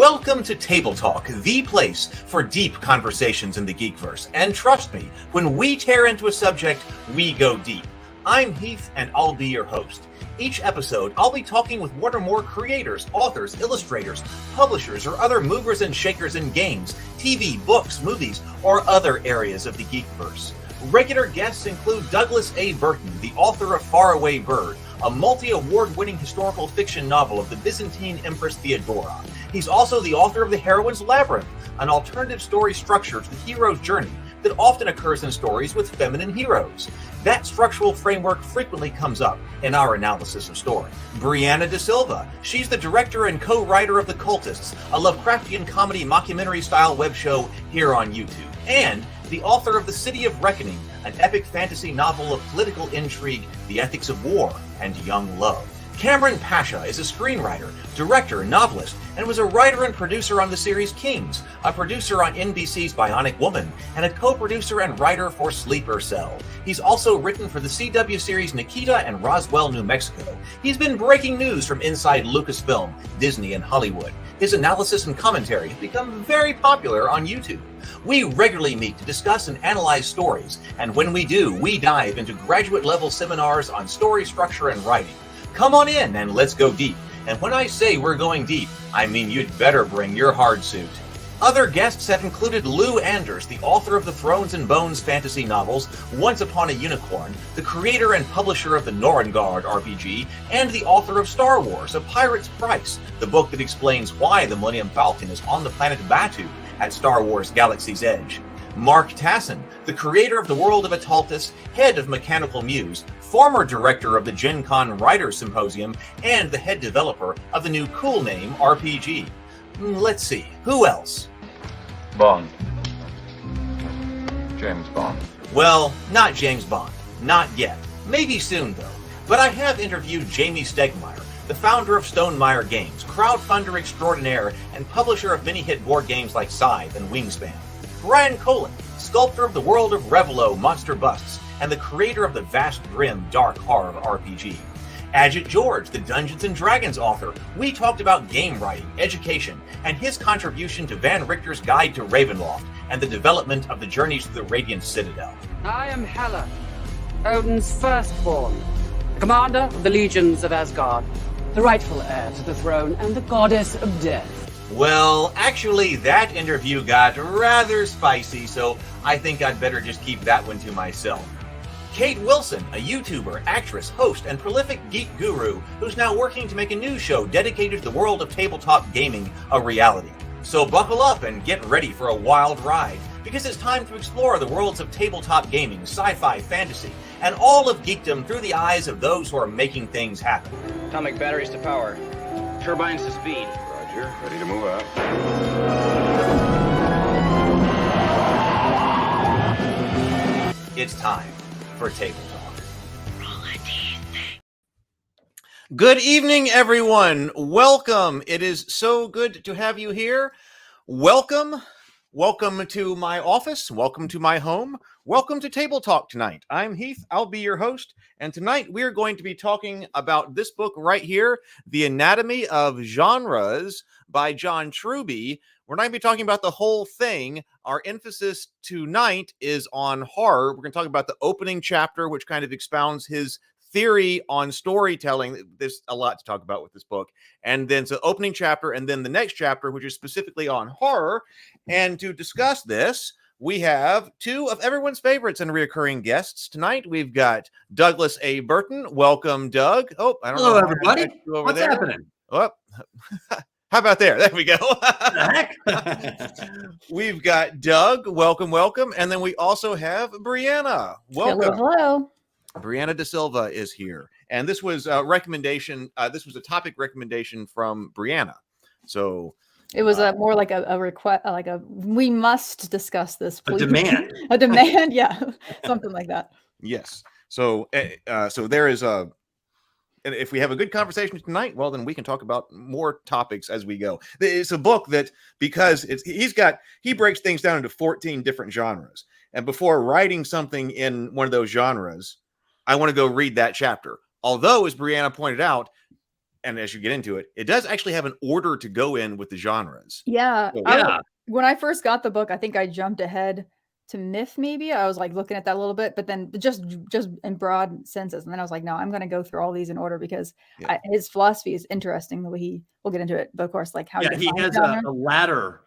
Welcome to Table Talk, the place for deep conversations in the Geekverse. And trust me, when we tear into a subject, we go deep. I'm Heath, and I'll be your host. Each episode, I'll be talking with one or more creators, authors, illustrators, publishers, or other movers and shakers in games, TV, books, movies, or other areas of the Geekverse. Regular guests include Douglas A. Burton, the author of Faraway Bird, a multi-award-winning historical fiction novel of the Byzantine Empress Theodora. He's also the author of The Heroine's Labyrinth, an alternative story structure to the hero's journey that often occurs in stories with feminine heroes. That structural framework frequently comes up in our analysis of story. Brianna de Silva, she's the director and co-writer of The Cultists, a Lovecraftian comedy mockumentary-style web show here on YouTube, and the author of The City of Reckoning, an epic fantasy novel of political intrigue, the ethics of war, and young love. Cameron Pasha is a screenwriter, director, novelist, and was a writer and producer on the series Kings, a producer on NBC's Bionic Woman, and a co-producer and writer for Sleeper Cell. He's also written for the CW series Nikita and Roswell, New Mexico. He's been breaking news from inside Lucasfilm, Disney, and Hollywood. His analysis and commentary have become very popular on YouTube. We regularly meet to discuss and analyze stories, and when we do, we dive into graduate-level seminars on story structure and writing. Come on in and let's go deep. And when I say we're going deep, I mean you'd better bring your hard suit. Other guests have included Lou Anders, the author of the Thrones and Bones fantasy novels, Once Upon a Unicorn, the creator and publisher of the Norengard RPG, and the author of Star Wars, A Pirate's Price, the book that explains why the Millennium Falcon is on the planet Batu at Star Wars Galaxy's Edge. Mark Tassin, the creator of the World of Ataltis, head of Mechanical Muse, former director of the Gen Con Writers Symposium, and the head developer of the new Cool Name RPG. Let's see, who else? Bond. James Bond. Well, not James Bond. Not yet. Maybe soon, though. But I have interviewed Jamie Stegmaier, the founder of Stonemaier Games, crowdfunder extraordinaire, and publisher of many hit board games like Scythe and Wingspan. Brian Colin, sculptor of the world of Revelo Monster Busts, and the creator of the Vast Grim Dark Horror RPG. Ajit George, the Dungeons & Dragons author. We talked about game writing, education, and his contribution to Van Richter's Guide to Ravenloft and the development of the Journeys to the Radiant Citadel. I am Hela, Odin's firstborn, the commander of the legions of Asgard, the rightful heir to the throne, and the goddess of death. Well, actually, that interview got rather spicy, so I think I'd better just keep that one to myself. Kate Wilson, a YouTuber, actress, host, and prolific geek guru who's now working to make a new show dedicated to the world of tabletop gaming a reality. So buckle up and get ready for a wild ride, because it's time to explore the worlds of tabletop gaming, sci-fi, fantasy, and all of geekdom through the eyes of those who are making things happen. Atomic batteries to power. Turbines to speed. Roger, ready to move out. It's time for Table Talk. Good evening, everyone. Welcome. It is so good to have you here. Welcome. Welcome to my office. Welcome to my home. Welcome to Table Talk tonight. I'm Heath. I'll be your host. And tonight we're going to be talking about this book right here, The Anatomy of Genres by John Truby. We're not going to be talking about the whole thing. Our emphasis tonight is on horror. We're going to talk about the opening chapter, which kind of expounds his theory on storytelling. There's a lot to talk about with this book. And then so opening chapter, and then the next chapter, which is specifically on horror. And to discuss this, we have two of everyone's favorites and reoccurring guests tonight. We've got Douglas A. Burton. Welcome, Doug. Oh, I don't know. Hello, everybody. What's there. happening? Oh, how about there? There we go. Heck? We've got Doug. Welcome, welcome. And then we also have Brianna. Welcome. Hello. Brianna de Silva is here. And this was a recommendation. This was a topic recommendation from Brianna. So It was more like a request, like we must discuss this, please. A demand. A demand, yeah. Something like that. Yes. So there is a, and if we have a good conversation tonight, well, then we can talk about more topics as we go. It's a book that, because he breaks things down into 14 different genres. And before writing something in one of those genres, I want to go read that chapter. Although, as Brianna pointed out, and as you get into it, it does actually have an order to go in with the genres. Yeah. So, When I first got the book, I think I jumped ahead to myth. Maybe I was like looking at that a little bit, but then just in broad senses. And then I was like, no, I'm going to go through all these in order because his philosophy is interesting. The way we'll get into it, but of course, like how he has a ladder.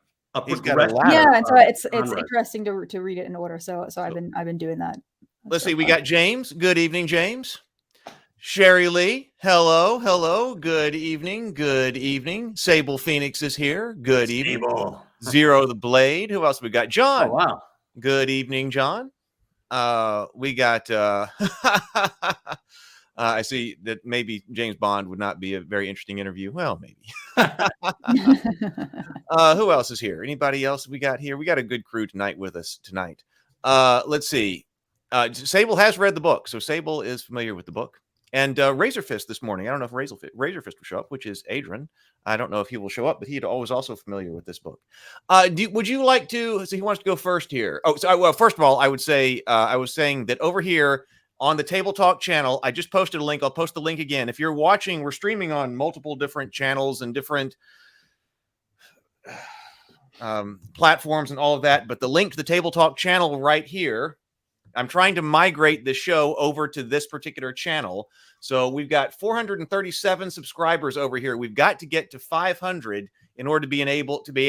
He's got a ladder. Yeah, and so it's interesting to read it in order. So I've been doing that. Let's see. We got James. Good evening, James. Sherry Lee. Hello. Good evening. Sable Phoenix is here. Good evening. Sable. Zero the Blade. Who else we got? John. Oh, wow. Good evening, John. We got I see that maybe James Bond would not be a very interesting interview. Well, maybe. Who else is here? Anybody else we got here? We got a good crew tonight with us tonight. Let's see. Sable has read the book, so Sable is familiar with the book. And Razor Fist this morning. I don't know if Razor Fist will show up, which is Adrian. I don't know if he will show up, but he'd always also familiar with this book. Would you like to? So he wants to go first here. Oh, so well, first of all, I would say I was saying that over here on the Table Talk channel, I just posted a link. I'll post the link again. If you're watching, we're streaming on multiple different channels and different platforms and all of that. But the link to the Table Talk channel right here. I'm trying to migrate the show over to this particular channel. So we've got 437 subscribers over here. We've got to get to 500 in order to be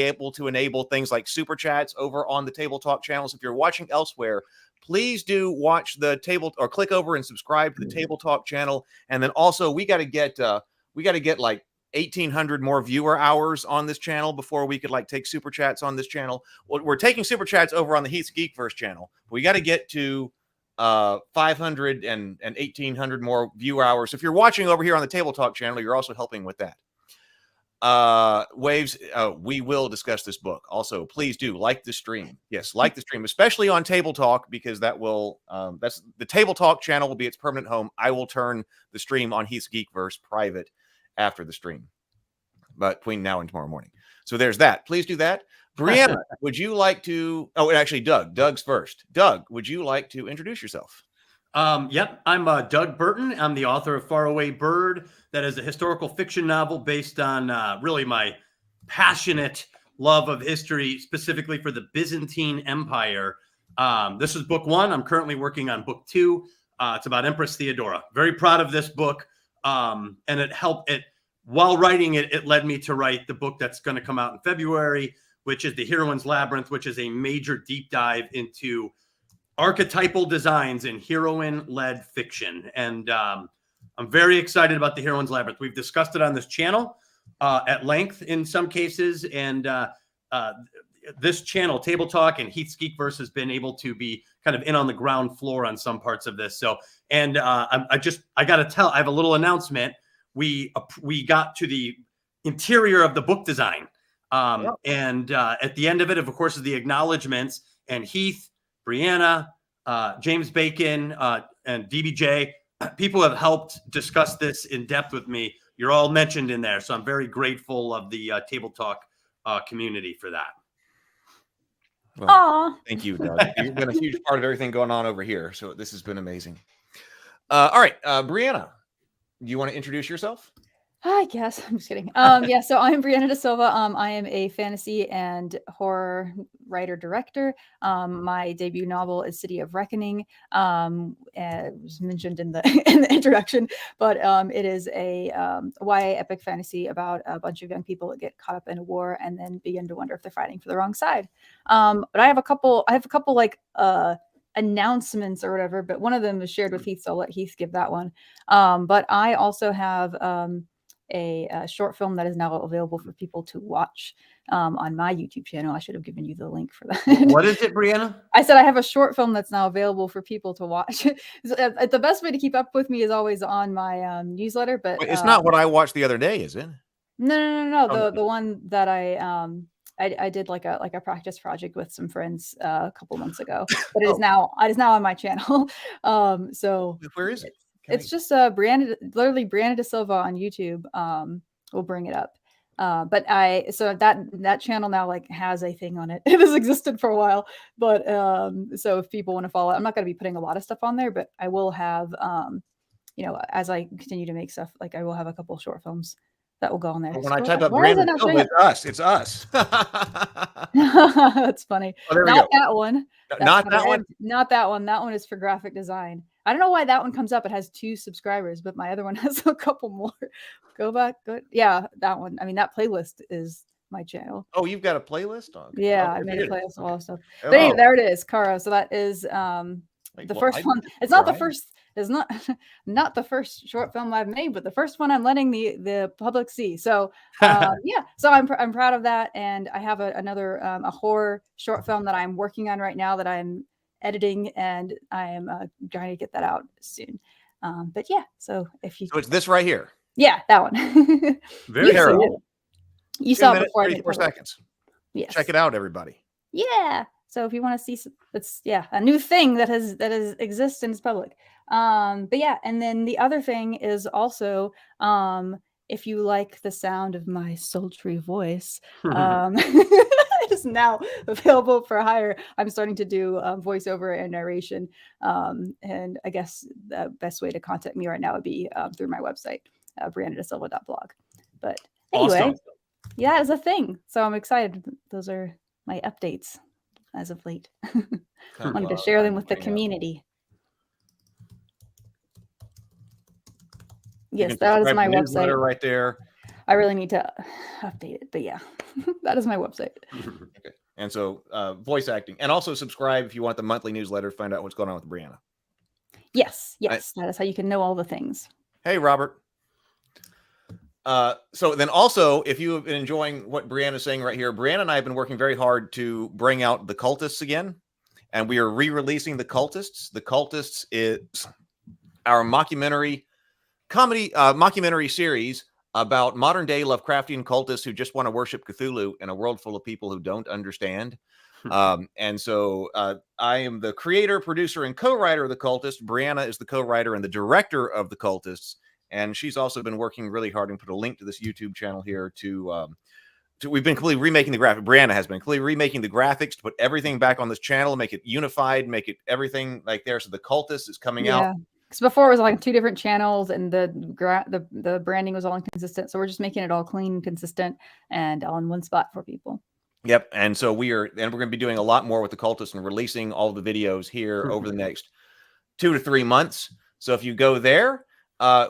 able to enable things like super chats over on the Table Talk channels. If you're watching elsewhere, please do watch the table or click over and subscribe to the Table Talk channel. And then also we got to get like 1,800 more viewer hours on this channel before we could like take super chats on this channel. Well, we're taking super chats over on the Heath's Geekverse channel. We got to get to 500 and 1,800 more viewer hours. If you're watching over here on the Table Talk channel, you're also helping with that. Waves, we will discuss this book. Also, please do like the stream. Yes, like the stream, especially on Table Talk, because that will that's the Table Talk channel will be its permanent home. I will turn the stream on Heath's Geekverse private after the stream, but between now and tomorrow morning. So there's that. Please do that. Brianna, would you like to? Oh, and actually, Doug's first. Doug, would you like to introduce yourself? Yep, I'm Doug Burton. I'm the author of Faraway Bird. That is a historical fiction novel based on really my passionate love of history, specifically for the Byzantine Empire. This is book one. I'm currently working on book two. It's about Empress Theodora. Very proud of this book. And it helped it while writing it. It led me to write the book that's going to come out in February, which is The Heroine's Labyrinth, which is a major deep dive into archetypal designs in heroine-led fiction. And I'm very excited about The Heroine's Labyrinth. We've discussed it on this channel at length in some cases. And this channel, Table Talk and Heath's Geekverse, has been able to be kind of in on the ground floor on some parts of this. So, and I got to tell, I have a little announcement. We got to the interior of the book design. And at the end of it, of course, is the acknowledgments, and Heath, Brianna, James Bacon, and DBJ, people have helped discuss this in depth with me. You're all mentioned in there. So I'm very grateful of the Table Talk community for that. Well, thank you, Doug. You've been a huge part of everything going on over here. So this has been amazing. All right, Brianna, do you want to introduce yourself? I guess. I'm just kidding. Yeah, so I'm Brianna da Silva. I am a fantasy and horror writer-director. My debut novel is City of Reckoning. It was mentioned in the introduction, but it is a YA epic fantasy about a bunch of young people that get caught up in a war and then begin to wonder if they're fighting for the wrong side. But I have a couple like announcements or whatever, but one of them is shared with Heath, so I'll let Heath give that one. But I also have a short film that is now available for people to watch on my YouTube channel. I should have given you the link for that. What is it, Brianna? I said I have a short film that's now available for people to watch. The best way to keep up with me is always on my newsletter, but it's not what I watched the other day, is it? No. The one that I did like a practice project with some friends a couple months ago, but it is now on my channel. So where is it? It's just literally Brianna da Silva on YouTube. We'll bring it up. But so that channel now like has a thing on it. It has existed for a while, but so if people want to follow, I'm not going to be putting a lot of stuff on there, but I will have as I continue to make stuff, like I will have a couple short films that will go on there. When I type up Why is it Brianna not Silva, showing up? it's us. That's funny. Oh, there we Not go. that one. That's Not funny. that one? Not that one. That one is for graphic design. I don't know why that one comes up. It has 2 subscribers, but my other one has a couple more. Go back. Yeah, that one. I mean, that playlist is my channel. Oh, you've got a playlist on? Yeah, Okay, I made a playlist of all that stuff. Oh. But anyway, there it is, Kara. So that is the first one. It's not the first. It's not the first short film I've made, but the first one I'm letting the public see. So yeah, so I'm proud of that, and I have another a horror short film that I'm working on right now that I'm editing, and I am trying to get that out soon. But yeah, so if you So it's this right here. Yeah, that one. Very cool. You saw it before I made it 34 public. seconds. Yes. Check it out, everybody. Yeah. So if you want to see, it's a new thing that exists and is public. But yeah, and then the other thing is also if you like the sound of my sultry voice, it is now available for hire. I'm starting to do voiceover and narration, and I guess the best way to contact me right now would be through my website, briannadesilva.blog. But anyway, Awesome. yeah, it's a thing. So I'm excited. Those are my updates as of late. Wanted to share them with the community. Yes, that is my website right there. I really need to update it, but yeah, that is my website. Okay. And so voice acting, and also subscribe if you want the monthly newsletter to find out what's going on with Brianna. Yes, that is how you can know all the things. Hey, Robert. So then also, if you have been enjoying what Brianna's saying right here, Brianna and I have been working very hard to bring out The Cultists again, and we are re-releasing The Cultists. The Cultists is our mockumentary series about modern day Lovecraftian cultists who just want to worship Cthulhu in a world full of people who don't understand. And so I am the creator, producer, and co-writer of The Cultists. Brianna is the co-writer and the director of The Cultists. And she's also been working really hard and put a link to this YouTube channel here we've been completely remaking the graphic. Brianna has been completely remaking the graphics to put everything back on this channel, make it unified, make it everything like there. So The Cultists is coming out. Because before it was like 2 different channels, and the branding was all inconsistent. So we're just making it all clean, consistent, and all in one spot for people. Yep. And so we're going to be doing a lot more with The Cultists and releasing all the videos here over the next 2 to 3 months. So if you go there,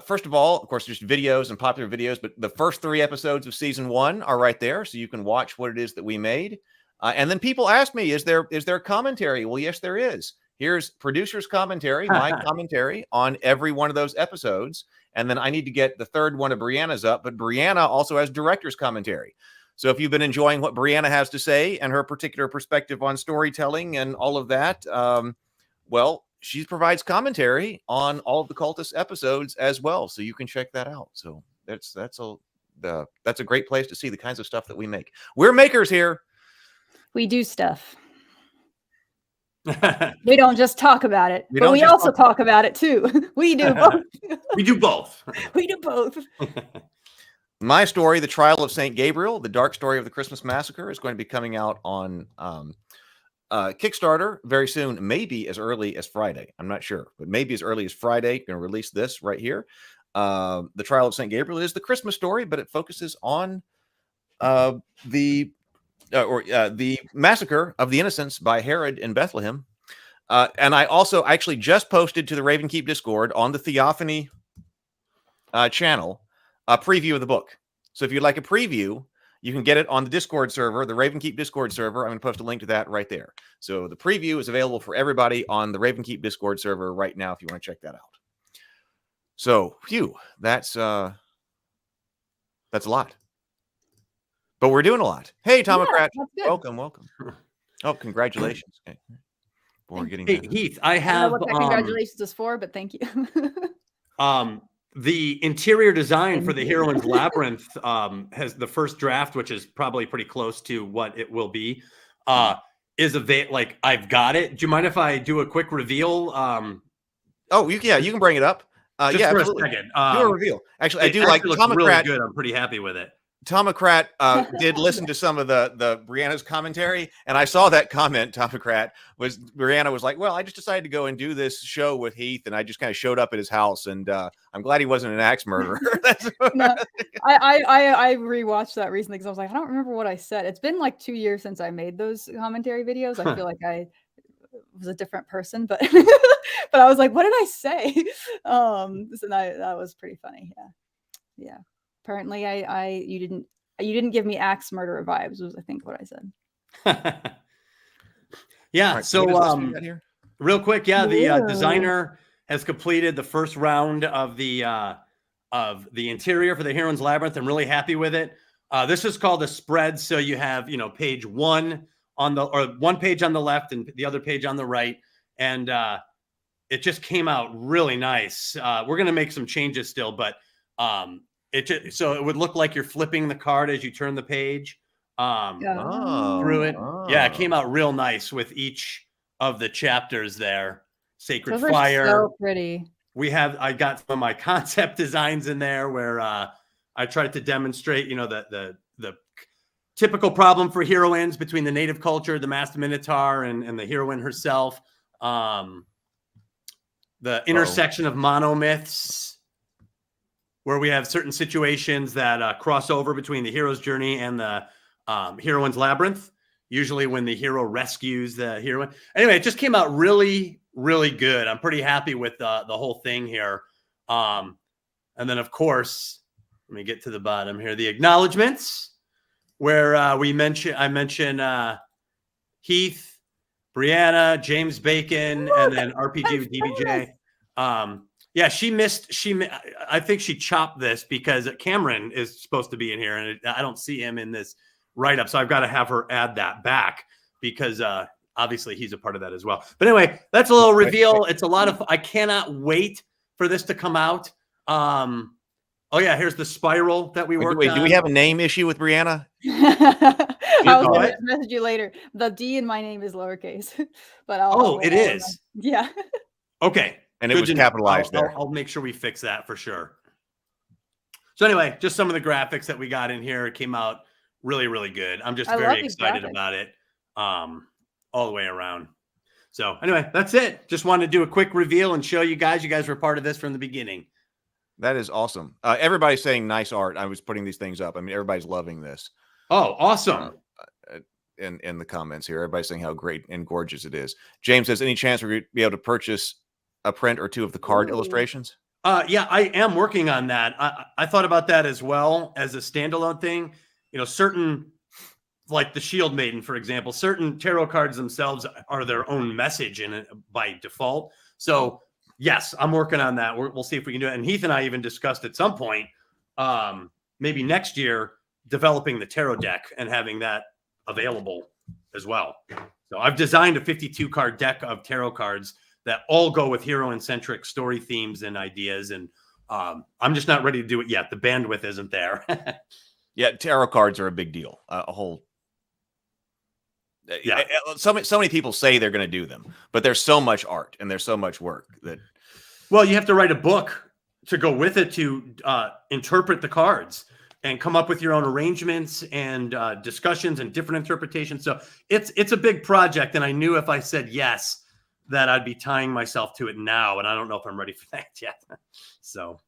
first of all, of course, just videos and popular videos, but the first 3 episodes of season 1 are right there. So you can watch what it is that we made. And then people ask me, is there commentary? Well, yes, there is. Here's producer's commentary, my commentary on every one of those episodes. And then I need to get the third one of Brianna's up, but Brianna also has director's commentary. So if you've been enjoying what Brianna has to say and her particular perspective on storytelling and all of that, well, she provides commentary on all of the Cultist episodes as well. So you can check that out. So that's a great place to see the kinds of stuff that we make. We're makers here. We do stuff. We don't just talk about it, but we also talk about it too. We do both. We do both. We do both. My story, The Trial of St. Gabriel, the dark story of the Christmas Massacre, is going to be coming out on Kickstarter very soon, maybe as early as Friday. I'm not sure, but maybe as early as Friday. Going to release this right here. The Trial of St. Gabriel is the Christmas story, but it focuses on the massacre of the innocents by Herod in Bethlehem. And I also actually just posted to the Ravenkeep Discord on the Theophany channel a preview of the book. So if you'd like a preview, you can get it on the Discord server, the Ravenkeep Discord server. I'm going to post a link to that right there. So the preview is available for everybody on the Ravenkeep Discord server right now if you want to check that out. So, that's a lot. But we're doing a lot. Hey, Tomocrat. Welcome. Oh, congratulations. Okay. Before we're getting Heath, I don't have know what that congratulations is for, but thank you. The interior design for the Heroine's Labyrinth has the first draft, which is probably pretty close to what it will be. Is like I've got it. Do you mind if I do a quick reveal? You can bring it up. Just for a second. Do a reveal. Actually, I do like looks Tomocrat. Really good. I'm pretty happy with it. Tomocrat did listen to some of the Brianna's commentary, and I saw that comment. Tomocrat Brianna was like, "Well, I just decided to go and do this show with Heath, and I just kind of showed up at his house, and I'm glad he wasn't an axe murderer." No, I rewatched that recently because I was like, I don't remember what I said. It's been like 2 years since I made those commentary videos. I feel like I was a different person, but but I was like, what did I say? So that was pretty funny. Yeah. Apparently, you didn't give me axe murderer vibes. Was I think what I said. Yeah. Right, so real quick, the designer has completed the first round of the interior for the Heroine's Labyrinth. I'm really happy with it. This is called a spread. So you have, page one one page on the left and the other page on the right. And it just came out really nice. We're going to make some changes still, but so it would look like you're flipping the card as you turn the page through it. Yeah, it came out real nice with each of the chapters there. Sacred Those Fire. are so pretty. I got some of my concept designs in there where I tried to demonstrate, the typical problem for heroines between the native culture, the Master Minotaur, and the heroine herself. The intersection of monomyths, where we have certain situations that cross over between the hero's journey and the Heroine's Labyrinth, usually when the hero rescues the heroine. Anyway, it just came out really, really good. I'm pretty happy with the whole thing here. And then, of course, let me get to the bottom here. The acknowledgements, where I mention Heath, Brianna, James Bacon, and then RPG with DBJ. I think she chopped this because Cameron is supposed to be in here, and I don't see him in this write-up. So I've got to have her add that back because obviously he's a part of that as well. But anyway, that's a little reveal. It's a lot of, I cannot wait for this to come out. Here's the spiral that we worked on. Do we have a name issue with Brianna? I was going to message you later. The D in my name is lowercase, but it is. Yeah. Okay. And it was capitalized there. I'll make sure we fix that for sure. So anyway, just some of the graphics that we got in here. It came out really, really good. I'm just very excited about it all the way around. So anyway, that's it. Just wanted to do a quick reveal and show you guys. You guys were part of this from the beginning. That is awesome. Everybody's saying nice art. I was putting these things up. I mean, everybody's loving this. Oh, awesome. In the comments here, everybody's saying how great and gorgeous it is. James says, any chance we'll be able to purchase a print or two of the card illustrations? Yeah, I am working on that. I thought about that as well as a standalone thing. Certain, like the Shield Maiden, for example, certain tarot cards themselves are their own message in it by default. So yes, I'm working on that. We'll see if we can do it. And Heath and I even discussed at some point, maybe next year, developing the tarot deck and having that available as well. So I've designed a 52 card deck of tarot cards that all go with hero-centric story themes and ideas. And I'm just not ready to do it yet. The bandwidth isn't there. Yeah, tarot cards are a big deal. So many people say they're going to do them, but there's so much art and there's so much work that. Well, you have to write a book to go with it to interpret the cards and come up with your own arrangements and discussions and different interpretations. So it's a big project, and I knew if I said yes, that I'd be tying myself to it now, and I don't know if I'm ready for that yet. So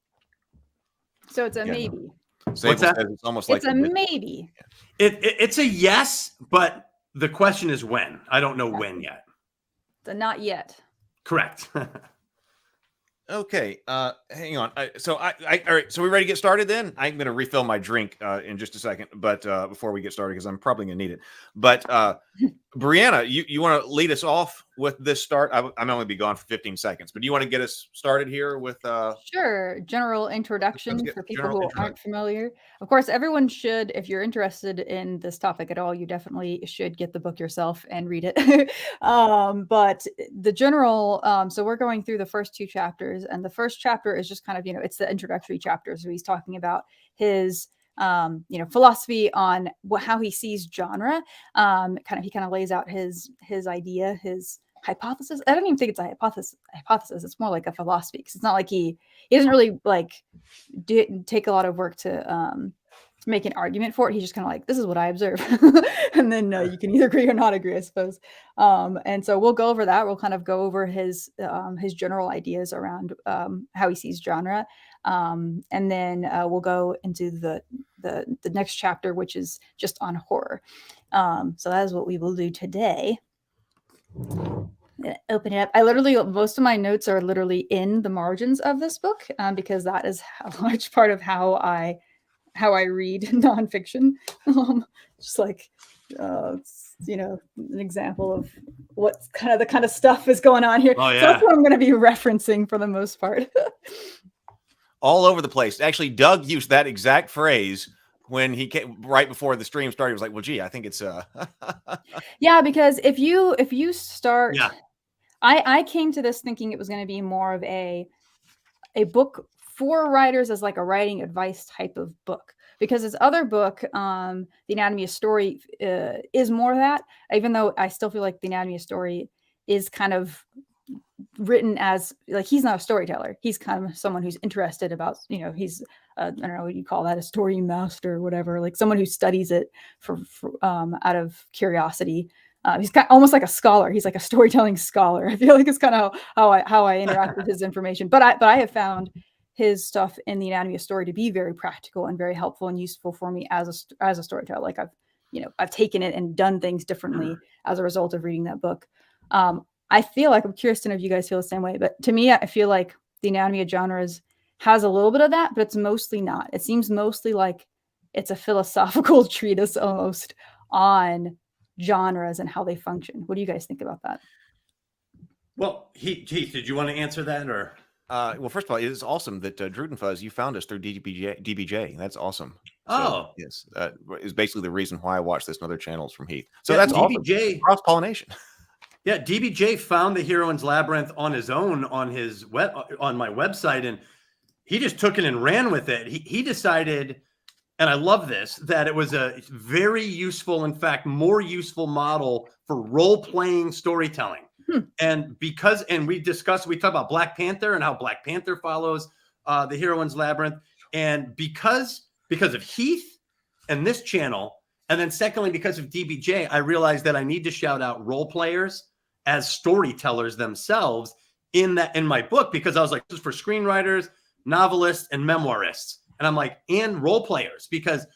it's a maybe. What's that? It's almost like it's a maybe. It's a yes, but the question is when. I don't know when yet. So not yet. Correct. Okay, hang on. All right. So we ready to get started then? I'm going to refill my drink in just a second, but before we get started, because I'm probably going to need it. But Brianna, you want to lead us off with this start? I'm only be gone for 15 seconds, but do you want to get us started here with? Sure. General introduction for people who aren't familiar. Of course, everyone should, if you're interested in this topic at all, you definitely should get the book yourself and read it. But the general, so we're going through the first two chapters, and the first chapter is just kind of, it's the introductory chapter. So he's talking about his philosophy on how he sees genre. He kind of lays out his idea, his hypothesis. I don't even think it's a hypothesis. It's more like a philosophy, because it's not like he doesn't really take a lot of work to make an argument for it. He's just kind of like, this is what I observe. And then you can either agree or not agree, I suppose. And so we'll go over that. We'll kind of go over his general ideas around how he sees genre. And then we'll go into the next chapter, which is just on horror. So that is what we will do today. Open it up. Most of my notes are literally in the margins of this book, because that is a large part of how I read nonfiction. Just like, an example of what's the kind of stuff is going on here. Oh, yeah. So that's what I'm going to be referencing for the most part. All over the place. Actually, Doug used that exact phrase when he came right before the stream started. He was like, well, gee, I think it's Yeah, because if you start, Yeah. I came to this thinking it was going to be more of a book for writers, as like a writing advice type of book, because his other book, The Anatomy of Story, is more that, even though I still feel like The Anatomy of Story is kind of written as like, he's not a storyteller. He's kind of someone who's interested about, he's I don't know what you call that, a story master or whatever, like someone who studies it for out of curiosity. He's almost like a scholar. He's like a storytelling scholar. I feel like it's kind of how I interact with his information. But I have found his stuff in The Anatomy of Story to be very practical and very helpful and useful for me as a storyteller. Like I've taken it and done things differently as a result of reading that book. I feel like, I'm curious to know if you guys feel the same way, but to me, I feel like The Anatomy of Genres has a little bit of that, but it's mostly not. It seems mostly like it's a philosophical treatise almost on genres and how they function. What do you guys think about that? Well, Heath, did you want to answer that, or? Well, first of all, it is awesome that Druden Fuzz, you found us through DBJ. That's awesome. Oh, so, yes, is basically the reason why I watch this and other channels from Heath. So that's DBJ, awesome. Cross pollination. Yeah, DBJ found the Heroine's Labyrinth on his own on my website, and he just took it and ran with it. He decided, and I love this, that it was a very useful, in fact, more useful model for role-playing storytelling. And we talk about Black Panther and how Black Panther follows the Heroine's Labyrinth. And because of Heath and this channel, and then secondly, because of DBJ, I realized that I need to shout out role players as storytellers themselves in my book, because I was like, this is for screenwriters, novelists, and memoirists. And I'm like, and role players, because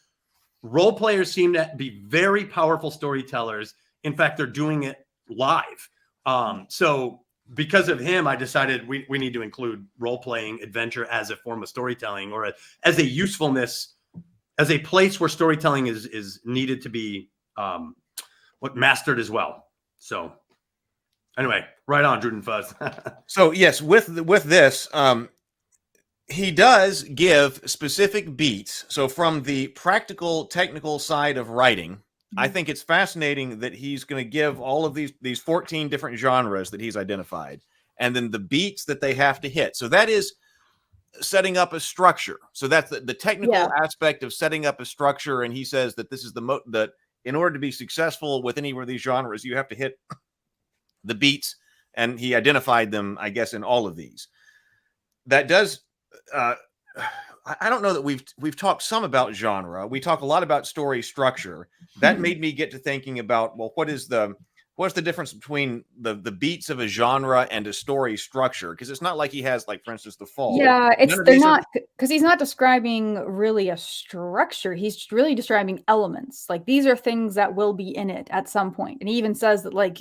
role players seem to be very powerful storytellers. In fact, they're doing it live. So because of him, I decided we need to include role-playing adventure as a form of storytelling, or as a usefulness, as a place where storytelling is needed to be mastered as well. So anyway, right on, Druden Fuzz. So yes, with this, he does give specific beats. So from the practical, technical side of writing, I think it's fascinating that he's going to give all of these 14 different genres that he's identified, and then the beats that they have to hit. So that is setting up a structure. So that's the technical aspect of setting up a structure. And he says that this is that in order to be successful with any of these genres, you have to hit the beats, and he identified them, I guess, in all of these. That does. I don't know that we've talked some about genre. We talk a lot about story structure. That made me get to thinking about, well, what's the difference between the beats of a genre and a story structure? Because it's not like he has, like, for instance, The Fall. Yeah, they're not, because he's not describing really a structure. He's really describing elements. Like, these are things that will be in it at some point. And he even says that like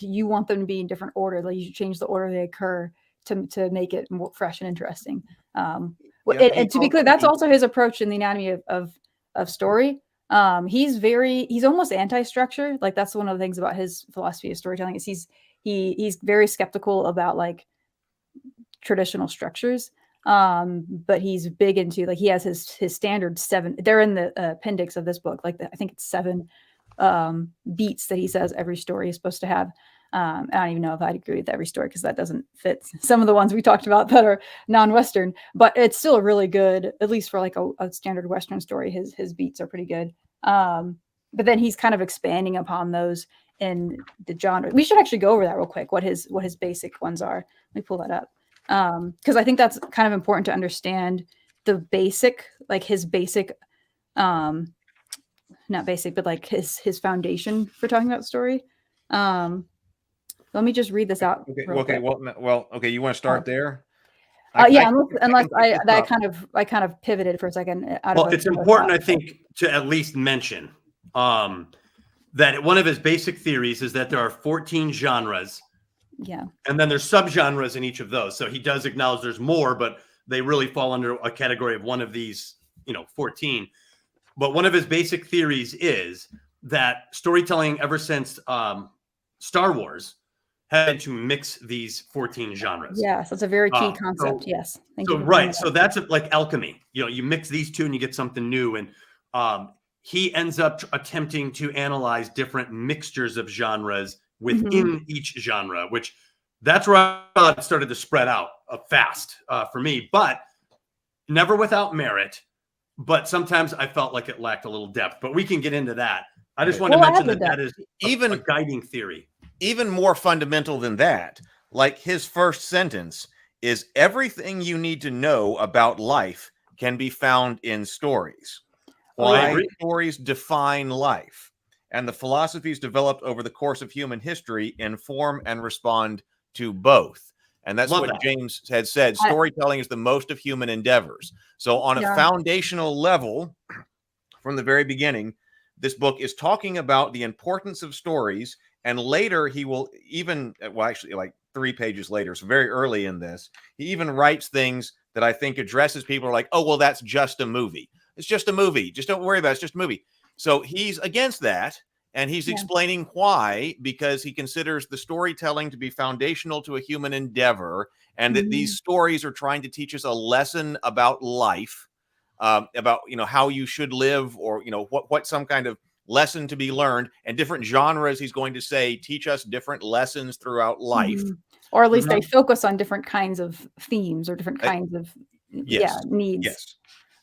you want them to be in different order. Like, you should change the order they occur to make it more fresh and interesting. And to be clear, that's also his approach in The Anatomy of Story. He's almost anti-structure. Like, that's one of the things about his philosophy of storytelling is he's very skeptical about like traditional structures. But he's big into, like, he has his standard 7. They're in the appendix of this book. Like, I think it's 7 beats that he says every story is supposed to have. I don't even know if I'd agree with every story, because that doesn't fit some of the ones we talked about that are non-Western, but it's still a really good, at least for like a standard Western story, his beats are pretty good. But then he's kind of expanding upon those in the genre. We should actually go over that real quick, what his basic ones are. Let me pull that up. Because I think that's kind of important to understand the basic like his basic, not basic, but like his foundation for talking about story. Let me just read this out. Okay. real Okay. quick. Well. Okay. You want to start there? Yeah, unless can pick this I up. kind of pivoted for a second. Well, it's important, I think, to at least mention that one of his basic theories is that there are 14 genres. Yeah. And then there's subgenres in each of those. So he does acknowledge there's more, but they really fall under a category of one of these, 14. But one of his basic theories is that storytelling ever since Star Wars had to mix these 14 genres. Yes, that's a very key concept. Yes. Thank you. Right. So that's like alchemy. You mix these two and you get something new. And he ends up attempting to analyze different mixtures of genres within each genre, which that's where I thought it started to spread out fast for me, but never without merit. But sometimes I felt like it lacked a little depth, but we can get into that. I just want to mention that is even a guiding theory. Even more fundamental than that, like his first sentence is everything you need to know about life can be found in stories. Why stories define life, and the philosophies developed over the course of human history inform and respond to both. And that's what James had said. Storytelling is the most of human endeavors. So on a foundational level, from the very beginning, this book is talking about the importance of stories. And later he will even, well, actually like 3 pages later, so very early in this, he even writes things that I think addresses people who are like, oh, well, that's just a movie. It's just a movie. Just don't worry about it. It's just a movie. So he's against that. And he's explaining why, because he considers the storytelling to be foundational to a human endeavor, and that these stories are trying to teach us a lesson about life, about, how you should live, or, what some kind of lesson to be learned. And different genres, he's going to say, teach us different lessons throughout life. Or at least they focus on different kinds of themes or different kinds of needs. Yes.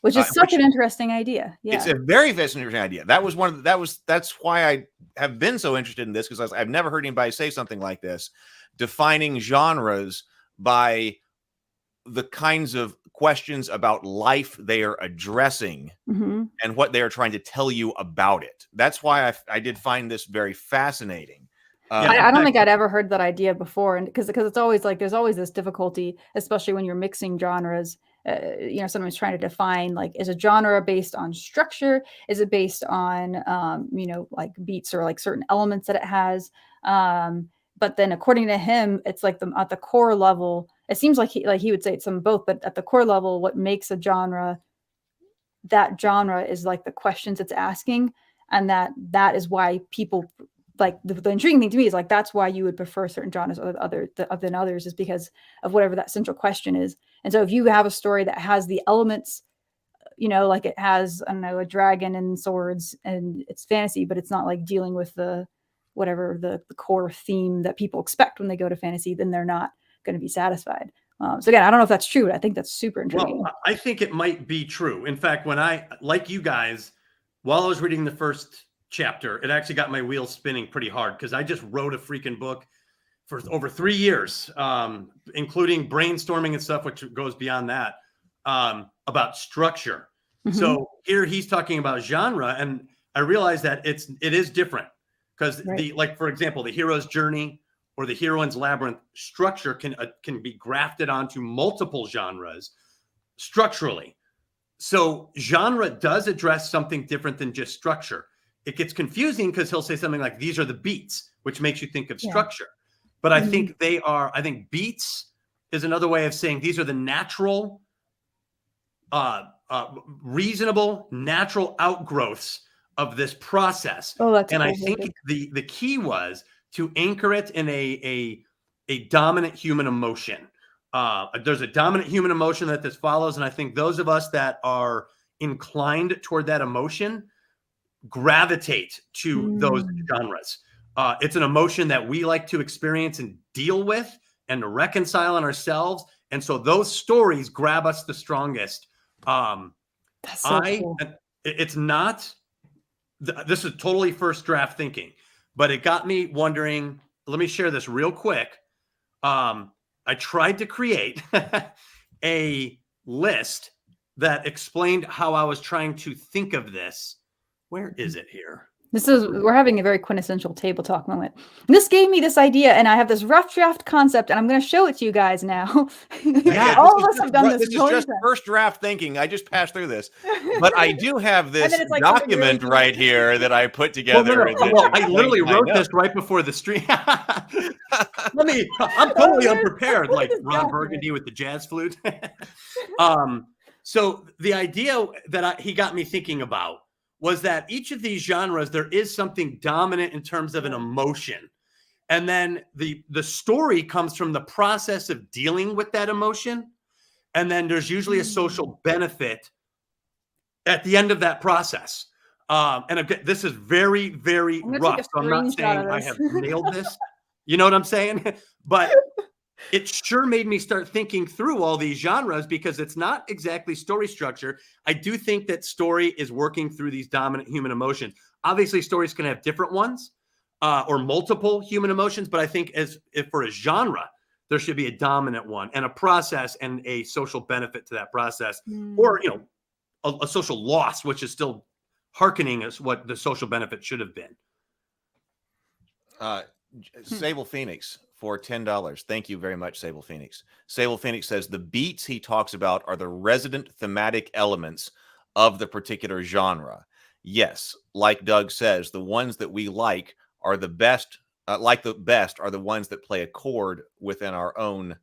Which is such an interesting idea. Yeah. It's a very fascinating idea. That's why I have been so interested in this, because I've never heard anybody say something like this, defining genres by the kinds of questions about life they are addressing and what they are trying to tell you about it. That's why I did find this very fascinating. I don't think I'd ever heard that idea before, and because it's always like there's always this difficulty, especially when you're mixing genres. Sometimes trying to define, like, is a genre based on structure? Is it based on, like beats or like certain elements that it has? But then according to him, it's like at the core level, it seems like he would say it's some both, but at the core level, what makes a genre, that genre is like the questions it's asking. And that is why people, like the intriguing thing to me is like, that's why you would prefer certain genres than others, is because of whatever that central question is. And so if you have a story that has the elements, like it has, I don't know, a dragon and swords and it's fantasy, but it's not like dealing with the core theme that people expect when they go to fantasy, then they're not going to be satisfied. So again, I don't know if that's true. I think that's super intriguing. Well, I think it might be true. In fact, when like you guys, while I was reading the first chapter, it actually got my wheels spinning pretty hard, because I just wrote a freaking book for over 3 years, including brainstorming and stuff, which goes beyond that, about structure. So here he's talking about genre, and I realized that it is different, because for example, the hero's journey or the heroine's labyrinth structure can be grafted onto multiple genres structurally. So genre does address something different than just structure. It gets confusing because he'll say something like, these are the beats, which makes you think of structure. But I think I think beats is another way of saying these are the natural, reasonable, natural outgrowths of this process. And I think the key was to anchor it in a dominant human emotion. There's a dominant human emotion that this follows. And I think those of us that are inclined toward that emotion gravitate to those genres. It's an emotion that we like to experience and deal with and to reconcile in ourselves. And so those stories grab us the strongest. That's so cool. It's not, this is totally first draft thinking, but it got me wondering. Let me share this real quick. I tried to create a list that explained how I was trying to think of this. Where is it here? We're having a very quintessential table talk moment. This gave me this idea, and I have this rough draft concept, and I'm going to show it to you guys now. Yeah, all of us have done this. This is just first draft thinking. I just passed through this, but I do have this like document really right here that I put together. Well, I literally wrote this right before the stream. I'm totally unprepared, like Ron Burgundy with the jazz flute. So the idea that he got me thinking about was that each of these genres, there is something dominant in terms of an emotion. And then the story comes from the process of dealing with that emotion. And then there's usually a social benefit at the end of that process. And again, this is very, very rough. So I'm not saying I have nailed this. You know what I'm saying? But it sure made me start thinking through all these genres, because it's not exactly story structure. I do think that story is working through these dominant human emotions. Obviously, stories can have different ones or multiple human emotions, but I think if for a genre, there should be a dominant one and a process and a social benefit to that process, or a social loss, which is still hearkening as what the social benefit should have been. Sable Phoenix for $10. Thank you very much, Sable Phoenix. Sable Phoenix says the beats he talks about are the resident thematic elements of the particular genre. Yes, like Doug says, the ones that we like are the best. The best are the ones that play a chord within our own,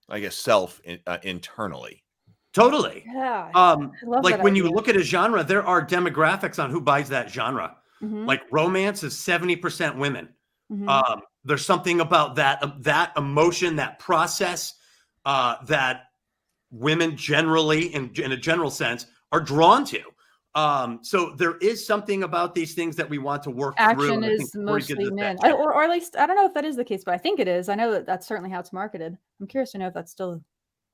I guess, self internally. Totally. Yeah. Like when you look at a genre, there are demographics on who buys that genre. Like romance is 70% women. There's something about that emotion, that process that women generally, in a general sense, are drawn to. So there is something about these things that we want to work through. Action is mostly men, or at least I don't know if that is the case, but I think it is. I know that that's certainly how it's marketed. I'm curious to know if that's what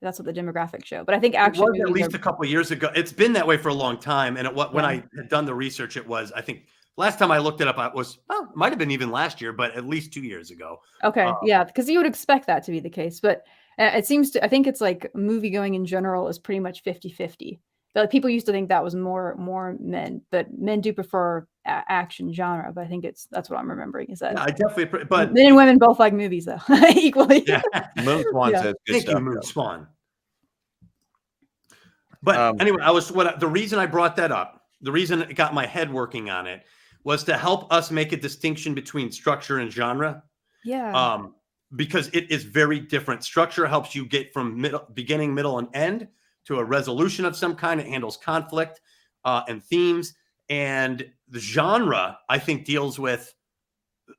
the demographics show. But I think action was at least a couple of years ago. It's been that way for a long time. And when I had done the research, it was, I think, last time I looked it up, it might have been even last year, but at least 2 years ago. Okay, yeah, because you would expect that to be the case. But it seems to, I think it's like movie going in general is pretty much 50-50. But people used to think that was more men, but men do prefer action genre. But I think that's what I'm remembering is that. Yeah, I definitely, but men and women both like movies though, equally. Yeah. Moon Swan says good Thank stuff. you, Moon Swan. But anyway, the reason I brought that up, the reason it got my head working on it, was to help us make a distinction between structure and genre. Yeah. Because it is very different. Structure helps you get from beginning, middle, and end to a resolution of some kind. It handles conflict and themes. And the genre, I think, deals with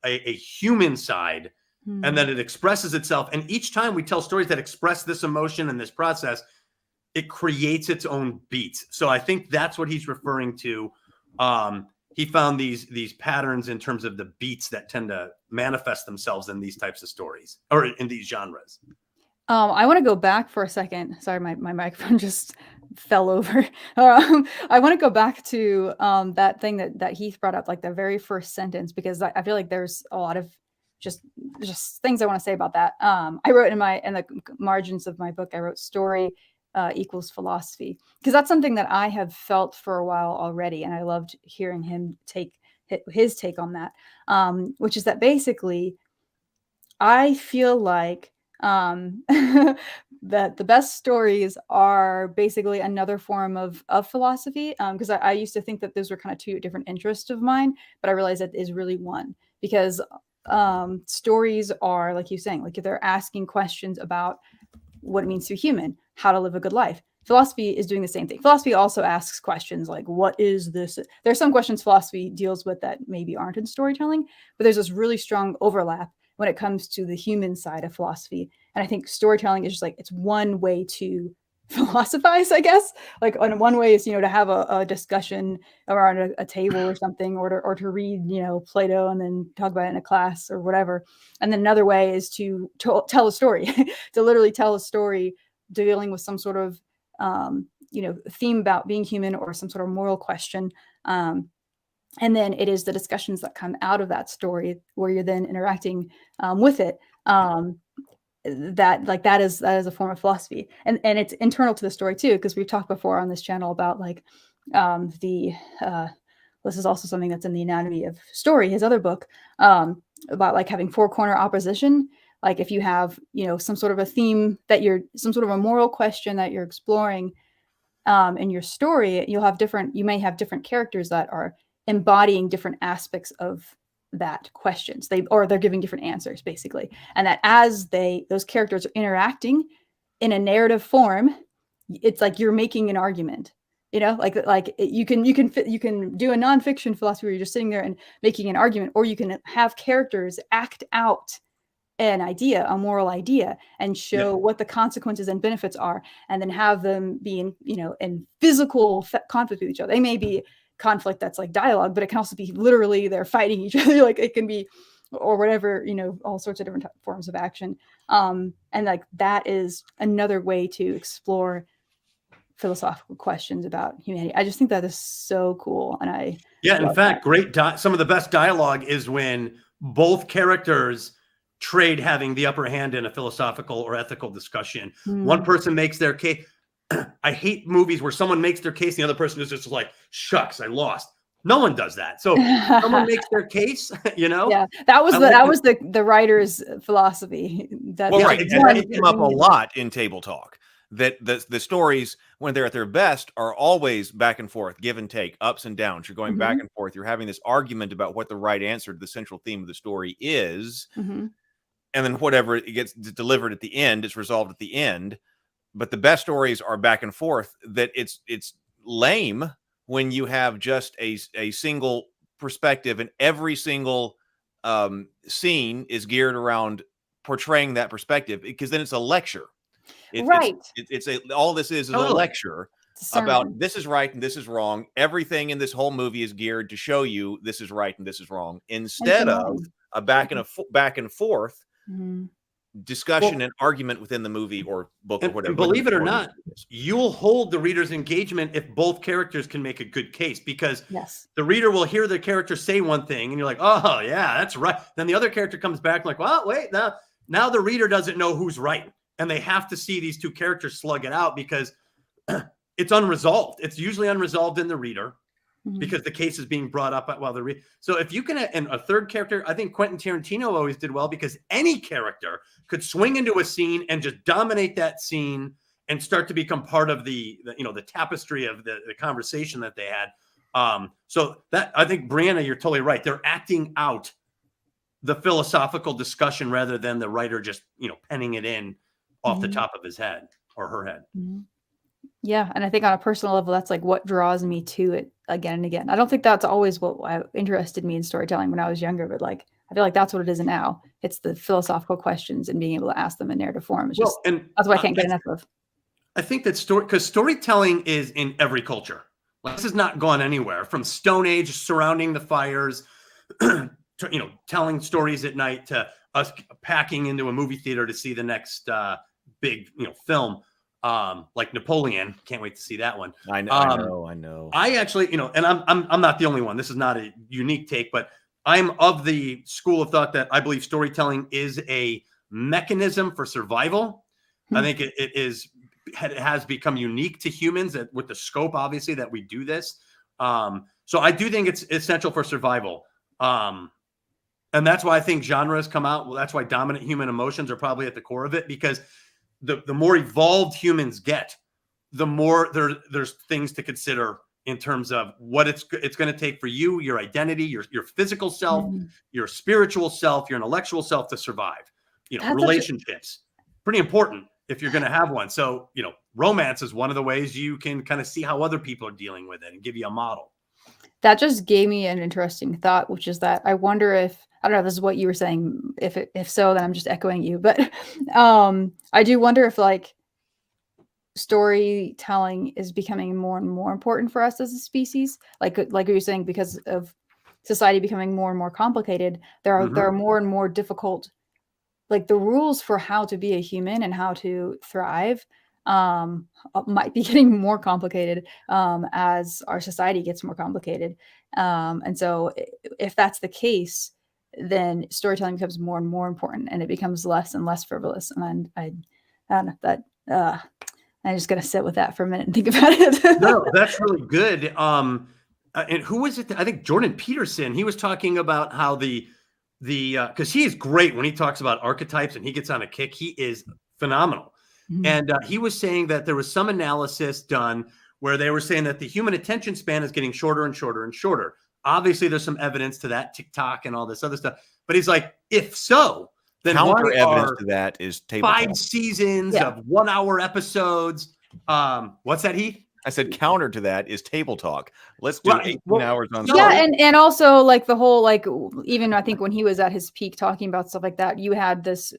a human side, and then it expresses itself. And each time we tell stories that express this emotion and this process, it creates its own beats. So I think that's what he's referring to. He found these patterns in terms of the beats that tend to manifest themselves in these types of stories or in these genres. I want to go back for a second. Sorry, my microphone just fell over. I want to go back to that thing that Heath brought up, like the very first sentence, because I feel like there's a lot of just things I want to say about that. I wrote in the margins of my book, I wrote story equals philosophy, because that's something that I have felt for a while already, and I loved hearing him his take on that, which is that basically I feel like that the best stories are basically another form of philosophy, because I used to think that those were kind of two different interests of mine, but I realized that is really one, because stories are, like you're saying, like they're asking questions about what it means to be human, how to live a good life. Philosophy is doing the same thing. Philosophy also asks questions like, what is this? There's some questions philosophy deals with that maybe aren't in storytelling, but there's this really strong overlap when it comes to the human side of philosophy. And I think storytelling is just like, it's one way to philosophize, I guess. Like one way is, to have a discussion around a table or something, or to read, Plato and then talk about it in a class or whatever. And then another way is to tell a story, to literally tell a story dealing with some sort of, theme about being human or some sort of moral question. And then it is the discussions that come out of that story where you're then interacting with it. that is a form of philosophy, and it's internal to the story too, because we've talked before on this channel about like this is also something that's in the Anatomy of Story, his other book, about like having four corner opposition. Like if you have, some sort of a theme that some sort of a moral question that you're exploring in your story, you may have different characters that are embodying different aspects of that questions. They're giving different answers basically. And that as those characters are interacting in a narrative form, it's like you're making an argument. Like you can do a nonfiction philosophy where you're just sitting there and making an argument, or you can have characters act out an idea, a moral idea, and show what the consequences and benefits are, and then have them be in physical conflict with each other. They may be conflict that's like dialogue, but it can also be literally they're fighting each other. Like it can be, or whatever, all sorts of different forms of action. And like that is another way to explore philosophical questions about humanity. I just think that is so cool. And in fact, some of the best dialogue is when both characters trade having the upper hand in a philosophical or ethical discussion. One person makes their case. I hate movies where someone makes their case and the other person is just like, shucks, I lost. No one does that. So someone makes their case, Yeah, that was the writer's philosophy. Right. And that came up a lot in Table Talk. That the stories, when they're at their best, are always back and forth, give and take, ups and downs. You're going back and forth. You're having this argument about what the right answer to the central theme of the story is. And then whatever it gets delivered at the end, it's resolved at the end. But the best stories are back and forth. That it's lame when you have just a single perspective, and every single scene is geared around portraying that perspective, because then it's a lecture. All this is a lecture about this is right and this is wrong. Everything in this whole movie is geared to show you this is right and this is wrong, instead of a back and forth discussion and argument within the movie or book or whatever. And believe it or not, you'll hold the reader's engagement if both characters can make a good case, because the reader will hear the character say one thing and you're like, oh yeah, that's right. Then the other character comes back like, well, wait, now the reader doesn't know who's right. And they have to see these two characters slug it out, because it's unresolved. It's usually unresolved in the reader because the case is being brought up while the reader. So if you can, and a third character, I think Quentin Tarantino always did well, because any character could swing into a scene and just dominate that scene and start to become part of the tapestry of the conversation that they had. So that, I think, Brianna, you're totally right. They're acting out the philosophical discussion rather than the writer just, penning it in off the top of his head or her head. Yeah. And I think on a personal level, that's like what draws me to it again and again. I don't think that's always what interested me in storytelling when I was younger, but like, I feel like that's what it is now. It's the philosophical questions and being able to ask them in narrative form. It's that's what I can't get enough of. I think that because storytelling is in every culture. Like, this has not gone anywhere, from Stone Age surrounding the fires to, telling stories at night, to us packing into a movie theater to see the next big, film, like Napoleon. Can't wait to see that one. I know. I actually, and I'm not the only one. This is not a unique take, but I'm of the school of thought that I believe storytelling is a mechanism for survival. I think it has become unique to humans with the scope, obviously, that we do this. So I do think it's essential for survival. And that's why I think genres come out. Well, that's why dominant human emotions are probably at the core of it, because the more evolved humans get, the more there's things to consider in terms of what it's going to take for you, your identity, your physical self, your spiritual self, your intellectual self to survive. Relationships, pretty important if you're going to have one. So, romance is one of the ways you can kind of see how other people are dealing with it and give you a model. That just gave me an interesting thought, which is that I wonder if, I don't know if this is what you were saying. If so, then I'm just echoing you. But I do wonder if like storytelling is becoming more and more important for us as a species. Like you're saying, because of society becoming more and more complicated, there are more and more difficult, like the rules for how to be a human and how to thrive might be getting more complicated as our society gets more complicated. And so if that's the case, then storytelling becomes more and more important, and it becomes less and less frivolous. And I don't know that. I'm just gonna sit with that for a minute and think about it. No, that's really good. And who was it? I think Jordan Peterson. He was talking about how the because he is great when he talks about archetypes and he gets on a kick. He is phenomenal. Mm-hmm. And he was saying that there was some analysis done where they were saying that the human attention span is getting shorter and shorter and shorter. Obviously, there's some evidence to that, TikTok and all this other stuff. But he's like, if so, then counter evidence to that is tabletop. 5 seasons of 1 hour episodes. What's that, Heath? I said counter to that is table talk. Let's do 18 hours on. Yeah, and also like the whole, like, even I think when he was at his peak talking about stuff like that, you had this,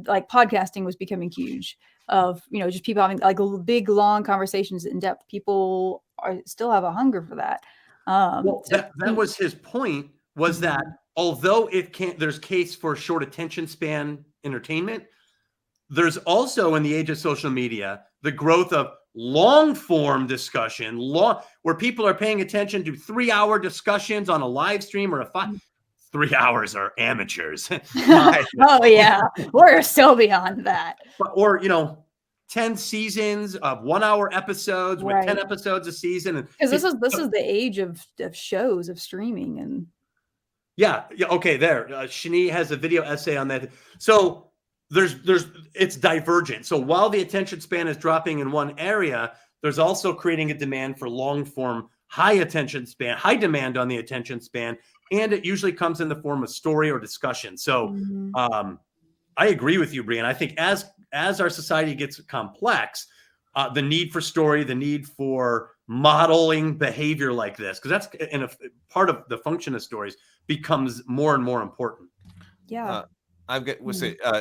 like, podcasting was becoming huge, of, you know, just people having like big long conversations in depth. People still have a hunger for that. That was his point, was that although there's case for short attention span entertainment, there's also, in the age of social media, the growth of long form discussion, where people are paying attention to 3-hour discussions on a live stream or 3 hours are amateurs. Oh yeah, we're so beyond that. Or 10 seasons of 1 hour episodes with 10 episodes a season. Because this is the age of shows, of streaming. And okay, there. Shani has a video essay on that. So it's divergent. So while the attention span is dropping in one area, there's also creating a demand for long form, high attention span, high demand on the attention span. And it usually comes in the form of story or discussion. So I agree with you, Brianna. I think as our society gets complex, the need for story, the need for modeling behavior like this, because that's in a part of the function of stories, becomes more and more important. Yeah.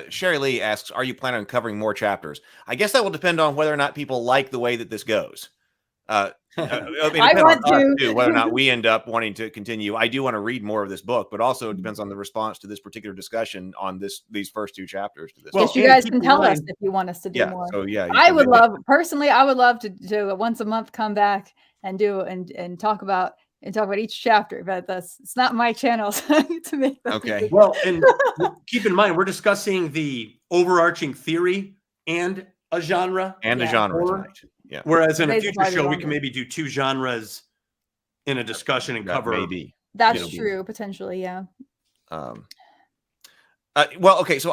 Sherry Lee asks, are you planning on covering more chapters? I guess that will depend on whether or not people like the way that this goes. I want to. Too, whether or not we end up wanting to continue. I do want to read more of this book, but also it depends on the response to this particular discussion on these first 2 chapters. To this. Well, you guys can tell us if you want us to do more. So I would love to once a month come back and do and talk about each chapter, but it's not my channel to make that. Okay. Well, and keep in mind, we're discussing the overarching theory and a genre. A genre tonight. Yeah. Whereas in a future show, we can maybe do 2 genres in a discussion and cover. Maybe. That's true, potentially, yeah. Well, okay, so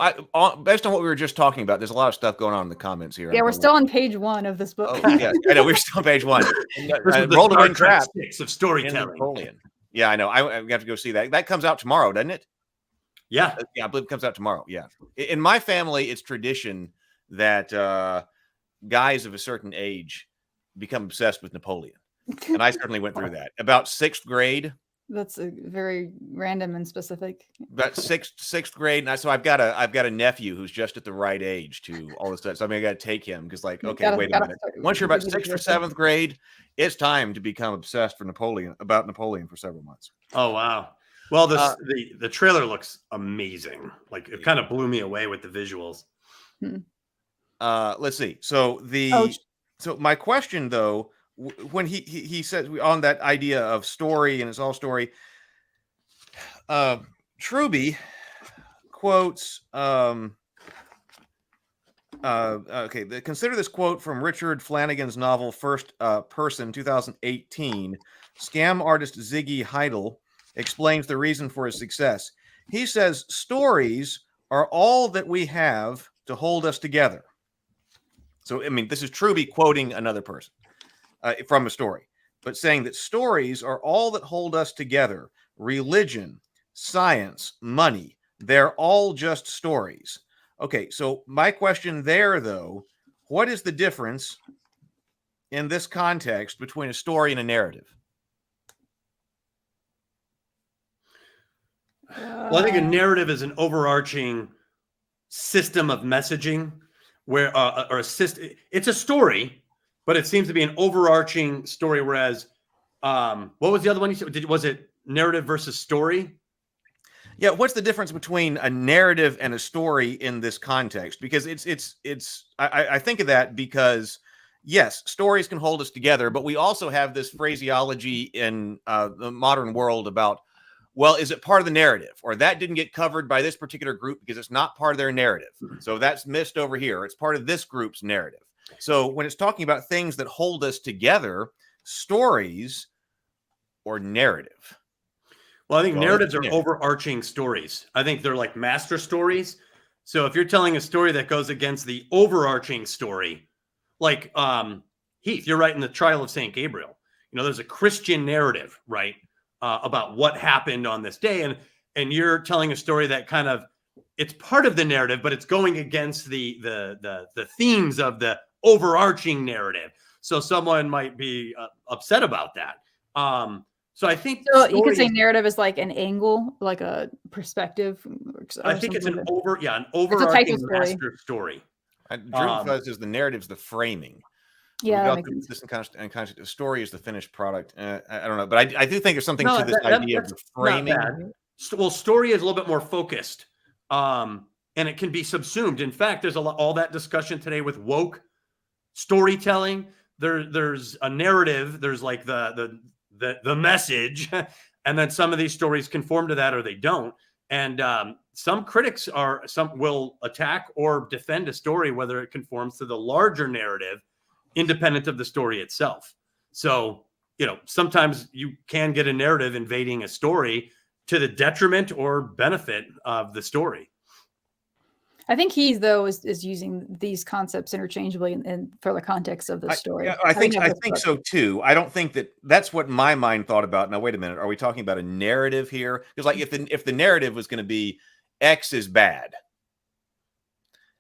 based on what we were just talking about, there's a lot of stuff going on in the comments here. Yeah, we're still on page 1 of this book. Oh, yes, I know, we're still on page 1. Roll the Ring Trap of storytelling. Napoleon. Yeah, I know. I have to go see that. That comes out tomorrow, doesn't it? Yeah. Yeah, I believe it comes out tomorrow. Yeah. In my family, it's tradition that guys of a certain age become obsessed with Napoleon. And I certainly went through that. About 6th grade. That's a very random and specific. About sixth grade, and so I've got a nephew who's just at the right age to all this stuff. So I mean, I got to take him because, like, okay, wait a minute. Once you're about 6th or 7th grade, it's time to become obsessed about Napoleon for several months. Oh wow! Well, the trailer looks amazing. Like, it kind of blew me away with the visuals. Let's see. So so my question though, when he says on that idea of story and it's all story, Truby quotes consider this quote from Richard Flanagan's novel First Person, 2018. Scam artist Ziggy Heidel explains the reason for his success. He says stories are all that we have to hold us together. So, I mean, this is Truby quoting another person from a story, but saying that stories are all that hold us together. Religion, science, money, they're all just stories. Okay, so my question there, though, what is the difference in this context between a story and a narrative? Well, I think a narrative is an overarching system of messaging where or a system. It's a story, but it seems to be an overarching story. Whereas, what was the other one you said? Was it narrative versus story? Yeah, what's the difference between a narrative and a story in this context? Because I think of that because, yes, stories can hold us together, but we also have this phraseology in the modern world about well, is it part of the narrative? Or that didn't get covered by this particular group because it's not part of their narrative. So that's missed over here. It's part of this group's narrative. So when it's talking about things that hold us together, stories or narrative? Well, I think narratives are overarching stories. I think they're like master stories. So if you're telling a story that goes against the overarching story, like Heath, you're right in the trial of St. Gabriel. You know, there's a Christian narrative, right, about what happened on this day. And you're telling a story that kind of, it's part of the narrative, but it's going against the themes of the overarching narrative. So someone might be upset about that. So I think you could say narrative is like an angle, like a perspective. I think it's an overarching master story. Dream Fuzz is the narrative's the framing. Yeah, this in context. The story is the finished product. I don't know, but I do think there's something to this idea of the framing. Well, story is a little bit more focused, and it can be subsumed. In fact, there's all that discussion today with woke storytelling. There's a narrative. There's like the message, and then some of these stories conform to that or they don't. And some critics will attack or defend a story whether it conforms to the larger narrative, independent of the story itself. So, you know, sometimes you can get a narrative invading a story to the detriment or benefit of the story. I think he, though, is using these concepts interchangeably in for the context of the story. I think so too. I don't think that's what my mind thought about. Now, wait a minute. Are we talking about a narrative here? Because like if the narrative was going to be X is bad,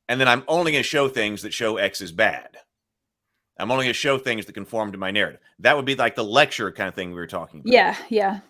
and then I'm only going to show things that show X is bad. I'm only going to show things that conform to my narrative. That would be like the lecture kind of thing we were talking about. Yeah.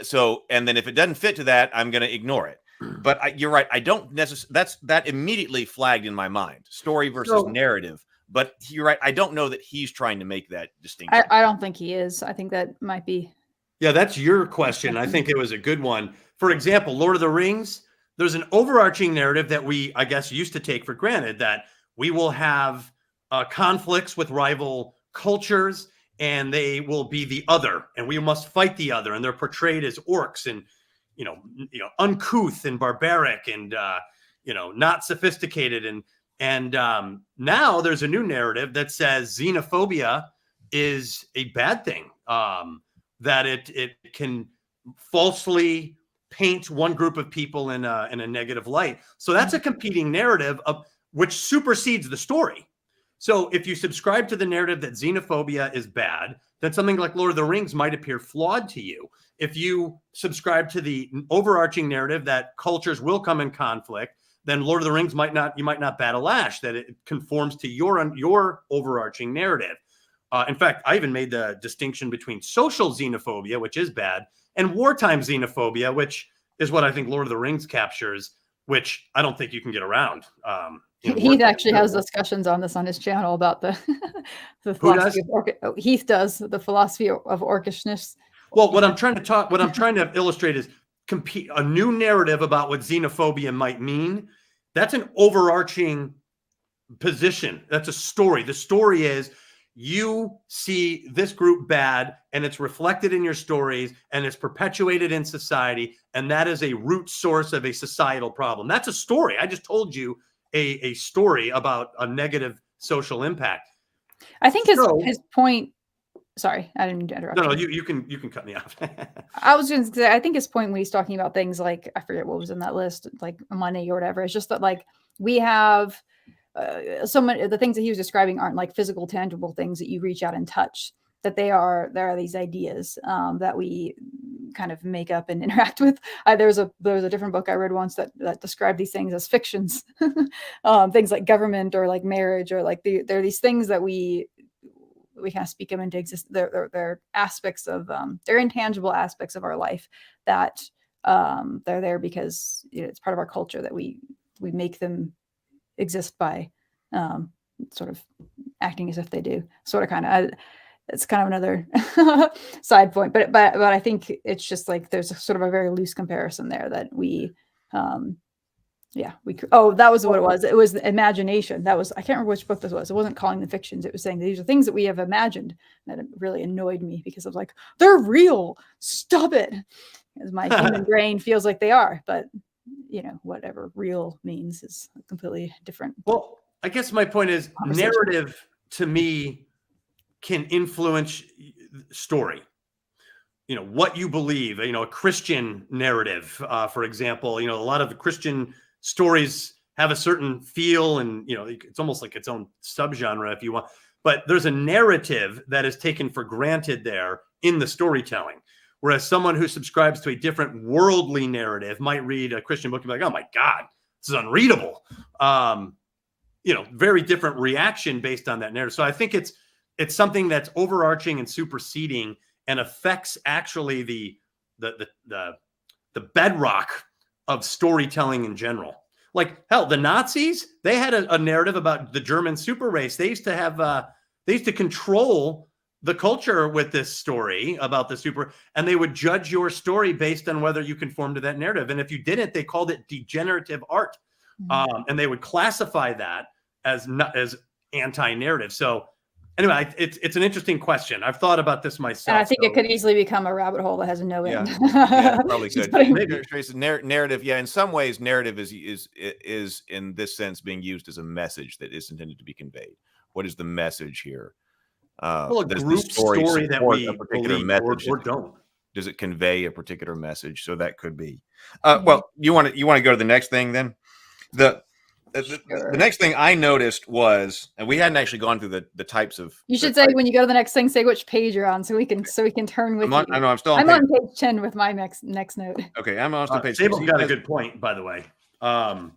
So, and then if it doesn't fit to that, I'm going to ignore it. But you're right. I don't necessarily. That immediately flagged in my mind. Story versus narrative. But you're right. I don't know that he's trying to make that distinction. I don't think he is. I think that might be. Yeah, that's your question. I think it was a good one. For example, Lord of the Rings. There's an overarching narrative that we, I guess, used to take for granted that we will have conflicts with rival cultures, and they will be the other, and we must fight the other, and they're portrayed as orcs and you know, uncouth and barbaric and, not sophisticated. And now there's a new narrative that says xenophobia is a bad thing, that it can falsely paint one group of people in a negative light. So that's a competing narrative which supersedes the story. So if you subscribe to the narrative that xenophobia is bad, then something like Lord of the Rings might appear flawed to you. If you subscribe to the overarching narrative that cultures will come in conflict, then Lord of the Rings might not bat a lash, that it conforms to your overarching narrative. In fact, I even made the distinction between social xenophobia, which is bad, and wartime xenophobia, which is what I think Lord of the Rings captures, which I don't think you can get around. Heath actually has discussions on this on his channel about the philosophy of Heath does the philosophy of orcishness. Well, what I'm trying to illustrate is a new narrative about what xenophobia might mean. That's an overarching position. That's a story. The story is you see this group bad, and it's reflected in your stories, and it's perpetuated in society, and that is a root source of a societal problem. That's a story. I just told you a story about a negative social impact. I think his point. Sorry, I didn't mean to interrupt. No, you can cut me off. I was going to say, I think his point when he's talking about things like, I forget what was in that list, like money or whatever. It's just that like we have so many, the things that he was describing aren't like physical, tangible things that you reach out and touch. That there are these ideas that we kind of make up and interact with. There was a different book I read once that described these things as fictions, things like government or like marriage or like there are these things that we kind of speak them into existence. They're aspects of they're intangible aspects of our life that they're there because it's part of our culture that we make them exist by sort of acting as if they do. Sort of kind of. It's kind of another side point, but I think it's just like there's sort of a very loose comparison there that that was what it was. It was the imagination. I can't remember which book this was. It wasn't calling them fictions. It was saying these are things that we have imagined. That it really annoyed me because I was like, they're real. Stop it. as my human brain feels like they are. But whatever real means is completely different. Well, I guess my point is narrative to me can influence story. What you believe, a Christian narrative, for example, a lot of the Christian stories have a certain feel and, it's almost like its own subgenre if you want, but there's a narrative that is taken for granted there in the storytelling. Whereas someone who subscribes to a different worldly narrative might read a Christian book and be like, oh my God, this is unreadable. Very different reaction based on that narrative. So I think it's something that's overarching and superseding and affects actually the bedrock of storytelling in general. Like, hell, the Nazis, they had a narrative about the German super race. They used to control the culture with this story about the super, and they would judge your story based on whether you conform to that narrative. And if you didn't, they called it degenerative art. And they would classify that as anti-narrative. So anyway, it's an interesting question. I've thought about this myself. And I think it could easily become a rabbit hole that has no end. Yeah, probably could. Narrative, in some ways, narrative is in this sense being used as a message that is intended to be conveyed. What is the message here? Well, a group story that we believe or don't. Does it convey a particular message? So that could be. Well, you want to go to the next thing then? The next thing I noticed was, and we hadn't actually gone through the types of. You should say when you go to the next thing, say which page you're on, so we can turn with you. I know I'm still. I'm on page 10 with my next note. Okay, I'm on page. Sable got a good point, by the way. Well,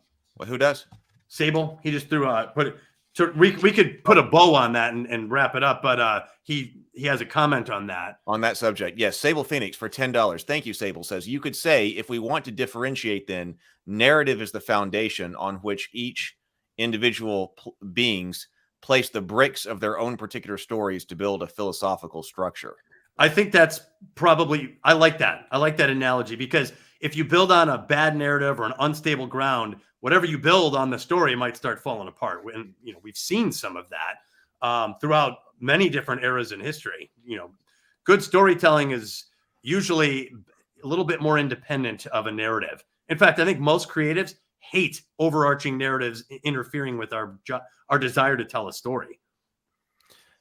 who does? Sable. He just threw put it. So we could put a bow on that and wrap it up, but he has a comment on that subject. Yes, Sable Phoenix for $10. Thank you, Sable says you could say if we want to differentiate, then narrative is the foundation on which each individual beings place the bricks of their own particular stories to build a philosophical structure. I think that's probably I like that analogy, because if you build on a bad narrative or an unstable ground, whatever you build on the story might start falling apart. And we've seen some of that throughout many different eras in history. Good storytelling is usually a little bit more independent of a narrative. In fact, I think most creatives hate overarching narratives interfering with our desire to tell a story.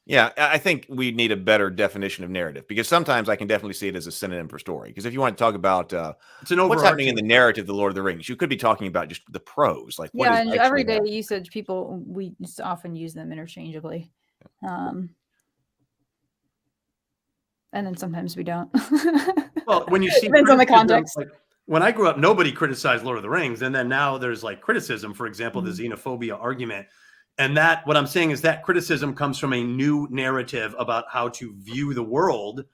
Yeah, I think we need a better definition of narrative, because sometimes I can definitely see it as a synonym for story. Because if you want to talk about what's happening in the narrative of The Lord of the Rings, you could be talking about just the prose. Like, what is and everyday usage, we just often use them interchangeably. And then sometimes we don't. Well, when you see depends on the context. Like, when I grew up, nobody criticized Lord of the Rings. And then now there's like criticism, for example, the xenophobia argument. And what I'm saying is that criticism comes from a new narrative about how to view the world,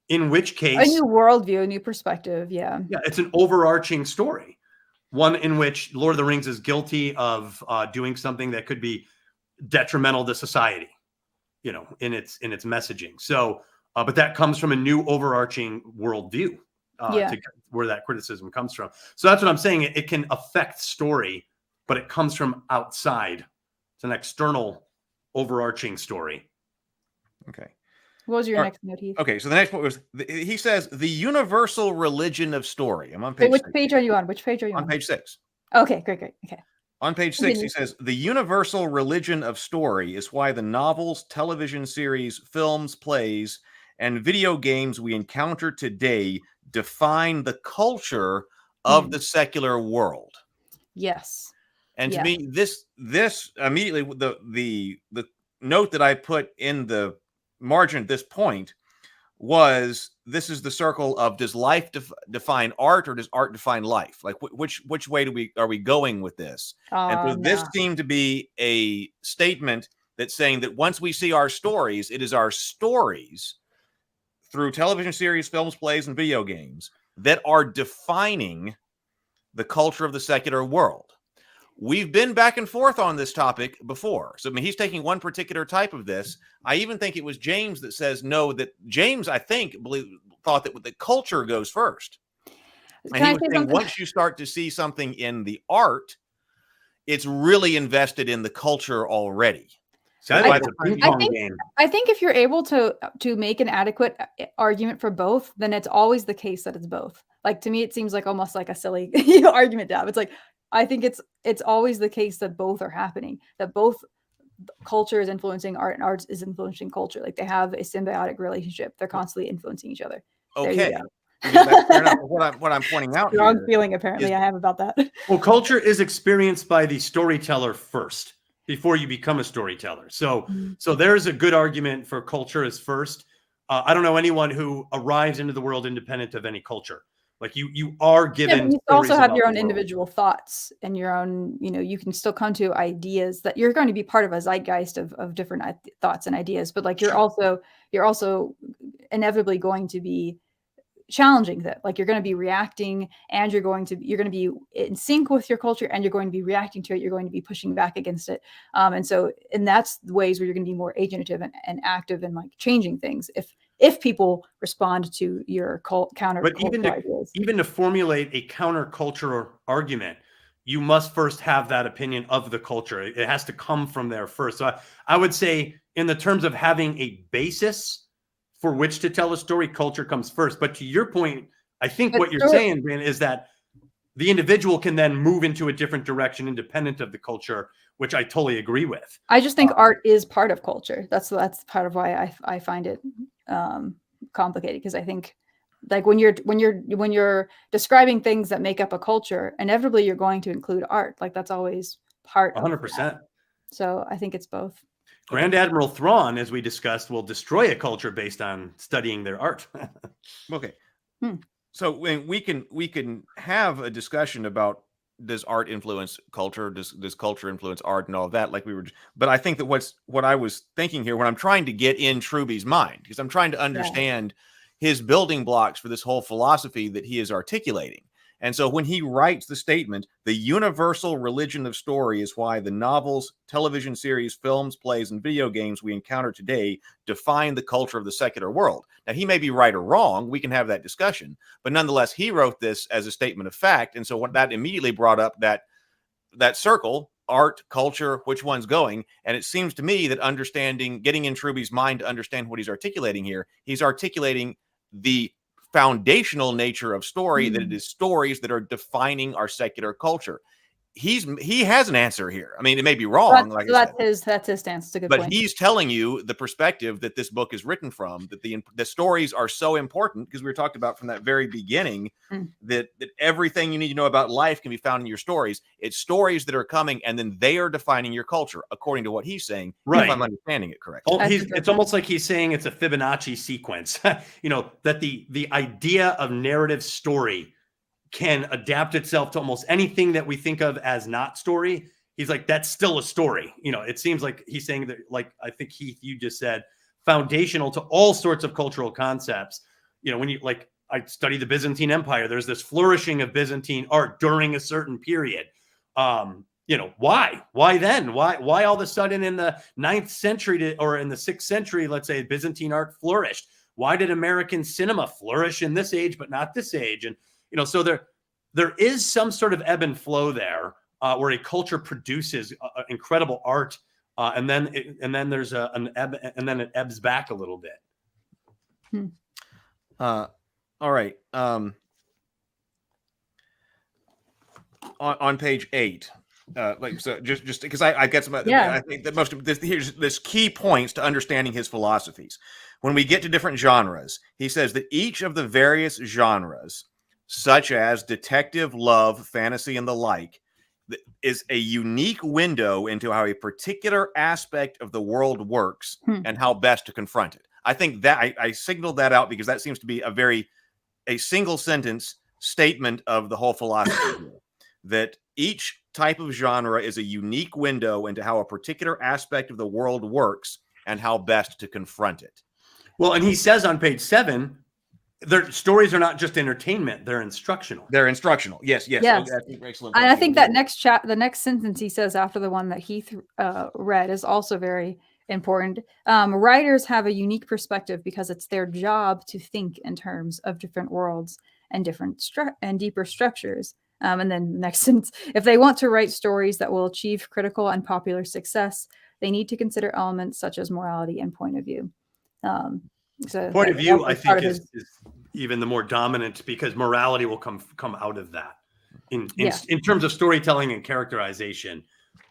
in which case a new worldview, a new perspective. Yeah, it's an overarching story, one in which Lord of the Rings is guilty of doing something that could be detrimental to society, in its messaging. So, but that comes from a new overarching worldview, where that criticism comes from. So that's what I'm saying. It can affect story, but it comes from outside. It's an external overarching story. Okay. What was your next note, Heath? Okay, so the next one was, he says, the universal religion of story. I'm on page 6. Which page are you on? On page 6. Okay, great. Okay. On page 6, he says, the universal religion of story is why the novels, television series, films, plays, and video games we encounter today define the culture of the secular world. Yes. And to me, this immediately, the note that I put in the margin at this point was, this is the circle of, does life define art, or does art define life? Like, which way are we going with this? And so this seemed to be a statement that's saying that once we see our stories, it is our stories through television series, films, plays, and video games that are defining the culture of the secular world. We've been back and forth on this topic before. So, I mean, he's taking one particular type of this. I even think it was James that says no, that James, I think, thought that the culture goes first. And he was saying once you start to see something in the art, it's really invested in the culture already. So that's why it's a ping pong game. I think if you're able to make an adequate argument for both, then it's always the case that it's both. Like, to me, it seems like almost like a silly argument to have. It's like, I think it's always the case that both are happening, that both culture is influencing art and art is influencing culture. Like, they have a symbiotic relationship. They're constantly influencing each other. Okay. That's fair enough. What I'm pointing out Strong feeling apparently I have about that. Well, culture is experienced by the storyteller first before you become a storyteller. So there's a good argument for culture is first. I don't know anyone who arrives into the world independent of any culture. Like, you are given. But you also have your own individual thoughts and your own, you can still come to ideas that you're going to be part of a zeitgeist of different thoughts and ideas. But like, you're also inevitably going to be challenging that. Like, you're going to be reacting, and you're going to be in sync with your culture, and you're going to be reacting to it. You're going to be pushing back against it. And that's the ways where you're going to be more agentative and active and like changing things. If people respond to your counter, but even to formulate a countercultural argument, you must first have that opinion of the culture. It has to come from there first. So I would say, in the terms of having a basis for which to tell a story, culture comes first. But to your point, I think what you're saying, Ben, is that the individual can then move into a different direction independent of the culture, which I totally agree with. I just think art is part of culture. That's part of why I find it complicated, because I think, like, when you're describing things that make up a culture, inevitably you're going to include art. Like, that's always part 100%. So I think it's both. Grand Admiral Thrawn, as we discussed, will destroy a culture based on studying their art. Okay. So when we can have a discussion about, does art influence culture? Does culture influence art and all of that? But I think that what I was thinking here when I'm trying to get in Truby's mind, because I'm trying to understand his building blocks for this whole philosophy that he is articulating. And so when he writes the statement, the universal religion of story is why the novels, television series, films, plays, and video games we encounter today define the culture of the secular world. Now, he may be right or wrong. We can have that discussion. But nonetheless, he wrote this as a statement of fact. And so what that immediately brought up that circle, art, culture, which one's going. And it seems to me that getting in Truby's mind to understand what he's articulating here, he's articulating the foundational nature of story, that it is stories that are defining our secular culture. He has an answer here. I mean, it may be wrong. That's his stance. It's a good point. But he's telling you the perspective that this book is written from, that the stories are so important, because we were talked about from that very beginning that everything you need to know about life can be found in your stories. It's stories that are coming, and then they are defining your culture, according to what he's saying. Right. If I'm understanding it correctly. It's almost like he's saying it's a Fibonacci sequence. That the idea of narrative story can adapt itself to almost anything that we think of as not story. He's like, that's still a story. It seems like he's saying that, like, I think Heath, you just said, foundational to all sorts of cultural concepts. When you, like, I study the Byzantine Empire, there's this flourishing of Byzantine art during a certain period. Why then? Why all of a sudden in the 9th century or in the 6th century, let's say, Byzantine art flourished? Why did American cinema flourish in this age, but not this age? And, so there is some sort of ebb and flow there, where a culture produces incredible art, and then there's an ebb, and then it ebbs back a little bit. All right. On page 8, just because I get some. I think that most of there's key points to understanding his philosophies. When we get to different genres, he says that each of the various genres, such as detective, love, fantasy, and the like, is a unique window into how a particular aspect of the world works and how best to confront it. I think that I signaled that out because that seems to be a single sentence statement of the whole philosophy here, that each type of genre is a unique window into how a particular aspect of the world works and how best to confront it. Well, and he says on page 7, their stories are not just entertainment; they're instructional. They're instructional. Yes. Excellent. And I think that the next sentence he says after the one that Heath read is also very important. Writers have a unique perspective because it's their job to think in terms of different worlds and different and deeper structures. And then the next sentence: if they want to write stories that will achieve critical and popular success, they need to consider elements such as morality and point of view. So point of view, I think, is even the more dominant, because morality will come out of that. In terms of storytelling and characterization,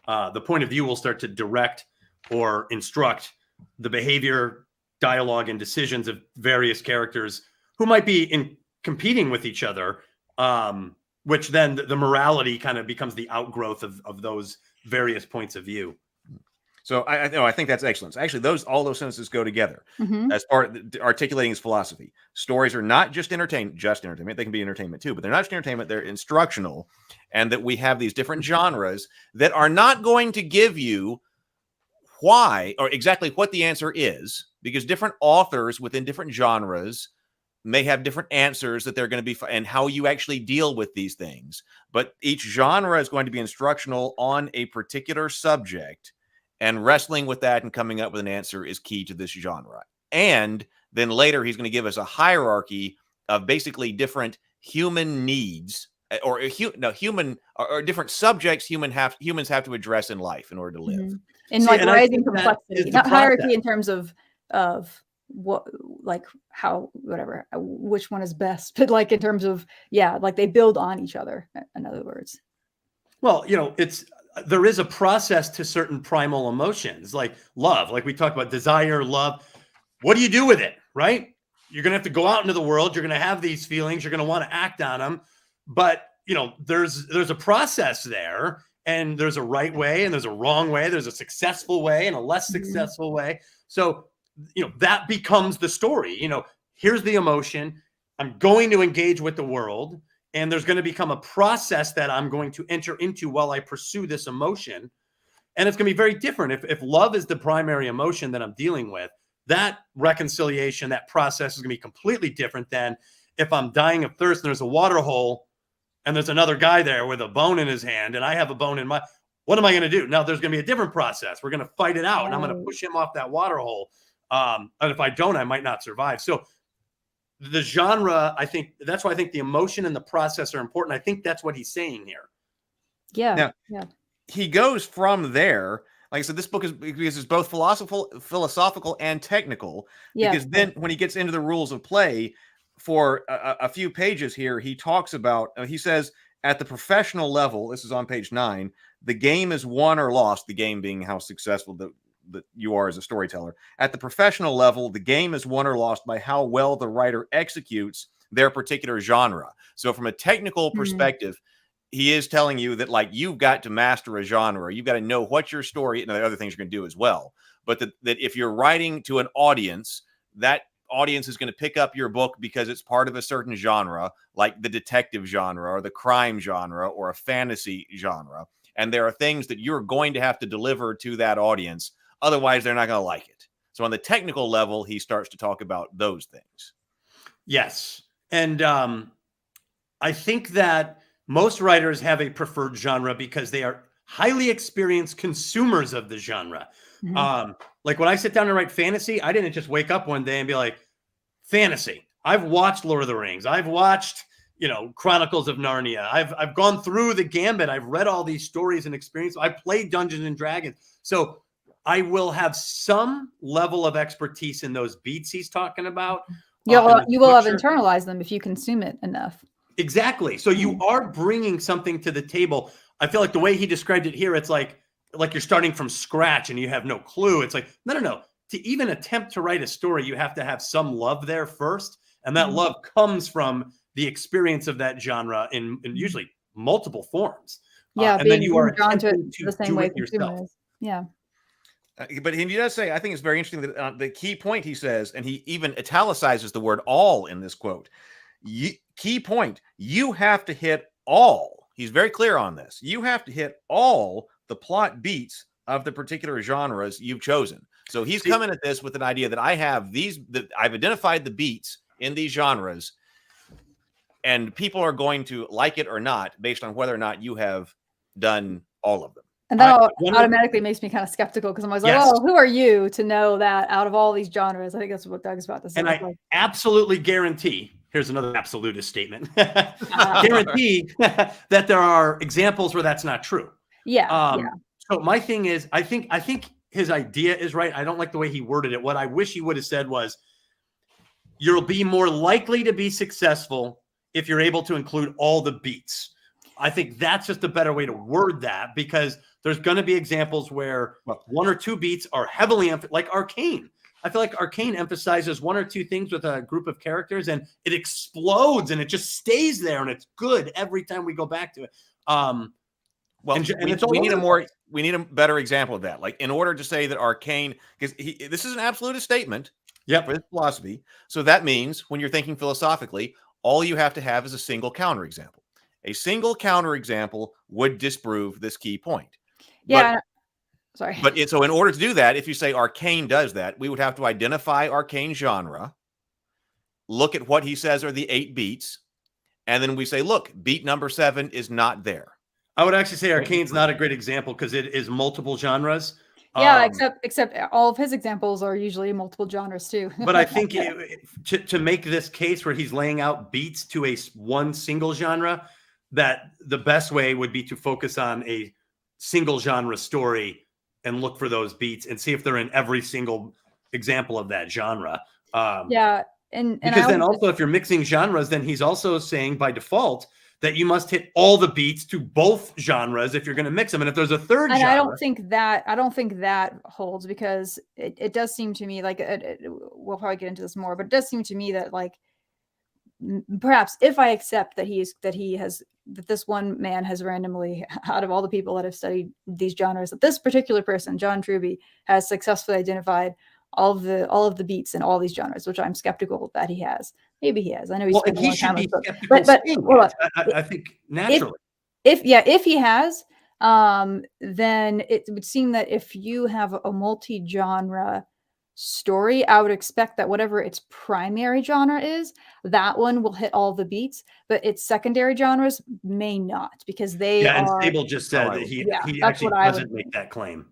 the point of view will start to direct or instruct the behavior, dialogue, and decisions of various characters who might be competing with each other, which then the morality kind of becomes the outgrowth of those various points of view. So I think that's excellent. So actually, all those sentences go together as part of articulating his philosophy. Stories are not just entertainment. They can be entertainment too, but they're not just entertainment. They're instructional, and that we have these different genres that are not going to give you why or exactly what the answer is, because different authors within different genres may have different answers that they're going to be, and how you actually deal with these things. But each genre is going to be instructional on a particular subject. And wrestling with that and coming up with an answer is key to this genre. And then later, he's going to give us a hierarchy of basically different human needs or different subjects humans have to address in life in order to live. In rising complexity, not hierarchy in terms of what, like how, whatever, which one is best, but like in terms of, like they build on each other, in other words. Well, there is a process to certain primal emotions, like love, like we talked about, desire, love. What do you do with it, right? You're going to have to go out into the world. You're going to have these feelings. You're going to want to act on them. But, there's a process there, and there's a right way and there's a wrong way. There's a successful way and a less successful way. So, that becomes the story. Here's the emotion. I'm going to engage with the world. And there's going to become a process that I'm going to enter into while I pursue this emotion. And it's going to be very different. If love is the primary emotion that I'm dealing with, that reconciliation, that process is going to be completely different than if I'm dying of thirst and there's a water hole and there's another guy there with a bone in his hand and I have a bone in my, what am I going to do? Now there's going to be a different process. We're going to fight it out and I'm going to push him off that water hole. And if I don't, I might not survive. So the genre, I think that's why I think the emotion and the process are important. I think that's what he's saying here. Yeah. He goes from there. Like I said, this book is both philosophical and technical. Yeah. Because then when he gets into the rules of play for a few pages here, he talks about, he says, at the professional level, this is on page 9, the game is won or lost, the game being how successful that you are as a storyteller. At the professional level, the game is won or lost by how well the writer executes their particular genre. So from a technical perspective, he is telling you that, like, you've got to master a genre. You've got to know what your story, and the other things you're going to do as well. But that if you're writing to an audience, that audience is going to pick up your book because it's part of a certain genre, like the detective genre or the crime genre or a fantasy genre. And there are things that you're going to have to deliver to that audience. Otherwise, they're not going to like it. So on the technical level, he starts to talk about those things. Yes. And I think that most writers have a preferred genre because they are highly experienced consumers of the genre. Like when I sit down to write fantasy, I didn't just wake up one day and be like, fantasy. I've watched Lord of the Rings. I've watched, Chronicles of Narnia. I've gone through the gambit. I've read all these stories and experiences. I played Dungeons and Dragons. So I will have some level of expertise in those beats he's talking about. You will have internalized them if you consume it enough. Exactly. So you are bringing something to the table. I feel like the way he described it here, it's like you're starting from scratch and you have no clue. It's like, no. To even attempt to write a story, you have to have some love there first. And that love comes from the experience of that genre in usually multiple forms. And then you are drawn to it to the same do way it yourself. Yeah. But he does say, I think it's very interesting that the key point he says, and he even italicizes the word all in this quote. Key point, you have to hit all. He's very clear on this. You have to hit all the plot beats of the particular genres you've chosen. So he's coming at this with an idea that I've identified the beats in these genres, and people are going to like it or not based on whether or not you have done all of them. And that automatically makes me kind of skeptical because I'm always like, oh, who are you to know that out of all these genres? I think that's what Doug's about to say. And I absolutely guarantee, here's another absolutist statement, guarantee that there are examples where that's not true. Yeah. So my thing is, I think his idea is right. I don't like the way he worded it. What I wish he would have said was, you'll be more likely to be successful if you're able to include all the beats. I think that's just a better way to word that, because there's going to be examples where one or two beats are heavily like Arcane. I feel like Arcane emphasizes one or two things with a group of characters and it explodes and it just stays there and it's good every time we go back to it. We need a better example of that. Like, in order to say that Arcane, because this is an absolute statement for this philosophy. So that means when you're thinking philosophically, all you have to have is a single counterexample. A single counterexample would disprove this key point. Yeah. Sorry. So in order to do that, if you say Arcane does that, we would have to identify Arcane genre, look at what he says are the 8 beats, and then we say, look, beat number 7 is not there. I would actually say Arcane's not a great example because it is multiple genres. Yeah, except all of his examples are usually multiple genres too. But I think to make this case where he's laying out beats to one single genre, that the best way would be to focus on a single genre story and look for those beats and see if they're in every single example of that genre. And because then also if you're mixing genres, then he's also saying by default that you must hit all the beats to both genres if you're going to mix them. And if there's a third genre, I don't think that holds, because it does seem to me like we'll probably get into this more, but it does seem to me that, like, perhaps if I accept that this one man has randomly, out of all the people that have studied these genres, that this particular person, John Truby, has successfully identified all of the beats in all these genres, which I'm skeptical that he has. Maybe he has. I know he's spent a long time on it, but I think naturally, if he has, then it would seem that if you have a multi-genre story, I would expect that whatever its primary genre is, that one will hit all the beats, but its secondary genres may not, because they are. And Sable just said that he actually doesn't make that claim.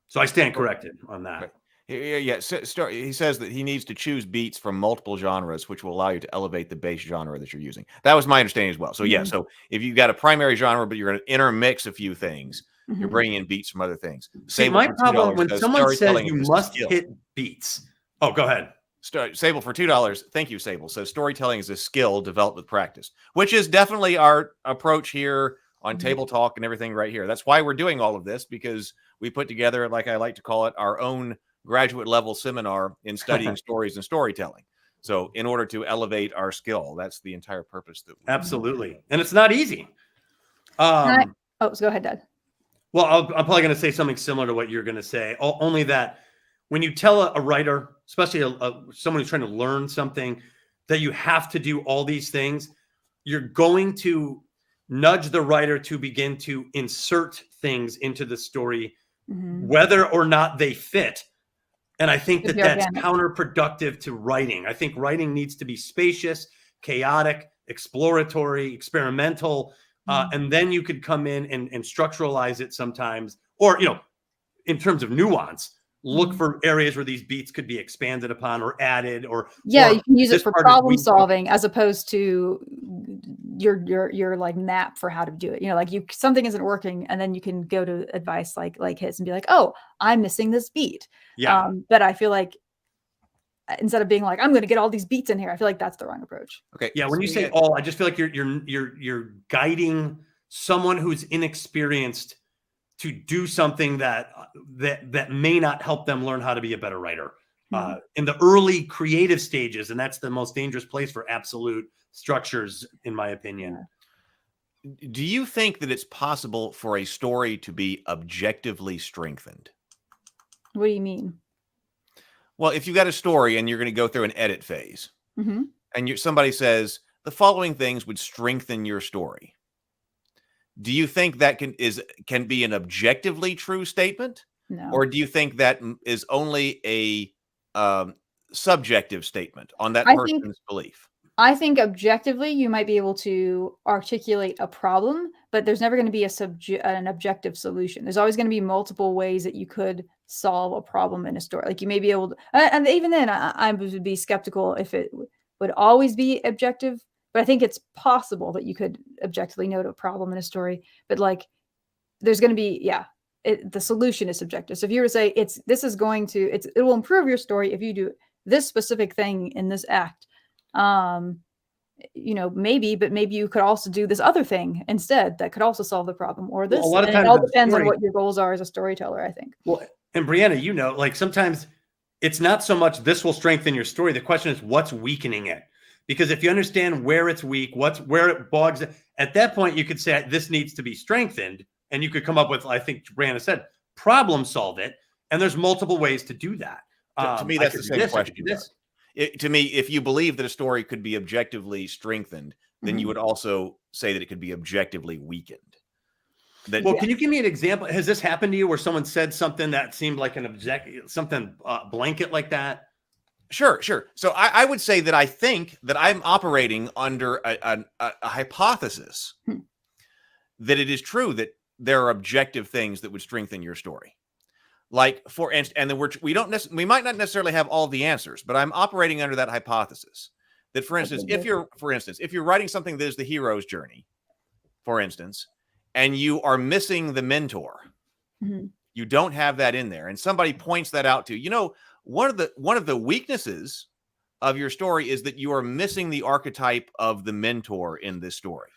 So I stand corrected on that. Yeah. He says that he needs to choose beats from multiple genres, which will allow you to elevate the base genre that you're using. That was my understanding as well. So so if you've got a primary genre, but you're going to intermix a few things, you're bringing in beats from other things. See, my problem when someone says you must hit beats. Oh, go ahead. Sable for $2. Thank you, Sable. So storytelling is a skill developed with practice, which is definitely our approach here on Table Talk and everything right here. That's why we're doing all of this, because we put together, like I like to call it, our own graduate level seminar in studying stories and storytelling. So in order to elevate our skill, that's the entire purpose. Absolutely. And it's not easy. So go ahead, Dad. Well, I'm probably going to say something similar to what you're going to say, only that when you tell a writer, especially someone who's trying to learn something, that you have to do all these things, you're going to nudge the writer to begin to insert things into the story, whether or not they fit. And I think that's counterproductive to writing. I think writing needs to be spacious, chaotic, exploratory, experimental, and then you could come in and structuralize it sometimes, or, in terms of nuance, look for areas where these beats could be expanded upon or added, or you can use it for problem solving as opposed to your like map for how to do it. Like something isn't working, and then you can go to advice like his and be like, oh, I'm missing this beat. But I feel like instead of being like, I'm going to get all these beats in here, I feel like that's the wrong approach. Okay. Yeah. When you say all, I just feel like you're guiding someone who's inexperienced to do something that may not help them learn how to be a better writer in the early creative stages. And that's the most dangerous place for absolute structures, in my opinion. Do you think that it's possible for a story to be objectively strengthened? What do you mean? Well, if you've got a story and you're going to go through an edit phase, and somebody says the following things would strengthen your story, do you think that can be an objectively true statement? No. Or do you think that is only a subjective statement on that person's belief? I think objectively you might be able to articulate a problem, but there's never going to be an objective solution. There's always going to be multiple ways that you could solve a problem in a story. Like you may be able to, and even then I would be skeptical if it would always be objective, but I think it's possible that you could objectively note a problem in a story, but like there's going to be, the solution is subjective. So if you were to say it will improve your story if you do this specific thing in this act, maybe you could also do this other thing instead that could also solve the problem, or this. Well, a lot of times it all depends on what your goals are as a storyteller, I think. Well, and Brianna, like sometimes it's not so much this will strengthen your story. The question is what's weakening it. Because if you understand where it's weak, where it bogs, at that point you could say this needs to be strengthened, and you could come up with, I think Brianna said, problem solve it. And there's multiple ways to do that. To me, that's the same question. To me, if you believe that a story could be objectively strengthened, then you would also say that it could be objectively weakened. Can you give me an example? Has this happened to you where someone said something that seemed like something blanket like that? Sure. So I would say that I think that I'm operating under a hypothesis that it is true that there are objective things that would strengthen your story. Like, for instance, and we might not necessarily have all the answers, but I'm operating under that hypothesis that, for instance, if you're writing something that is the hero's journey, for instance, and you are missing the mentor, you don't have that in there, and somebody points that out to you. One of the weaknesses of your story is that you are missing the archetype of the mentor in this story.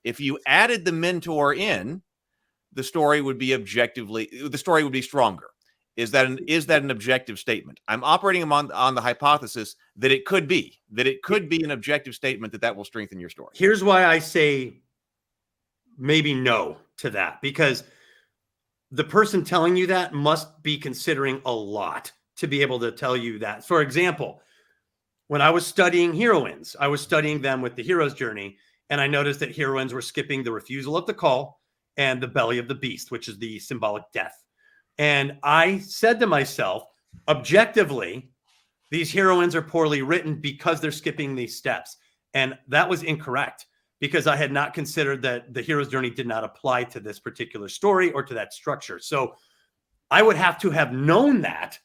If you added the mentor in, the story would be stronger. Is that an objective statement? I'm operating on the hypothesis that it could be an objective statement that will strengthen your story. Here's why I say maybe no to that, because the person telling you that must be considering a lot to be able to tell you that. For example, when I was studying heroines, I was studying them with the hero's journey, and I noticed that heroines were skipping the refusal of the call and the belly of the beast, which is the symbolic death. And I said to myself, objectively, these heroines are poorly written because they're skipping these steps. And that was incorrect, because I had not considered that the hero's journey did not apply to this particular story or to that structure. So I would have to have known that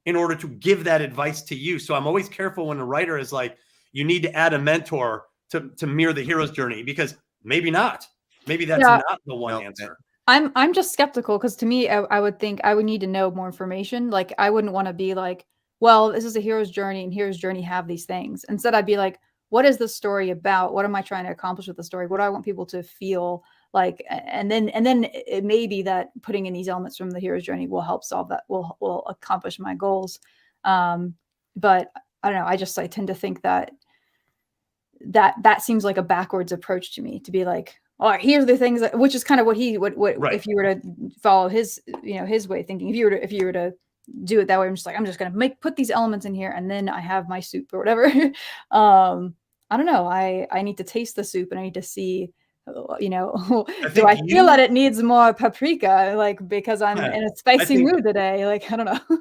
in order to give that advice to you. So I'm always careful when a writer is like, you need to add a mentor to mirror the hero's journey, because maybe not. Maybe that's not the one answer. I'm just skeptical, because to me, I would think I would need to know more information. Like, I wouldn't want to be like, well, this is a hero's journey and hero's journey have these things. Instead, I'd be like, what is the story about? What am I trying to accomplish with the story? What do I want people to feel like? And then it may be that putting in these elements from the hero's journey will help solve that, will accomplish my goals. But I don't know. I tend to think that seems like a backwards approach to me, to be like, all right, here's the things which is kind of what right. If you were to follow his way of thinking, if you were to do it that way, I'm just going to put these elements in here, and then I have my soup or whatever. I don't know. I need to taste the soup, and I need to see, do I feel that it needs more paprika, like, because I'm in a spicy mood today? Like, I don't know.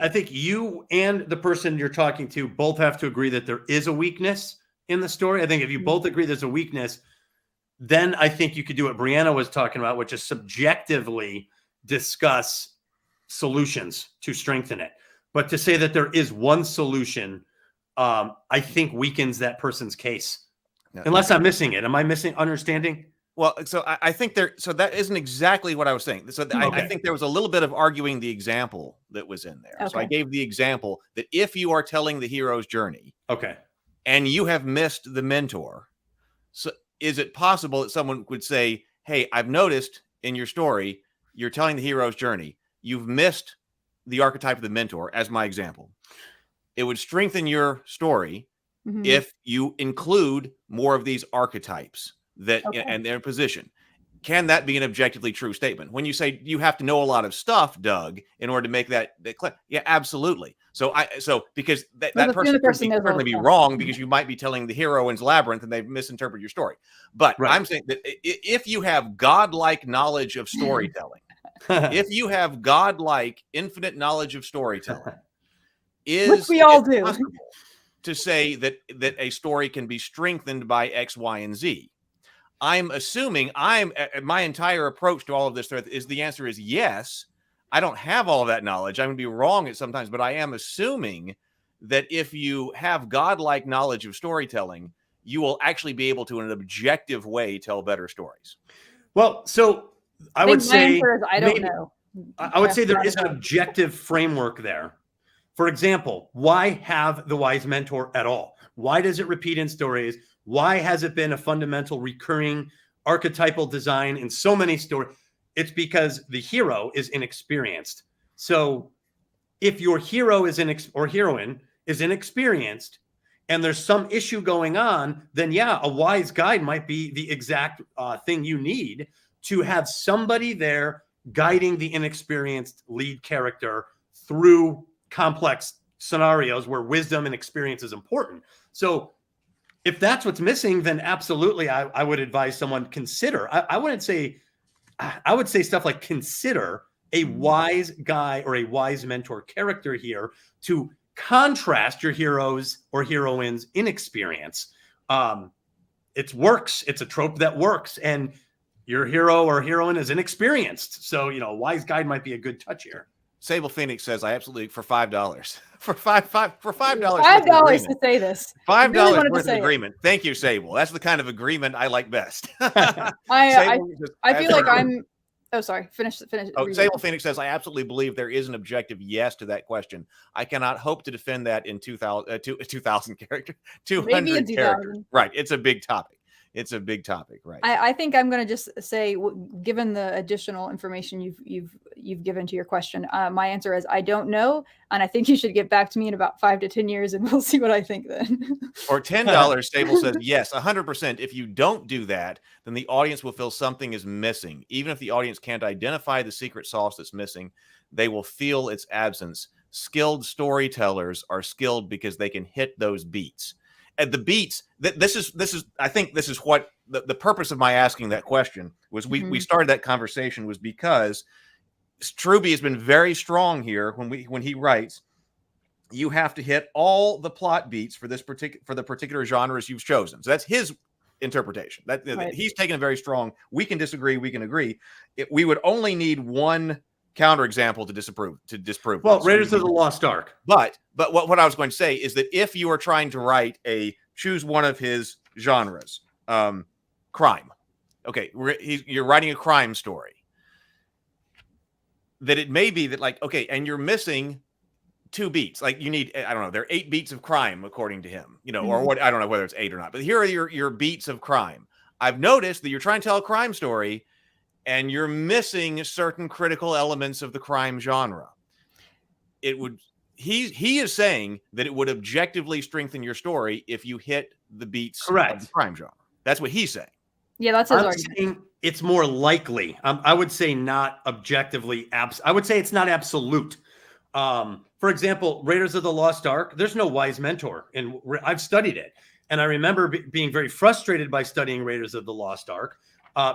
I think you and the person you're talking to both have to agree that there is a weakness in the story. I think if you both agree there's a weakness, then I think you could do what Brianna was talking about, which is subjectively discuss solutions to strengthen it. But to say that there is one solution, I think weakens that person's case. No. Unless I'm missing it. Am I missing understanding? Well, so I think so that isn't exactly what I was saying. So I think there was a little bit of arguing the example that was in there. Okay. So I gave the example that if you are telling the hero's journey, and you have missed the mentor, so is it possible that someone would say, hey, I've noticed in your story, you're telling the hero's journey, you've missed the archetype of the mentor, as my example. It would strengthen your story if you include more of these archetypes and their position. Can that be an objectively true statement? When you say you have to know a lot of stuff, Doug, in order to make that clear, yeah, absolutely. So because that person could certainly be wrong, because you might be telling the heroine's labyrinth and they've misinterpreted your story. But I'm saying that if you have godlike knowledge of storytelling, if you have godlike infinite knowledge of storytelling, which we all do, to say that a story can be strengthened by X, Y, and Z. I'm assuming my entire approach to all of this is the answer is yes. I don't have all of that knowledge. I'm going to be wrong at sometimes, but I am assuming that if you have godlike knowledge of storytelling, you will actually be able to, in an objective way, tell better stories. Well, so I would think my say answer is I don't maybe- know. I would say there is an objective framework there. For example, why have the wise mentor at all? Why does it repeat in stories? Why has it been a fundamental recurring archetypal design in so many stories? It's because the hero is inexperienced. So if your hero is or heroine is inexperienced and there's some issue going on, then yeah, a wise guide might be the exact thing you need to have somebody there guiding the inexperienced lead character through complex scenarios where wisdom and experience is important. So if that's what's missing, then absolutely I would advise someone consider. I would say stuff like consider a wise guy or a wise mentor character here to contrast your heroes or heroines' inexperience. It works. It's a trope that works. And your hero or heroine is inexperienced. So, a wise guide might be a good touch here. Sable Phoenix says, I absolutely, for $5. For $5. $5 to say this. $5 worth of agreement. Thank you, Sable. That's the kind of agreement I like best. I feel like I'm. Oh, sorry. Finish. Oh, Sable Phoenix says, I absolutely believe there is an objective yes to that question. I cannot hope to defend that in 2,000 characters. 200 characters. Right. It's a big topic. It's a big topic, right? I think I'm going to just say, given the additional information you've given to your question, my answer is I don't know, and I think you should get back to me in about 5 to 10 years, and we'll see what I think then. Or $10, Stable says yes, 100%. If you don't do that, then the audience will feel something is missing. Even if the audience can't identify the secret sauce that's missing, they will feel its absence. Skilled storytellers are skilled because they can hit those beats. At the beats, this is I think this is what the purpose of my asking that question was. We started that conversation was because Truby has been very strong here when he writes. You have to hit all the plot beats for the particular genres you've chosen. So that's his interpretation. Right. He's taken a very strong. We can disagree. We can agree. We would only need one counterexample to disprove. Well, Raiders of the Lost Ark. But what I was going to say is that if you are trying to write choose one of his genres, crime. Okay, you're writing a crime story. That it may be that and you're missing 2 beats. Like you need, I don't know, there are 8 beats of crime according to him, or what, I don't know whether it's 8 or not, but here are your beats of crime. I've noticed that you're trying to tell a crime story and you're missing certain critical elements of the crime genre. He is saying that it would objectively strengthen your story if you hit the beats of the crime genre. That's what he's saying. Yeah, that's his argument. It's more likely. I would say not objectively. I would say it's not absolute. For example, Raiders of the Lost Ark, there's no wise mentor. And I've studied it. And I remember being very frustrated by studying Raiders of the Lost Ark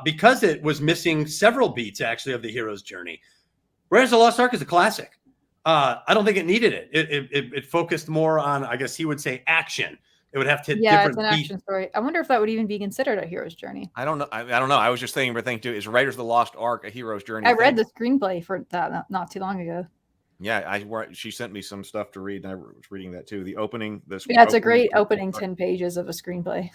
because it was missing several beats, actually, of the hero's journey. Raiders of the Lost Ark is a classic. I don't think it needed it. It focused more on, I guess he would say, action. It would have to different it's an action story. I wonder if that would even be considered a hero's journey. I don't know. I don't know. I was just thinking too, is Raiders of the Lost Ark a hero's journey? I read the screenplay for that not too long ago. Yeah, she sent me some stuff to read, and I was reading that too. The opening. It's a great opening 10 pages of a screenplay.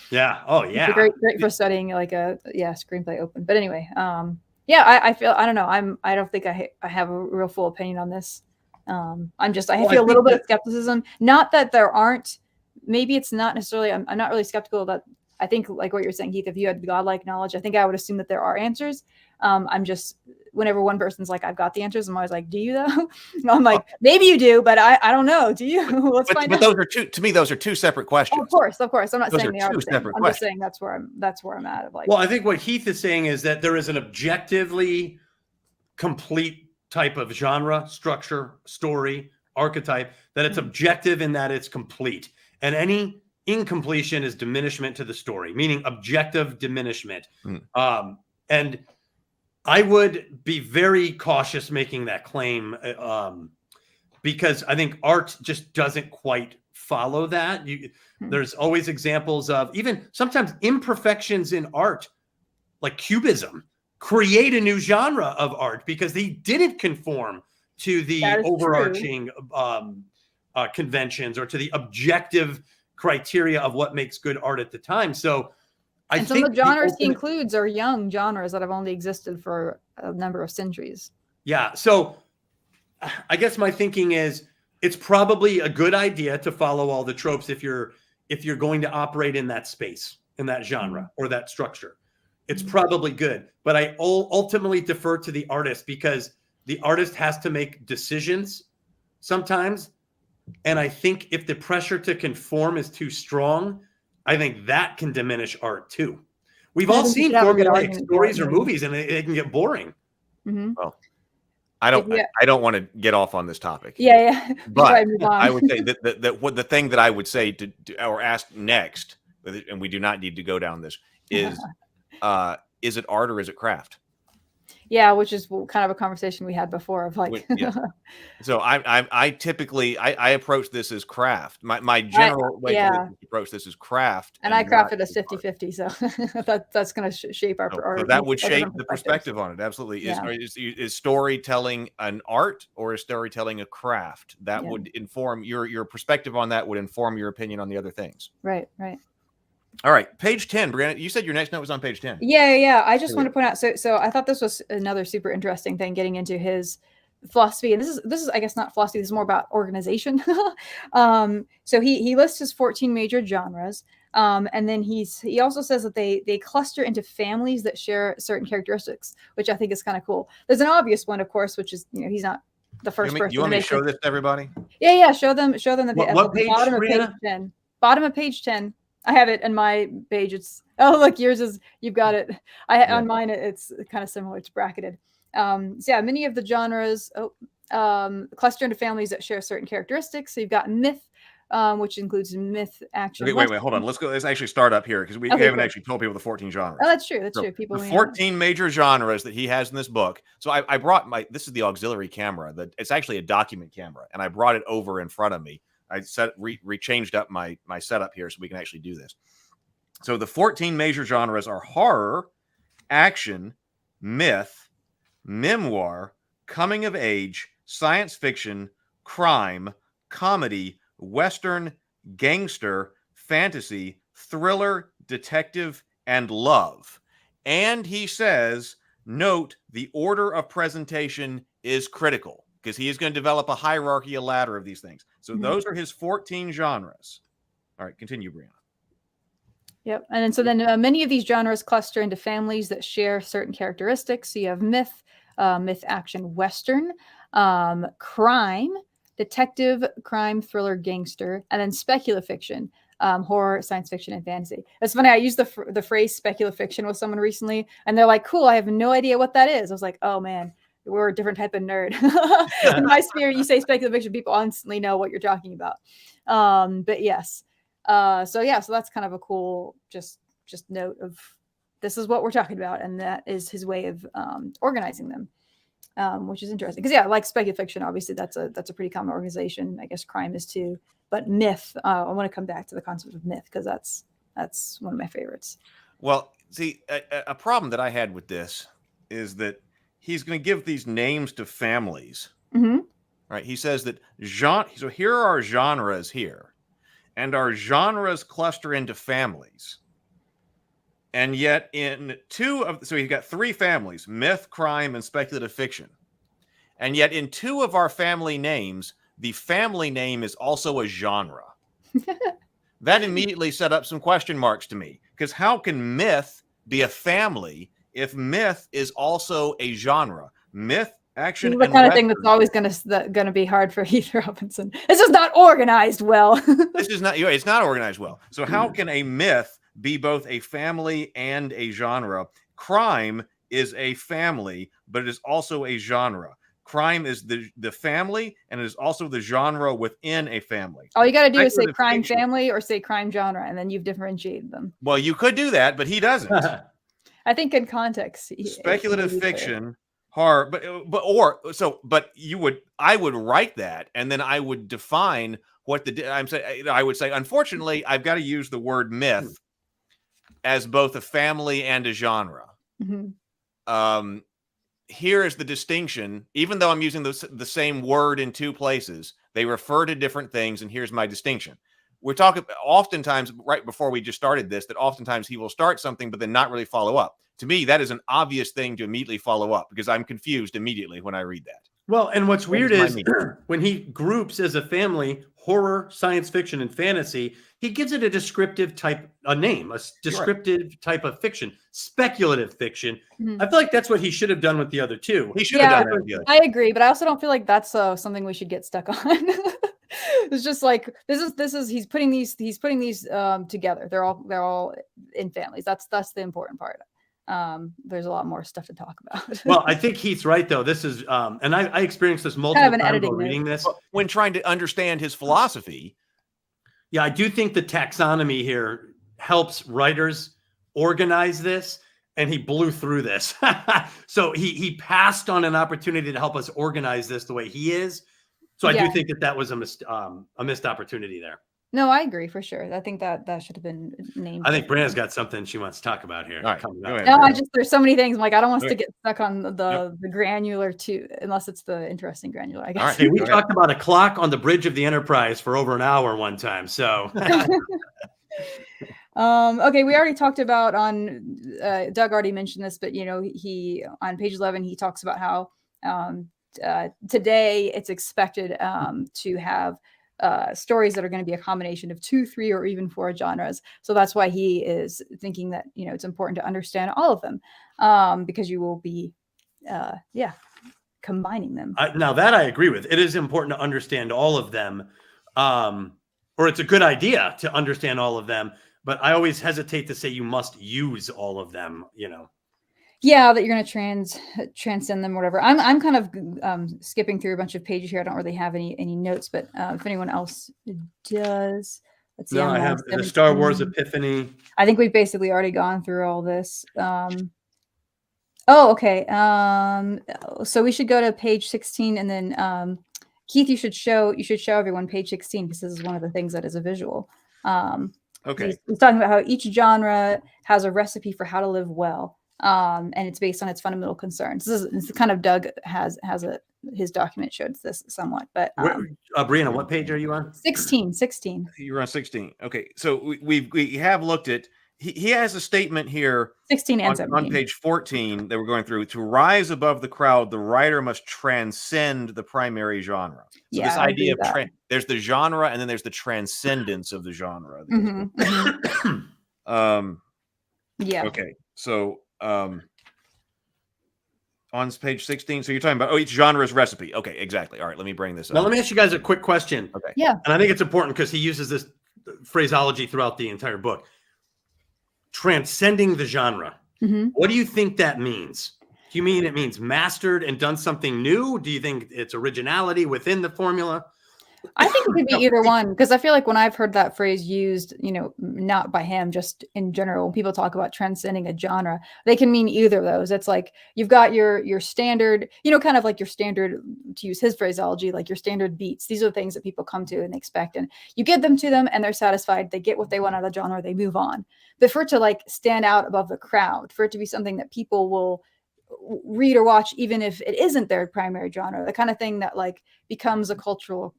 Yeah. Oh, yeah. It's great for studying screenplay open. But anyway, I feel I don't know. I don't think I have a real full opinion on this. I feel a little bit of skepticism. Not that there aren't. Maybe it's not necessarily. I'm not really skeptical that. I think like what you're saying, Heath. If you had godlike knowledge, I think I would assume that there are answers. I'm just whenever one person's like, I've got the answers, I'm always like, do you though? I'm like, maybe you do, but I don't know. Do you? Let's find out. But those are two separate questions. Of course. I'm not saying they are two separate questions. I'm just saying that's where I'm at. Well, I think what Heath is saying is that there is an objectively complete type of genre, structure, story, archetype, that it's objective in that it's complete. And any incompletion is diminishment to the story, meaning objective diminishment. And I would be very cautious making that claim because I think art just doesn't quite follow that. There's always examples of even sometimes imperfections in art, like Cubism, create a new genre of art because they didn't conform to the overarching conventions or to the objective criteria of what makes good art at the time. So And some of the genres he includes are young genres that have only existed for a number of centuries. Yeah. So I guess my thinking is it's probably a good idea to follow all the tropes if you're going to operate in that space, in that genre or that structure. It's probably good. But I ultimately defer to the artist because the artist has to make decisions sometimes. And I think if the pressure to conform is too strong, I think that can diminish art too. We've all seen formulaic stories or movies, and it can get boring. Well, I don't want to get off on this topic. Yeah. But I would say that what the thing that I would say to or ask next, and we do not need to go down this, is it art or is it craft? Yeah, which is kind of a conversation we had before of like. So I typically approach this as craft. My general way to approach this is craft, and I craft it as 50-50. So that's going to shape our. So that would shape the perspective on it. Absolutely. Is storytelling an art or is storytelling a craft? That would inform your perspective on that. Would inform your opinion on the other things. Right. All right, page 10, Brianna. You said your next note was on page 10. Yeah. I just want to point out. So I thought this was another super interesting thing, getting into his philosophy. And this is I guess not philosophy. This is more about organization. So he lists his 14 major genres. And then he also says that they cluster into families that share certain characteristics, which I think is kind of cool. There's an obvious one, of course, which is he's not the first person. You want me to show this to everybody? Yeah. Show them the page, bottom of page 10. Bottom of page 10. I have it in my page. It's look, yours is you've got it. On mine it's kind of similar. It's bracketed. So many of the genres cluster into families that share certain characteristics. So you've got myth, which includes myth, action. Okay, wait, hold on. Let's actually start up here because we haven't actually told people the 14 genres. Oh, that's true. That's true. People the 14 major genres that he has in this book. So I brought this is the auxiliary camera. It's actually a document camera, and I brought it over in front of me. I changed up my setup here so we can actually do this. So the 14 major genres are horror, action, myth, memoir, coming of age, science fiction, crime, comedy, western, gangster, fantasy, thriller, detective, and love. And he says, note the order of presentation is critical, because he is going to develop a hierarchy, a ladder of these things. So those are his 14 genres. All right, continue, Brianna. Yep. And so then many of these genres cluster into families that share certain characteristics. So you have myth, action, western, crime, detective, crime, thriller, gangster, and then speculative fiction, horror, science fiction, and fantasy. It's funny. I used the phrase speculative fiction with someone recently, and they're like, cool, I have no idea what that is. I was like, oh, man. We're a different type of nerd. In my sphere, you say speculative fiction, people instantly know what you're talking about. But yes. So that's kind of a cool just note of this is what we're talking about. And that is his way of organizing them, which is interesting. Because like speculative fiction, obviously that's a pretty common organization. I guess crime is too. But myth, I want to come back to the concept of myth because that's one of my favorites. Well, see, a problem that I had with this is that he's going to give these names to families. Right? He says that so here are our genres here, and our genres cluster into families. And yet in so he's got 3 families, myth, crime, and speculative fiction. And yet in 2 of our family names, the family name is also a genre. That immediately set up some question marks to me, because how can myth be a family if myth is also a genre? Myth, action, the kind of thing that's always going to be hard for Heath Robinson. It's just not organized well. It's not organized well. So how can a myth be both a family and a genre? Crime is a family, but it is also a genre. Crime is the family, and it is also the genre within a family. All you got to do is say crime family or say crime genre, and then you've differentiated them. Well, you could do that, but he doesn't. I think in context, speculative fiction, horror, but I would write that, and then I would define what I'm saying. I would say, unfortunately, I've got to use the word myth as both a family and a genre. Here is the distinction. Even though I'm using the same word in 2 places, they refer to different things, and here's my distinction. we're talking oftentimes right before we just started this, that oftentimes he will start something, but then not really follow up. To me, that is an obvious thing to immediately follow up because I'm confused immediately when I read that. Well, and what's weird is when he groups as a family horror, science fiction, and fantasy, he gives it a descriptive type, a name, a descriptive type of fiction, speculative fiction. I feel like that's what he should have done with the other two. He should have done that. I agree, but I also don't feel like that's something we should get stuck on. It's just like this is he's putting these together. They're all in families. That's the important part. There's a lot more stuff to talk about. Well, I think Heath's right though. This is and I experienced this multiple times while reading this. When trying to understand his philosophy. Yeah, I do think the taxonomy here helps writers organize this, and he blew through this. So he passed on an opportunity to help us organize this the way he is. So I do think that was a missed opportunity there. No, I agree for sure. I think that should have been named. I think Brianna's got something she wants to talk about here. All right, no, there's so many things. I'm like, I don't want us to get stuck on the granular too, unless it's the interesting granular, I guess. All right. Hey, we talked about a clock on the bridge of the Enterprise for over an hour one time. So okay, we already talked about Doug already mentioned this, but he on page 11 he talks about how today it's expected to have stories that are going to be a combination of 2, 3, or even 4 genres. So that's why he is thinking that it's important to understand all of them, because you will be combining them. Now that I agree with. It is important to understand all of them, or it's a good idea to understand all of them, but I always hesitate to say you must use all of them, Yeah, that you're going to transcend them, or whatever. I'm kind of skipping through a bunch of pages here. I don't really have any notes, but if anyone else does, let's see. No, I have the Star Wars Epiphany. I think we've basically already gone through all this. Oh, okay. So we should go to page 16, and then Keith, you should show everyone page 16 because this is one of the things that is a visual. Okay. He's talking about how each genre has a recipe for how to live well. And it's based on its fundamental concerns. This is kind of Doug has his document showed this somewhat, but Brianna, what page are you on? 16. You're on 16. Okay, so we have looked at. He has a statement here. 16 and 17 on page 14 that we're going through. To rise above the crowd, the writer must transcend the primary genre. So this idea of there's the genre, and then there's the transcendence of the genre. Yeah. Okay, so. On page 16, so you're talking about each genre's recipe. Okay, exactly. All right, let me bring this up. Now let me ask you guys a quick question. Okay. Yeah. And I think it's important because he uses this phraseology throughout the entire book. Transcending the genre. What do you think that means? Do you mean it means mastered and done something new? Do you think it's originality within the formula? I think it could be either one, because I feel like when I've heard that phrase used, not by him, just in general, when people talk about transcending a genre, they can mean either of those. It's like you've got your standard, kind of like your standard, to use his phraseology, like your standard beats. These are the things that people come to and expect, and you give them to them and they're satisfied. They get what they want out of the genre, they move on. But for it to stand out above the crowd, for it to be something that people will read or watch, even if it isn't their primary genre, the kind of thing that becomes a cultural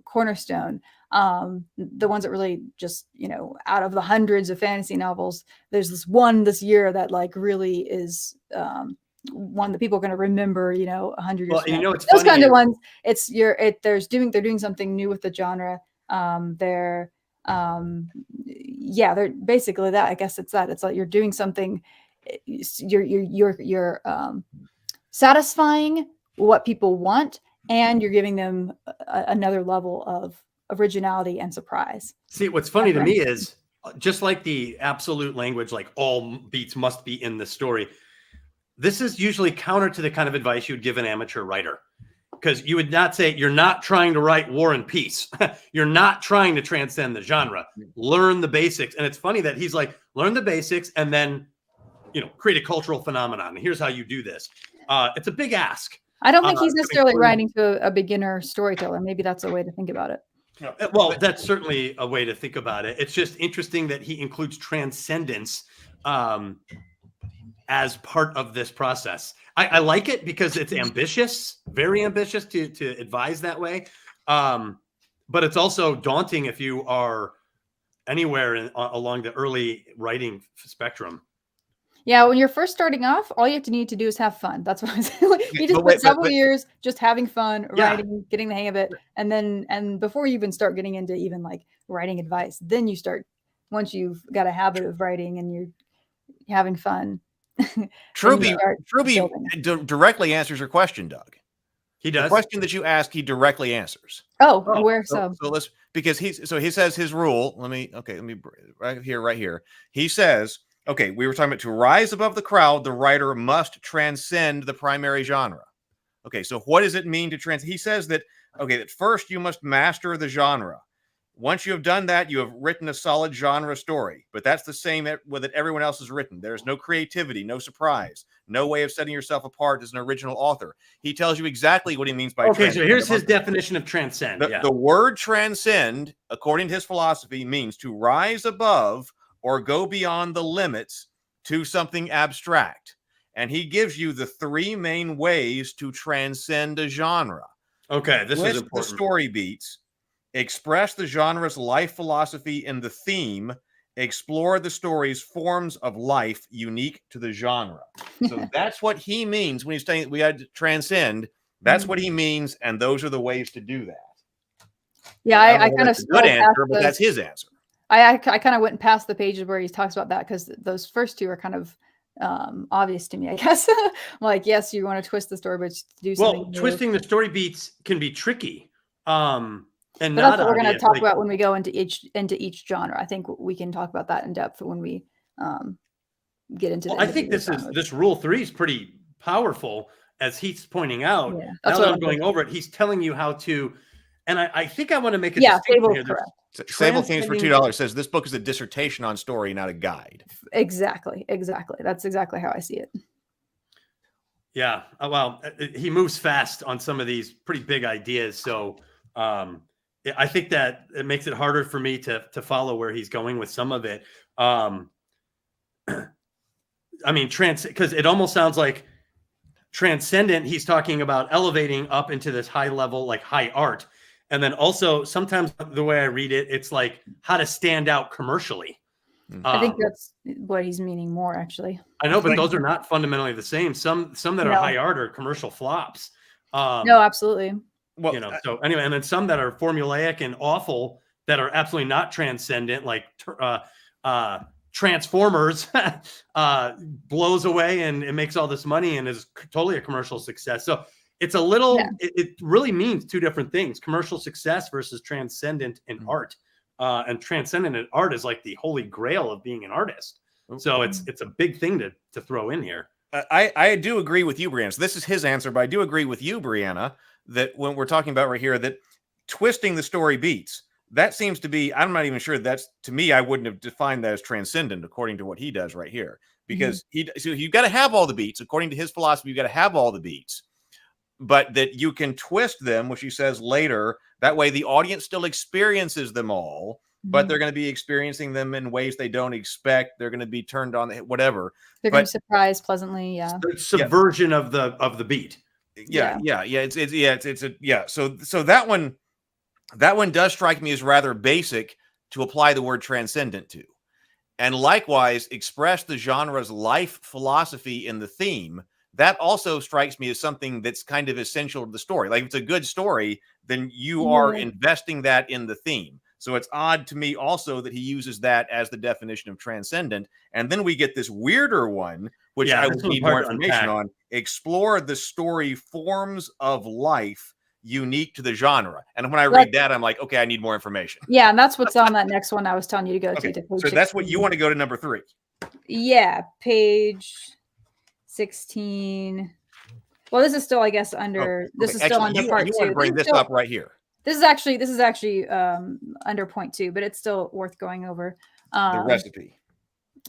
cornerstone. The ones that really just out of the hundreds of fantasy novels, there's this year that really is one that people are going to remember 100 years from now. Those kind of ones, they're doing something new with the genre. They're basically that. I guess it's that. It's like you're doing something, you're satisfying what people want, and you're giving them another level of originality and surprise. See, what's funny to me is just like the absolute language, like all beats must be in the story. This is usually counter to the kind of advice you would give an amateur writer, because you would not say, you're not trying to write War and Peace. You're not trying to transcend the genre. Learn the basics. And it's funny that he's like, learn the basics and then, create a cultural phenomenon. Here's how you do this. It's a big ask. I don't think he's necessarily writing to a beginner storyteller. Maybe that's a way to think about it. Well, that's certainly a way to think about it. It's just interesting that he includes transcendence as part of this process. I like it because it's ambitious, very ambitious to advise that way. But but it's also daunting if you are anywhere along the early writing spectrum. Yeah, when you're first starting off, all you need to do is have fun. That's what I was saying. You just put several years just having fun, writing, getting the hang of it, and before you even start getting into even like writing advice, then you start, once you've got a habit of writing and you're having fun. Truby directly answers your question, Doug. He does. The question that you ask, he directly answers. Oh, where so let's, because he says his rule. Let me right here. He says, okay, we were talking about to rise above the crowd, the writer must transcend the primary genre. Okay, so what does it mean to transcend? He says that, okay, that first you must master the genre. Once you have done that, you have written a solid genre story. But that's the same with it everyone else has written. There's no creativity, no surprise, no way of setting yourself apart as an original author. He tells you exactly what he means by transcend. So here's his definition of transcend. The word transcend, according to his philosophy, means to rise above or go beyond the limits to something abstract. And he gives you the three main ways to transcend a genre. Okay, this is important. The story beats, express the genre's life philosophy in the theme, explore the story's forms of life unique to the genre. So that's what he means when he's saying we had to transcend. That's what he means, and those are the ways to do that. Yeah, I kind of good answer, but that's his answer. I kind of went past the pages where he talks about that because those first two are kind of obvious to me, I guess. Like, yes, you want to twist the story, but do something. Well, twisting the story beats can be tricky. And but that's what we're going to talk about when we go into each genre. I think we can talk about that in depth when we get into. I think this rule 3 is pretty powerful, as Heath's pointing out. Yeah, now that I'm going over it, he's telling you how to. And I think I want to make a distinction here. Sable Kings for $2 says this book is a dissertation on story, not a guide. Exactly. That's exactly how I see it. Yeah. Well, he moves fast on some of these pretty big ideas, so. I think that it makes it harder for me to follow where he's going with some of it. I mean, because it almost sounds like transcendent. He's talking about elevating up into this high level, like high art. And then also sometimes the way I read it, it's like how to stand out commercially. I think that's what he's meaning more, actually. I know, but those are not fundamentally the same. Some that are high art are commercial flops. No, absolutely. Well, so anyway, and then some that are formulaic and awful that are absolutely not transcendent, like Transformers blows away and it makes all this money and is totally a commercial success. So it's a little, it really means two different things: commercial success versus transcendent in art. And transcendent in art is like the holy grail of being an artist. So it's a big thing to throw in here. I do agree with you, Brianna. So this is his answer, but I do agree with you, Brianna, that when we're talking about right here, that twisting the story beats, that seems to be, I'm not even sure that's, to me, I wouldn't have defined that as transcendent according to what he does right here. Because so you've got to have all the beats. According to his philosophy, you've got to have all the beats. But that you can twist them, which he says later, that way the audience still experiences them all, but they're going to be experiencing them in ways they don't expect. They're going to be turned on, whatever. They're going to be surprised pleasantly. Yeah. Subversion of the beat. Yeah. So that one does strike me as rather basic to apply the word transcendent to. And likewise, express the genre's life philosophy in the theme. That also strikes me as something that's kind of essential to the story. Like if it's a good story, then you are investing that in the theme. So it's odd to me also that he uses that as the definition of transcendent. And then we get this weirder one, which I would need more information on. Explore the story forms of life unique to the genre. And when I read that, I'm like, okay, I need more information. Yeah, and that's what's on that next one I was telling you to go to. So that's what you want to go to number 3. Yeah, page 16. Well, this is still, I guess, under this is still under part 2. You want to bring this up right here. This is actually under point 2, but it's still worth going over. The recipe.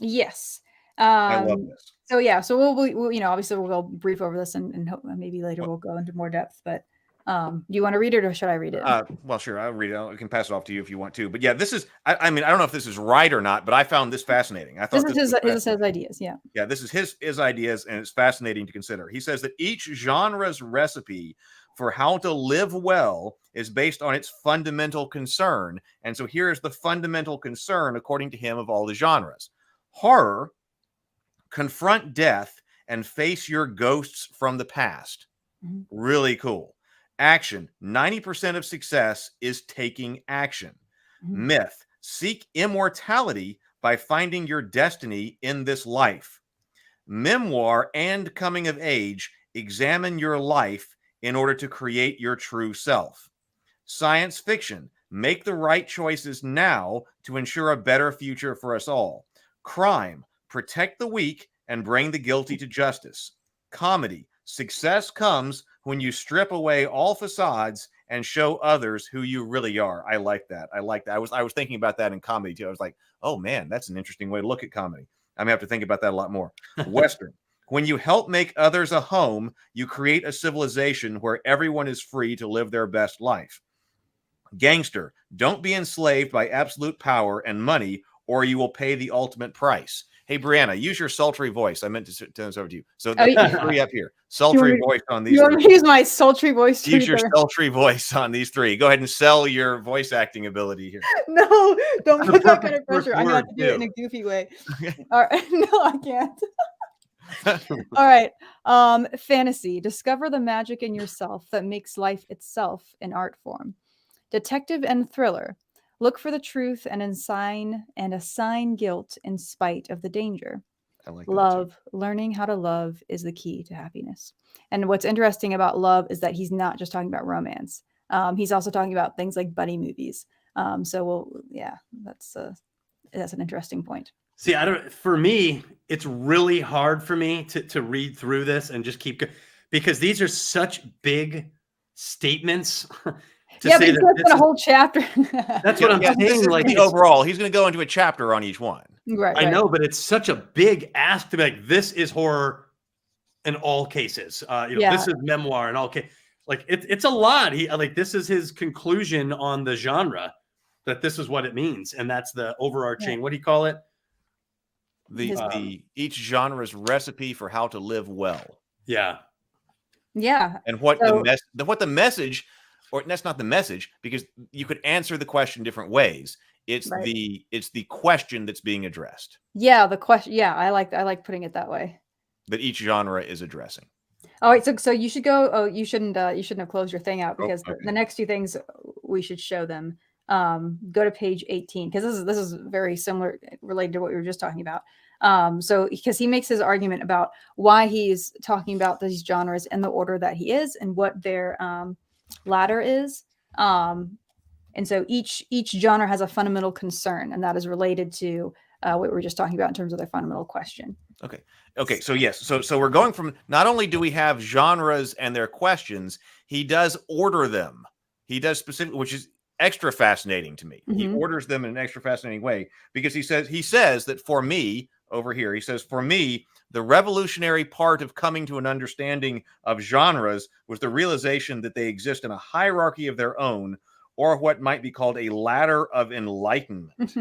Yes. I love this. So yeah, so we'll obviously we'll go brief over this and hope maybe later we'll go into more depth. But do you want to read it or should I read it? Well, sure, I'll read it. I can pass it off to you if you want to. But yeah, this is. I mean, I don't know if this is right or not, but I found this fascinating. I thought this is his ideas. Yeah. Yeah, this is his ideas, and it's fascinating to consider. He says that each genre's recipe for how to live well is based on its fundamental concern. And so here is the fundamental concern, according to him, of all the genres. Horror, confront death and face your ghosts from the past. Really cool. Action, 90% of success is taking action. Myth, seek immortality by finding your destiny in this life. Memoir and coming of age, examine your life in order to create your true self. Science fiction, make the right choices now to ensure a better future for us all. Crime, protect the weak and bring the guilty to justice. Comedy, success comes when you strip away all facades and show others who you really are. I like that. I like that. I was thinking about that in comedy too. I was like, oh man, that's an interesting way to look at comedy. I'm gonna have to think about that a lot more. Western, when you help make others a home, you create a civilization where everyone is free to live their best life. Gangster, don't be enslaved by absolute power and money, or you will pay the ultimate price. Hey, Brianna, use your sultry voice. I meant to turn this over to you. So three up here. Sultry voice on these. You want me to use my sultry voice? Use your sultry voice on these three. Go ahead and sell your voice acting ability here. No, don't put that kind of pressure. I'm going to have to do it in a goofy way. All right. No, I can't. All right. Fantasy. Discover the magic in yourself that makes life itself an art form. Detective and thriller. Look for the truth and assign guilt in spite of the danger. I like love. Learning how to love is the key to happiness. And what's interesting about love is that he's not just talking about romance. He's also talking about things like buddy movies. That's an interesting point. See, for me, it's really hard for me to read through this and just keep because these are such big statements. But he's going to spend a whole chapter. That's what I'm saying. Like overall, he's going to go into a chapter on each one. Right. I know, but it's such a big ask to be like, this is horror in all cases. This is memoir in all cases. Like it's a lot. This is his conclusion on the genre, that this is what it means, and that's the overarching. What do you call it? The each genre's recipe for how to live well. Yeah. And what the message. Or that's not the message, because you could answer the question different ways. It's the question that's being addressed. Yeah, the question. Yeah, I like putting it that way. That each genre is addressing. All right, so you should go. Oh, you shouldn't have closed your thing out because the next two things we should show them. Go to page 18 because this is very similar, related to what we were just talking about. So because he makes his argument about why he's talking about these genres in the order that he is and what their ladder is, and so each genre has a fundamental concern, and that is related to what we were just talking about in terms of their fundamental question. Okay. So yes, so we're going from, not only do we have genres and their questions, he does order them. He does specifically, which is extra fascinating to me. He orders them in an extra fascinating way because he says that for me over here, he says, for me, the revolutionary part of coming to an understanding of genres was the realization that they exist in a hierarchy of their own, or what might be called a ladder of enlightenment.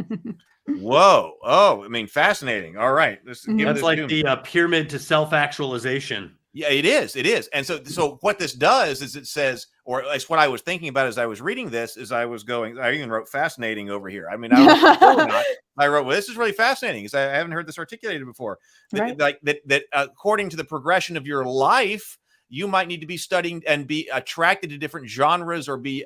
Whoa. Oh, I mean, fascinating. All right. That's like the pyramid to self-actualization. Yeah, it is. It is. And so what this does is it says, or at least what I was thinking about as I was reading this, is I even wrote fascinating over here. I mean, I wrote, well, this is really fascinating because I haven't heard this articulated before. Right. That according to the progression of your life, you might need to be studying and be attracted to different genres, or be,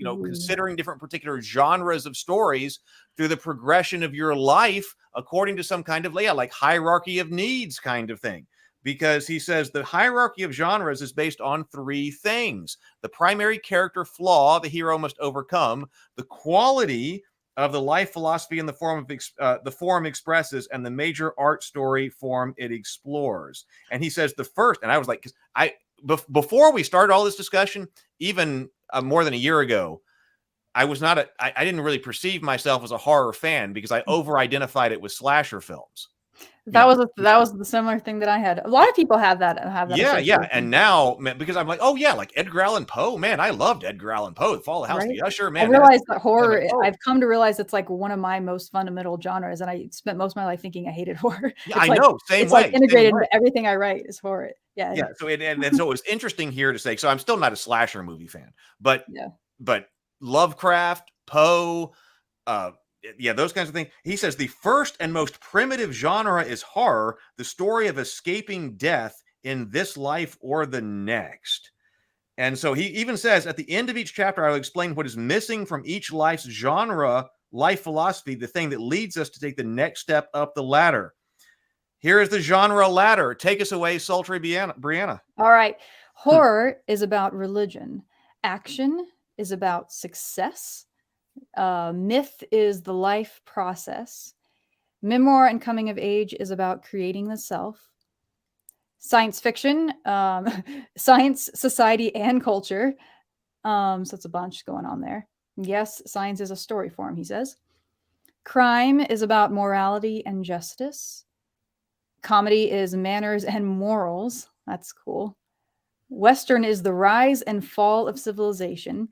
considering different particular genres of stories through the progression of your life, according to some kind of layout, like hierarchy of needs kind of thing. Because he says the hierarchy of genres is based on three things: the primary character flaw the hero must overcome, the quality of the life philosophy in the form expresses, and the major art story form it explores. And he says the first, and I was like, because before we started all this discussion, even more than a year ago, I was not I didn't really perceive myself as a horror fan because I over-identified it with slasher films. That was the similar thing that I had. A lot of people have that. Yeah. And now, man, because I'm like, oh yeah, like Edgar Allan Poe, man, I loved Edgar Allan Poe. The Fall of the House of the Usher, man. I realized that horror. I've come to realize it's like one of my most fundamental genres, and I spent most of my life thinking I hated horror. Yeah, I know. Same it's way. Like integrated into everything I write is horror. Yeah. Yeah. So and so it was interesting here to say. So I'm still not a slasher movie fan, but Lovecraft, Poe, those kinds of things. He says the first and most primitive genre is horror, the story of escaping death in this life or the next. And so he even says at the end of each chapter, I'll explain what is missing from each life's genre, life philosophy, the thing that leads us to take the next step up the ladder. Here is the genre ladder. Take us away, sultry Brianna. All right. Horror is about religion. Action is about success. Myth is the life process. Memoir and coming of age is about creating the self. Science fiction, science, society, and culture. So it's a bunch going on there. Yes, science is a story form, he says. Crime is about morality and justice. Comedy is manners and morals. That's cool. Western is the rise and fall of civilization.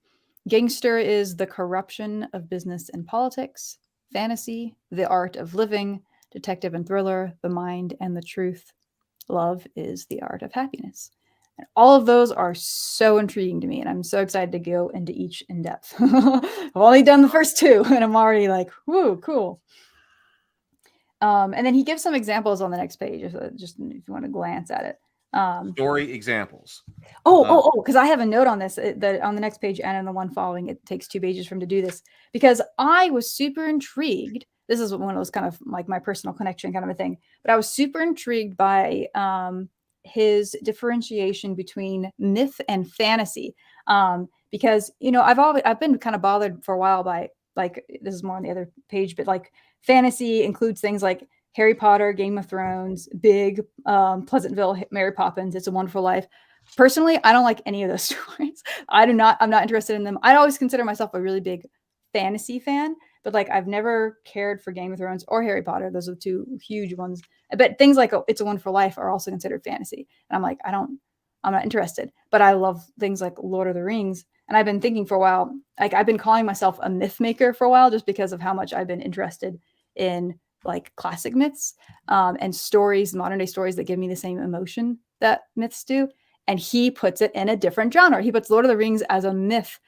Gangster is the corruption of business and politics. Fantasy, the art of living. Detective and thriller, the mind and the truth. Love is the art of happiness. And all of those are so intriguing to me, and I'm so excited to go into each in depth. I've only done the first two, and I'm already like, whoo, cool. And then he gives some examples on the next page, just if you want to glance at it. Story examples. Because I have a note on this that on the next page and on the one following, it takes 2 pages for him to do this, because I was super intrigued. This is one of those kind of like my personal connection kind of a thing, but I was super intrigued by his differentiation between myth and fantasy, because I've been kind of bothered for a while by, like, this is more on the other page, but like fantasy includes things like Harry Potter, Game of Thrones, Big, Pleasantville, Mary Poppins, It's a Wonderful Life. Personally, I don't like any of those stories. I'm not interested in them. I always consider myself a really big fantasy fan, but like I've never cared for Game of Thrones or Harry Potter. Those are the 2 huge ones. But things like It's a Wonderful Life are also considered fantasy. And I'm like, I'm not interested. But I love things like Lord of the Rings. And I've been thinking for a while, like I've been calling myself a myth maker for a while, just because of how much I've been interested in like classic myths and stories, modern day stories that give me the same emotion that myths do. And he puts it in a different genre. He puts Lord of the Rings as a myth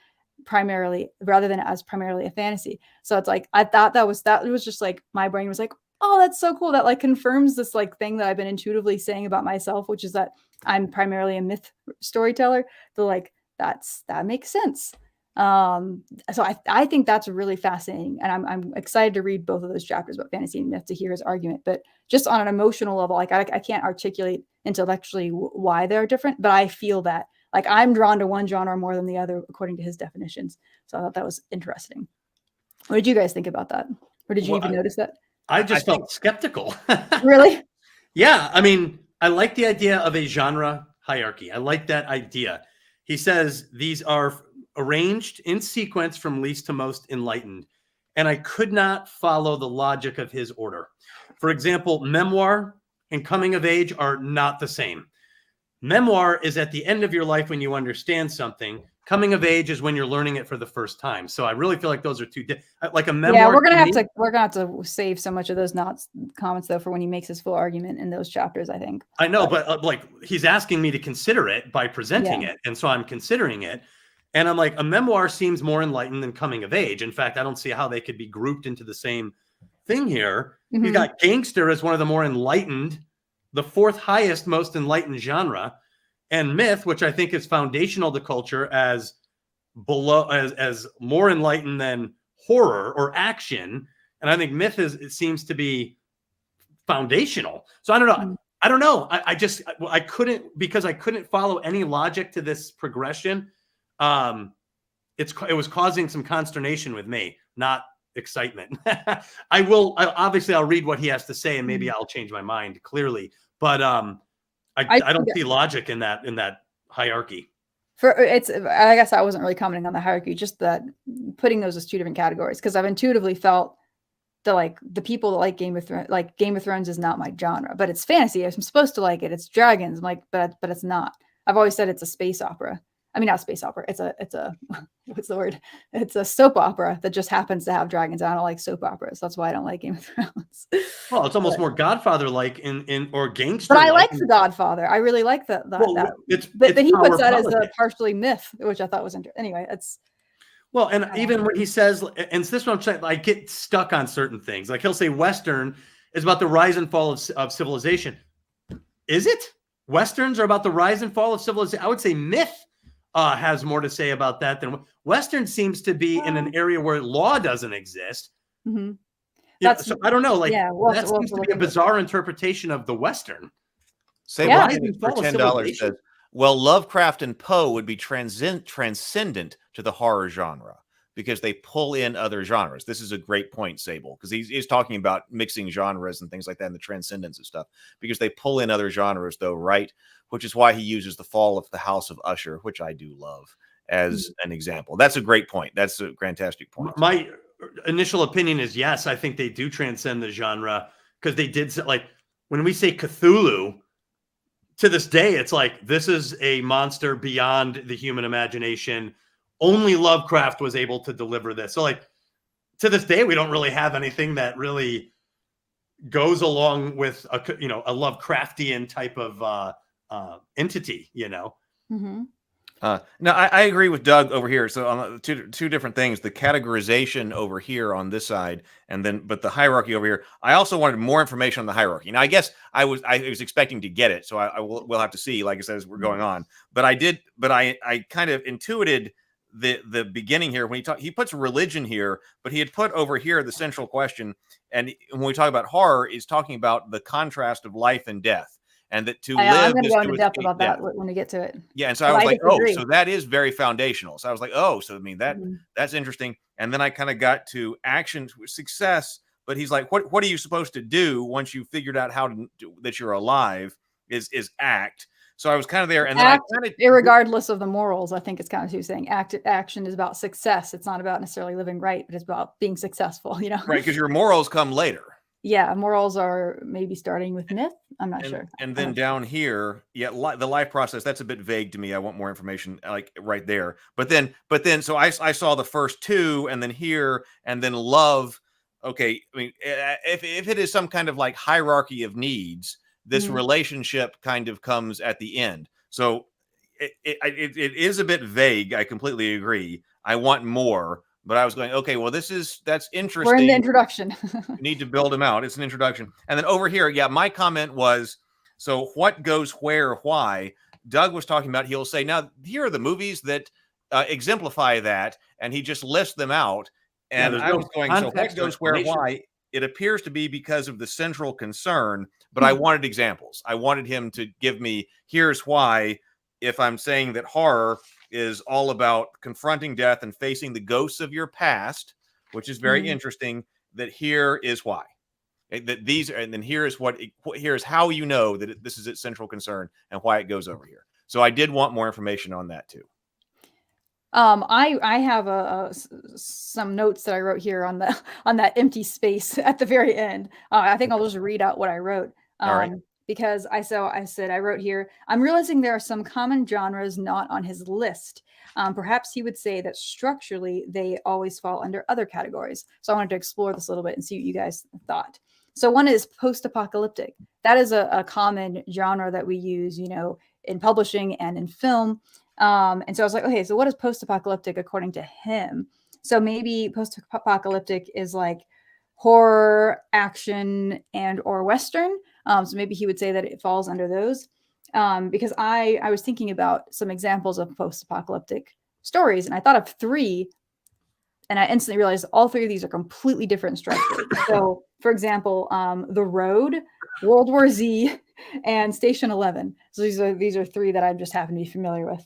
primarily, rather than as primarily a fantasy. So it's like, I thought that was just like, my brain was like, oh, that's so cool. That like confirms this like thing that I've been intuitively saying about myself, which is that I'm primarily a myth storyteller. So like, that makes sense. So I think that's really fascinating, and I'm excited to read both of those chapters about fantasy and myth to hear his argument. But just on an emotional level, like I can't articulate intellectually why they're different, but I feel that like I'm drawn to one genre more than the other according to his definitions. So I thought that was interesting. What did you guys think about that? Or did you even notice that? I felt skeptical. Really? Yeah. I mean, I like the idea of a genre hierarchy. I like that idea. He says these are arranged in sequence from least to most enlightened, and I could not follow the logic of his order. For example, memoir and coming of age are not the same. Memoir is at the end of your life when you understand something. Coming of age is when you're learning it for the first time. So I really feel like those are like a memoir. Yeah, we're gonna have to save so much of those comments though for when he makes his full argument in those chapters, I think. I know, but like he's asking me to consider it by presenting it, and so I'm considering it. And I'm like, a memoir seems more enlightened than coming of age. In fact, I don't see how they could be grouped into the same thing here. Mm-hmm. He's got gangster as one of the more enlightened, the 4th highest, most enlightened genre, and myth, which I think is foundational to culture, as more enlightened than horror or action. And I think myth it seems to be foundational. So I don't know. Mm-hmm. I don't know. I couldn't, because I couldn't follow any logic to this progression. It was causing some consternation with me, not excitement. I'll read what he has to say, and maybe I'll change my mind clearly, but I don't see logic in that hierarchy. I guess I wasn't really commenting on the hierarchy, just that putting those as 2 different categories, because I've intuitively felt the people that like Game of Thrones, like Game of Thrones is not my genre, but it's fantasy. I'm supposed to like it. It's dragons. I'm like, but it's not. I've always said it's a space opera. I mean, not space opera. It's a what's the word? It's a soap opera that just happens to have dragons. I don't like soap operas. That's why I don't like Game of Thrones. Well, it's almost more Godfather-like or gangster. But I like The Godfather. I really like that. But he puts that as a partially myth, which I thought was interesting. Anyway, it's. Well, and even when he says, and this is what I'm saying, I get stuck on certain things. Like he'll say Western is about the rise and fall of civilization. Is it? Westerns are about the rise and fall of civilization. I would say myth has more to say about that than Western seems to be in an area where law doesn't exist. Mm-hmm. So I don't know. Like that seems to be a bizarre interpretation of the Western. Say for $10 says, well, Lovecraft and Poe would be transcendent to the horror genre because they pull in other genres. This is a great point, Sable, because he's talking about mixing genres and things like that and the transcendence of stuff because they pull in other genres, though, right? Which is why he uses the fall of the House of Usher, which I do love, as an example. That's a great point. That's a fantastic point. My initial opinion is yes, I think they do transcend the genre because they did, like, when we say Cthulhu, to this day, it's like this is a monster beyond the human imagination. Only Lovecraft was able to deliver this. So, like, to this day, we don't really have anything that really goes along with a Lovecraftian type of entity. Mm-hmm. No, I agree with Doug over here. So on two different things: the categorization over here on this side, but the hierarchy over here. I also wanted more information on the hierarchy. Now, I guess I was expecting to get it, so we'll have to see. Like I said, as we're going on, but I kind of intuited the beginning here when he puts religion here, but he had put over here the central question, and when we talk about horror, is talking about the contrast of life and death. And that to live, I'm going to go into depth about that when we get to it. Yeah, and so I was like, oh, so that is very foundational. So I was like, oh, so I mean that's interesting. And then I kind of got to action success, but he's like, what are you supposed to do once you figured out how to that you're alive? Is act. So I was kind of there, and then I kind of, irregardless of the morals, I think it's kind of what you're saying. Action is about success. It's not about necessarily living right, but it's about being successful. Right? Because your morals come later. Yeah, morals are maybe starting with myth. I'm not sure. And then down here, the life process, that's a bit vague to me. I want more information like right there. But then, so I saw the first two, and then here, and then love. Okay, I mean, if it is some kind of like hierarchy of needs, this relationship kind of comes at the end. So it is a bit vague. I completely agree. I want more. But I was going, okay, well, that's interesting. We're in the introduction. You need to build them out. It's an introduction. And then over here, my comment was, so what goes where, why? Doug was talking about, he'll say, now, here are the movies that exemplify that. And he just lists them out. And I was going, so what goes where, why? It appears to be because of the central concern, but I wanted examples. I wanted him to give me, here's why, if I'm saying that horror is all about confronting death and facing the ghosts of your past, which is very interesting, that here is why. That these are, and then here's how you know that this is its central concern and why it goes over here. So I did want more information on that too. I have some notes that I wrote here on that empty space at the very end. I think I'll just read out what I wrote. All right. Because I wrote here, I'm realizing there are some common genres not on his list. Perhaps he would say that structurally they always fall under other categories. So I wanted to explore this a little bit and see what you guys thought. So one is post-apocalyptic. That is a common genre that we use, in publishing and in film. And so I was like, okay, so what is post-apocalyptic according to him? So maybe post-apocalyptic is like horror, action, and or Western. So maybe he would say that it falls under those. Because I was thinking about some examples of post-apocalyptic stories, and I thought of 3, and I instantly realized all 3 of these are completely different structures. So, for example, The Road, World War Z, and Station 11. So these are 3 that I just happen to be familiar with.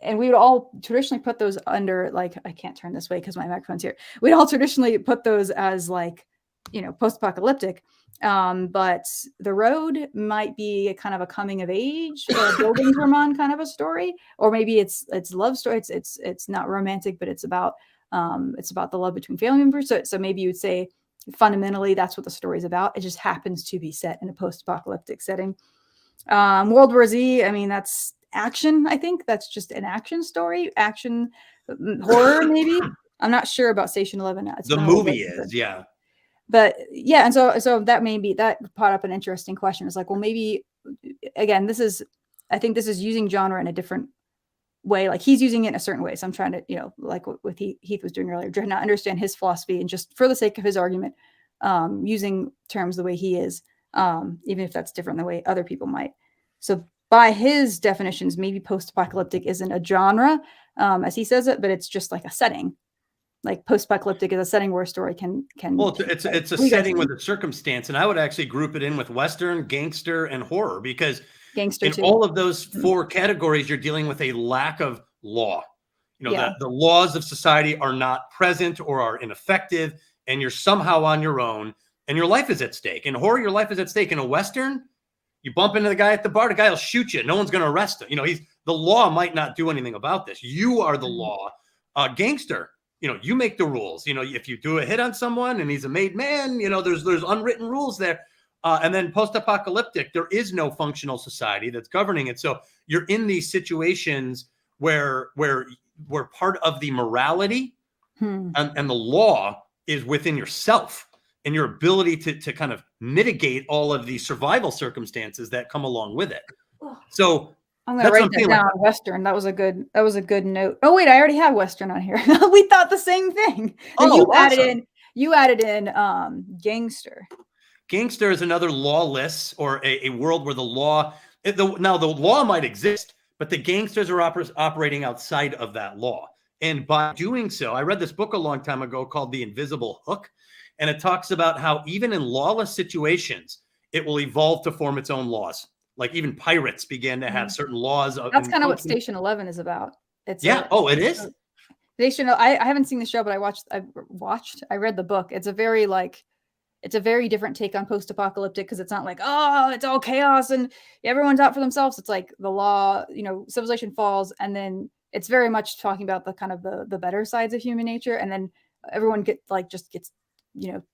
And we would all traditionally put those under, like, I can't turn this way because my microphone's here. We'd all traditionally put those as like, post-apocalyptic. But The Road might be a kind of a coming of age or building Vermont kind of a story, or maybe it's love story. It's not romantic, but it's about It's about the love between family members. So maybe you would say fundamentally that's what the story is about. It just happens to be set in a post-apocalyptic setting. World War Z, I mean, that's action. I think that's just an action story, action horror, maybe. I'm not sure about Station 11. The movie is, yeah. But yeah, and so that brought up an interesting question. It's like, well, maybe again, I think this is using genre in a different way. Like he's using it in a certain way. So I'm trying to, like what Heath was doing earlier, trying to understand his philosophy and just for the sake of his argument, using terms the way he is, even if that's different the way other people might. So by his definitions, maybe post-apocalyptic isn't a genre, as he says it, but it's just like a setting. Like post-apocalyptic is a setting where a story can. Well, it's a setting with a circumstance, and I would actually group it in with Western, gangster, and horror because gangster in too. all of those four categories, you're dealing with a lack of law. The laws of society are not present or are ineffective, and you're somehow on your own, and your life is at stake. In horror, your life is at stake. In a Western, you bump into the guy at the bar, the guy will shoot you. No one's going to arrest him. The law might not do anything about this. You are the law. Gangster. You make the rules. If you do a hit on someone and he's a made man, there's unwritten rules there. And then post-apocalyptic, there is no functional society that's governing it. So you're in these situations where part of the morality and the law is within yourself and your ability to kind of mitigate all of the survival circumstances that come along with it. So I'm going to write that down. Western. That was a good note. Oh wait, I already have Western on here. We thought the same thing. Oh, you added in gangster. Gangster is another lawless or a world where the law. Now the law might exist, but the gangsters are operating outside of that law. And by doing so, I read this book a long time ago called The Invisible Hook, and it talks about how even in lawless situations, it will evolve to form its own laws. Like even pirates began to have certain laws. That's kind of what Station 11 is about. It is. Station. I haven't seen the show, but I read the book. It's a very different take on post-apocalyptic because it's not like, oh, it's all chaos and everyone's out for themselves. It's like the law, civilization falls, and then it's very much talking about the kind of the better sides of human nature, and then everyone gets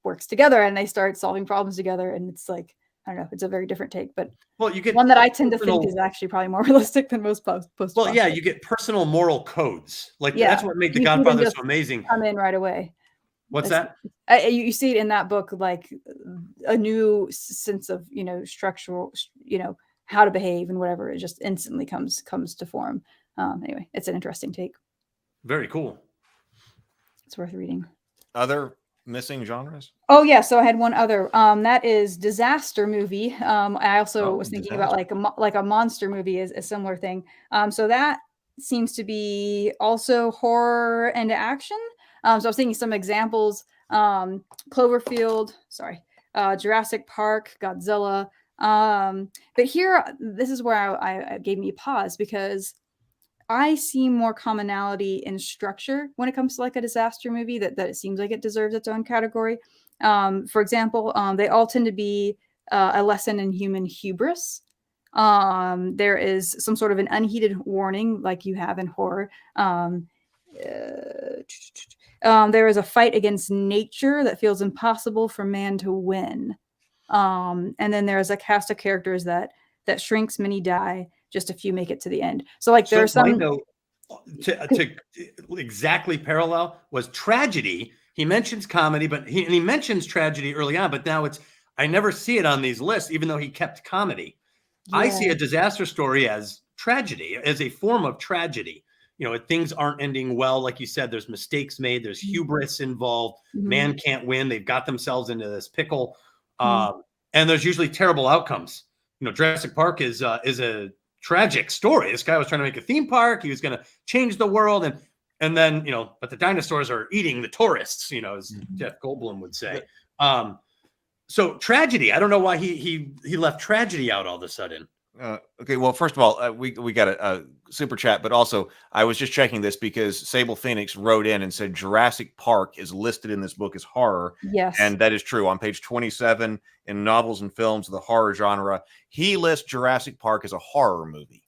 works together and they start solving problems together, and it's like, I don't know. It's a very different take, but you get one that I tend to think is actually probably more realistic than most post. Well, yeah, you get personal moral codes. That's what made The Godfather so amazing. Come in right away. What's that? You see it in that book, like a new sense of structural, how to behave and whatever. It just instantly comes to form. Anyway, it's an interesting take. Very cool. It's worth reading. Other missing genres? Oh yeah, so I had one other. That is disaster movie. I also was thinking about like a monster movie is a similar thing. So that seems to be also horror and action. So I was thinking some examples. Cloverfield, Jurassic Park, Godzilla. But here, this is where I gave me a pause because I see more commonality in structure when it comes to like a disaster movie that it seems like it deserves its own category. For example, they all tend to be a lesson in human hubris. There is some sort of an unheeded warning like you have in horror. There is a fight against nature that feels impossible for man to win. And then there's a cast of characters that shrinks, many die, just a few make it to the end. So like there's some to exactly parallel was tragedy. He mentions comedy, but he mentions tragedy early on, but now I never see it on these lists, even though he kept comedy. Yeah. I see a disaster story as tragedy, as a form of tragedy. Things aren't ending well. Like you said, there's mistakes made. There's hubris involved. Mm-hmm. Man can't win. They've got themselves into this pickle. And there's usually terrible outcomes. Jurassic Park is a tragic story. This guy was trying to make a theme park. He was going to change the world. And then, but the dinosaurs are eating the tourists, as Jeff Goldblum would say. So tragedy, I don't know why he left tragedy out all of a sudden. Okay, well, first of all, we got a super chat, but also I was just checking this because Sable Phoenix wrote in and said Jurassic Park is listed in this book as horror. Yes. And that is true. On page 27 in novels and films of the horror genre, he lists Jurassic Park as a horror movie.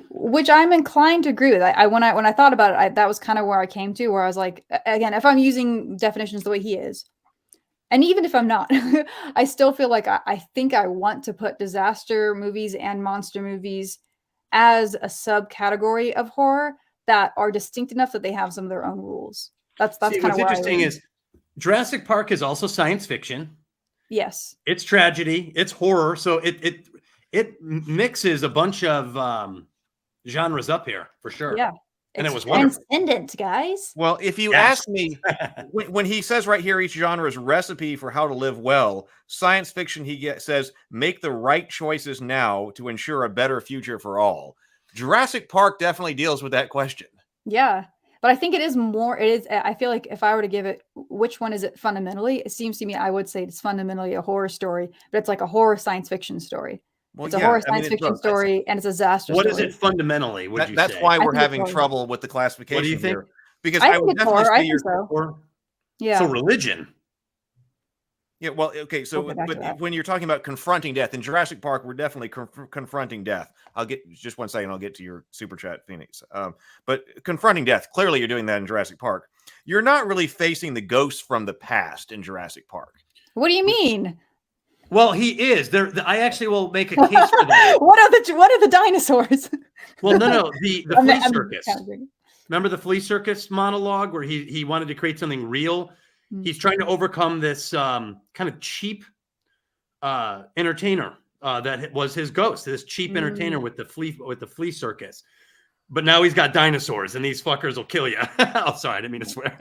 Which I'm inclined to agree with. When I thought about it, that was kind of where I came to, where I was like, again, if I'm using definitions the way he is, and even if I'm not, I still feel like I think I want to put disaster movies and monster movies as a subcategory of horror that are distinct enough that they have some of their own rules. That's kind of what's where interesting is Jurassic Park is also science fiction. Yes, it's tragedy, it's horror, so it mixes a bunch of genres up here for sure. Yeah, and it's it was wonderful. transcendent, guys. Well, if you ask me, when he says right here, each genre's recipe for how to live well, science fiction, says, make the right choices now to ensure a better future for all. Jurassic Park definitely deals with that question. Yeah, but I think it is more. It is. I feel like if I were to give it, which one is it fundamentally? It seems to me I would say it's fundamentally a horror story, but it's like a horror science fiction story. Well, it's a horror science fiction story, and it's a disaster story. What is it fundamentally? That's why we're having trouble with the classification. What do you think? Here. Because I would definitely say you're so. Yeah. So religion. Yeah, well, okay, so but when you're talking about confronting death in Jurassic Park, we're definitely confronting death. I'll get just one second. I'll get to your super chat, Phoenix. But confronting death, clearly you're doing that in Jurassic Park. You're not really facing the ghosts from the past in Jurassic Park. What do you mean? Well, he is there. I actually will make a case for that. What are the dinosaurs? Well, no, the flea circus. Remember the flea circus monologue where he wanted to create something real. He's trying to overcome this kind of cheap entertainer that was his ghost. This cheap entertainer with the flea circus. But now he's got dinosaurs, and these fuckers will kill you. Oh, sorry, I didn't mean to swear.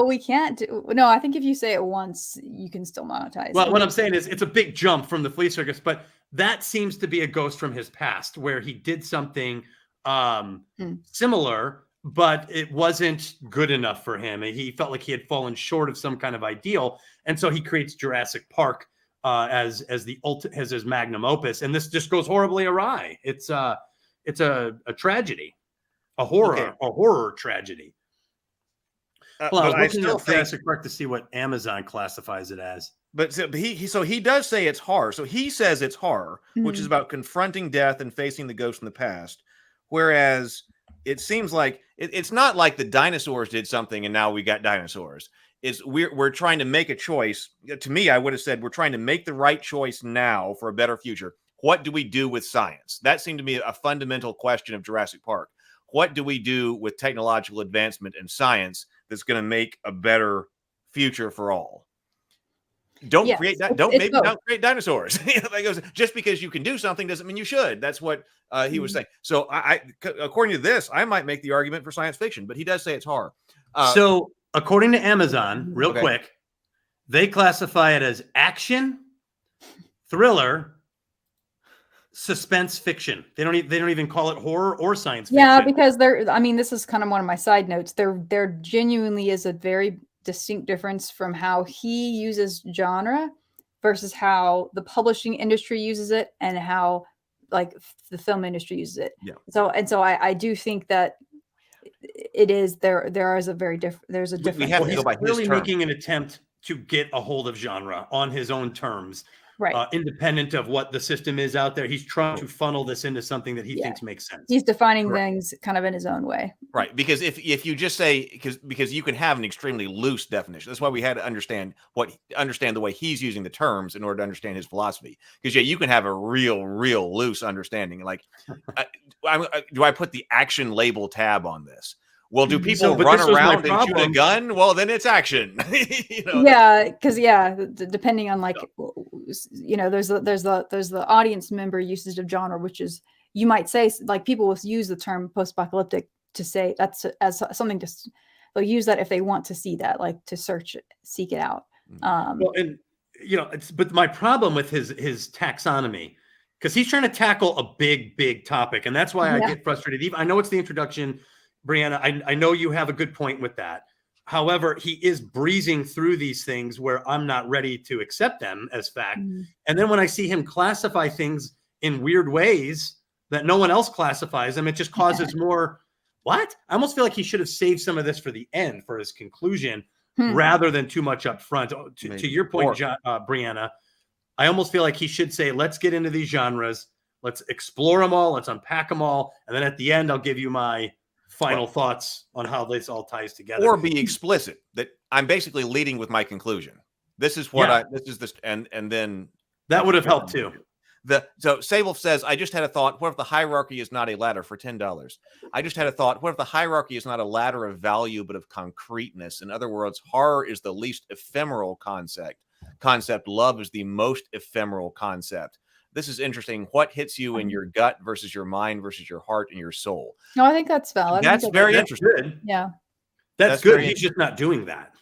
We can't do. No, I think if you say it once, you can still monetize. Well, what I'm saying is, it's a big jump from the flea circus, but that seems to be a ghost from his past, where he did something similar, but it wasn't good enough for him, and he felt like he had fallen short of some kind of ideal, and so he creates Jurassic Park as his magnum opus, and this just goes horribly awry. It's a tragedy, a horror tragedy. Well, I was looking at Jurassic Park to see what Amazon classifies it as. But he does say it's horror. So he says it's horror, which is about confronting death and facing the ghost in the past. Whereas it seems like it's not like the dinosaurs did something and now we got dinosaurs. We're trying to make a choice. To me, I would have said we're trying to make the right choice now for a better future. What do we do with science? That seemed to me a fundamental question of Jurassic Park. What do we do with technological advancement and science that's going to make a better future for all? Don't create dinosaurs. Just because you can do something doesn't mean you should. That's what he was saying. So according to this, I might make the argument for science fiction, but he does say it's horror. So according to Amazon, real quick, they classify it as action, thriller, suspense fiction. They don't even call it horror or science fiction. Yeah, because this is kind of one of my side notes. There genuinely is a very distinct difference from how he uses genre versus how the publishing industry uses it and how like the film industry uses it. Yeah. So I do think that it is there is a very different. There's a difference. We have to go by his really term. making an attempt to get a hold of genre on his own terms. Right. Independent of what the system is out there. He's trying to funnel this into something that he thinks makes sense. He's defining things kind of in his own way. Right. Because if you just say, because you can have an extremely loose definition. That's why we had to understand the way he's using the terms in order to understand his philosophy. Because you can have a real loose understanding. Like, do I put the action label tab on this? Well, do people run around and shoot a gun? Well, then it's action. Yeah, because depending on there's the audience member usage of genre, which is you might say like people will use the term post-apocalyptic to say that's as something they'll use that if they want to see that, like to seek it out. But my problem with his taxonomy, because he's trying to tackle a big topic, and that's why I get frustrated. I know it's the introduction. Brianna, I know you have a good point with that. However, he is breezing through these things where I'm not ready to accept them as fact. And then when I see him classify things in weird ways that no one else classifies them, it just causes more, what? I almost feel like he should have saved some of this for the end, for his conclusion, rather than too much up front. To your point, Brianna, I almost feel like he should say, let's get into these genres. Let's explore them all. Let's unpack them all. And then at the end, I'll give you my final thoughts on how this all ties together. Or be explicit that I'm basically leading with my conclusion. This is what and then that would have helped too. So Sable says, I just had a thought. What if the hierarchy is not a ladder for $10? I just had a thought. What if the hierarchy is not a ladder of value, but of concreteness? In other words, horror is the least ephemeral concept. Love is the most ephemeral concept. This is interesting. What hits you in your gut versus your mind versus your heart and your soul? No, I think that's valid. That's very interesting. Good. Yeah. That's good. He's just not doing that.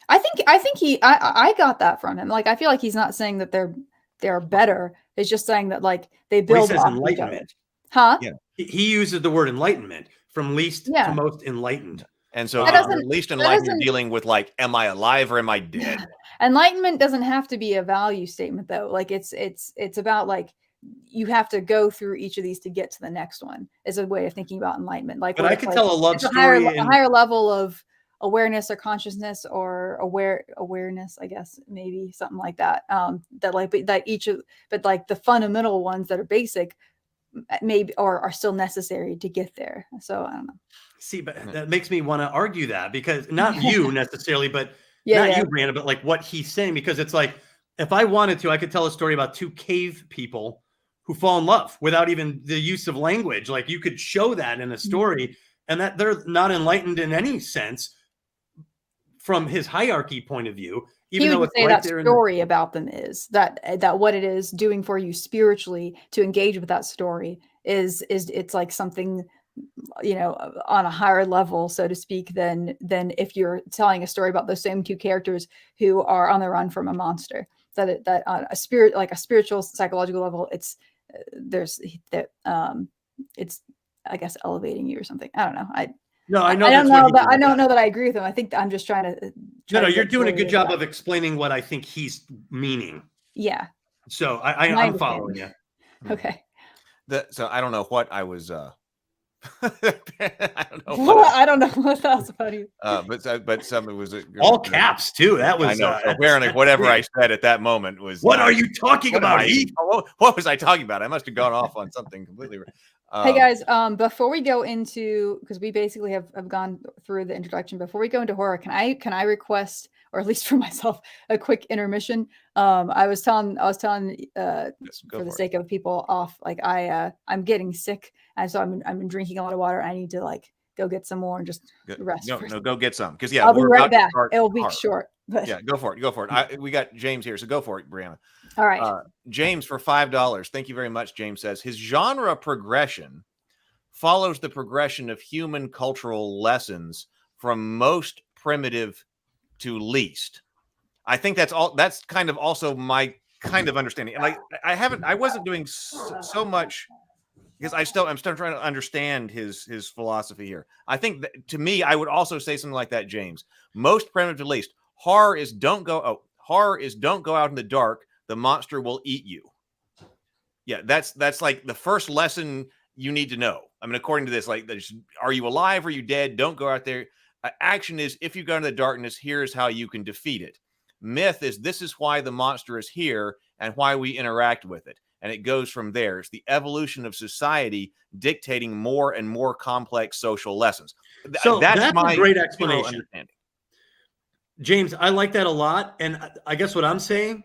I think I got that from him. Like, I feel like he's not saying that they're better. It's just saying that, like, they build he says enlightenment. Huh? Yeah. He uses the word enlightenment, from least to most enlightened. And so least enlightened, you're dealing with, like, am I alive or am I dead? Enlightenment doesn't have to be a value statement, though. Like, it's about, like, you have to go through each of these to get to the next one, is a way of thinking about enlightenment. Like, but I could tell a love story, a higher level of awareness or consciousness or awareness, I guess, maybe something like that. But like the fundamental ones that are basic maybe are still necessary to get there. So I don't know. See, but that makes me want to argue that, because not you necessarily, but not you, Brianna, but like what he's saying, because it's like, if I wanted to, I could tell a story about two cave people who fall in love without even the use of language. Like, you could show that in a story, and that they're not enlightened in any sense from his hierarchy point of view. Even though it's say right that there story about them is that what it is doing for you spiritually to engage with that story is it's like something, you know, on a higher level, so to speak, than if you're telling a story about those same two characters who are on the run from a monster. That on a spiritual psychological level, it's it's, I guess, elevating you or something. I don't know. I don't know that I agree with him. I think I'm just trying to. No, you're doing a good job of explaining what I think he's meaning. Yeah. So I'm following you. Okay. So I don't know what I was. I don't know what else about you. But some it was all caps too. That was. I know. Apparently, whatever I said at that moment was. What are you talking about? What was I talking about? I must have gone off on something completely. Hey guys, before we go into, because we basically have gone through the introduction, before we go into horror, can I request, or at least for myself, a quick intermission? I was telling for the sake of people off, like I'm getting sick, and so I've been drinking a lot of water. I need to like go get some more and just rest. No, go get some, because I'll be right back. It'll be short. But yeah, go for it. We got James here, so go for it, Brianna. All right. James for $5. Thank you very much. James says his genre progression follows the progression of human cultural lessons from most primitive to least. I think that's all. That's kind of also my kind of understanding. And I wasn't doing so much, because I'm still trying to understand his philosophy here. I think that, to me, I would also say something like that, James. Most primitive to least. Horror is don't go out in the dark. The monster will eat you. Yeah, that's like the first lesson you need to know. I mean, according to this, like, are you alive? Are you dead? Don't go out there. Action is, if you go into the darkness, here's how you can defeat it. Myth is, this is why the monster is here and why we interact with it. And it goes from there. It's the evolution of society dictating more and more complex social lessons. So that's my a great explanation. Understanding. James, I like that a lot. And I guess what I'm saying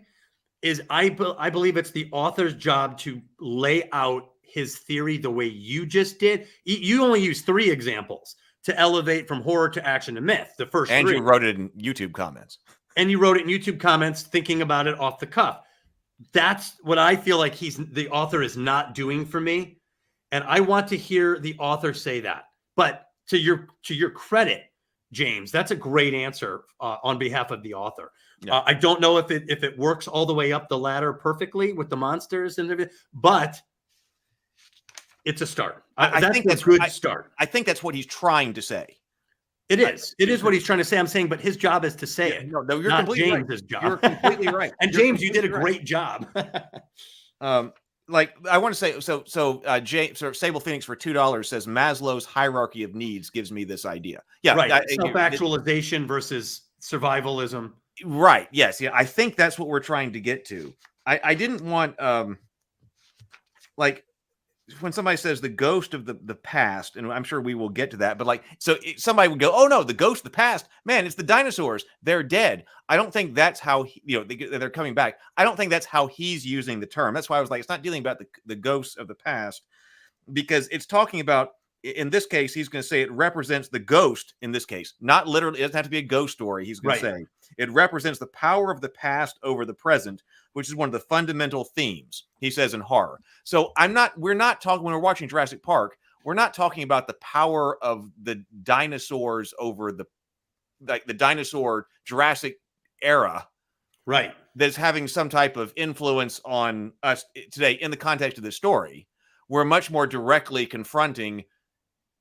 is I believe it's the author's job to lay out his theory the way you just did. You only use 3 examples to elevate from horror to action to myth. The first and 3. You wrote it in YouTube comments. And you wrote it in YouTube comments, thinking about it off the cuff. That's what I feel like the author is not doing for me. And I want to hear the author say that. But to your credit, James, that's a great answer on behalf of the author. Yeah. I don't know if it works all the way up the ladder perfectly with the monsters and everything, but it's a start. I think that's a good start. I think that's what he's trying to say. It is what he's trying to say. I'm saying, but his job is to say it. No, you're completely James's right. job. You're completely right. And James, you did a great job. Like, I want to say, James or Sable Phoenix for $2 says Maslow's hierarchy of needs gives me this idea. Yeah, right. Self-actualization versus survivalism. Right. Yes. Yeah. I think that's what we're trying to get to. I didn't want like when somebody says the ghost of the past, and I'm sure we will get to that, but like, so somebody would go, oh no, the ghost of the past, man, it's the dinosaurs. They're dead. I don't think that's how, they're coming back. I don't think that's how he's using the term. That's why I was like, it's not dealing about the ghosts of the past, because it's talking about, in this case, he's going to say it represents the ghost in this case, not literally, it doesn't have to be a ghost story. He's going to say it represents the power of the past over the present, which is one of the fundamental themes, he says, in horror. So we're not talking, when we're watching Jurassic Park, we're not talking about the power of the dinosaurs over the dinosaur Jurassic era. Right. That's having some type of influence on us today in the context of this story. We're much more directly confronting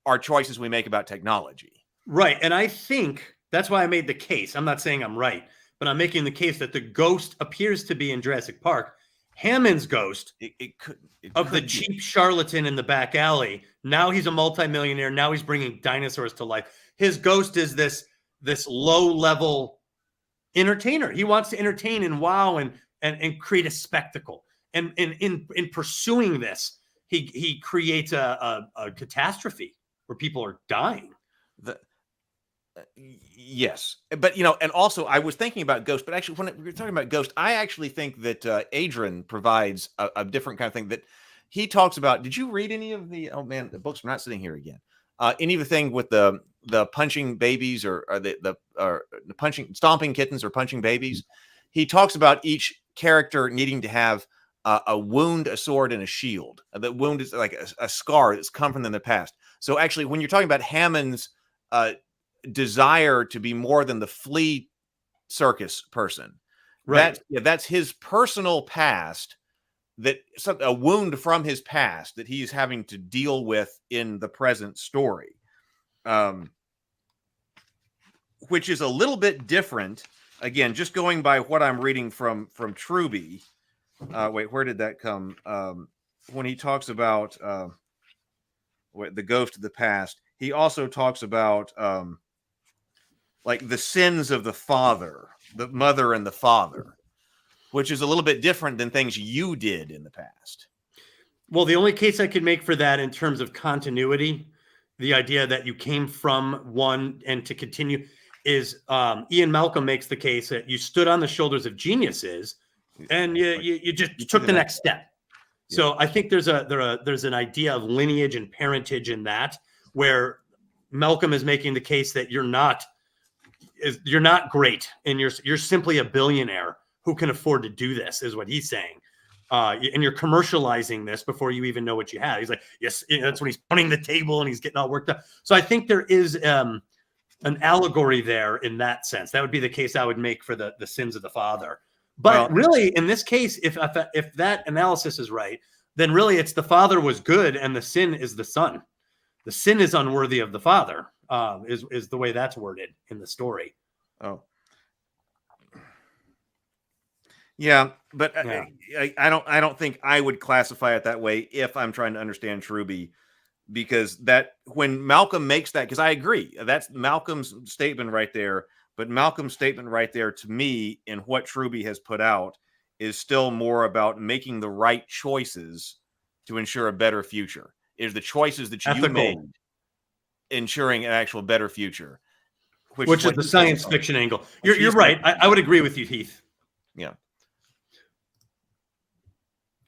our choices we make about technology. Right. And I think that's why I made the case. I'm not saying I'm right, but I'm making the case that the ghost appears to be in Jurassic Park. Hammond's ghost of the cheap charlatan in the back alley. Now he's a multimillionaire. Now he's bringing dinosaurs to life. His ghost is this low-level entertainer. He wants to entertain and wow and create a spectacle. And in pursuing this, he creates a catastrophe where people are dying. Yes, but and also I was thinking about Ghost, but actually when we're talking about Ghost, I actually think that Adrian provides a different kind of thing that he talks about. Did you read any of the? Oh man, the books. We're not sitting here again. Any of the thing with the punching babies or the punching stomping kittens or punching babies? He talks about each character needing to have a wound, a sword, and a shield. The wound is like a scar that's come from them in the past. So actually, when you're talking about Hammond's desire to be more than the flea circus person, right? That's his personal past, a wound from his past that he's having to deal with in the present story, which is a little bit different. Again, just going by what I'm reading from Truby. Wait, where did that come? When he talks about the ghost of the past, he also talks about like the sins of the father, the mother and the father, which is a little bit different than things you did in the past. Well, the only case I could make for that in terms of continuity, the idea that you came from one and to continue, is Ian Malcolm makes the case that you stood on the shoulders of geniuses and you just took the next step. Yeah. So I think there's an idea of lineage and parentage in that, where Malcolm is making the case that you're not great and you're simply a billionaire who can afford to do this, is what he's saying. And you're commercializing this before you even know what you have. He's like, yes, that's when he's pounding the table and he's getting all worked up. So I think there is an allegory there in that sense. That would be the case I would make for the sins of the father. But really, in this case, if that analysis is right, then really it's the father was good and the sin is the son. The sin is unworthy of the father, is the way that's worded in the story. Oh. Yeah, but yeah. I don't think I would classify it that way if I'm trying to understand Truby, because that when Malcolm makes that, because I agree, that's Malcolm's statement right there. But Malcolm's statement right there, to me, in what Truby has put out, is still more about making the right choices to ensure a better future. Is the choices that you made ensuring an actual better future, which is the science fiction angle. You're right. I would agree with you, Heath. Yeah.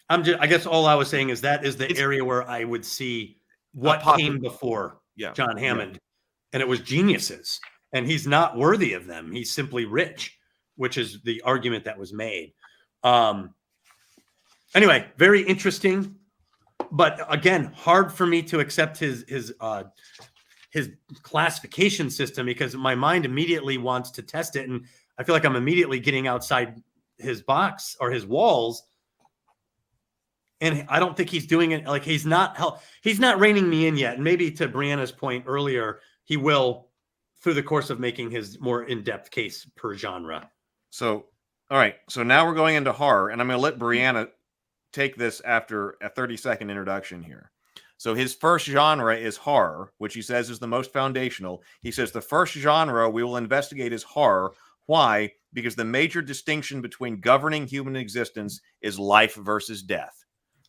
I guess all I was saying is that is the area where I would see what came before John Hammond, and it was geniuses. And he's not worthy of them. He's simply rich, which is the argument that was made. Anyway, very interesting, but again, hard for me to accept his classification system, because my mind immediately wants to test it, and I feel like I'm immediately getting outside his box or his walls. And I don't think he's doing it. Like he's not reining me in yet. And maybe to Brianna's point earlier, he will, through the course of making his more in-depth case per genre. So, all right. So now we're going into horror, and I'm going to let Brianna take this after a 30-second introduction here. So his first genre is horror, which he says is the most foundational. He says the first genre we will investigate is horror. Why? Because the major distinction between governing human existence is life versus death.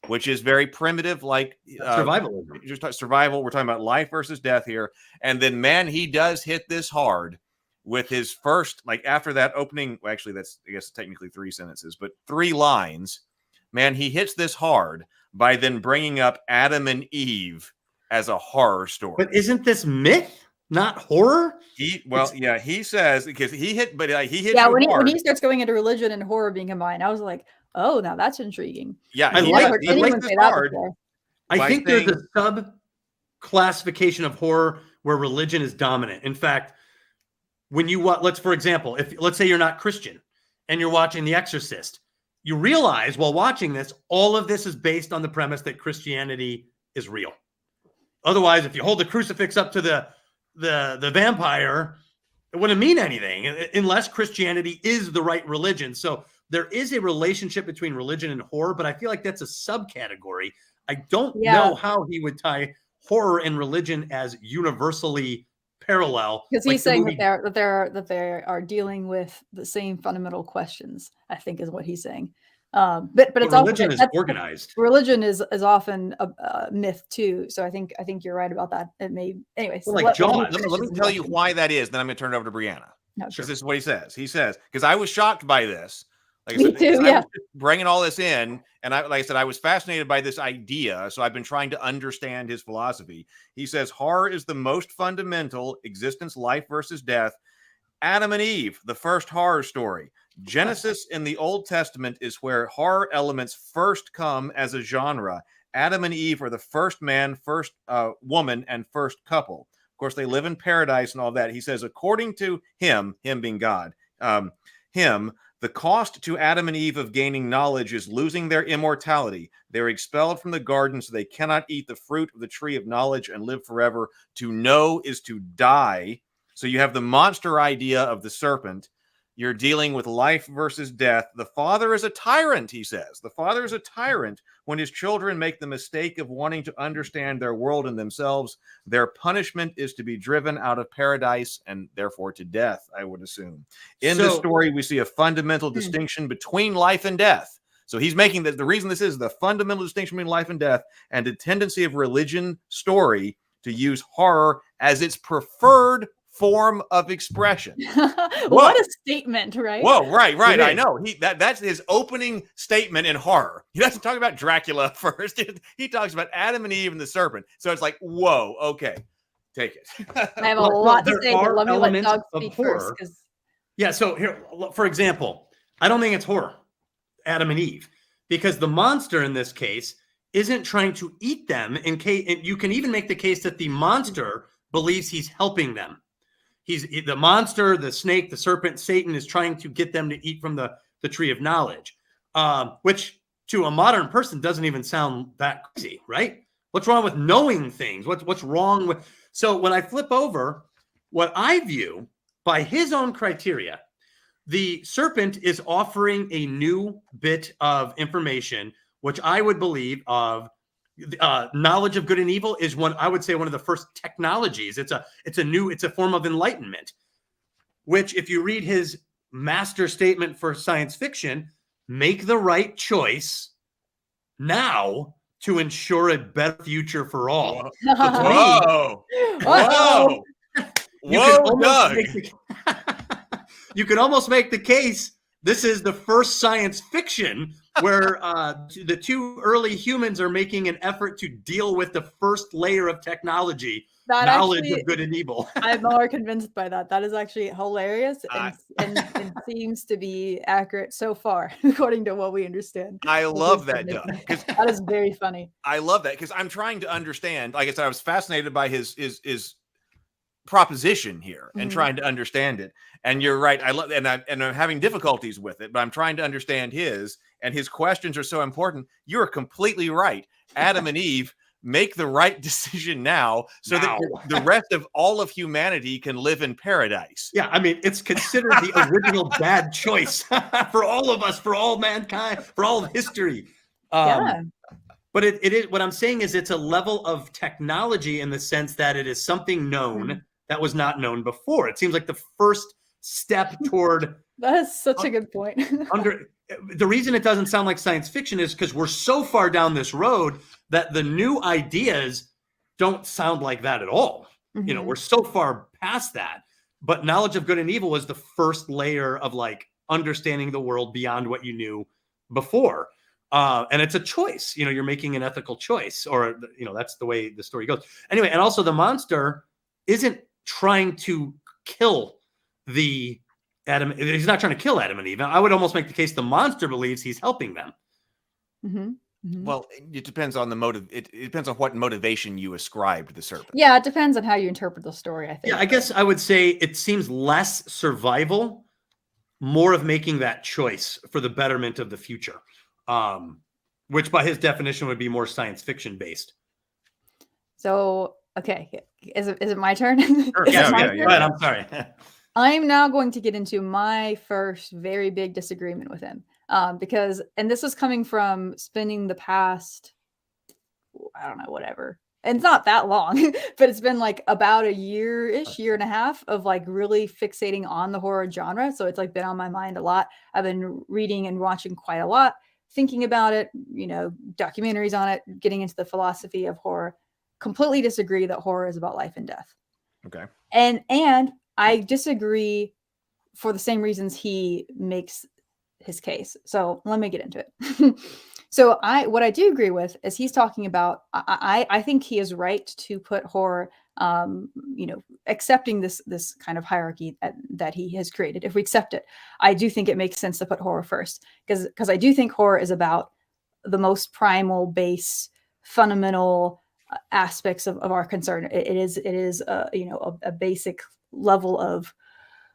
which is very primitive, like survival. Just survival. We're talking about life versus death here. And then, man, he does hit this hard with his first, like after that opening. Well, actually, that's, I guess, technically 3 sentences, but 3 lines. Man, he hits this hard by then bringing up Adam and Eve as a horror story. But isn't this myth, not horror? He says, because he hit, but he hit. Yeah, when he starts going into religion and horror being combined, I was like, oh, now that's intriguing. Yeah, I like this hard. I think saying, there's a sub classification of horror where religion is dominant. In fact, when you for example, let's say you're not Christian and you're watching The Exorcist, you realize while watching this, all of this is based on the premise that Christianity is real. Otherwise, if you hold the crucifix up to the vampire, it wouldn't mean anything unless Christianity is the right religion. So there is a relationship between religion and horror, but I feel like that's a subcategory. I don't know how he would tie horror and religion as universally parallel. Because he's saying that they are dealing with the same fundamental questions, I think is what he's saying. But it's religion is organized. Religion is often a myth too. So I think you're right about that. It may, anyways. Well, like let me tell you why that is. Then I'm going to turn it over to Brianna. No, sure. This is what he says. He says, because I was shocked by this. Like Me too. I was bringing all this in, and I was fascinated by this idea. So I've been trying to understand his philosophy. He says horror is the most fundamental existence, life versus death. Adam and Eve, the first horror story. Genesis in the Old Testament is where horror elements first come as a genre. Adam and Eve are the first man, first woman, and first couple. Of course, they live in paradise and all that. He says, according to him being God, the cost to Adam and Eve of gaining knowledge is losing their immortality. They're expelled from the garden, so they cannot eat the fruit of the tree of knowledge and live forever. To know is to die. So you have the monster idea of the serpent. You're dealing with life versus death. The father is a tyrant, he says. The father is a tyrant when his children make the mistake of wanting to understand their world and themselves. Their punishment is to be driven out of paradise and therefore to death, I would assume. In this story, we see a fundamental distinction between life and death. So he's making the reason this is the fundamental distinction between life and death, and the tendency of religion story to use horror as its preferred form of expression. What a statement, right? Whoa, right. I know. That's his opening statement in horror. He doesn't talk about Dracula first. He talks about Adam and Eve and the serpent. So it's like, whoa, okay, take it. I have a lot to say, but let me let Doug speak first. Yeah, so here, for example, I don't think it's horror, Adam and Eve, because the monster in this case isn't trying to eat them. You can even make the case that the monster believes he's helping them. The monster, the snake, the serpent, Satan is trying to get them to eat from the tree of knowledge, which to a modern person doesn't even sound that crazy, right? What's wrong with knowing things? What's wrong with... So when I flip over, what I view by his own criteria, the serpent is offering a new bit of information, which I would believe of knowledge of good and evil is one of the first technologies. It's a form of enlightenment, which if you read his master statement for science fiction, make the right choice now to ensure a better future for all. Whoa. You can almost make the case this is the first science fiction where the two early humans are making an effort to deal with the first layer of technology, knowledge of good and evil. I'm more convinced by that. That is actually hilarious and seems to be accurate so far, according to what we understand. I love that, Doug. That is very funny. I love that because I'm trying to understand. Like I said, I was fascinated by his proposition here and trying to understand it. And you're right. I'm having difficulties with it, but I'm trying to understand his questions are so important. You're completely right. Adam and Eve make the right decision now so that the rest of all of humanity can live in paradise. Yeah. I mean, it's considered the original bad choice for all of us, for all mankind, for all of history. But it is, what I'm saying is it's a level of technology in the sense that it is something known that was not known before. It seems like the first step toward That's such a good point. The reason it doesn't sound like science fiction is because we're so far down this road that the new ideas don't sound like that at all. Mm-hmm. You know, we're so far past that. But knowledge of good and evil is the first layer of like understanding the world beyond what you knew before. And it's a choice. You know, you're making an ethical choice, or, you know, that's the way the story goes. Anyway, and also the monster isn't trying to kill the Adam. He's not trying to kill Adam and Eve. I would almost make the case the monster believes he's helping them. Mm-hmm. Mm-hmm. Well, it depends on the motive. It depends on what motivation you ascribe to the serpent. Yeah, it depends on how you interpret the story, I think. Yeah, I guess I would say it seems less survival, more of making that choice for the betterment of the future, which by his definition would be more science fiction based. So, okay, is it my turn? Sure. Yeah, go ahead. I'm sorry. I'm now going to get into my first very big disagreement with him. Because, and this was coming from spending the past, I don't know, whatever. And it's not that long, but it's been like about a year-ish, year and a half of like really fixating on the horror genre. So it's like been on my mind a lot. I've been reading and watching quite a lot, thinking about it, you know, documentaries on it, getting into the philosophy of horror. Completely disagree that horror is about life and death. Okay. And I disagree for the same reasons he makes his case. So let me get into it. So what I do agree with is he's talking about, I think he is right to put horror, you know, accepting this kind of hierarchy that he has created. If we accept it, I do think it makes sense to put horror first, because I do think horror is about the most primal, base, fundamental aspects of our concern. It is you know, a basic level of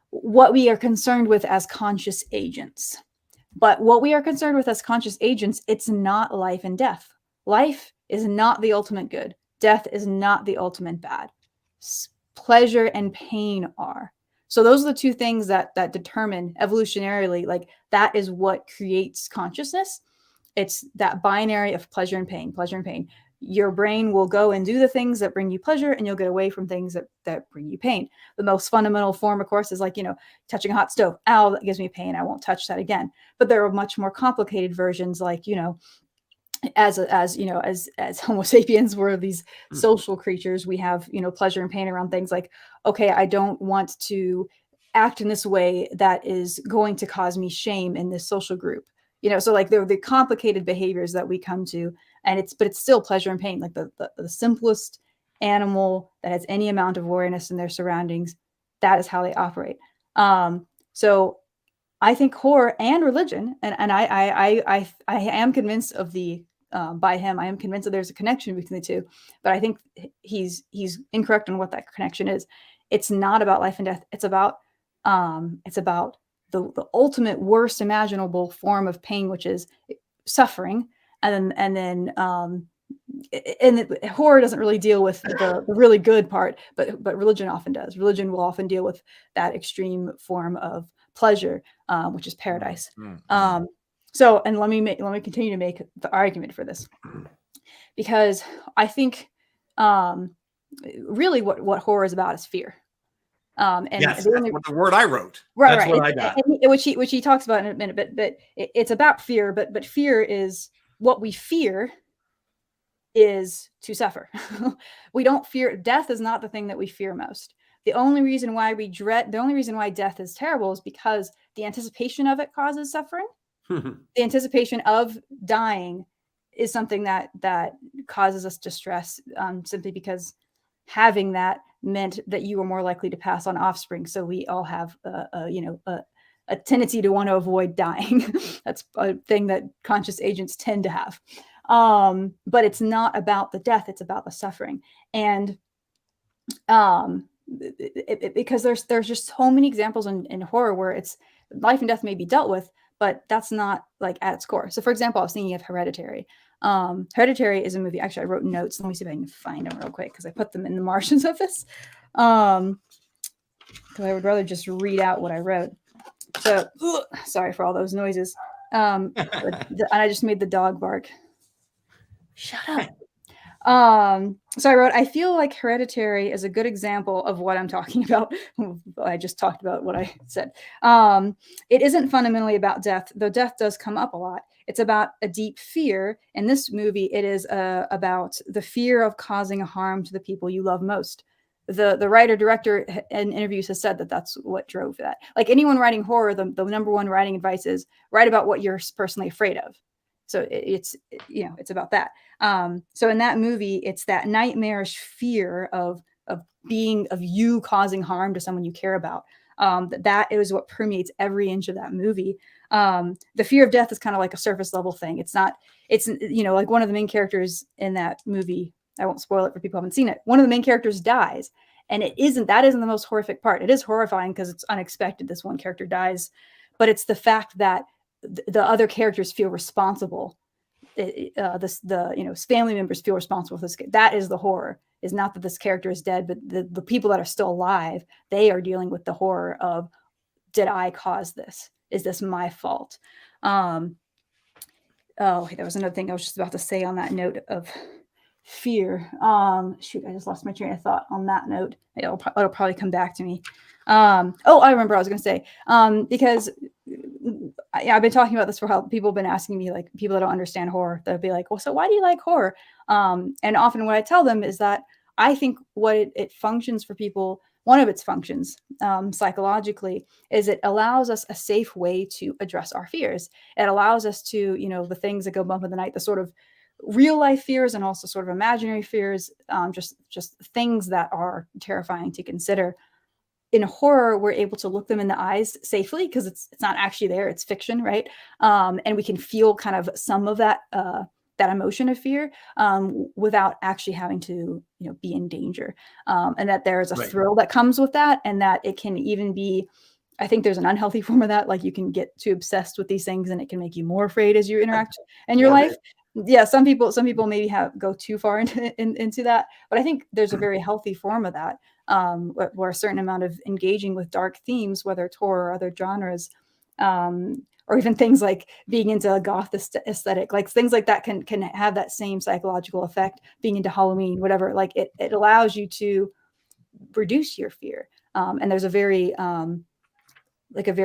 what we are concerned with as conscious agents. But what we are concerned with as conscious agents, it's not life and death. Life is not the ultimate good. Death is not the ultimate bad. Pleasure and pain are. So those are the two things that determine evolutionarily, like that is what creates consciousness. It's that binary of pleasure and pain, pleasure and pain. Your brain will go and do the things that bring you pleasure, and you'll get away from things that bring you pain. The most fundamental form, of course, is like, you know, touching a hot stove. Ow, that gives me pain. I won't touch that again. But there are much more complicated versions, like, you know, as Homo sapiens, we're these social creatures. We have, you know, pleasure and pain around things like, okay, I don't want to act in this way that is going to cause me shame in this social group. You know, so like there are the complicated behaviors that we come to, but it's still pleasure and pain. Like the simplest animal that has any amount of awareness in their surroundings, that is how they operate. So I think horror and religion, and I am convinced of the by him, I am convinced that there's a connection between the two, but I think he's incorrect on what that connection is. It's not about life and death. It's about the ultimate worst imaginable form of pain, which is suffering. And then horror doesn't really deal with the really good part, but religion often does. Religion will often deal with that extreme form of pleasure, which is paradise. So, and let me continue to make the argument for this, because I think really what horror is about is fear. And yes, that's the word I wrote. Right, that's right. What I got. Which he talks about in a minute, but it's about fear. But fear is what we fear is to suffer. We don't fear death. Is not the thing that we fear most. The only reason why death is terrible is because the anticipation of it causes suffering. The anticipation of dying is something that causes us distress, simply because having that meant that you were more likely to pass on offspring. So we all have a tendency to want to avoid dying. That's a thing that conscious agents tend to have. But it's not about the death, it's about the suffering. And because there's just so many examples in horror where it's life and death may be dealt with, but that's not like at its core. So for example, I was thinking of Hereditary. Hereditary is a movie. Actually, I wrote notes. Let me see if I can find them real quick, because I put them in the margins of this. Because I would rather just read out what I wrote. So sorry for all those noises. And I just made the dog bark. Shut up. So I wrote, I feel like Hereditary is a good example of what I'm talking about. I just talked about what I said. It isn't fundamentally about death, though death does come up a lot. It's about a deep fear. In this movie, it is about the fear of causing harm to the people you love most. The writer director in interviews has said that that's what drove that. Like anyone writing horror, the number one writing advice is write about what you're personally afraid of. So it's about that. So in that movie, it's that nightmarish fear of you causing harm to someone you care about. That is what permeates every inch of that movie. The fear of death is kind of like a surface level thing. It's like one of the main characters in that movie. I won't spoil it for people who haven't seen it. One of the main characters dies, and that isn't the most horrific part. It is horrifying because it's unexpected. This one character dies, but it's the fact that the other characters feel responsible. Family members feel responsible for this. That is the horror. Is not that this character is dead, but the people that are still alive, they are dealing with the horror of, did I cause this? Is this my fault? There was another thing I was just about to say on that note of fear. I just lost my train of thought on that note. It'll probably come back to me. I remember what I was going to say. Because I've been talking about this for a while. People have been asking me, like, people that don't understand horror, they'll be like, well, so why do you like horror? And often what I tell them is that I think what it functions for people, one of its functions psychologically, is it allows us a safe way to address our fears. It allows us to, the things that go bump in the night, the sort of real life fears and also sort of imaginary fears, just things that are terrifying to consider. In horror, we're able to look them in the eyes safely because it's not actually there. It's fiction, right? And we can feel kind of some of that emotion of fear without actually having to, be in danger. And that there is a thrill that comes with that, and that it can even be, I think there's an unhealthy form of that. Like you can get too obsessed with these things, and it can make you more afraid as you interact in your life. Yeah, some people maybe go too far into that, but I think there's a very healthy form of that. Where a certain amount of engaging with dark themes, whether it's horror or other genres, or even things like being into a goth aesthetic, like things like that can have that same psychological effect. Being into Halloween, whatever, like it allows you to reduce your fear. And there's a very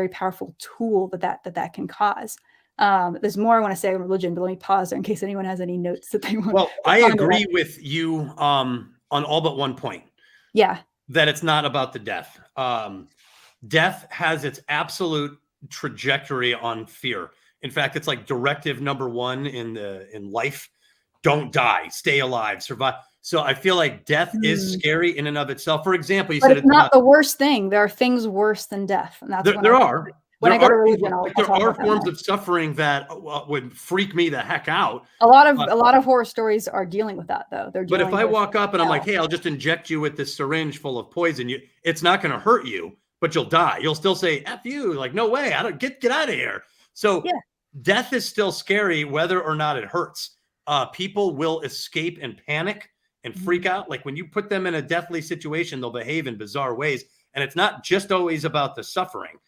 powerful tool that can cause. There's more I want to say on religion, but let me pause there in case anyone has any notes that they want. Well, I agree with you on all but one point. Yeah. That it's not about the death. Death has its absolute trajectory on fear. In fact, it's like directive number one in life. Don't die, stay alive, survive. So I feel like death is scary in and of itself. For example, you said it's not the worst thing. There are things worse than death. And that's there are. When I go to religion, there are forms of suffering that would freak me the heck out. A lot of horror stories are dealing with that, though. But if I walk up and I'm like, "Hey, I'll just inject you with this syringe full of poison," it's not going to hurt you, but you'll die. You'll still say "F you," like, "No way, I don't get out of here." So death is still scary, whether or not it hurts. People will escape and panic and freak out. Like when you put them in a deathly situation, they'll behave in bizarre ways, and it's not just always about the suffering.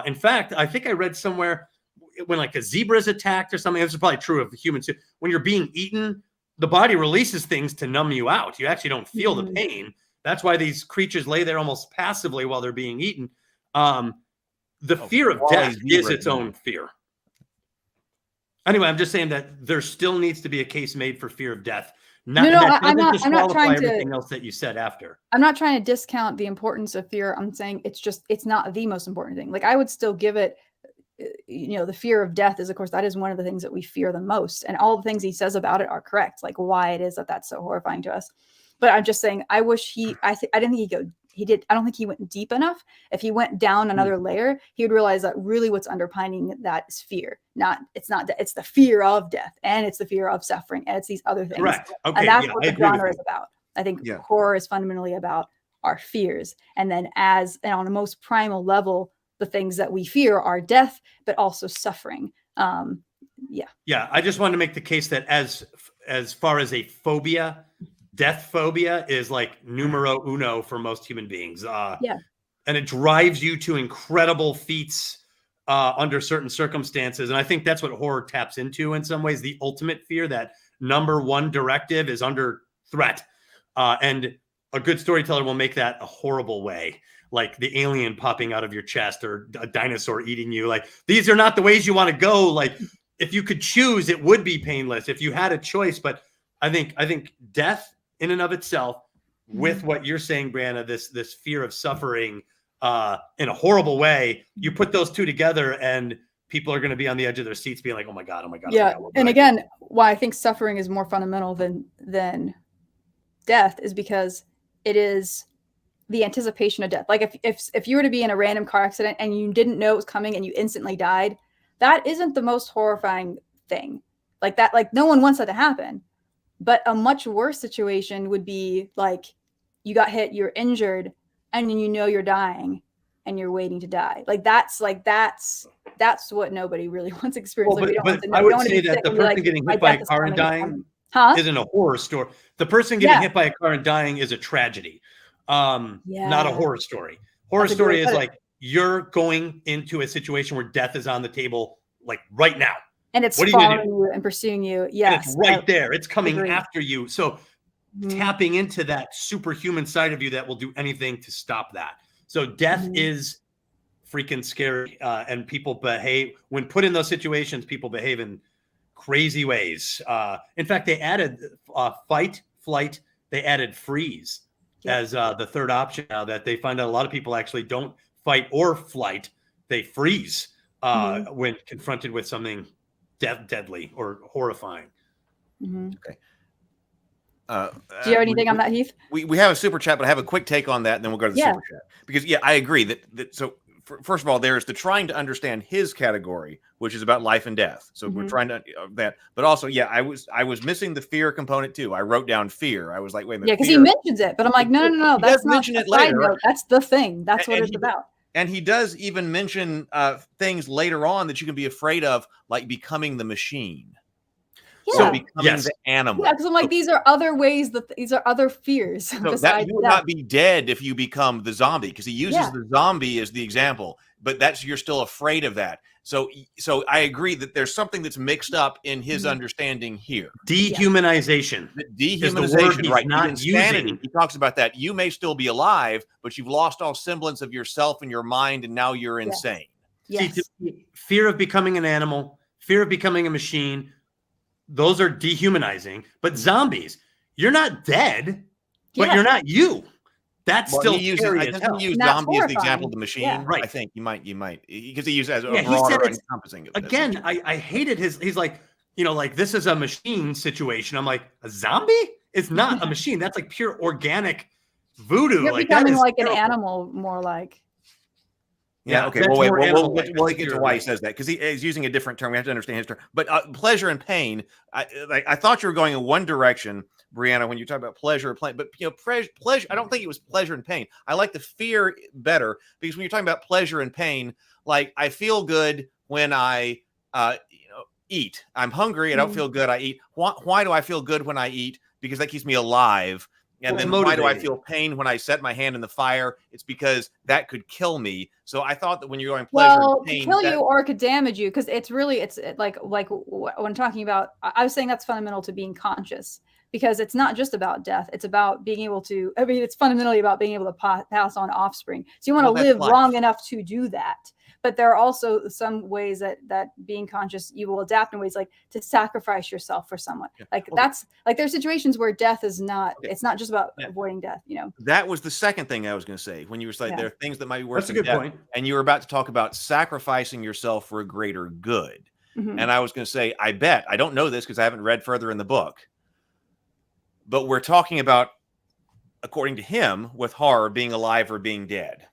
In fact, I think I read somewhere when like a zebra is attacked or something, this is probably true of humans too. When you're being eaten, the body releases things to numb you out. You actually don't feel the pain. That's why these creatures lay there almost passively while they're being eaten. The fear of death is its own fear. Anyway, I'm just saying that there still needs to be a case made for fear of death. I'm not trying to everything else that you said after. I'm not trying to discount the importance of fear. I'm saying it's not the most important thing. Like I would still give it, the fear of death is, of course, that is one of the things that we fear the most. And all the things he says about it are correct. Like why it is that that's so horrifying to us. But I'm just saying, I wish I didn't think I don't think he went deep enough. If he went down another layer, he would realize that really what's underpinning that is fear. It's the fear of death, and it's the fear of suffering, and it's these other things. Correct. Okay. And that's what the genre is about. I think horror is fundamentally about our fears. And then and on a most primal level, the things that we fear are death, but also suffering. Yeah. I just wanted to make the case that as far as a phobia, death phobia is like numero uno for most human beings. And it drives you to incredible feats under certain circumstances. And I think that's what horror taps into in some ways. The ultimate fear, that number one directive, is under threat. And a good storyteller will make that a horrible way, like the alien popping out of your chest or a dinosaur eating you. Like, these are not the ways you want to go. Like, if you could choose, it would be painless if you had a choice. But I think death in and of itself, with what you're saying, Brianna, this fear of suffering in a horrible way, you put those two together and people are going to be on the edge of their seats being like, oh my God. Yeah. Oh my God, and again, why I think suffering is more fundamental than death is because it is the anticipation of death. Like if you were to be in a random car accident and you didn't know it was coming and you instantly died, that isn't the most horrifying thing. Like that, like no one wants that to happen. But a much worse situation would be like you got hit, you're injured, and then you know you're dying and you're waiting to die. That's what nobody really wants to experience. Well, like, but I would say that the person getting hit by a car and dying isn't a horror story. The person getting hit by a car and dying is a tragedy, not a horror story. Horror story is like you're going into a situation where death is on the table, like right now. And it's following you and pursuing you. Yes. And it's right there. It's coming after you. So tapping into that superhuman side of you that will do anything to stop that. So death is freaking scary. And people behave, when put in those situations, people behave in crazy ways. In fact, they added fight, flight. They added freeze as the third option now, that they find out a lot of people actually don't fight or flight. They freeze when confronted with something deadly or horrifying. Okay. Do you have anything on that, Heath? We have a super chat, but I have a quick take on that, and then we'll go to the super chat. Because I agree that so first of all, there's the trying to understand his category, which is about life and death. So we're trying to that, but also, I was missing the fear component too. I wrote down fear. I was like, wait a minute. Yeah, because he mentions it, but I'm like, no, that's not mention it later. Note. That's the thing. That's what it's about. And he does even mention things later on that you can be afraid of, like becoming the machine. Yeah. So becoming the animal. Yeah, because I'm like, these are other ways these are other fears. So that you would not be dead if you become the zombie, because he uses the zombie as the example, but you're still afraid of that. So I agree that there's something that's mixed up in his understanding here. Dehumanization. Dehumanization, right? Not using. He talks about that. You may still be alive, but you've lost all semblance of yourself and your mind, and now you're insane. Yes. See, fear of becoming an animal, fear of becoming a machine, those are dehumanizing. But zombies, you're not dead, but you're not you. That's still scary as hell. He used zombie as the example of the machine. Yeah. Right. I think you might, because he used it as a broader encompassing. Again, I hated he's like, like this is a machine situation. I'm like, a zombie? It's not a machine. That's like pure organic voodoo. You're like becoming that is like terrible. an animal, more like. Yeah. Okay. Well, we'll get to why he says that, because he's using a different term. We have to understand his term. But pleasure and pain. I thought you were going in one direction, Brianna, when you talk about pleasure and pain. But pleasure. I don't think it was pleasure and pain. I like the fear better, because when you're talking about pleasure and pain, like I feel good when I eat. I'm hungry. I don't feel good. I eat. Why do I feel good when I eat? Because that keeps me alive. And then why do I feel pain when I set my hand in the fire? It's because that could kill me. So I thought that when you're going pleasure and pain, could kill you or could damage you, because it's like when talking about, I was saying that's fundamental to being conscious, because it's not just about death. It's about being able to, it's fundamentally about being able to pass on offspring. So you want to live long enough to do that. But there are also some ways that being conscious, you will adapt in ways like to sacrifice yourself for someone. That's like, there's situations where death is not, it's not just about avoiding death, That was the second thing I was going to say, when you were saying there are things that might be worse than death. That's a good point. And you were about to talk about sacrificing yourself for a greater good. And I was going to say, I bet, I don't know this because I haven't read further in the book, but we're talking about, according to him, with horror, being alive or being dead.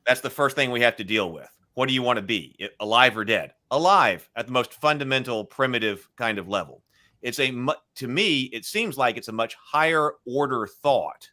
That's the first thing we have to deal with. What do you want to be, alive or dead? Alive at the most fundamental, primitive kind of level. It's to me, it seems like it's a much higher order thought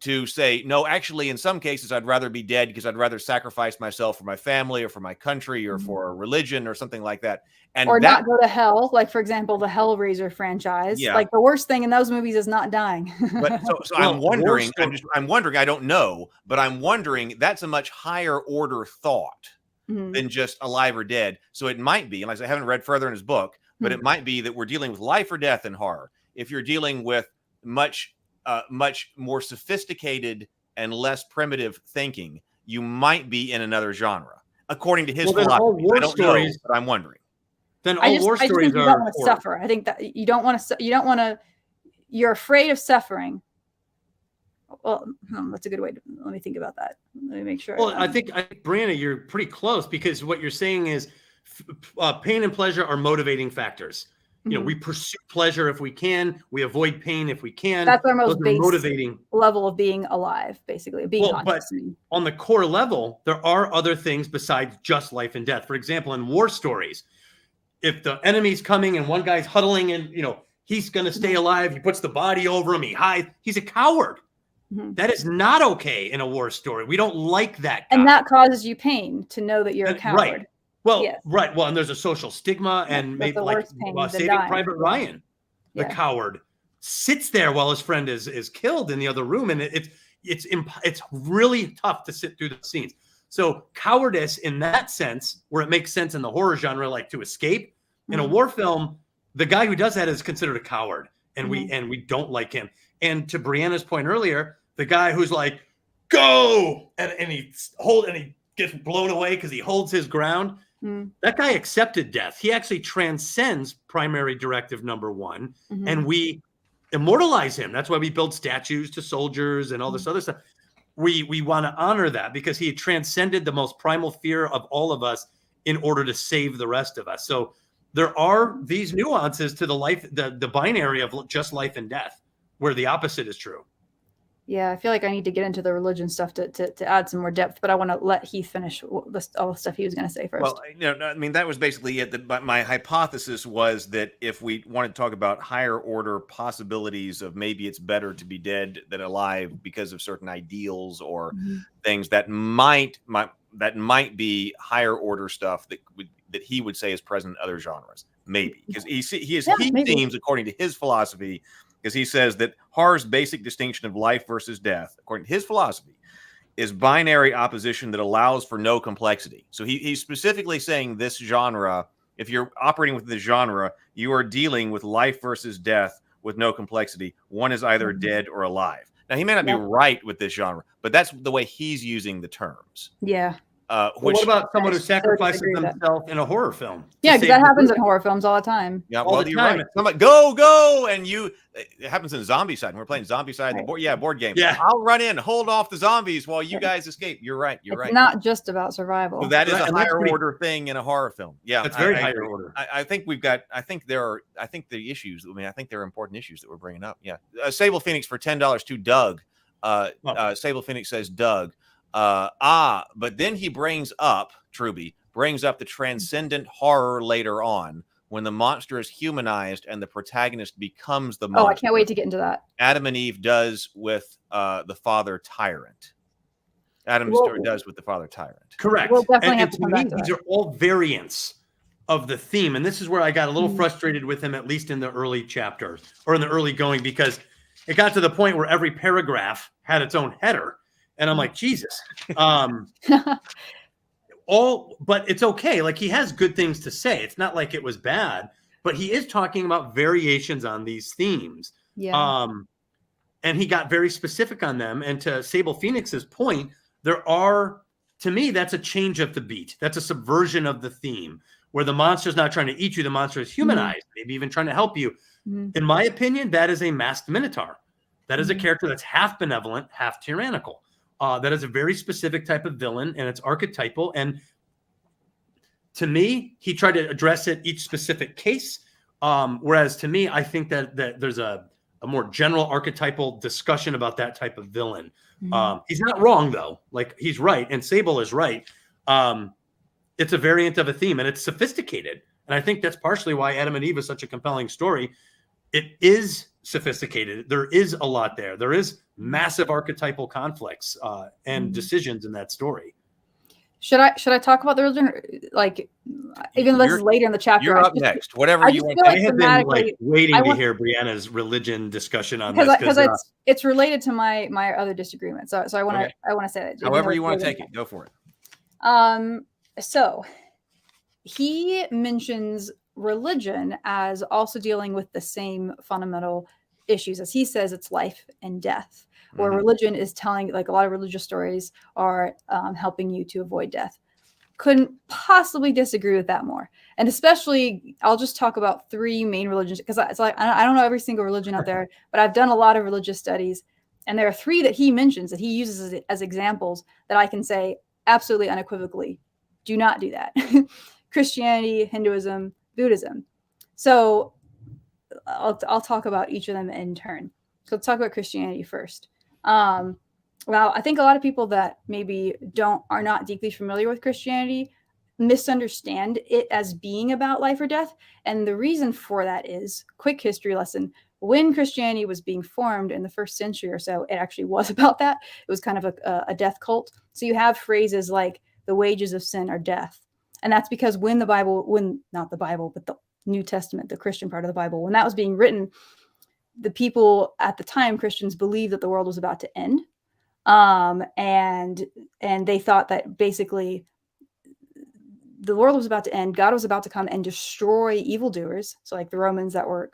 to say, no, actually, in some cases, I'd rather be dead because I'd rather sacrifice myself for my family or for my country or for a religion or something like that. Or not go to hell. Like, for example, the Hellraiser franchise. Yeah. Like the worst thing in those movies is not dying. But so I'm wondering, I'm wondering, I don't know, but I'm wondering that's a much higher order thought than just alive or dead. So it might be, and like I haven't read further in his book, but it might be that we're dealing with life or death in horror. If you're dealing with much more sophisticated and less primitive thinking, you might be in another genre, according to his philosophy. I don't know, but I'm wondering. Then all war stories think you don't want to suffer. I think that you don't want to. You're afraid of suffering. Well, that's a good way to. Let me think about that. Let me make sure. Well, I think Brianna, you're pretty close, because what you're saying is pain and pleasure are motivating factors. You know, we pursue pleasure if we can. We avoid pain if we can. That's our most basic motivating level of being alive, basically. Being conscious. But on the core level, there are other things besides just life and death. For example, in war stories, if the enemy's coming and one guy's huddling and, he's going to stay alive, he puts the body over him, he hides, he's a coward. That is not okay in a war story. We don't like that guy. And that causes you pain to know that you're a coward. Right. Well, right. Well, and there's a social stigma, and maybe like Saving Private Ryan, the coward sits there while his friend is killed in the other room, and it's really tough to sit through the scenes. So cowardice in that sense, where it makes sense in the horror genre, like to escape, in a war film, the guy who does that is considered a coward, and we don't like him. And to Brianna's point earlier, the guy who's like, go, and he gets blown away because he holds his ground. That guy accepted death. He actually transcends primary directive number 1, and we immortalize him. That's why we build statues to soldiers and all this other stuff. We want to honor that because he transcended the most primal fear of all of us in order to save the rest of us. So there are these nuances to the binary of just life and death, where the opposite is true. Yeah, I feel like I need to get into the religion stuff to add some more depth, but I want to let Heath finish all the stuff he was going to say first. Well, I mean, that was basically it. But my hypothesis was that if we want to talk about higher order possibilities of maybe it's better to be dead than alive because of certain ideals or things that might be higher order stuff that he would say is present in other genres, maybe because he seems, according to his philosophy, because he says that horror's basic distinction of life versus death, according to his philosophy, is binary opposition that allows for no complexity. So he's specifically saying this genre, if you're operating with this genre, you are dealing with life versus death with no complexity. One is either dead or alive. Now, he may not be right with this genre, but that's the way he's using the terms. Yeah. What about someone who sacrifices themselves in a horror film? Yeah, because that happens in horror films all the time. Yeah, all the time. Right. Somebody, go, and it happens in Zombicide. And we're playing Zombicide, board game. Yeah, I'll run in, hold off the zombies while you guys escape. You're right. It's not just about survival. So that is a higher order thing in a horror film. Yeah, it's very higher order. I think the issues. I think there are important issues that we're bringing up. Yeah, Sable Phoenix for $10 to Doug. Sable Phoenix says Doug. But then he Truby brings up the transcendent horror later on when the monster is humanized and the protagonist becomes the monster. Oh, I can't wait to get into that. Adam and Eve does with the father tyrant. Does with the father tyrant. Correct. We'll definitely have to come back to these are all variants of the theme. And this is where I got a little frustrated with him, at least in the early chapters or in the early going, because it got to the point where every paragraph had its own header. And I'm like, Jesus. But it's okay. Like, he has good things to say. It's not like it was bad, but he is talking about variations on these themes. Yeah. And he got very specific on them. And to Sable Phoenix's point, to me, that's a change of the beat. That's a subversion of the theme where the monster's not trying to eat you. The monster is humanized, maybe even trying to help you. In my opinion, that is a masked minotaur. That is a character that's half benevolent, half tyrannical. That is a very specific type of villain, and it's archetypal. And to me, he tried to address it each specific case. Whereas to me, I think that there's a more general archetypal discussion about that type of villain. He's not wrong, though. Like, he's right, and Sable is right. It's a variant of a theme, and it's sophisticated. And I think that's partially why Adam and Eve is such a compelling story. It is sophisticated. There is a lot there. There is massive archetypal conflicts and decisions in that story. Should I talk about the religion? Like, even this is later in the chapter. You're up next. Whatever you want. I have been waiting to hear Brianna's religion discussion on this because it's related to my other disagreement. So I want to say that. However you want to take it, go for it. So he mentions religion as also dealing with the same fundamental issues. As he says, it's life and death, where Mhm. religion is telling, like a lot of religious stories are helping you to avoid death. Couldn't possibly disagree with that more. And especially, I'll just talk about 3 main religions, because it's like, I don't know every single religion out there, but I've done a lot of religious studies. And there are 3 that he mentions, that he uses as examples, that I can say absolutely unequivocally, do not do that. Christianity, Hinduism, Buddhism. So I'll talk about each of them in turn. So let's talk about Christianity first. Well, I think a lot of people that maybe are not deeply familiar with Christianity misunderstand it as being about life or death. And the reason for that is, quick history lesson, when Christianity was being formed in the 1st century or so, it actually was about that. It was kind of a death cult. So you have phrases like the wages of sin are death. And that's because when not the Bible, but the New Testament, the Christian part of the Bible, when that was being written, the people at the time, Christians, believed that the world was about to end. And they thought that basically the world was about to end. God was about to come and destroy evildoers. So like the Romans that were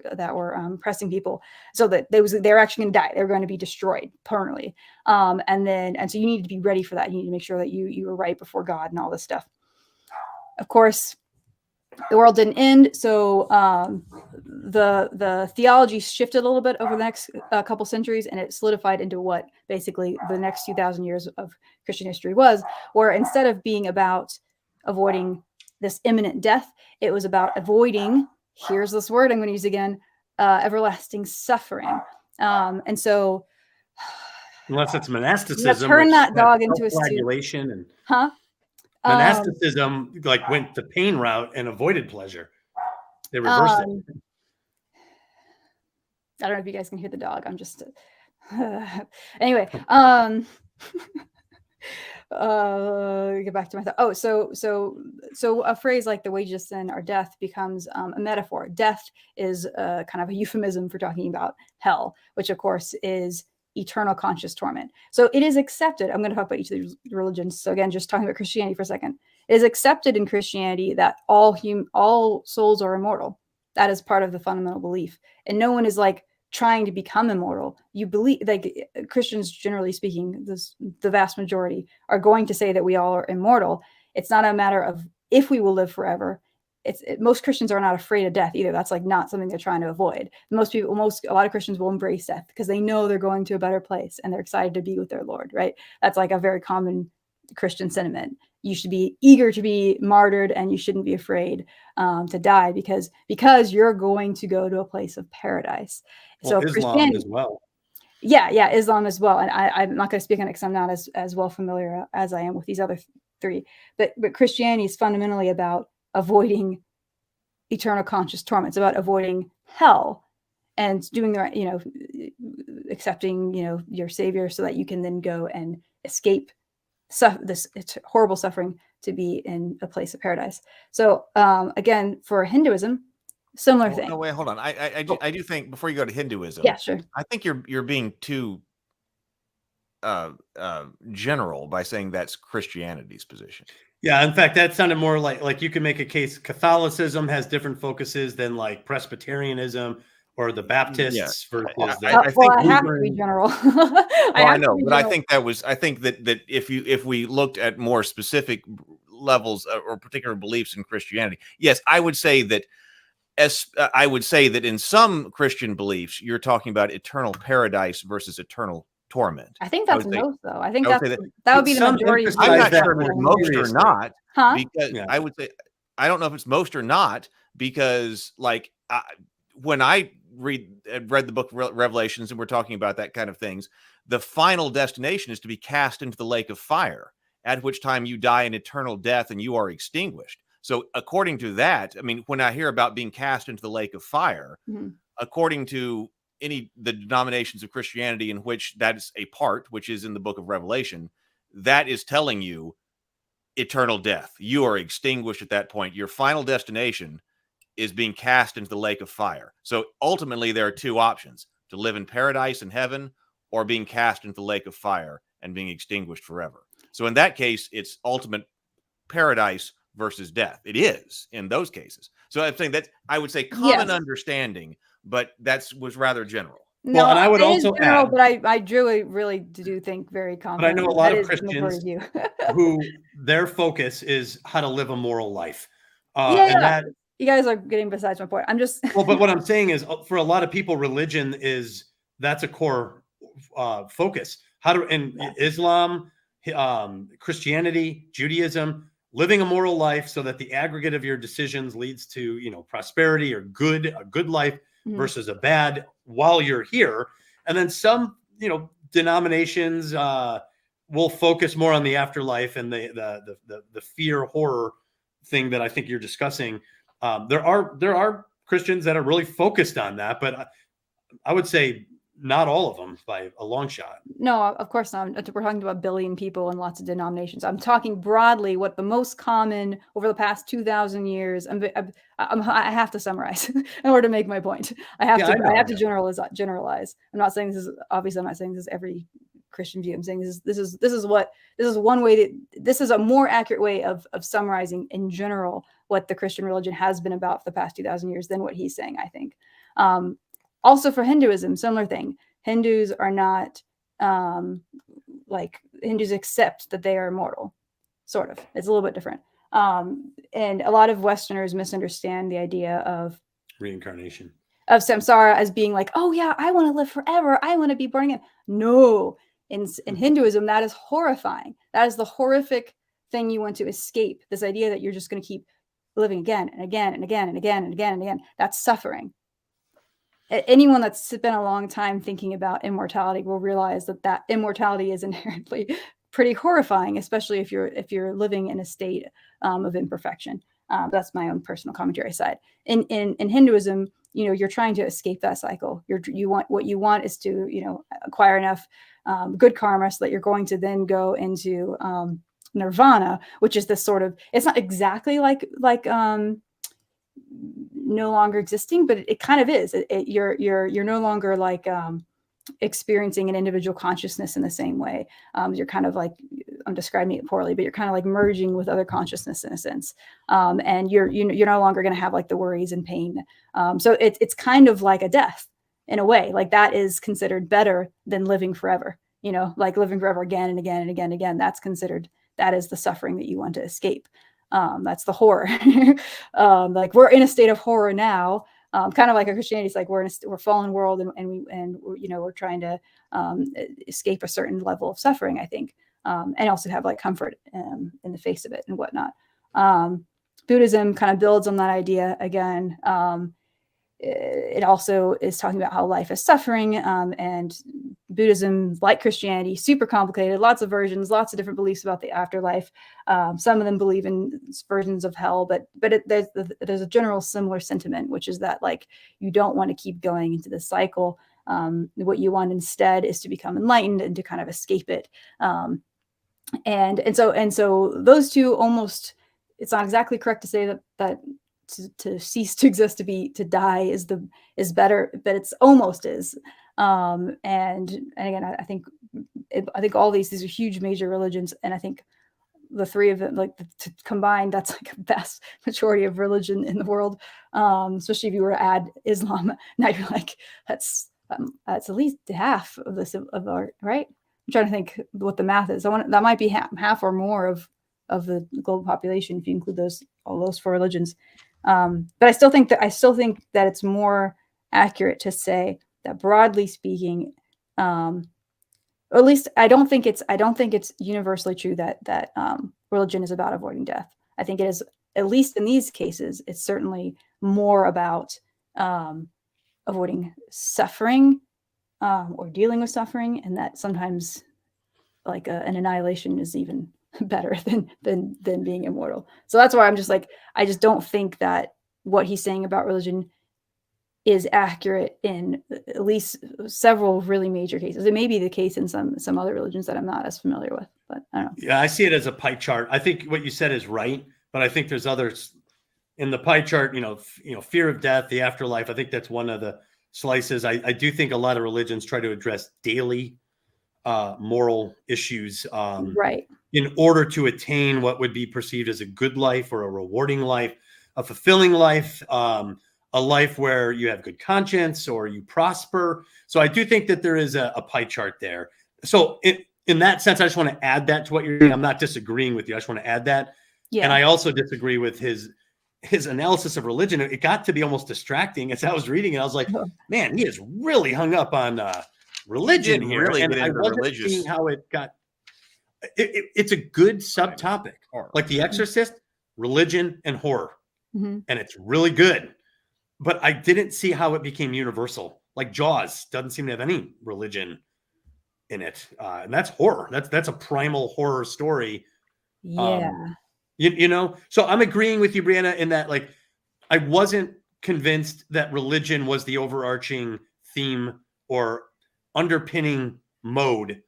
pressing people, so that they're actually going to die. They're going to be destroyed permanently. And so you need to be ready for that. You need to make sure that you were right before God and all this stuff. Of course, the world didn't end. So the theology shifted a little bit over the next couple centuries, and it solidified into what basically the next 2,000 years of Christian history was, where instead of being about avoiding this imminent death, it was about avoiding, here's this word I'm going to use again, everlasting suffering. And so, unless it's monasticism, turn that dog into a flagellation and huh? Monasticism like went the pain route and avoided pleasure. They reversed it. I don't know if you guys can hear the dog. I'm just anyway. Get back to my thought. Oh, so a phrase like the wages of sin are death becomes a metaphor. Death is kind of a euphemism for talking about hell, which of course is eternal conscious torment. So it is accepted. I'm going to talk about each of these religions. So again, just talking about Christianity for a second. It is accepted in Christianity that all souls are immortal. That is part of the fundamental belief. And no one is like trying to become immortal. You believe, like Christians, generally speaking, the vast majority are going to say that we all are immortal. It's not a matter of if we will live forever. Most Christians are not afraid of death either. That's like not something they're trying to avoid. A lot of Christians will embrace death because they know they're going to a better place and they're excited to be with their Lord, right? That's like a very common Christian sentiment. You should be eager to be martyred and you shouldn't be afraid to die because you're going to go to a place of paradise. Well, so Islam as well. Yeah, Islam as well. And I'm not going to speak on it because I'm not as well familiar as I am with these other 3. But Christianity is fundamentally about avoiding eternal conscious torment. It's about avoiding hell and doing the right, accepting, your Savior so that you can then go and escape this horrible suffering to be in a place of paradise. So again, for Hinduism, similar thing. No, wait, hold on. I do think before you go to Hinduism, yeah, sure. I think you're being too general by saying that's Christianity's position. Yeah, in fact, that sounded more like you can make a case Catholicism has different focuses than like Presbyterianism or the Baptists versus I think I have to be general. I know, but I think that if we looked at more specific levels or particular beliefs in Christianity, yes, I would say that in some Christian beliefs, you're talking about eternal paradise versus eternal torment. I think that's most, though. I think that would be the majority. I'm not sure if it's most or not, because yeah. I would say I don't know if it's most or not, because like when I read the book of Revelations and we're talking about that kind of things, the final destination is to be cast into the lake of fire, at which time you die in eternal death and you are extinguished. So according to that, I mean, when I hear about being cast into the lake of fire, according to the denominations of Christianity in which that is a part, which is in the book of Revelation, that is telling you eternal death. You are extinguished at that point. Your final destination is being cast into the lake of fire. So ultimately there are 2 options: to live in paradise in heaven or being cast into the lake of fire and being extinguished forever. So in that case, it's ultimate paradise versus death. It is in those cases. So I'm saying that I would say common understanding, but was rather general. No, Well, and I would it is also general, add, but I really do think very but I know confidently a lot that of is the majority Christians view. who their focus is how to live a moral life. And Yeah, that, you guys are getting besides my point. I'm just well, but what I'm saying is for a lot of people, religion that's a core focus. How to, in Islam, Christianity, Judaism, living a moral life so that the aggregate of your decisions leads to, prosperity or a good life versus a bad while you're here. And then some, denominations will focus more on the afterlife and the fear horror thing that I think you're discussing. There are Christians that are really focused on that, but I would say not all of them by a long shot. No, of course not. We're talking about a billion people and lots of denominations. I'm talking broadly what the most common over the past 2,000 years. I have to summarize in order to make my point. I have to generalize. I'm not saying this is obviously. I'm not saying this is every Christian view. I'm saying this is one way this is a more accurate way of summarizing in general what the Christian religion has been about for the past 2,000 years than what he's saying, I think. Also for Hinduism, similar thing. Hindus are not Hindus accept that they are immortal, sort of. It's a little bit different. And a lot of Westerners misunderstand the idea of reincarnation, of samsara as being like, oh yeah, I want to live forever. I want to be burning it. No, in Hinduism, that is horrifying. That is the horrific thing you want to escape. This idea that you're just going to keep living again and again and again and again and again and again. That's suffering. Anyone that's spent a long time thinking about immortality will realize that immortality is inherently pretty horrifying, especially if you're living in a state of imperfection. That's my own personal commentary side. In Hinduism, you're trying to escape that cycle. What you want is to acquire enough good karma so that you're going to then go into nirvana, which is this sort of, it's not exactly like no longer existing, but it kind of is. You're no longer like experiencing an individual consciousness in the same way. You're kind of like, I'm describing it poorly, but you're kind of like merging with other consciousness in a sense. And you're no longer going to have like the worries and pain. So it's kind of like a death in a way. Like that is considered better than living forever. Like living forever again and again and again and again. That is the suffering that you want to escape. That's the horror. Like we're in a state of horror now, kind of like a Christianity. It's like we're a fallen world, and we're trying to escape a certain level of suffering, I think, and also have like comfort in the face of it and whatnot. Buddhism kind of builds on that idea again. It also is talking about how life is suffering, and Buddhism, like Christianity, super complicated, lots of versions, lots of different beliefs about the afterlife. Some of them believe in versions of hell, but there's a general similar sentiment, which is that like you don't want to keep going into this cycle. What you want instead is to become enlightened and to kind of escape it. And so those two almost, it's not exactly correct to say that to cease to exist, to die is better, but it's almost is. And again, I think all these are huge major religions, and I think the three of them, like combined, that's like a vast majority of religion in the world. Especially if you were to add Islam, now you're like that's at least half of this of our right. I'm trying to think what the math is. That might be half or more of the global population if you include all those four religions. But I still think that it's more accurate to say that broadly speaking, or at least I don't think it's universally true that religion is about avoiding death. I think it is, at least in these cases, it's certainly more about avoiding suffering or dealing with suffering, and that sometimes like an annihilation is even better than being immortal. So that's why I'm just like, I just don't think that what he's saying about religion is accurate in at least several really major cases. It may be the case in some other religions that I'm not as familiar with, but I don't know. Yeah, I see it as a pie chart. I think what you said is right, but I think there's others in the pie chart, fear of death, the afterlife. I think that's one of the slices. I do think a lot of religions try to address daily moral issues, right, in order to attain what would be perceived as a good life or a rewarding life, a fulfilling life. a life where you have good conscience or you prosper. So I do think that there is a pie chart there. So in that sense, I just want to add that to what you're saying. I'm not disagreeing with you. I just want to add that. Yeah. And I also disagree with his analysis of religion. It got to be almost distracting as I was reading it. I was like, man, he is really hung up on religion here. Really and get into I wasn't seeing how it got. It's a good subtopic, like The Exorcist, religion, and horror. And it's really good. But I didn't see how it became universal. Like Jaws doesn't seem to have any religion in it. And that's horror. That's a primal horror story. Yeah. You know, so I'm agreeing with you, Brianna, in that, like, I wasn't convinced that religion was the overarching theme or underpinning mode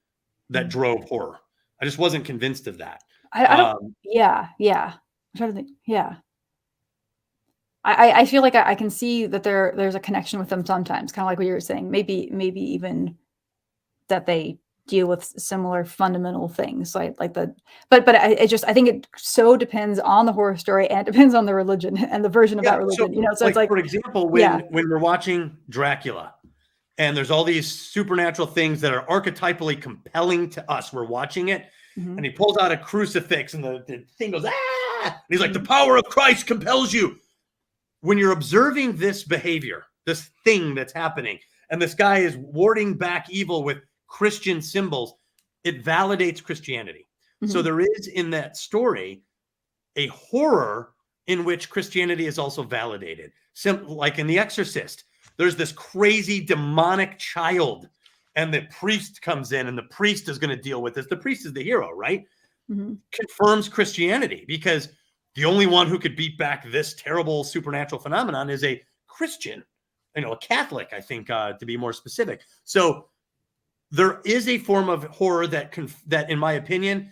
that drove horror. I just wasn't convinced of that. I don't. Yeah. I'm trying to think. Yeah. I feel like I can see that there's a connection with them sometimes, kind of like what you were saying. Maybe even that they deal with similar fundamental things, but I think it so depends on the horror story, and it depends on the religion and the version of that religion. So it's like, for example, when we're watching Dracula, and there's all these supernatural things that are archetypally compelling to us. We're watching it, and he pulls out a crucifix, and the thing goes, ah! And he's like, the power of Christ compels you. When you're observing this behavior, this thing that's happening, and this guy is warding back evil with Christian symbols, it validates Christianity. So there is in that story a horror in which Christianity is also validated. Like in The Exorcist, there's this crazy demonic child, and the priest comes in, and the priest is going to deal with this. The priest is the hero, right? Confirms Christianity, because the only one who could beat back this terrible supernatural phenomenon is a Christian, a Catholic, I think, to be more specific. So there is a form of horror that, in my opinion,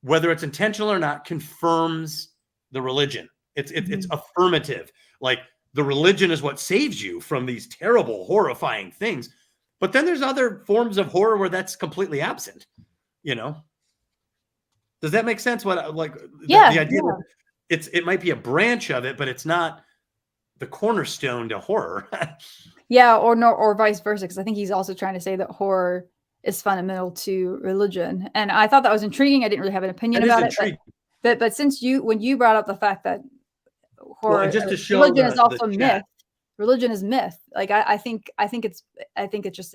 whether it's intentional or not, confirms the religion. It's affirmative. Like, the religion is what saves you from these terrible, horrifying things. But then there's other forms of horror where that's completely absent. Does that make sense? The idea that it might be a branch of it, but it's not the cornerstone to horror. or vice versa, because I think he's also trying to say that horror is fundamental to religion, and I thought that was intriguing. I didn't really have an opinion about it, but since when you brought up the fact that horror, just to show religion is also myth. Religion is myth. Like I think it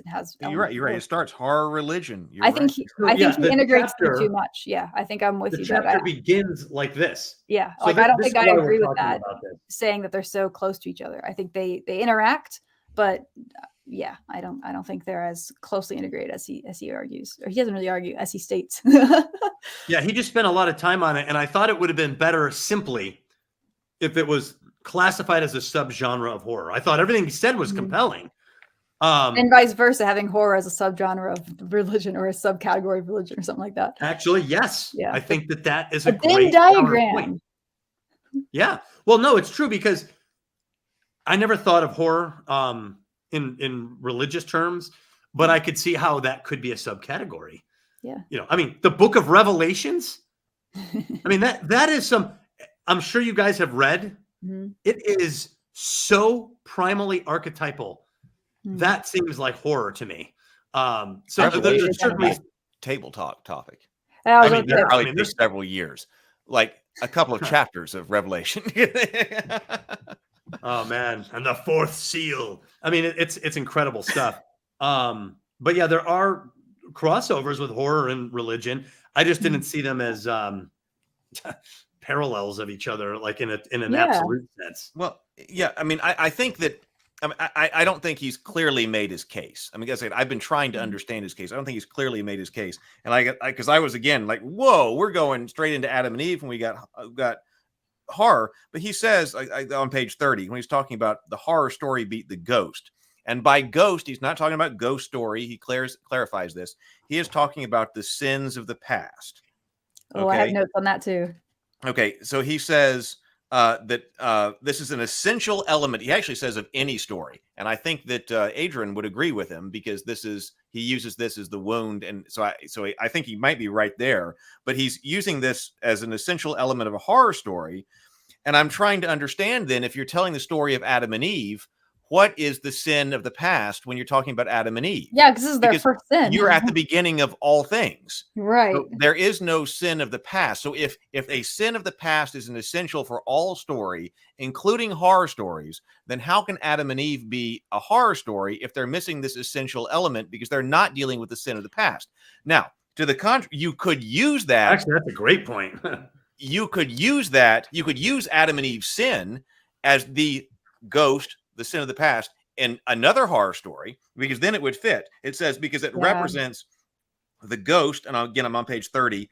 has. You're right. It starts horror religion. I think he integrates them too much. Yeah, I think I'm with you. The chapter begins like this. Yeah, so I don't think I agree with that. Saying that they're so close to each other. I think they interact, but I don't think they're as closely integrated as he argues, or he doesn't really argue, as he states. Yeah, he just spent a lot of time on it, and I thought it would have been better simply if it was classified as a subgenre of horror. I thought everything he said was compelling. And vice versa, having horror as a subgenre of religion or a subcategory of religion or something like that. Actually, yes. Yeah. I think that is a Venn great diagram. Yeah. Well, no, it's true, because I never thought of horror in religious terms, but I could see how that could be a subcategory. Yeah. The Book of Revelations. That is some. I'm sure you guys have read. It is so primally archetypal. That seems like horror to me. So there's certainly table talk topic. There's several years, like a couple of chapters of Revelation. Oh man, and the fourth seal. It's incredible stuff. But yeah, there are crossovers with horror and religion. I just didn't see them as parallels of each other, like in an absolute sense. Well, yeah, I think that I don't think he's clearly made his case. Like I said, I've been trying to understand his case. I don't think he's clearly made his case. And because I was again like, whoa, we're going straight into Adam and Eve, and we got horror. But he says on page 30, when he's talking about the horror story beat the ghost, and by ghost, he's not talking about ghost story. He clarifies this. He is talking about the sins of the past. Oh, okay? I have notes on that too. Okay, so he says that this is an essential element. He actually says of any story, and I think that Adrian would agree with him, because he uses this as the wound, and so I think he might be right there. But he's using this as an essential element of a horror story, And I'm trying to understand then, if you're telling the story of Adam and Eve, what is the sin of the past when you're talking about Adam and Eve? Yeah, because this is their first sin. You're at the beginning of all things. Right. So there is no sin of the past. So if a sin of the past is an essential for all story, including horror stories, then how can Adam and Eve be a horror story if they're missing this essential element because they're not dealing with the sin of the past? Now, to the contrary, you could use that. Actually, that's a great point. You could use that. You could use Adam and Eve's sin as the ghost, the sin of the past, in another horror story, because then it would fit. It says, because it represents the ghost, and again, I'm on page 30,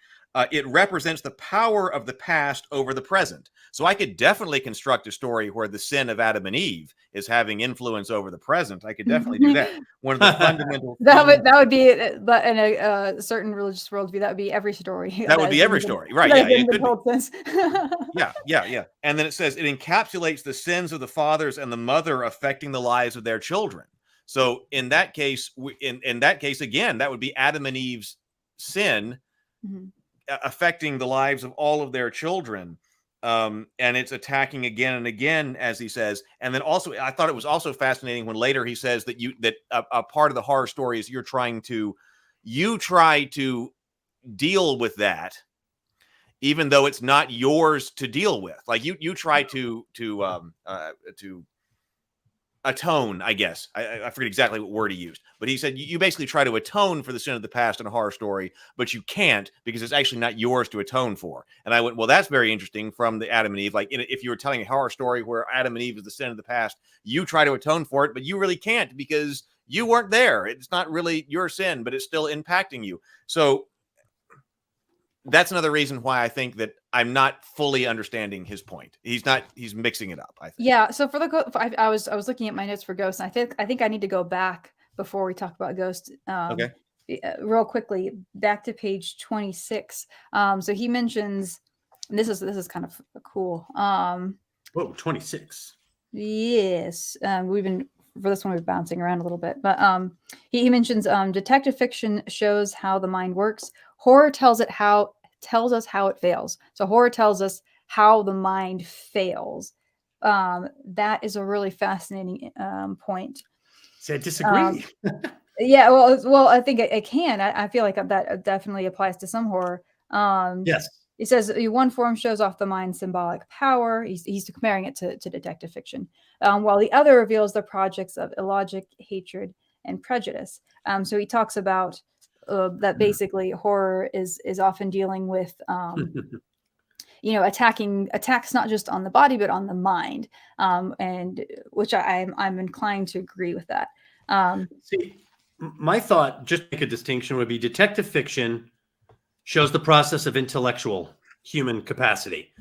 it represents the power of the past over the present. So I could definitely construct a story where the sin of Adam and Eve is having influence over the present. I could definitely do that. One of the fundamental that would be, but in a certain religious worldview, that would be every story. That would be every story, right? Yeah, it could be. Yeah. And then it says it encapsulates the sins of the fathers and the mother affecting the lives of their children. So in that case, again, that would be Adam and Eve's sin affecting the lives of all of their children. And it's attacking again and again, as he says. And then also, I thought it was also fascinating when later he says that a part of the horror story is you try to deal with that, even though it's not yours to deal with. Like you try to atone, I guess. I forget exactly what word he used, but he said you basically try to atone for the sin of the past in a horror story, but you can't because it's actually not yours to atone for. And I went, well, that's very interesting from the Adam and Eve. Like if you were telling a horror story where Adam and Eve is the sin of the past, you try to atone for it, but you really can't because you weren't there. It's not really your sin, but it's still impacting you. So that's another reason why I think that I'm not fully understanding his point. He's mixing it up, I think. Yeah. So I was looking at my notes for Ghost, and I think I need to go back before we talk about Ghost. Okay. Real quickly, back to page 26. So he mentions, and this is kind of cool. 26. Yes. For this one, we're bouncing around a little bit, but he mentions detective fiction shows how the mind works. Horror tells us how it fails. So horror tells us how the mind fails. That is a really fascinating point. See, I disagree. Yeah, well, I think it can. I feel like that definitely applies to some horror. Yes. It says one form shows off the mind's symbolic power. He's comparing it to detective fiction, while the other reveals the projects of illogic, hatred, and prejudice. So he talks about that basically horror is often dealing with, attacks not just on the body but on the mind, and which I'm inclined to agree with that. See, my thought, just to make a distinction, would be detective fiction shows the process of intellectual human capacity,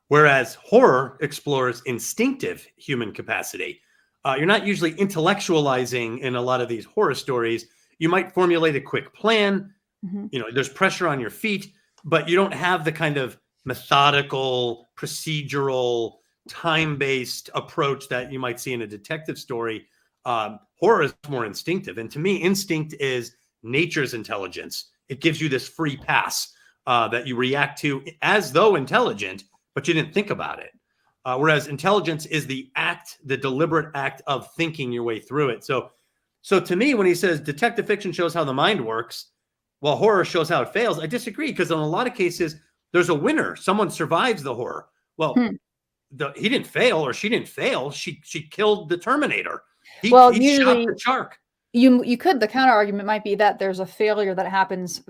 whereas horror explores instinctive human capacity. You're not usually intellectualizing in a lot of these horror stories. You might formulate a quick plan. There's pressure on your feet, but you don't have the kind of methodical, procedural, time-based approach that you might see in a detective story. Horror is more instinctive. And to me, instinct is nature's intelligence. It gives you this free pass that you react to as though intelligent, but you didn't think about it. Whereas intelligence is the deliberate act of thinking your way through it. So to me, when he says detective fiction shows how the mind works, while horror shows how it fails, I disagree, because in a lot of cases, there's a winner. Someone survives the horror. Well, he didn't fail, or she didn't fail. She killed the Terminator. He shot the shark. The counter argument might be that there's a failure that happens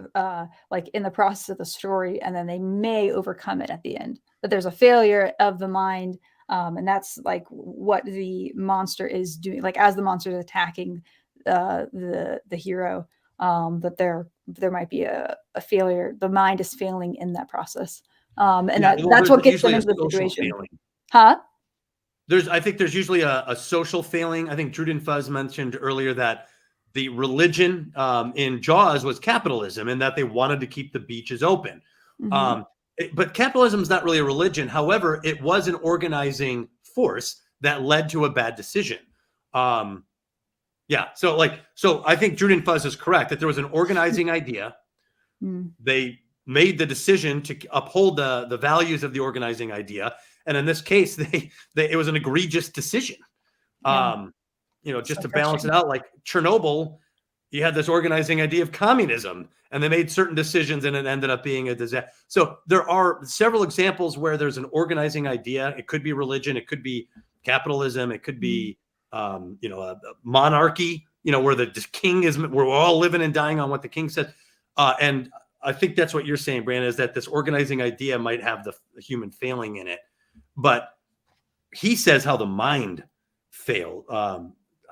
like in the process of the story, and then they may overcome it at the end. But there's a failure of the mind, and that's like what the monster is doing. Like as the monster is attacking the hero, that there might be a failure. The mind is failing in that process, that's what gets them into the situation. Huh? I think there's usually a social failing. I think Druden Fuzz mentioned earlier that the religion in Jaws was capitalism, and that they wanted to keep the beaches open. But capitalism is not really a religion. However, it was an organizing force that led to a bad decision. So I think Druden Fuzz is correct that there was an organizing idea. They made the decision to uphold the values of the organizing idea, And in this case, it was an egregious decision. Yeah. Just to balance it out, like Chernobyl, you had this organizing idea of communism, and they made certain decisions, and it ended up being a disaster. So there are several examples where there's an organizing idea. It could be religion, it could be capitalism, it could be a monarchy, where the king is, we're all living and dying on what the king says. And I think that's what you're saying, Brianna, is that this organizing idea might have the human failing in it. But he says how the mind failed,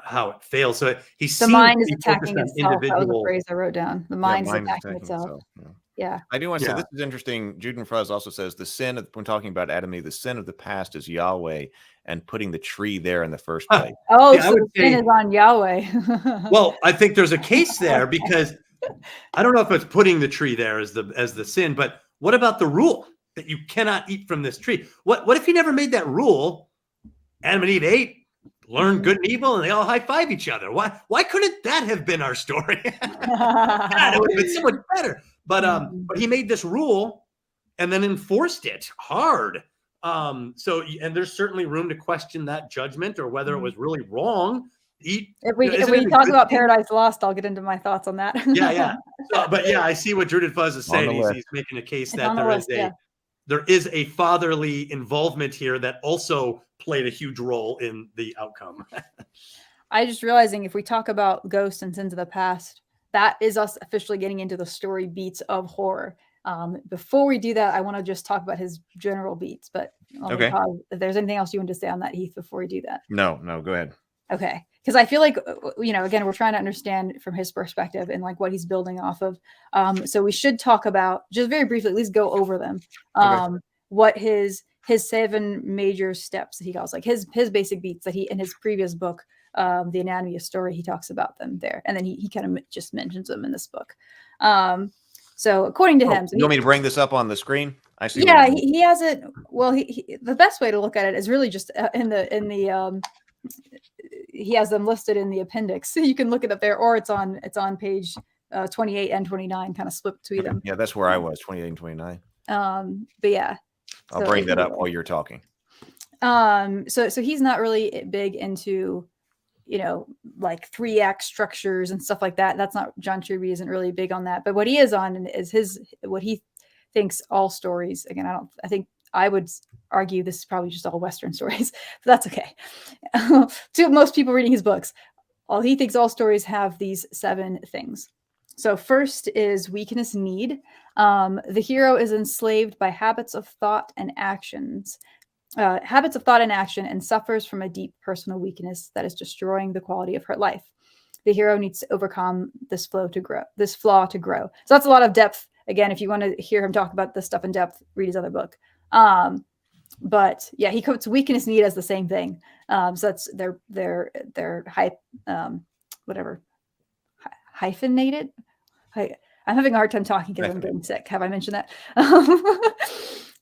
how it fails. So the mind is attacking itself. That was the phrase I wrote down. The mind is attacking itself. Yeah. I do want to say this is interesting. Juden Fuzz also says the sin of, when talking about Adam and Eve, the sin of the past is Yahweh and putting the tree there in the first place. So the sin is on Yahweh. Well, I think there's a case there, because I don't know if it's putting the tree there as the sin, but what about the rule that you cannot eat from this tree? What if he never made that rule? Adam and Eve ate, learned good and evil, and they all high five each other. Why couldn't that have been our story? God, it would have been so much better. But he made this rule and then enforced it hard. And there's certainly room to question that judgment, or whether it was really wrong. If we talk about Paradise Lost, I'll get into my thoughts on that. Yeah. I see what Juden Fuzz is saying. He's making a case that there is a fatherly involvement here that also played a huge role in the outcome. I just realizing, if we talk about ghosts and sins of the past, that is us officially getting into the story beats of horror. Before we do that, I want to just talk about his general beats. But okay, if there's anything else you want to say on that, Heath, before we do that. No, go ahead. Okay. Because I feel like, again, we're trying to understand from his perspective and like what he's building off of. So we should talk about, just very briefly, at least go over them. What his 7 major steps that he calls, like his basic beats that he, in his previous book, The Anatomy of Story, he talks about them there. And then he kind of just mentions them in this book. So according to him, you want me to bring this up on the screen? I see. Yeah, he has it. Well, the best way to look at it is really just in the he has them listed in the appendix. So you can look it up there, or it's on page 28 and 29, kind of split between them. Yeah, that's where I was, 28 and 29. But yeah, I'll bring that up while you're talking. So he's not really big into, like 3-act structures and stuff like that. That's not, John Truby isn't really big on that. But what he is on is what he thinks all stories. Again, I think I would argue this is probably just all Western stories, but that's okay. To most people reading his books, he thinks all stories have these 7 things. So first is weakness, need. The hero is enslaved by habits of thought and action, and suffers from a deep personal weakness that is destroying the quality of her life. The hero needs to overcome this flaw to grow. So that's a lot of depth. Again, if you want to hear him talk about this stuff in depth, read his other book. But yeah, he quotes weakness, need as the same thing. So that's they're hyphenated. I'm having a hard time talking because I'm getting sick. Have I mentioned that?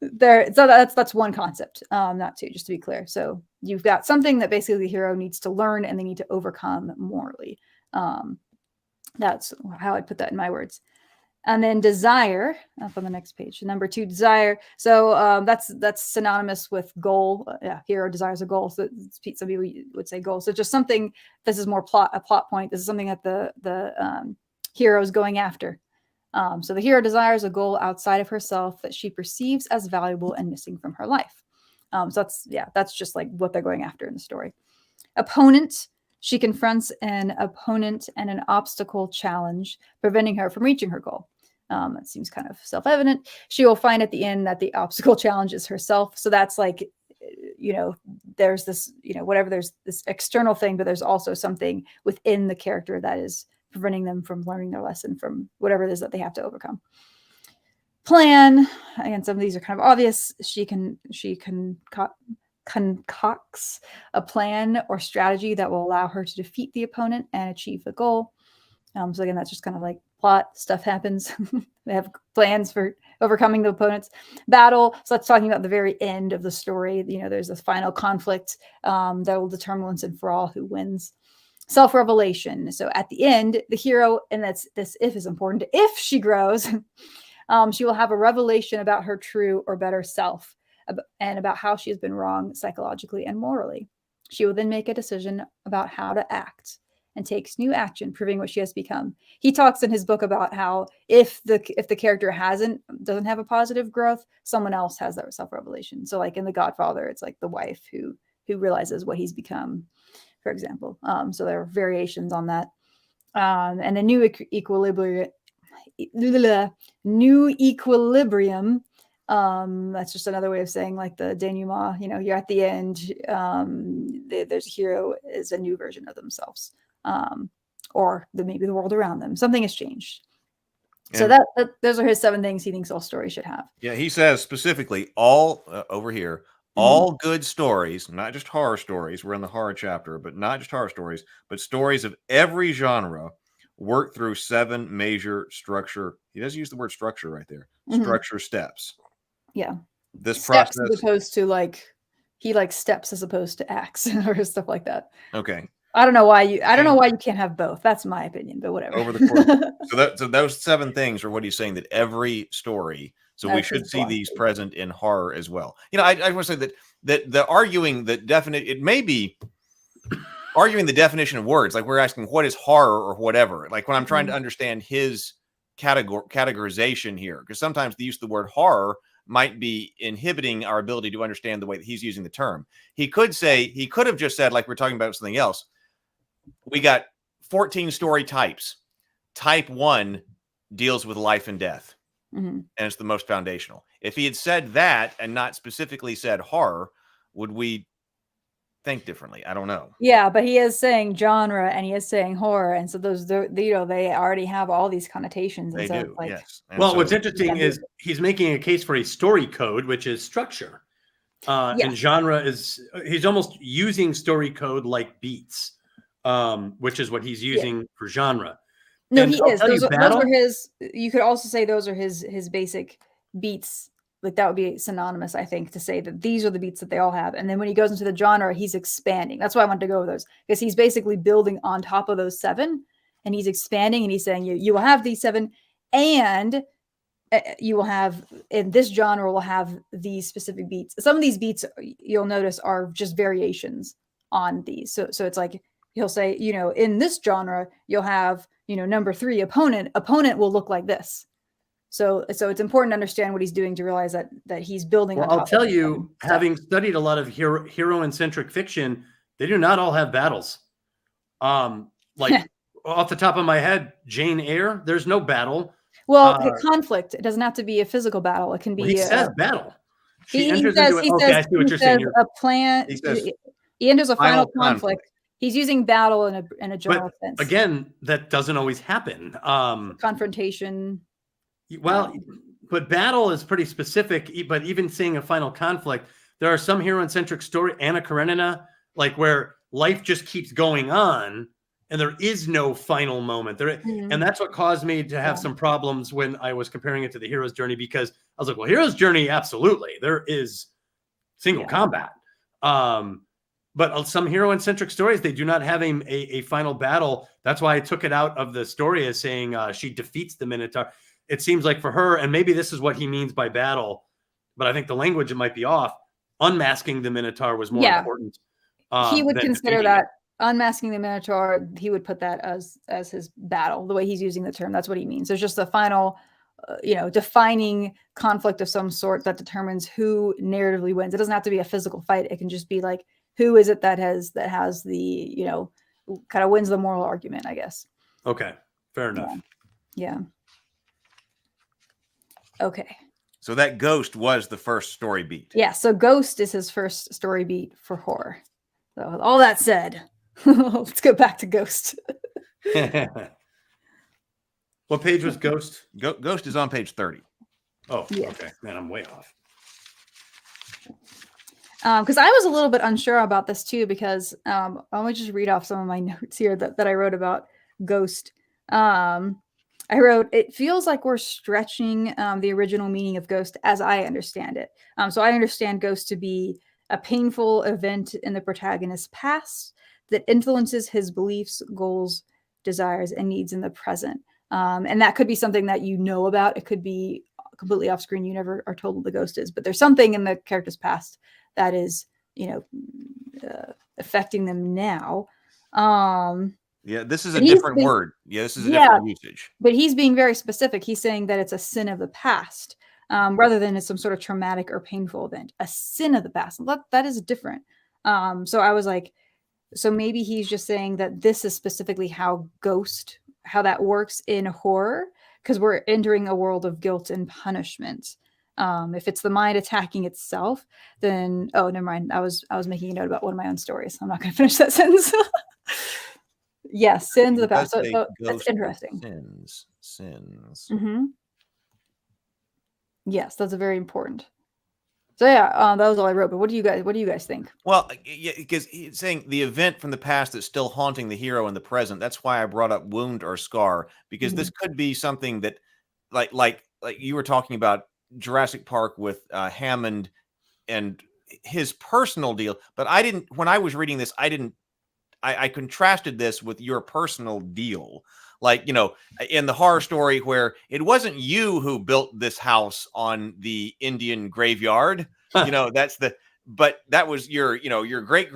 So that's one concept, not 2, just to be clear. So you've got something that basically the hero needs to learn and they need to overcome morally. That's how I'd put that in my words. And then desire, up on the next page, number 2, desire. So that's synonymous with goal. Hero desires a goal. So some people would say goal. So just something. This is more a plot point. This is something that the hero is going after. So the hero desires a goal outside of herself that she perceives as valuable and missing from her life. So that's just like what they're going after in the story. Opponent. She confronts an opponent and an obstacle challenge, preventing her from reaching her goal. It seems kind of self-evident. She will find at the end that the obstacle challenge is herself. So that's like, there's this, whatever, there's this external thing, but there's also something within the character that is preventing them from learning their lesson from whatever it is that they have to overcome. Plan. Again, some of these are kind of obvious. She concocts a plan or strategy that will allow her to defeat the opponent and achieve the goal. So again, that's just kind of like plot stuff happens. They have plans for overcoming the opponents. Battle. So that's talking about the very end of the story. There's this final conflict that will determine once and for all who wins. Self-revelation. So at the end, the hero, and this if is important, if she grows, she will have a revelation about her true or better self. and about how she has been wrong psychologically and morally. She will then make a decision about how to act and takes new action, proving what she has become. He talks in his book about how if the character doesn't have a positive growth, someone else has that self-revelation. So like in The Godfather, it's like the wife who realizes what he's become, for example. So there are variations on that. And a new equilibrium. That's just another way of saying like the denouement. You're at the end. There's a hero is a new version of themselves, or maybe the world around them. Something has changed. So that those are his 7 things he thinks all stories should have. Yeah, he says specifically all over here. All good stories, not just horror stories. We're in the horror chapter, but not just horror stories, but stories of every genre work through 7 major structure. He does use the word structure right there. Structure steps. Yeah. This steps process, as opposed to he likes steps as opposed to acts or stuff like that. Okay. I don't know why you can't have both. That's my opinion, but whatever. Over the course. so those 7 things are what he's saying, that every story. So we should see these present in horror as well. I want to say that the arguing that it may be arguing the definition of words, like we're asking what is horror or whatever. Like when I'm trying to understand his categorization here, because sometimes the use of the word horror might be inhibiting our ability to understand the way that he's using the term. He could have just said, like we're talking about something else, we got 14 story types. Type 1 deals with life and death. And it's the most foundational. If he had said that and not specifically said horror, would we think differently? I don't know. Yeah, but he is saying genre and he is saying horror, and so they already have all these connotations. They and do, so, yes. And well, what's interesting is he's making a case for a story code, which is structure, and genre he's almost using story code like beats, which is what he's using for genre. No, and he I'll is. tell Those you, are his. You could also say those are his basic beats. Like that would be synonymous, I think, to say that these are the beats that they all have. And then when he goes into the genre, he's expanding. That's why I wanted to go with those, because he's basically building on top of those 7, and he's expanding, and he's saying you will have these 7, and you will have in this genre will have these specific beats. Some of these beats you'll notice are just variations on these. So it's like he'll say, in this genre you'll have number 3 opponent will look like this. So it's important to understand what he's doing to realize that he's building. Well, I'll tell you, having studied a lot of hero-centric fiction, they do not all have battles. Like off the top of my head, Jane Eyre, there's no battle. Well, conflict. It doesn't have to be a physical battle. It can be. He says battle. He says, I see what you're saying. A plan. He enters a final conflict. He's using battle in a general sense. Again, that doesn't always happen. Confrontation. Well, but battle is pretty specific. But even seeing a final conflict, there are some hero-centric story, Anna Karenina, like where life just keeps going on, and there is no final moment. And that's what caused me to have some problems when I was comparing it to the hero's journey, because I was like, well, hero's journey, absolutely, there is single combat. But some hero-centric stories, they do not have a final battle. That's why I took it out of the story as saying she defeats the Minotaur. It seems like for her, and maybe this is what he means by battle, but I think the language might be off. Unmasking the Minotaur was more important. He would consider that unmasking the Minotaur. He would put that as his battle. The way he's using the term, that's what he means. There's just a final, defining conflict of some sort that determines who narratively wins. It doesn't have to be a physical fight. It can just be like, who is it that has the kind of wins the moral argument, I guess. Okay, fair enough. Yeah. Okay. So that Ghost was the first story beat. Yeah, so Ghost is his first story beat for horror. So with all that said, let's go back to Ghost. What page was Ghost? Ghost is on page 30. Oh, okay. Man, I'm way off. Because I was a little bit unsure about this too, because I'm going to just read off some of my notes here that I wrote about Ghost. I wrote, it feels like we're stretching the original meaning of Ghost as I understand it. So I understand Ghost to be a painful event in the protagonist's past that influences his beliefs, goals, desires, and needs in the present. And that could be something that you know about. It could be completely off screen. You never are told what the ghost is, but there's something in the character's past that is, affecting them now. Yeah, this is a different word. Yeah, this is a different usage. But he's being very specific. He's saying that it's a sin of the past, rather than it's some sort of traumatic or painful event. A sin of the past. That is different. So I was like, so maybe he's just saying that this is specifically how that works in horror, because we're entering a world of guilt and punishment. If it's the mind attacking itself, then never mind. I was making a note about one of my own stories. I'm not going to finish that sentence. Yes, sins of the past. So that's interesting. Sins. Mm-hmm. Yes, that's very important. So yeah, that was all I wrote. But what do you guys think? Well, yeah, because he's saying the event from the past that's still haunting the hero in the present. That's why I brought up wound or scar, because this could be something that, like you were talking about Jurassic Park with Hammond and his personal deal. But I didn't. When I was reading this, I contrasted this with your personal deal. Like, in the horror story where it wasn't you who built this house on the Indian graveyard, but that was your great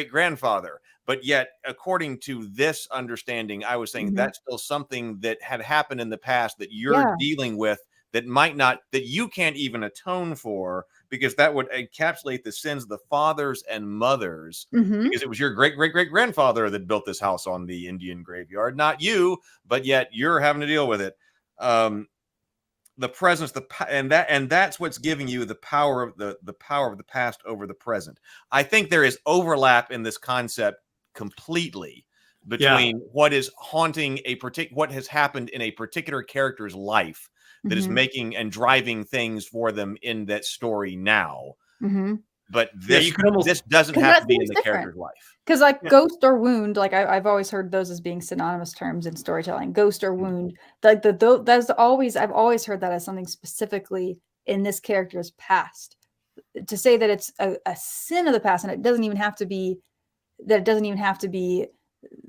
grandfather. But yet, according to this understanding, I was saying that's still something that had happened in the past that you're dealing with, that you can't even atone for, because that would encapsulate the sins of the fathers and mothers, because it was your great grandfather that built this house on the Indian graveyard, not you, but yet you're having to deal with it. The presence, and that's what's giving you the power of the power of the past over the present. I think there is overlap in this concept completely between what is haunting what has happened in a particular character's life that is making and driving things for them in that story now. But this doesn't have to be in the character's life. Because ghost or wound, I've always heard those as being synonymous terms in storytelling. Ghost or wound, I've always heard that as something specifically in this character's past. To say that it's a sin of the past, and it doesn't even have to be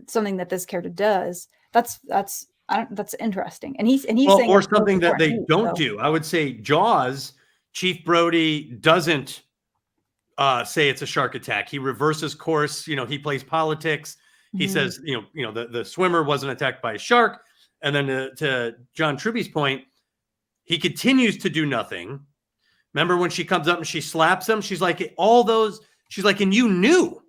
something that this character does. That's interesting. And he's saying, or something that they don't do. I would say Jaws, Chief Brody doesn't say it's a shark attack. He reverses course. He plays politics. He says, the swimmer wasn't attacked by a shark. And then to John Truby's point, he continues to do nothing. Remember when she comes up and she slaps him? She's like, and you knew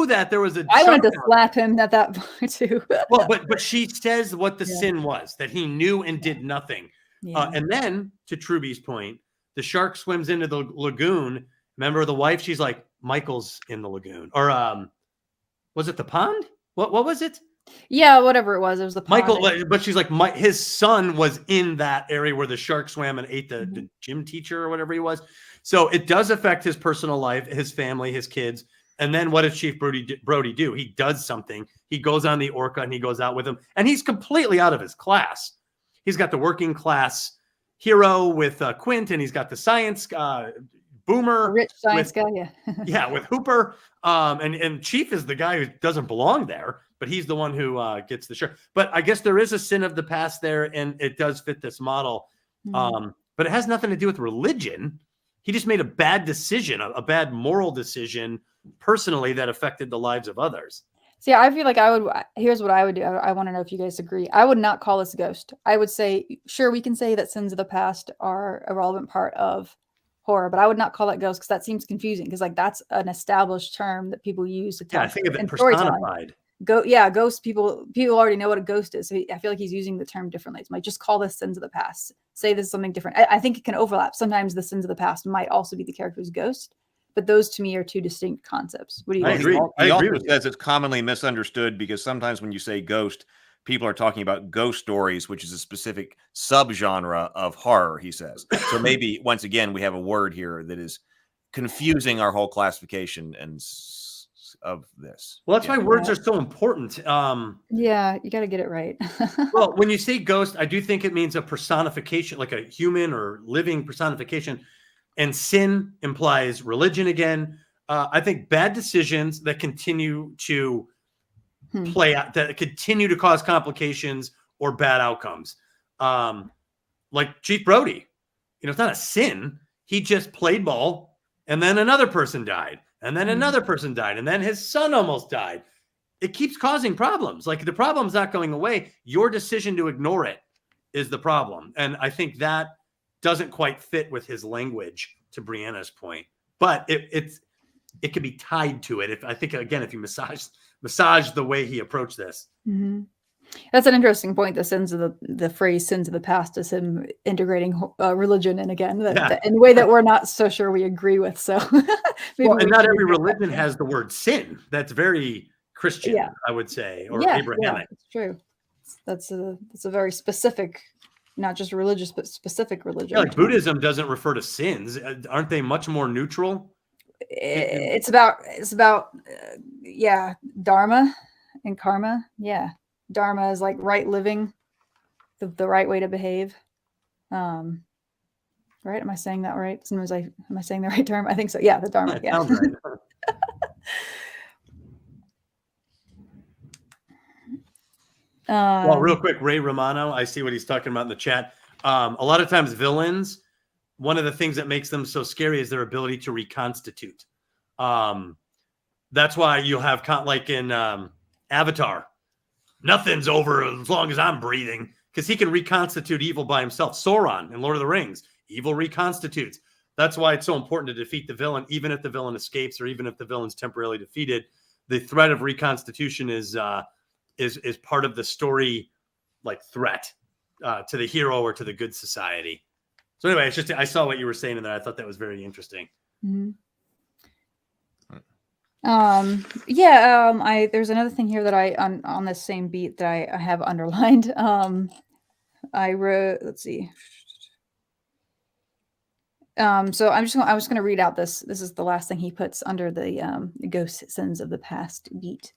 that there was a. I wanted to slap him at that point too. Well, but she says what the sin was, that he knew and did nothing. And then to Truby's point, the shark swims into the lagoon. Remember the wife? She's like, Michael's in the lagoon, or was it the pond? What was it? Yeah, whatever it was the pond. Michael. But she's like, his son was in that area where the shark swam and ate the gym teacher or whatever he was. So it does affect his personal life, his family, his kids. And then what does Chief Brody do? He does something. He goes on the Orca and he goes out with him. And he's completely out of his class. He's got the working class hero with Quint, and he's got the science boomer. Rich science guy, yeah, with Hooper. And Chief is the guy who doesn't belong there, but he's the one who gets the shirt. But I guess there is a sin of the past there, and it does fit this model. But it has nothing to do with religion. He just made a bad decision, a bad moral decision personally that affected the lives of others. See, I feel like here's what I would do. I want to know if you guys agree. I would not call this a ghost. I would say, sure, we can say that sins of the past are a relevant part of horror, but I would not call that ghost, because that seems confusing, because that's an established term that people use to tell. I think of it personified. Ghost, people already know what a ghost is. So I feel like he's using the term differently. It's like, just call this sins of the past. Say this is something different. I think it can overlap. Sometimes the sins of the past might also be the character's ghost, but those to me are two distinct concepts. What do you I guys agree. think? He also says it's commonly misunderstood, because sometimes when you say ghost, people are talking about ghost stories, which is a specific subgenre of horror, he says. So maybe, once again, we have a word here that is confusing our whole classification of this. Well, that's why words are so important. Yeah, you got to get it right. Well, when you say ghost, I do think it means a personification, like a human or living personification. And sin implies religion again. I think bad decisions that continue to play out, that continue to cause complications or bad outcomes. Like Chief Brody, it's not a sin. He just played ball, and then another person died, and then another person died, and then his son almost died. It keeps causing problems. Like, the problem's not going away. Your decision to ignore it is the problem. And I think that doesn't quite fit with his language, to Brianna's point. But it could be tied to it. I think, again, if you massage the way he approached this. Mm-hmm. That's an interesting point. The phrase "sins of the past" is him integrating religion, and again, in a way that we're not so sure we agree with. So, and not every religion has the word sin. That's very Christian, I would say, or Abrahamic. Yeah, it's true. That's a very specific, not just religious, but specific religion. Yeah, like Buddhism doesn't refer to sins. Aren't they much more neutral? It's about dharma and karma. Yeah. Dharma is like right living, the right way to behave. Right? Am I saying that right? Sometimes am I saying the right term? I think so. Yeah, the dharma. Yeah. Sounds right. Well, real quick, Ray Romano, I see what he's talking about in the chat. A lot of times villains, one of the things that makes them so scary is their ability to reconstitute. That's why you'll have, like in Avatar, nothing's over as long as I'm breathing, because he can reconstitute evil by himself. Sauron in Lord of the Rings, evil reconstitutes. That's why it's so important to defeat the villain, even if the villain escapes or even if the villain's temporarily defeated. The threat of reconstitution is part of the story, like threat to the hero or to the good society. So anyway, it's just, I saw what you were saying in there. I thought that was very interesting. Mm-hmm. There's another thing here that I on this same beat that I have underlined. I wrote, let's see. So I was going to read out this. This is the last thing he puts under the ghost sins of the past beat.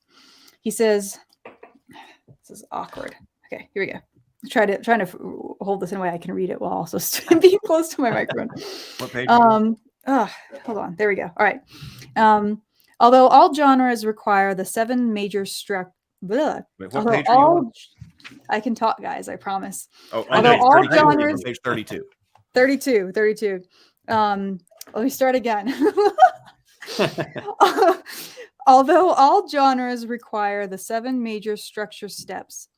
He says, this is awkward. Okay, here we go. Trying to hold this in a way I can read it while also being close to my microphone. What page? Hold on. There we go. All right. Although all genres require the 7 major Wait, what page are you on? I can talk, guys. I promise. Oh, although all genres, page 32. 32. Let me start again. Although all genres require the 7 major structure steps,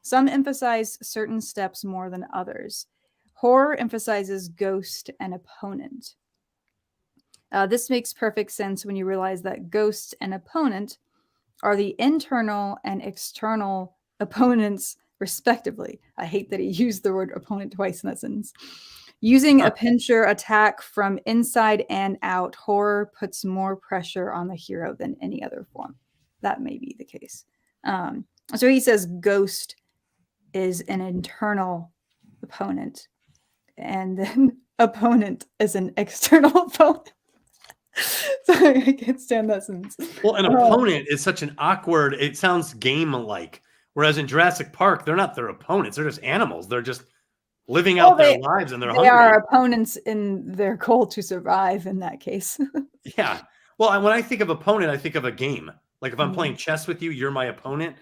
some emphasize certain steps more than others. Horror emphasizes ghost and opponent. This makes perfect sense when you realize that ghost and opponent are the internal and external opponents, respectively. I hate that he used the word opponent twice in that sentence. Using a pincher attack from inside and out, horror puts more pressure on the hero than any other form. That may be the case. So he says ghost is an internal opponent, and then opponent is an external opponent. Sorry, I can't stand that sentence. Well, an opponent is such an awkward, it sounds game-like. Whereas in Jurassic Park, they're not their opponents. They're just animals. They're just living out their lives, and they're hungry. They are opponents in their goal to survive in that case. Yeah. Well, when I think of opponent, I think of a game. Like if I'm playing chess with you, you're my opponent.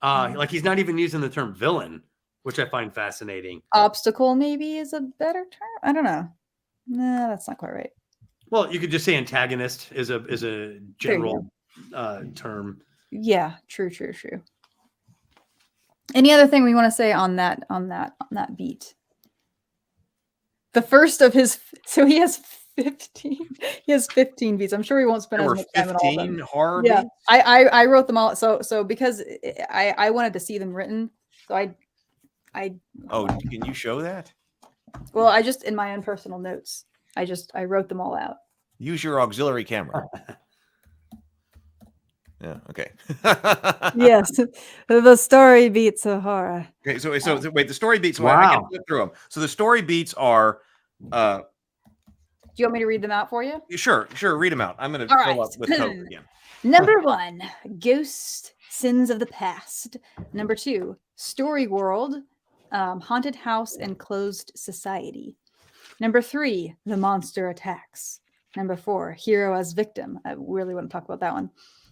Like he's not even using the term villain, which I find fascinating. Obstacle maybe is a better term. I don't know. No, that's not quite right. Well, you could just say antagonist is a general term. Yeah, true. Any other thing we want to say on that beat? The first of his, so he has 15. He has 15 beats. I'm sure he won't spend as much time on all of them. Horror yeah, beats? I wrote them all. So because I wanted to see them written, so I. Oh, can you show that? Well, I just in my own personal notes. I wrote them all out. Use your auxiliary camera. Yeah. Okay. Yes, the story beats of horror. Okay. So wait, the story beats. Wow. I can flip through them. So the story beats are. Do you want me to read them out for you? Sure. Read them out. I'm going to fill up with Coke again. Number 1, Ghost Sins of the Past. Number 2, Story World, Haunted House and Closed Society. Number 3, The Monster Attacks. Number 4, Hero as Victim. I really want to talk about that one.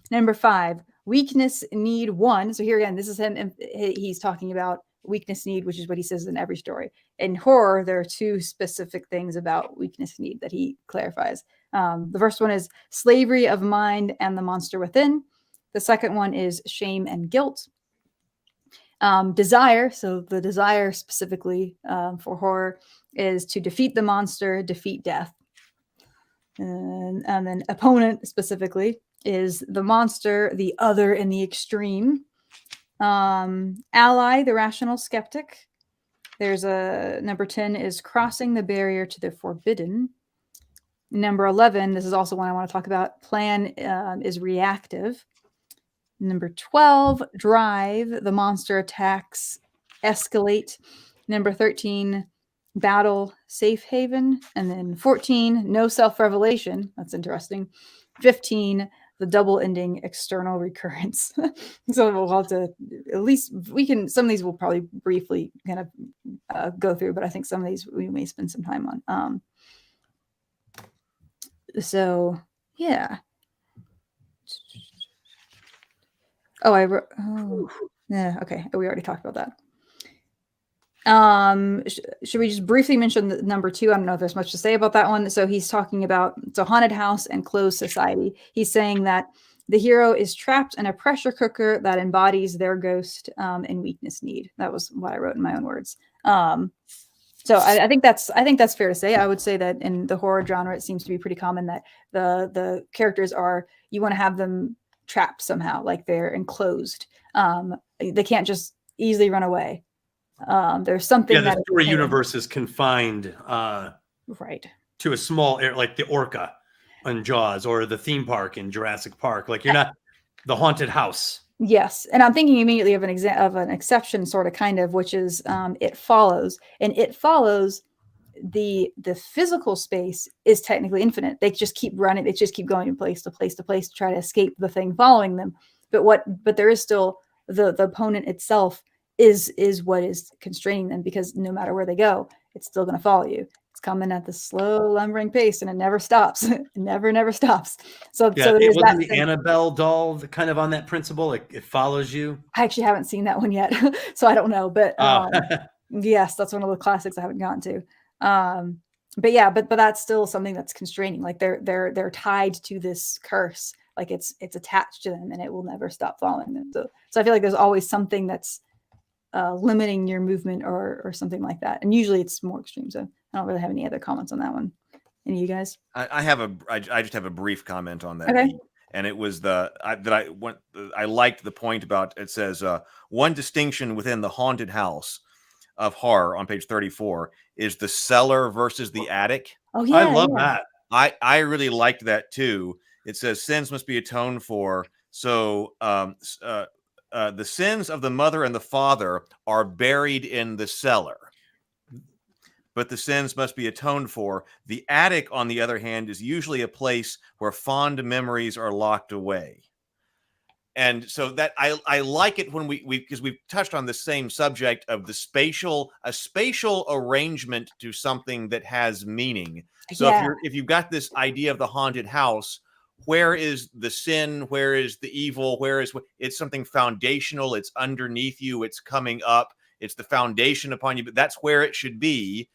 Number 5, Weakness Need 1. So here again, this is him. He's talking about weakness, need, which is what he says in every story. In horror, there are two specific things about weakness, need that he clarifies. The first one is slavery of mind and the monster within. The second one is shame and guilt. Desire, so the desire specifically for horror is to defeat the monster, defeat death. And then opponent specifically is the monster, the other in the extreme. Ally, the rational skeptic. There's a number 10 is crossing the barrier to the forbidden. Number 11, this is also one I want to talk about. Plan is reactive. Number 12, drive, the monster attacks, escalate. Number 13, battle, safe haven. And then 14, no self-revelation. That's interesting. 15, the double ending external recurrence. So we'll have to, at least some of these we'll probably briefly kind of go through, but I think some of these we may spend some time on. So yeah. Oh, yeah. Okay. We already talked about that. Should we just briefly mention the number 2? I don't know if there's much to say about that one. So he's talking about haunted house and closed society. He's saying that the hero is trapped in a pressure cooker that embodies their ghost and weakness, need. That was what I wrote in my own words. So I think that's fair to say. I would say that in the horror genre, it seems to be pretty common that the characters you want to have them trapped somehow, like they're enclosed. They can't just easily run away. There's something. Yeah, the story universe is confined, right, to a small area, like the orca on Jaws or the theme park in Jurassic Park. Like you're not the haunted house. Yes, and I'm thinking immediately of an exception, sort of, kind of, which is It Follows, and It Follows. The physical space is technically infinite. They just keep running. They just keep going from place to place to place to try to escape the thing following them. But there is still the opponent itself is what is constraining them, because no matter where they go, it's still going to follow you. It's coming at the slow, lumbering pace, and it never stops. It never stops. So it wasn't the Annabelle doll kind of on that principle. Like it follows you. I actually haven't seen that one yet, so I don't know. But yes, that's one of the classics I haven't gotten to. But that's still something that's constraining. Like they're tied to this curse. Like it's attached to them, and it will never stop following them. So I feel like there's always something that's limiting your movement or something like that. And usually it's more extreme. So I don't really have any other comments on that one. Any of you guys? I just have a brief comment on that. Okay. And it was I liked the point about, it says one distinction within the haunted house of horror on page 34 is the cellar versus the attic. Oh yeah, I love that. I really liked that too. It says sins must be atoned for. So the sins of the mother and the father are buried in the cellar, but the sins must be atoned for. The attic, on the other hand, is usually a place where fond memories are locked away. And so that I like it when because we've touched on the same subject of a spatial arrangement to something that has meaning. So if you've got this idea of the haunted house, where is the sin? Where is the evil? It's something foundational? It's underneath you. It's coming up. It's the foundation upon you. But that's where it should be.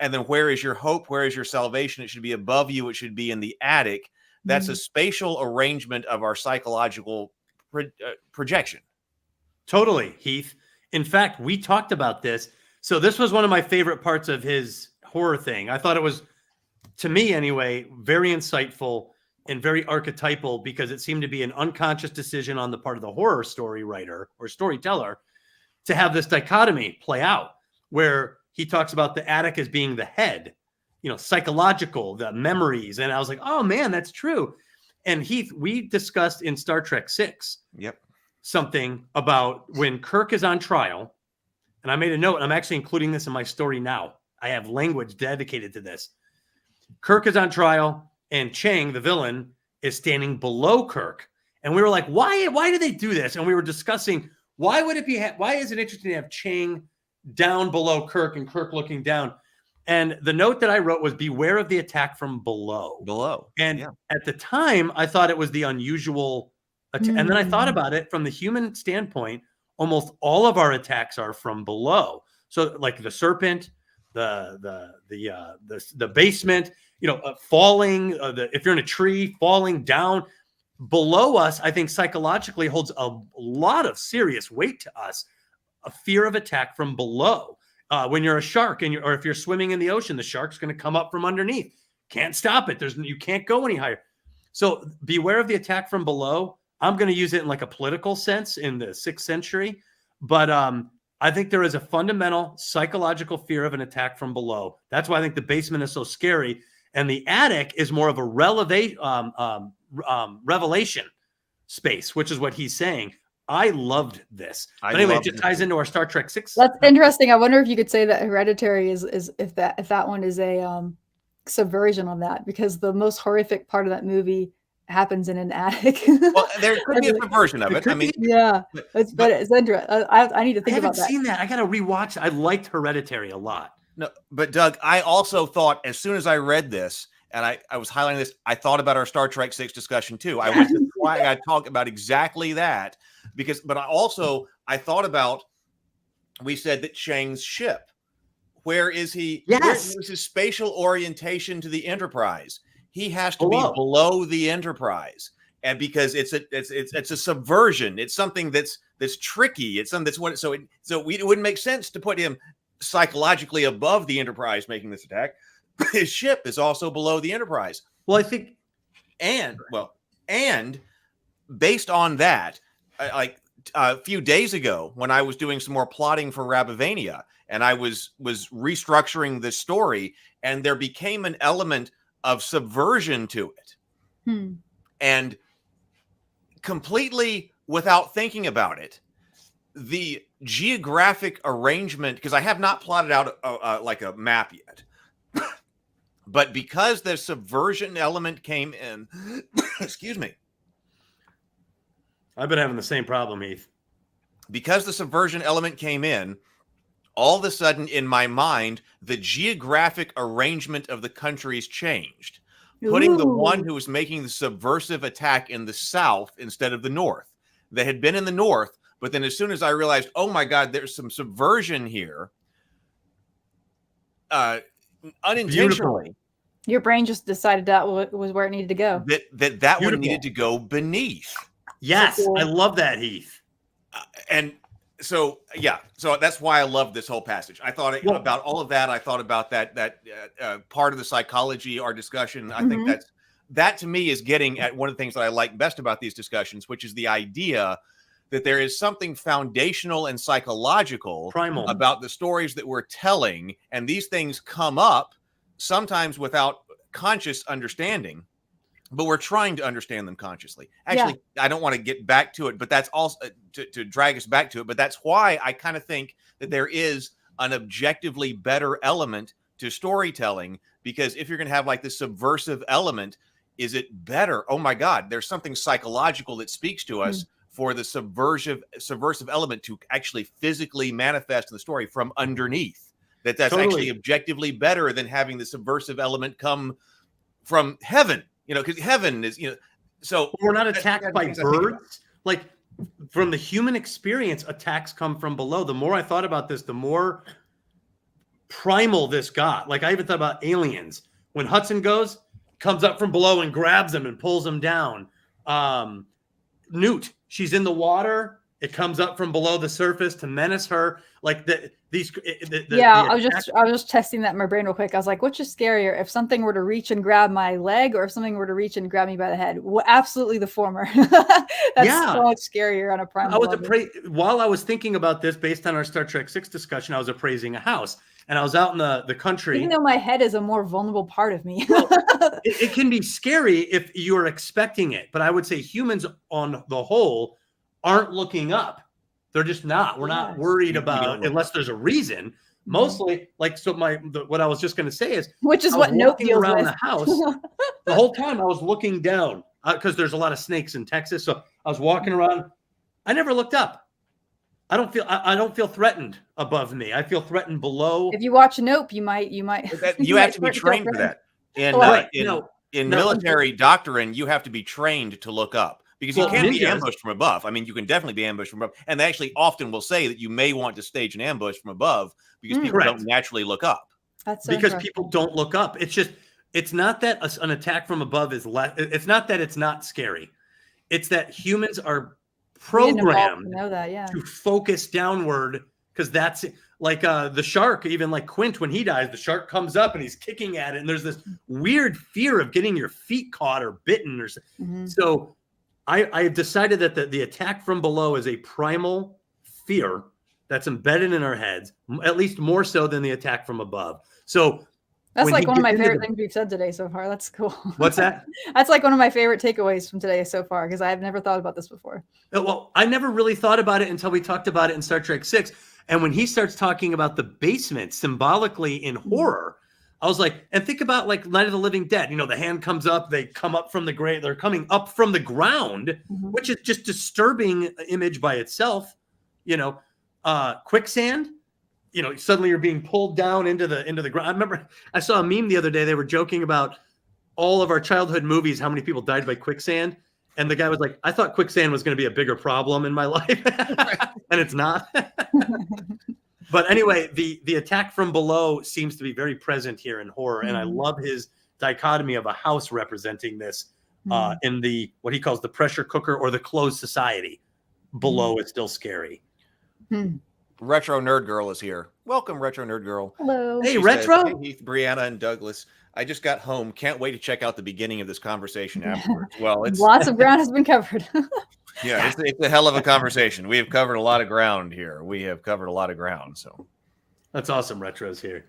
And then where is your hope? Where is your salvation? It should be above you. It should be in the attic. That's a spatial arrangement of our psychological projection. Totally, Heath. In fact, we talked about this. So this was one of my favorite parts of his horror thing. I thought it was, to me anyway, very insightful and very archetypal, because it seemed to be an unconscious decision on the part of the horror story writer or storyteller to have this dichotomy play out, where he talks about the attic as being the head, psychological, the memories. And I was like, oh man, that's true. And Heath, we discussed in Star Trek VI something about when Kirk is on trial, and I made a note, and I'm actually including this in my story now. I have language dedicated to this. Kirk is on trial, and Chang, the villain, is standing below Kirk. And we were like, why do they do this? And we were discussing, why is it interesting to have Chang down below Kirk and Kirk looking down? And the note that I wrote was, beware of the attack from below. And at the time, I thought it was the unusual. And then I thought about it from the human standpoint. almost all of our attacks are from below. So like the serpent, the basement, falling, if you're in a tree, falling down below us, I think psychologically holds a lot of serious weight to us. A fear of attack from below. When you're a shark or if you're swimming in the ocean, the shark's going to come up from underneath. Can't stop it. You can't go any higher. So beware of the attack from below. I'm going to use it in like a political sense in the 6th century. But I think there is a fundamental psychological fear of an attack from below. That's why I think the basement is so scary. And the attic is more of a revelation space, which is what he's saying. I loved this. But anyway, it just ties into our Star Trek 6. That's interesting. I wonder if you could say that Hereditary is if that one is a subversion of that, because the most horrific part of that movie happens in an attic. Well, there could be a subversion of it. I mean, yeah, but it's interesting. I need to think about that. I haven't seen that. I got to rewatch. I liked Hereditary a lot. No, but Doug, I also thought as soon as I read this and I was highlighting this, I thought about our Star Trek 6 discussion too. I went to why I talk about exactly that but I thought about, we said that Chang's ship. Where is he? Yes. Where is his spatial orientation to the Enterprise? He has to be below the Enterprise, and because it's a subversion. It's something that's tricky. It's something that's what. So it wouldn't make sense to put him psychologically above the Enterprise making this attack. His ship is also below the Enterprise. Well, I think, and based on that, like a few days ago when I was doing some more plotting for Rabavania, and I was restructuring the story, and there became an element of subversion to it. And completely without thinking about it, the geographic arrangement, because I have not plotted out like a map yet, but because the subversion element came in, excuse me. I've been having the same problem, Heath. Because the subversion element came in, all of a sudden in my mind, the geographic arrangement of the countries changed, putting the one who was making the subversive attack in the south instead of the north. They had been in the north, but then as soon as I realized, oh my God, there's some subversion here, unintentionally. Your brain just decided that was where it needed to go. That one needed to go beneath. Yes, so cool. I love that, Heath. And so, yeah, so that's why I love this whole passage. I thought about all of that. I thought about that part of the psychology, our discussion. I think that to me is getting at one of the things that I like best about these discussions, which is the idea that there is something foundational and psychological primal about the stories that we're telling. And these things come up sometimes without conscious understanding, but we're trying to understand them consciously. Actually, I don't want to get back to it, but that's also to drag us back to it. But that's why I kind of think that there is an objectively better element to storytelling, because if you're going to have like this subversive element, is it better? Oh my God, there's something psychological that speaks to us for the subversive element to actually physically manifest in the story from underneath. That's totally. Actually objectively better than having the subversive element come from heaven. Because heaven is, so we're not attacked by birds. Like from the human experience, attacks come from below. The more I thought about this, the more primal this got. Like I even thought about aliens. When Hudson comes up from below and grabs him and pulls him down. Newt, she's in the water. It comes up from below the surface to menace her. Like I was just testing that in my brain real quick. I was like, which is scarier, if something were to reach and grab my leg or if something were to reach and grab me by the head? Well, absolutely the former. That's so much scarier on a primal level. While I was thinking about this based on our Star Trek 6 discussion, I was appraising a house and I was out in the country. Even though my head is a more vulnerable part of me. it can be scary if you're expecting it. But I would say humans on the whole aren't looking up. They're just not. We're not worried about unless there's a reason. Mostly, like, so what I was just going to say is, which is what Note deals around with. The house the whole time. I was looking down because there's a lot of snakes in Texas. So I was walking around. I never looked up. I don't feel threatened above me. I feel threatened below. If you watch Nope, you might. You have to be trained for that. In military doctrine, you have to be trained to look up. Because you can be ambushed from above. I mean, you can definitely be ambushed from above. And they actually often will say that you may want to stage an ambush from above because people don't naturally look up. That's so because people don't look up. It's not that an attack from above is less. It's not that it's not scary. It's that humans are programmed to know that, to focus downward, because that's like the shark. Even like Quint, when he dies, the shark comes up and he's kicking at it, and there's this weird fear of getting your feet caught or bitten or so. I decided that the attack from below is a primal fear that's embedded in our heads, at least more so than the attack from above. So that's like one of my favorite things we've said today so far. That's cool. What's that? That's like one of my favorite takeaways from today so far, because I've never thought about this before. Well, I never really thought about it until we talked about it in Star Trek 6. And when he starts talking about the basement symbolically in horror, I was like, and think about like Night of the Living Dead. You know, the hand comes up, they come up from the grave, they're coming up from the ground, which is just disturbing image by itself. You know, quicksand, you know, suddenly you're being pulled down into the ground. I remember I saw a meme the other day. They were joking about all of our childhood movies, how many people died by quicksand. And the guy was like, I thought quicksand was going to be a bigger problem in my life. And it's not. But anyway, the attack from below seems to be very present here in horror. And I love his dichotomy of a house representing this in the what he calls the pressure cooker or the closed society. Below is still scary. Retro Nerd Girl is here. Welcome, Retro Nerd Girl. Hello. Hey, She Retro. says, hey, Heath, Brianna, and Douglas. I just got home. Can't wait to check out the beginning of this conversation afterwards. Well, it's lots of ground has been covered. Yeah, it's a hell of a conversation. We have covered a lot of ground here. So that's awesome. Retro's here.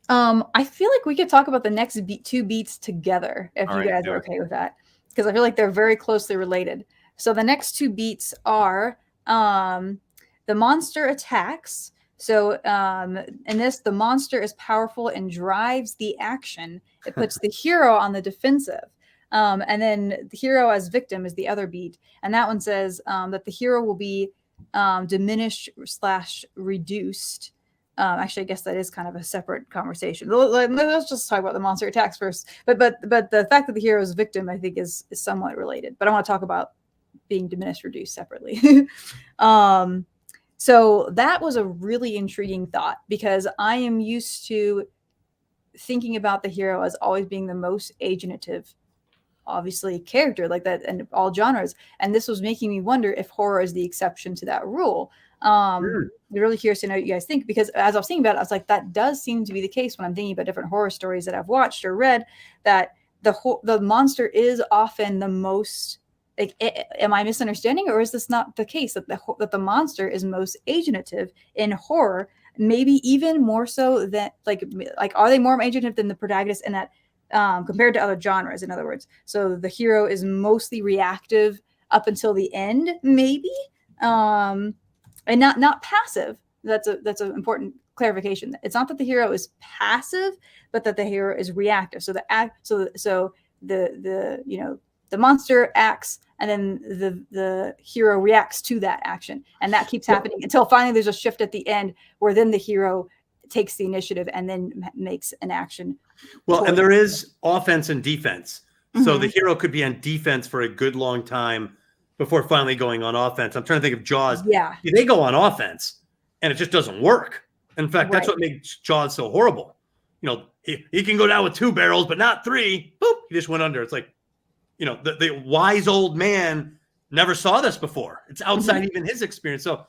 I feel like we could talk about the next two beats together if you guys are okay with that, because I feel like they're very closely related. So the next two beats are the monster attacks. So in this, the monster is powerful and drives the action. It puts the hero on the defensive. And then the hero as victim is the other beat. And that one says that the hero will be diminished / reduced. Actually, I guess that is kind of a separate conversation. Let's just talk about the monster attacks first. But the fact that the hero is victim, I think, is somewhat related. But I want to talk about being diminished, reduced separately. So that was a really intriguing thought, because I am used to thinking about the hero as always being the most agentative, obviously, character like that in all genres. And this was making me wonder if horror is the exception to that rule. I'm really curious to know what you guys think, because as I was thinking about it, I was like, that does seem to be the case when I'm thinking about different horror stories that I've watched or read, that the monster is often the most, like, am I misunderstanding, or is this not the case that the monster is most agentative in horror? Maybe even more so than like are they more agentative than the protagonist in that compared to other genres? In other words, so the hero is mostly reactive up until the end, maybe, and not passive. That's an important clarification. It's not that the hero is passive, but that the hero is reactive. So the monster acts, and then the hero reacts to that action, and that keeps happening until finally there's a shift at the end where then the hero takes the initiative and then makes an action. Well, and there is offense and defense. So the hero could be on defense for a good long time before finally going on offense. I'm trying to think of Jaws. Yeah, they go on offense and it just doesn't work. In fact, that's what makes Jaws so horrible. You know, he can go down with 2 barrels, but not 3. Boop, he just went under. It's like, you know, the wise old man never saw this before. It's outside even his experience. So,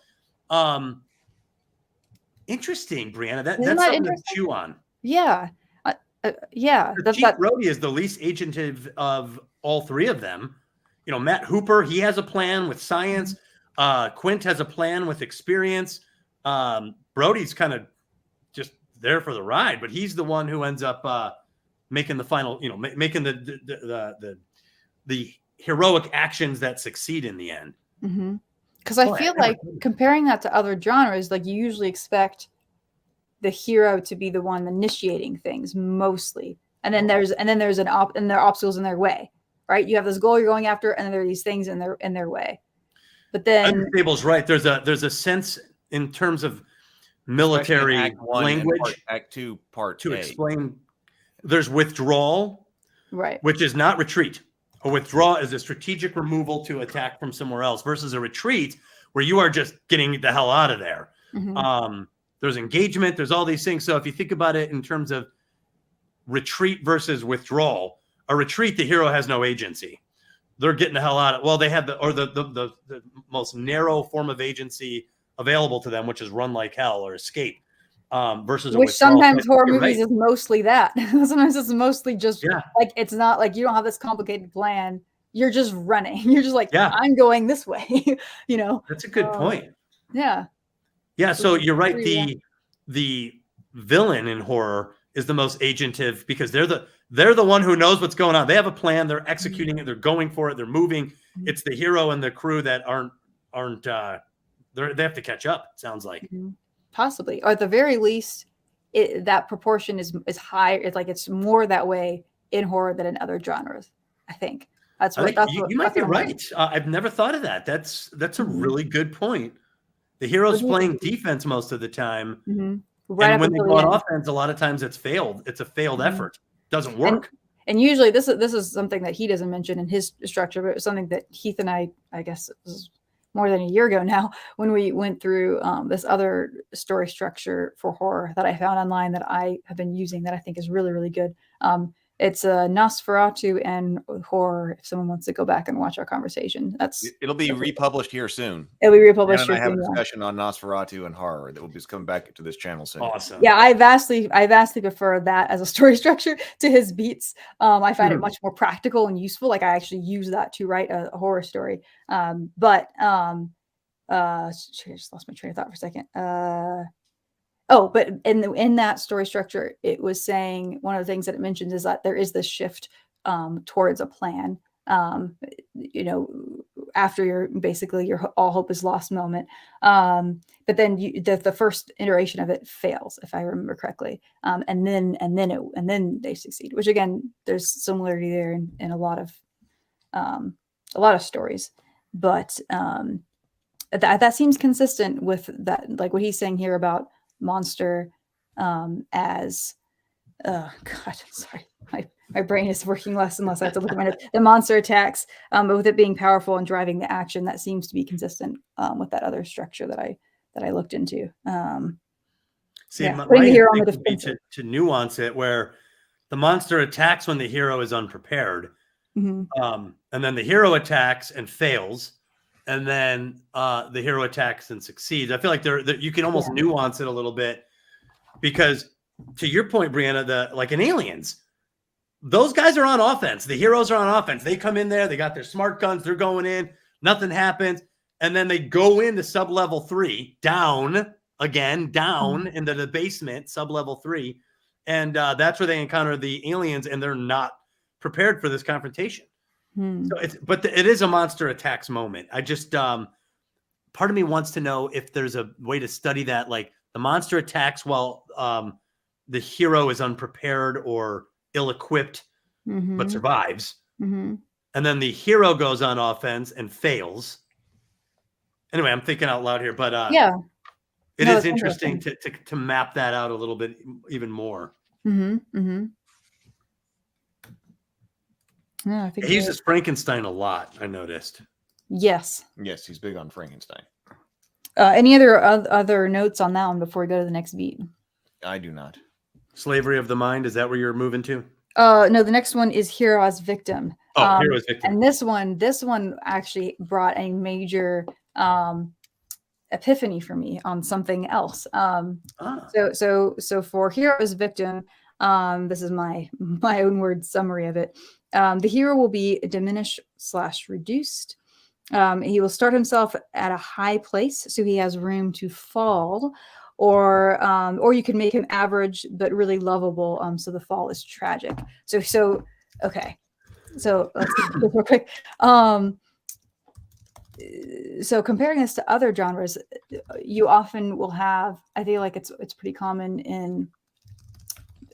interesting, Brianna. That's something to chew on. Yeah. Chief Brody is the least agentive of all 3 of them. You know, Matt Hooper, he has a plan with science. Quint has a plan with experience. Brody's kind of just there for the ride, but he's the one who ends up making the final, you know, making the heroic actions that succeed in the end. Because I feel like comparing that to other genres, like you usually expect the hero to be the one initiating things mostly, and then there's there are obstacles in their way, right? You have this goal you're going after, and then there are these things in their way. But then Fable's right. There's a sense in terms of military language, Act 2, Part to A. explain. There's withdrawal, right, which is not retreat. A withdrawal is a strategic removal to attack from somewhere else versus a retreat where you are just getting the hell out of there. There's engagement. There's all these things. So if you think about it in terms of retreat versus withdrawal, a retreat, the hero has no agency. They're getting the hell out of. Well, they have the most narrow form of agency available to them, which is run like hell or escape. Versus which sometimes horror movies right. is mostly that. Sometimes it's mostly just like, it's not like you don't have this complicated plan. You're just running. You're just like, I'm going this way. You know, that's a good point. Yeah. Yeah. So you're right. The villain in horror is the most agentive because they're the one who knows what's going on. They have a plan. They're executing it. They're going for it. They're moving. It's the hero and the crew that aren't they have to catch up. It sounds like. Possibly, or at the very least, that proportion is high. It's like it's more that way in horror than in other genres. I think that's what. You might be right. I've never thought of that. That's a really good point. The hero's playing defense most of the time, right? And when they go on offense, a lot of times it's failed. It's a failed effort. It doesn't work. And usually, this is something that he doesn't mention in his structure, but it's something that Heath and I guess, was more than a year ago now, when we went through this other story structure for horror that I found online that I have been using that I think is really, really good. It's Nosferatu and horror. If someone wants to go back and watch our conversation, it'll be republished here soon. It'll be republished. And I have a discussion on Nosferatu and horror that will be coming back to this channel soon. Awesome. Yeah, I vastly prefer that as a story structure to his beats. I find it much more practical and useful. Like I actually use that to write a horror story. I just lost my train of thought for a second. But in that story structure, it was saying one of the things that it mentions is that there is this shift towards a plan. After your all hope is lost moment. But then the first iteration of it fails, if I remember correctly. And then they succeed, which again, there's similarity there in a lot of stories. But that seems consistent with that, like what he's saying here about monster as God, sorry, my brain is working less and less. I have to look at my notes. The monster attacks, but with it being powerful and driving the action, that seems to be consistent with that other structure that I looked into. Putting the hero on the defensive to nuance it, where the monster attacks when the hero is unprepared, and then the hero attacks and fails, and then the hero attacks and succeeds. I feel like you can almost nuance it a little bit, because to your point, Brianna, like in Aliens, those guys are on offense. The heroes are on offense. They come in there, they got their smart guns, they're going in, nothing happens, and then they go into sub-level 3, down into the basement, sub-level 3, and that's where they encounter the aliens, and they're not prepared for this confrontation. So it is a monster attacks moment. I just part of me wants to know if there's a way to study that, like the monster attacks while the hero is unprepared or ill-equipped but survives, and then the hero goes on offense and fails. Anyway, I'm thinking out loud here, but it is interesting to map that out a little bit even more. Yeah, I think he uses Frankenstein a lot, I noticed. Yes, he's big on Frankenstein. Any other notes on that one before we go to the next beat? I do not. Slavery of the Mind, is that where you're moving to? No, the next one is Hero as Victim. Hero as Victim. And this one actually brought a major epiphany for me on something else. So for Hero as Victim, this is my own word summary of it. The hero will be diminished/reduced. He will start himself at a high place, so he has room to fall, or you can make him average but really lovable. So the fall is tragic. So okay. So let's go real quick. So comparing this to other genres, you often will have, I feel like it's pretty common in,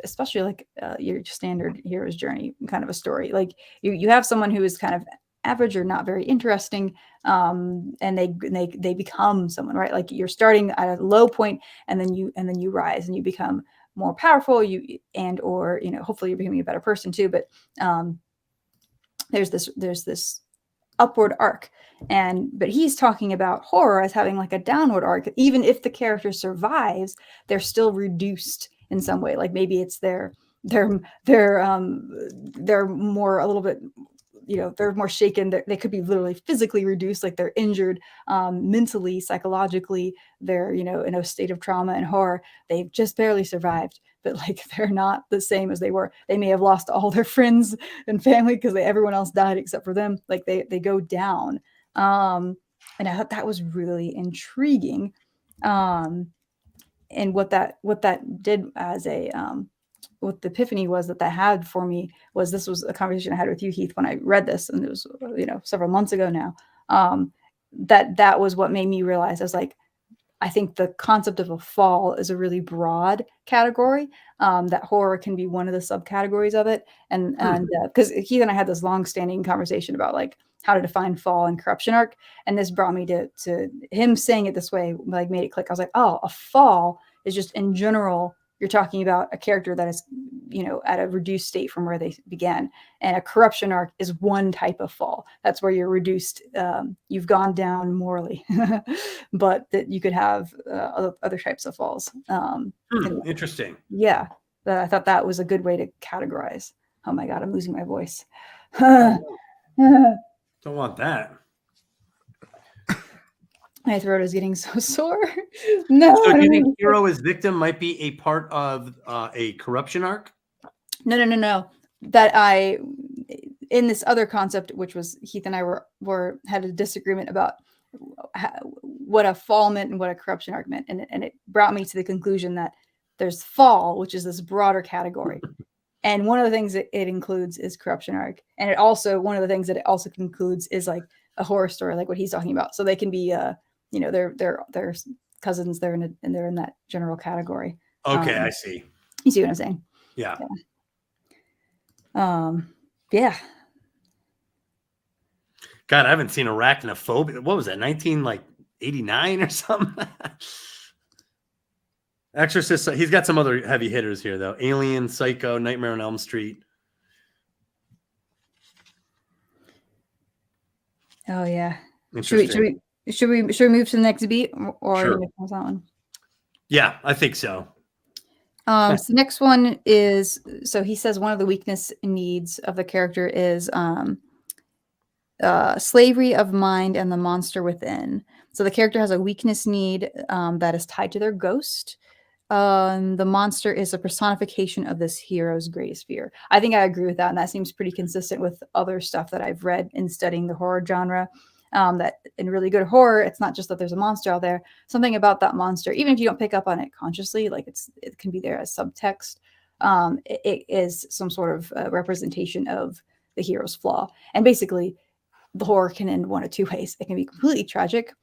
especially like your standard hero's journey kind of a story. Like you have someone who is kind of average or not very interesting, and they become someone, right? Like you're starting at a low point, and then you rise and you become more powerful. Hopefully you're becoming a better person too. But there's this upward arc, but he's talking about horror as having like a downward arc. Even if the character survives, they're still reduced in some way. Like maybe it's they're more a little bit, they're more shaken. They could be literally physically reduced, like they're injured, mentally, psychologically. They're, in a state of trauma and horror. They've just barely survived, but like they're not the same as they were. They may have lost all their friends and family because everyone else died except for them. Like they go down. And I thought that was really intriguing. And what that did as what the epiphany was that had for me was, this was a conversation I had with you, Heath, when I read this, and it was, several months ago now, that was what made me realize. I was like, I think the concept of a fall is a really broad category, that horror can be one of the subcategories of it. And because Heath and I had this long-standing conversation about like how to define fall and corruption arc. And this brought me to him saying it this way, like made it click. I was like, oh, a fall is just in general, you're talking about a character that is, at a reduced state from where they began. And a corruption arc is one type of fall. That's where you're reduced. You've gone down morally, but that you could have other types of falls. Interesting. Yeah. I thought that was a good way to categorize. Oh my God, I'm losing my voice. Don't want that. My throat is getting so sore. No. So do you think hero as victim might be a part of a corruption arc? No. That in this other concept, which was Heath and I had a disagreement about what a fall meant and what a corruption arc meant. And it brought me to the conclusion that there's fall, which is this broader category. And one of the things that it includes is corruption arc. And one of the things that it also concludes is like a horror story, like what he's talking about. So they can be, they're cousins. They're in that general category. Okay, I see. You see what I'm saying? Yeah. Yeah. God, I haven't seen Arachnophobia. What was that? 1989 or something? Exorcist. He's got some other heavy hitters here, though. Alien, Psycho, Nightmare on Elm Street. Oh yeah. Should we move to the next beat, or Sure. That one? Yeah, I think so. So the next one is, so he says one of the weakness needs of the character is slavery of mind and the monster within. So the character has a weakness need that is tied to their ghost. The monster is a personification of this hero's greatest fear. I think I agree with that, and that seems pretty consistent with other stuff that I've read in studying the horror genre. That in really good horror, it's not just that there's a monster out there. Something about that monster, even if you don't pick up on it consciously, like it can be there as subtext. It is some sort of representation of the hero's flaw. And basically, the horror can end one of two ways. It can be completely tragic.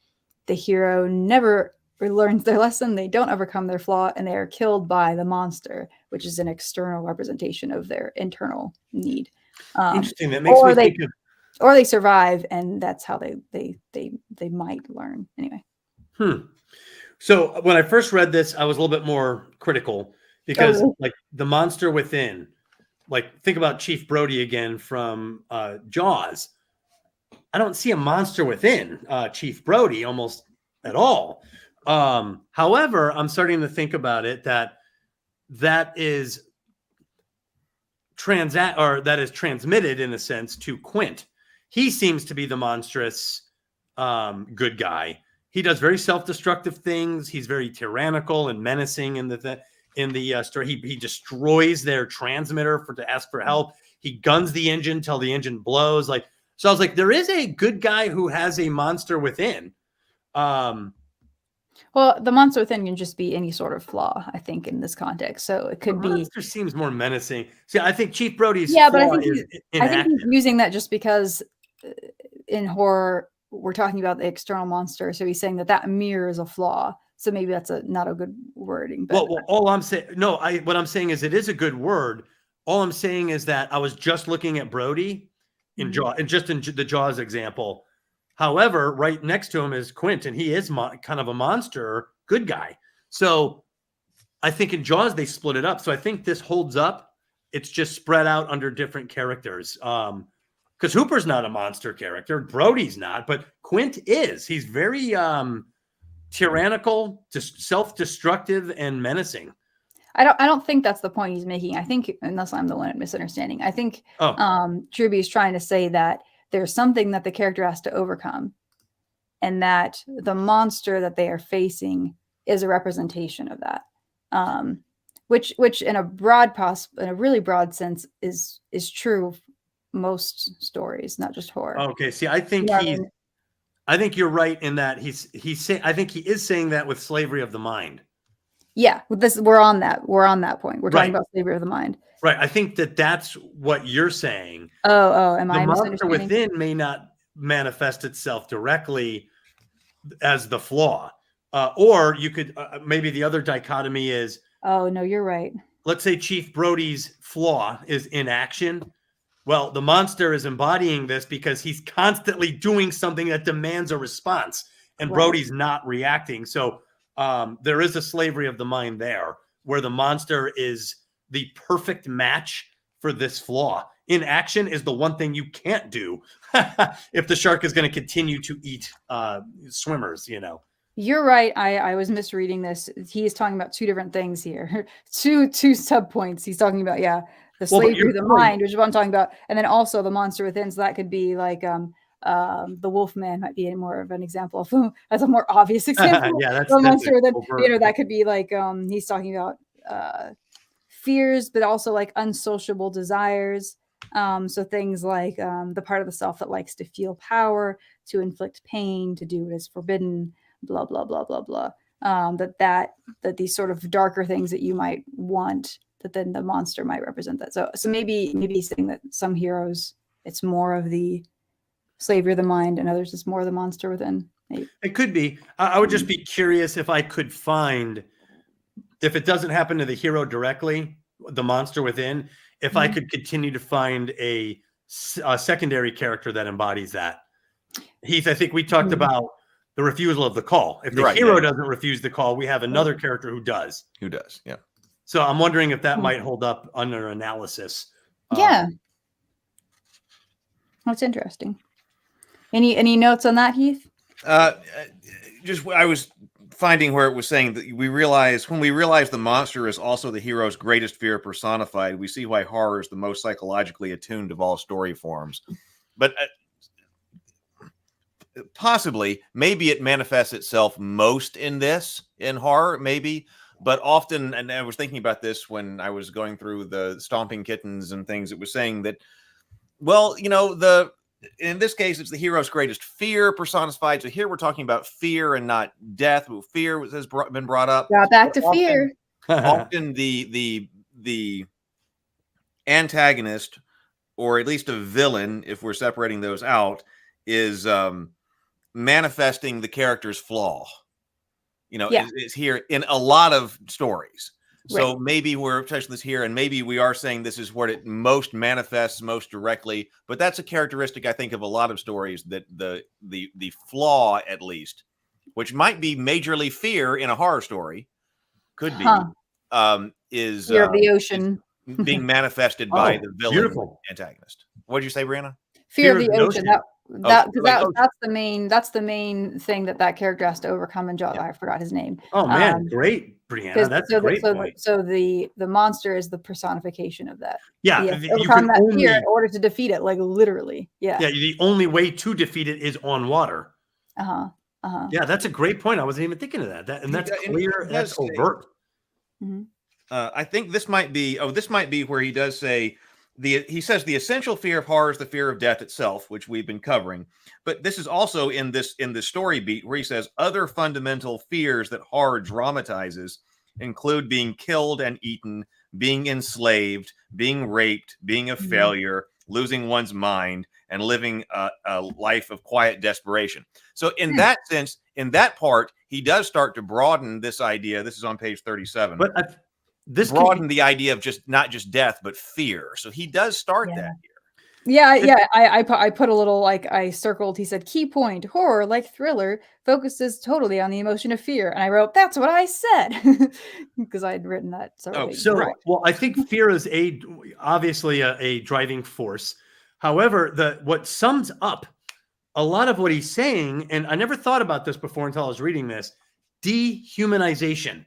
The hero never learns their lesson. They don't overcome their flaw, and they are killed by the monster, which is an external representation of their internal need. Interesting. That makes me think of. Or they survive, and that's how they might learn. Anyway. So when I first read this, I was a little bit more critical because, like, the monster within. Like, think about Chief Brody again from Jaws. I don't see a monster within Chief Brody almost at all. However, I'm starting to think about it that is transmitted in a sense to Quint. He seems to be the monstrous good guy. He does very self-destructive things. He's very tyrannical and menacing in the story. He destroys their transmitter to ask for help. He guns the engine till the engine blows. So I was like, there is a good guy who has a monster within. Well, the monster within can just be any sort of flaw, I think, in this context. So it could be. Monster seems more menacing. See, I think Chief Brody's but flaw I think inactive. he's using that just because in horror we're talking about the external monster. So he's saying that mirrors a flaw. So maybe that's not a good wording. But well, all I'm saying, what I'm saying is it is a good word. All I'm saying is that I was just looking at Brody in Jaws, and just in the Jaws example. However, right next to him is Quint, and he is kind of a monster good guy. So I think in Jaws, they split it up. So I think this holds up. It's just spread out under different characters. because Hooper's not a monster character. Brody's not, but Quint is. He's very tyrannical, just self-destructive and menacing. I don't think that's the point he's making. I think, unless I'm the one misunderstanding, I think Truby is trying to say that there's something that the character has to overcome, and that the monster that they are facing is a representation of that. Which in a really broad sense is true of most stories, not just horror. Okay, see, I think I think you're right in that he's saying, I think he is saying that with slavery of the mind. Yeah, with this, we're on that point. We're talking about slavery of the mind. Right. I think that's what you're saying. Am I misunderstanding? The monster within may not manifest itself directly as the flaw. Or you could, maybe the other dichotomy is. Oh, no, you're right. Let's say Chief Brody's flaw is inaction. Well, the monster is embodying this because he's constantly doing something that demands a response, and Brody's not reacting. So there is a slavery of the mind there, where the monster is the perfect match for this flaw. Inaction is the one thing you can't do if the shark is going to continue to eat swimmers, you know. You're right. I was misreading this. He is talking about two different things here. two sub points. He's talking about, the slavery of the mind, which is what I'm talking about. And then also the monster within. So that could be like the Wolfman might be more of an example of that's a more obvious example. That's the monster within, that could be like he's talking about fears, but also like unsociable desires. So things like the part of the self that likes to feel power, to inflict pain, to do what is forbidden, blah blah blah blah blah. That these sort of darker things that you might want, that then the monster might represent that. So maybe he's saying that some heroes it's more of the slavery of the mind, and others it's more of the monster within. Maybe. It could be. I would just be curious if I could find, if it doesn't happen to the hero directly, the monster within, if I could continue to find a secondary character that embodies that. Heath, I think we talked about the refusal of the call. If the hero doesn't refuse the call, we have another character who does. Who does, yeah. So I'm wondering if that might hold up under analysis. That's interesting. Any notes on that, Heath? Just I was finding where it was saying that when we realize the monster is also the hero's greatest fear personified, we see why horror is the most psychologically attuned of all story forms. But possibly, maybe it manifests itself most in horror, maybe. But often, and I was thinking about this when I was going through the Stomping Kittens and things, it was saying that, well, in this case, it's the hero's greatest fear personified. So here we're talking about fear and not death. Fear has been brought up. Yeah, back to fear. Often the antagonist, or at least a villain, if we're separating those out, is manifesting the character's flaw. Is here in a lot of stories. So maybe we're touching this here, and maybe we are saying this is where it most manifests most directly. But that's a characteristic, I think, of a lot of stories, that the flaw, at least, which might be majorly fear in a horror story, could be, is fear of the ocean being manifested by the villain antagonist. What did you say, Brianna? Fear of the ocean. That's the main thing that character has to overcome. And I forgot his name. Oh man, great, Brianna. That's a great point. So the monster is the personification of that. Yeah, you overcome that fear in order to defeat it, like literally. Yeah. Yeah, the only way to defeat it is on water. Yeah, that's a great point. I wasn't even thinking of that. That's clear. That's overt. I think this might be where he does say. He says the essential fear of horror is the fear of death itself, which we've been covering. But this is also in this story beat where he says other fundamental fears that horror dramatizes include being killed and eaten, being enslaved, being raped, being a failure, losing one's mind, and living a life of quiet desperation. So in that sense, in that part, he does start to broaden this idea. This is on page 37. But this broaden the idea of not just death, but fear. So he does start that here. Yeah. I put a little, I circled, he said, key point, horror, like thriller, focuses totally on the emotion of fear. And I wrote, that's what I said, because I had written that. Well, I think fear is obviously a driving force. However, what sums up a lot of what he's saying, and I never thought about this before until I was reading this, dehumanization.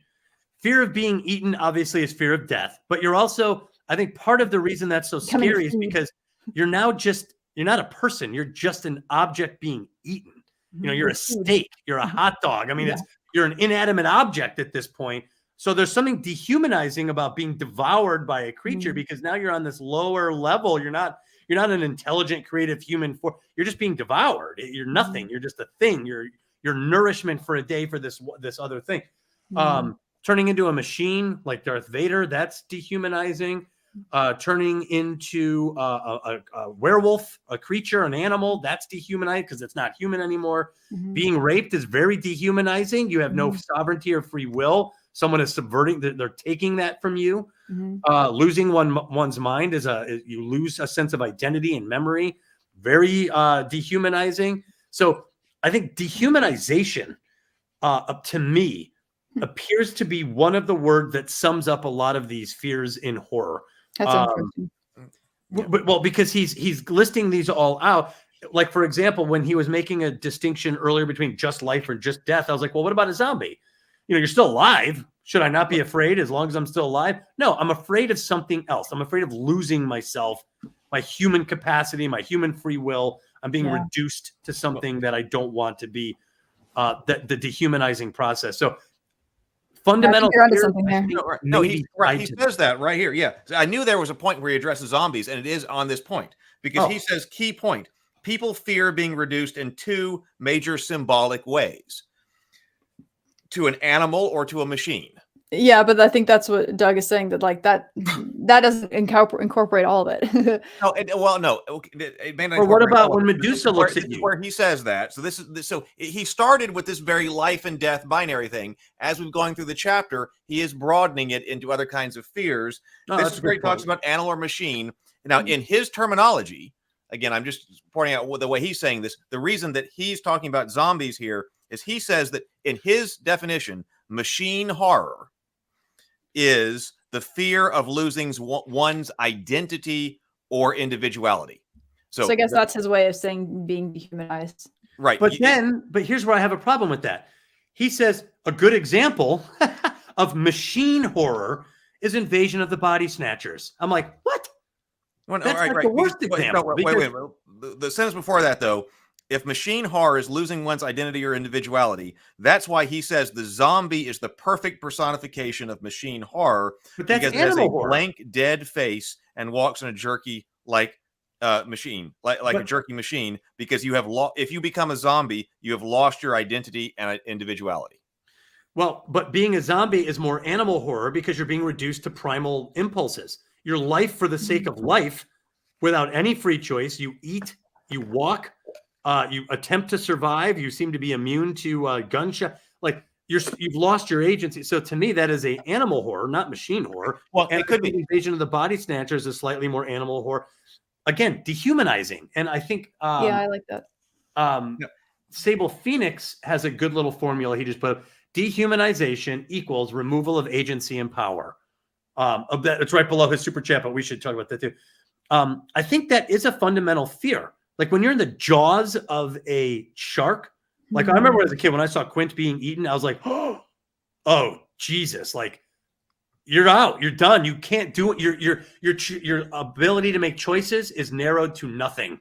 Fear of being eaten obviously is fear of death, but you're also, I think part of the reason that's so scary is because you're not a person, you're just an object being eaten. You're a steak, you're a hot dog. I mean, you're an inanimate object at this point. So there's something dehumanizing about being devoured by a creature because now you're on this lower level. You're not an intelligent, creative human. You're just being devoured. You're nothing. You're just a thing. You're nourishment for a day for this other thing. Turning into a machine like Darth Vader, that's dehumanizing. Turning into a werewolf, a creature, an animal, that's dehumanizing because it's not human anymore. Being raped is very dehumanizing. You have no sovereignty or free will. Someone is subverting, they're taking that from you. Losing one's mind you lose a sense of identity and memory. Very dehumanizing. So I think dehumanization, to me, appears to be one of the words that sums up a lot of these fears in horror. That's interesting. Well, because he's listing these all out. Like, for example, when he was making a distinction earlier between just life or just death, I was like, well, what about a zombie? You're still alive. Should I not be afraid as long as I'm still alive? No, I'm afraid of something else. I'm afraid of losing myself, my human capacity, my human free will. I'm being reduced to something that I don't want to be, the dehumanizing process. So fundamental. He says that right here. Yeah. I knew there was a point where he addresses zombies, and it is on this point because he says, key point, people fear being reduced in two major symbolic ways: to an animal or to a machine. Yeah, but I think that's what Doug is saying, that like that doesn't incorporate all of it. No. It may not. Or what about when Medusa looks at you? Where he says that. So he started with this very life and death binary thing. As we've gone through the chapter, he is broadening it into other kinds of fears. This is where he talks about animal or machine. Now, in his terminology, again, I'm just pointing out the way he's saying this. The reason that he's talking about zombies here is he says that in his definition, machine horror is the fear of losing one's identity or individuality. So I guess that's his way of saying being dehumanized. Right. But here's where I have a problem with that. He says a good example of machine horror is Invasion of the Body Snatchers. I'm like, what? Well, that's the worst example. Wait. The sentence before that, though, if machine horror is losing one's identity or individuality, that's why he says the zombie is the perfect personification of machine horror, because it has a blank, dead face and walks in a jerky like machine, like a jerky machine. Because you have if you become a zombie, you have lost your identity and individuality. Well, but being a zombie is more animal horror because you're being reduced to primal impulses. Your life for the sake of life, without any free choice. You eat, you walk. You attempt to survive. You seem to be immune to gunshot. Like you've lost your agency. So to me, that is a animal horror, not machine horror. Well, and it could be Invasion of the Body Snatchers is slightly more animal horror. Again, dehumanizing. And I think I like that. Sable Phoenix has a good little formula. He just put dehumanization equals removal of agency and power. It's right below his super chat, but we should talk about that too. I think that is a fundamental fear. Like when you're in the jaws of a shark, like I remember as a kid, when I saw Quint being eaten, I was like, oh, Jesus, like you're out, you're done. You can't do it. Your ability to make choices is narrowed to nothing.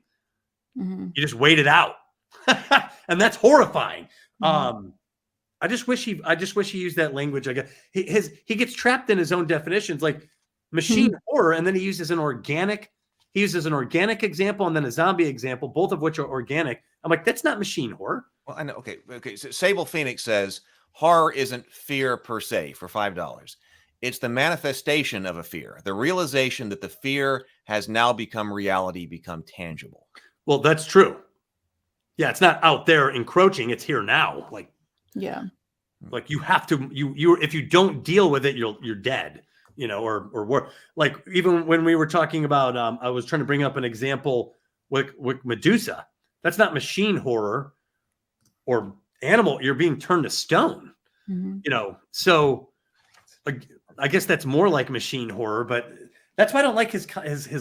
You just wait it out. And that's horrifying. I just wish he used that language. I guess he gets trapped in his own definitions, like machine horror. And then he uses an organic example and then a zombie example, both of which are organic. I'm like, that's not machine horror. Well, I know. Okay. So Sable Phoenix says horror isn't fear per se for $5. It's the manifestation of a fear, the realization that the fear has now become reality, become tangible. Well, that's true. Yeah, it's not out there encroaching. It's here now. Like, yeah, like you have to. You if you don't deal with it, you're dead. Or like even when we were talking about, I was trying to bring up an example with Medusa. That's not machine horror or animal. You're being turned to stone, So I guess that's more like machine horror, but That's why I don't like his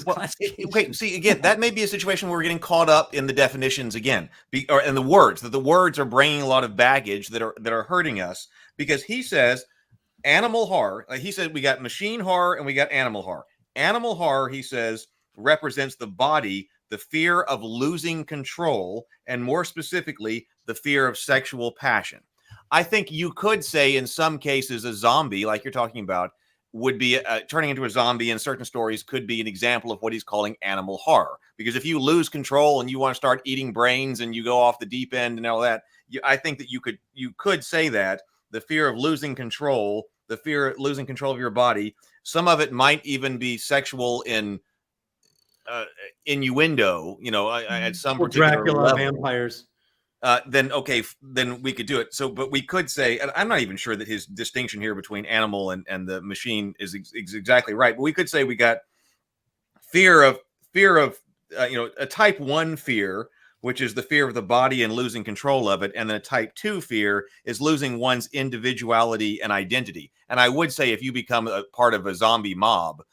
Well, classification. okay, see, again, that may be a situation where we're getting caught up in the definitions again, or in the words, that the words are bringing a lot of baggage that are hurting us, because he says animal horror. Like he said, we got machine horror and we got animal horror. Animal horror, he says, represents the body, the fear of losing control, and more specifically, the fear of sexual passion. I think you could say in some cases a zombie, like you're talking about, would be turning into a zombie in certain stories could be an example of what he's calling animal horror. Because if you lose control and you want to start eating brains and you go off the deep end and all that, I think that you could say that the fear of losing control, the fear of losing control of your body, some of it might even be sexual in innuendo, at some particular Dracula, level. vampires. Then we could do it. So, but we could say, and I'm not even sure that his distinction here between animal and the machine is exactly right. But we could say we got fear of a type 1 fear, which is the fear of the body and losing control of it, and then a type 2 fear is losing one's individuality and identity. And I would say if you become a part of a zombie mob,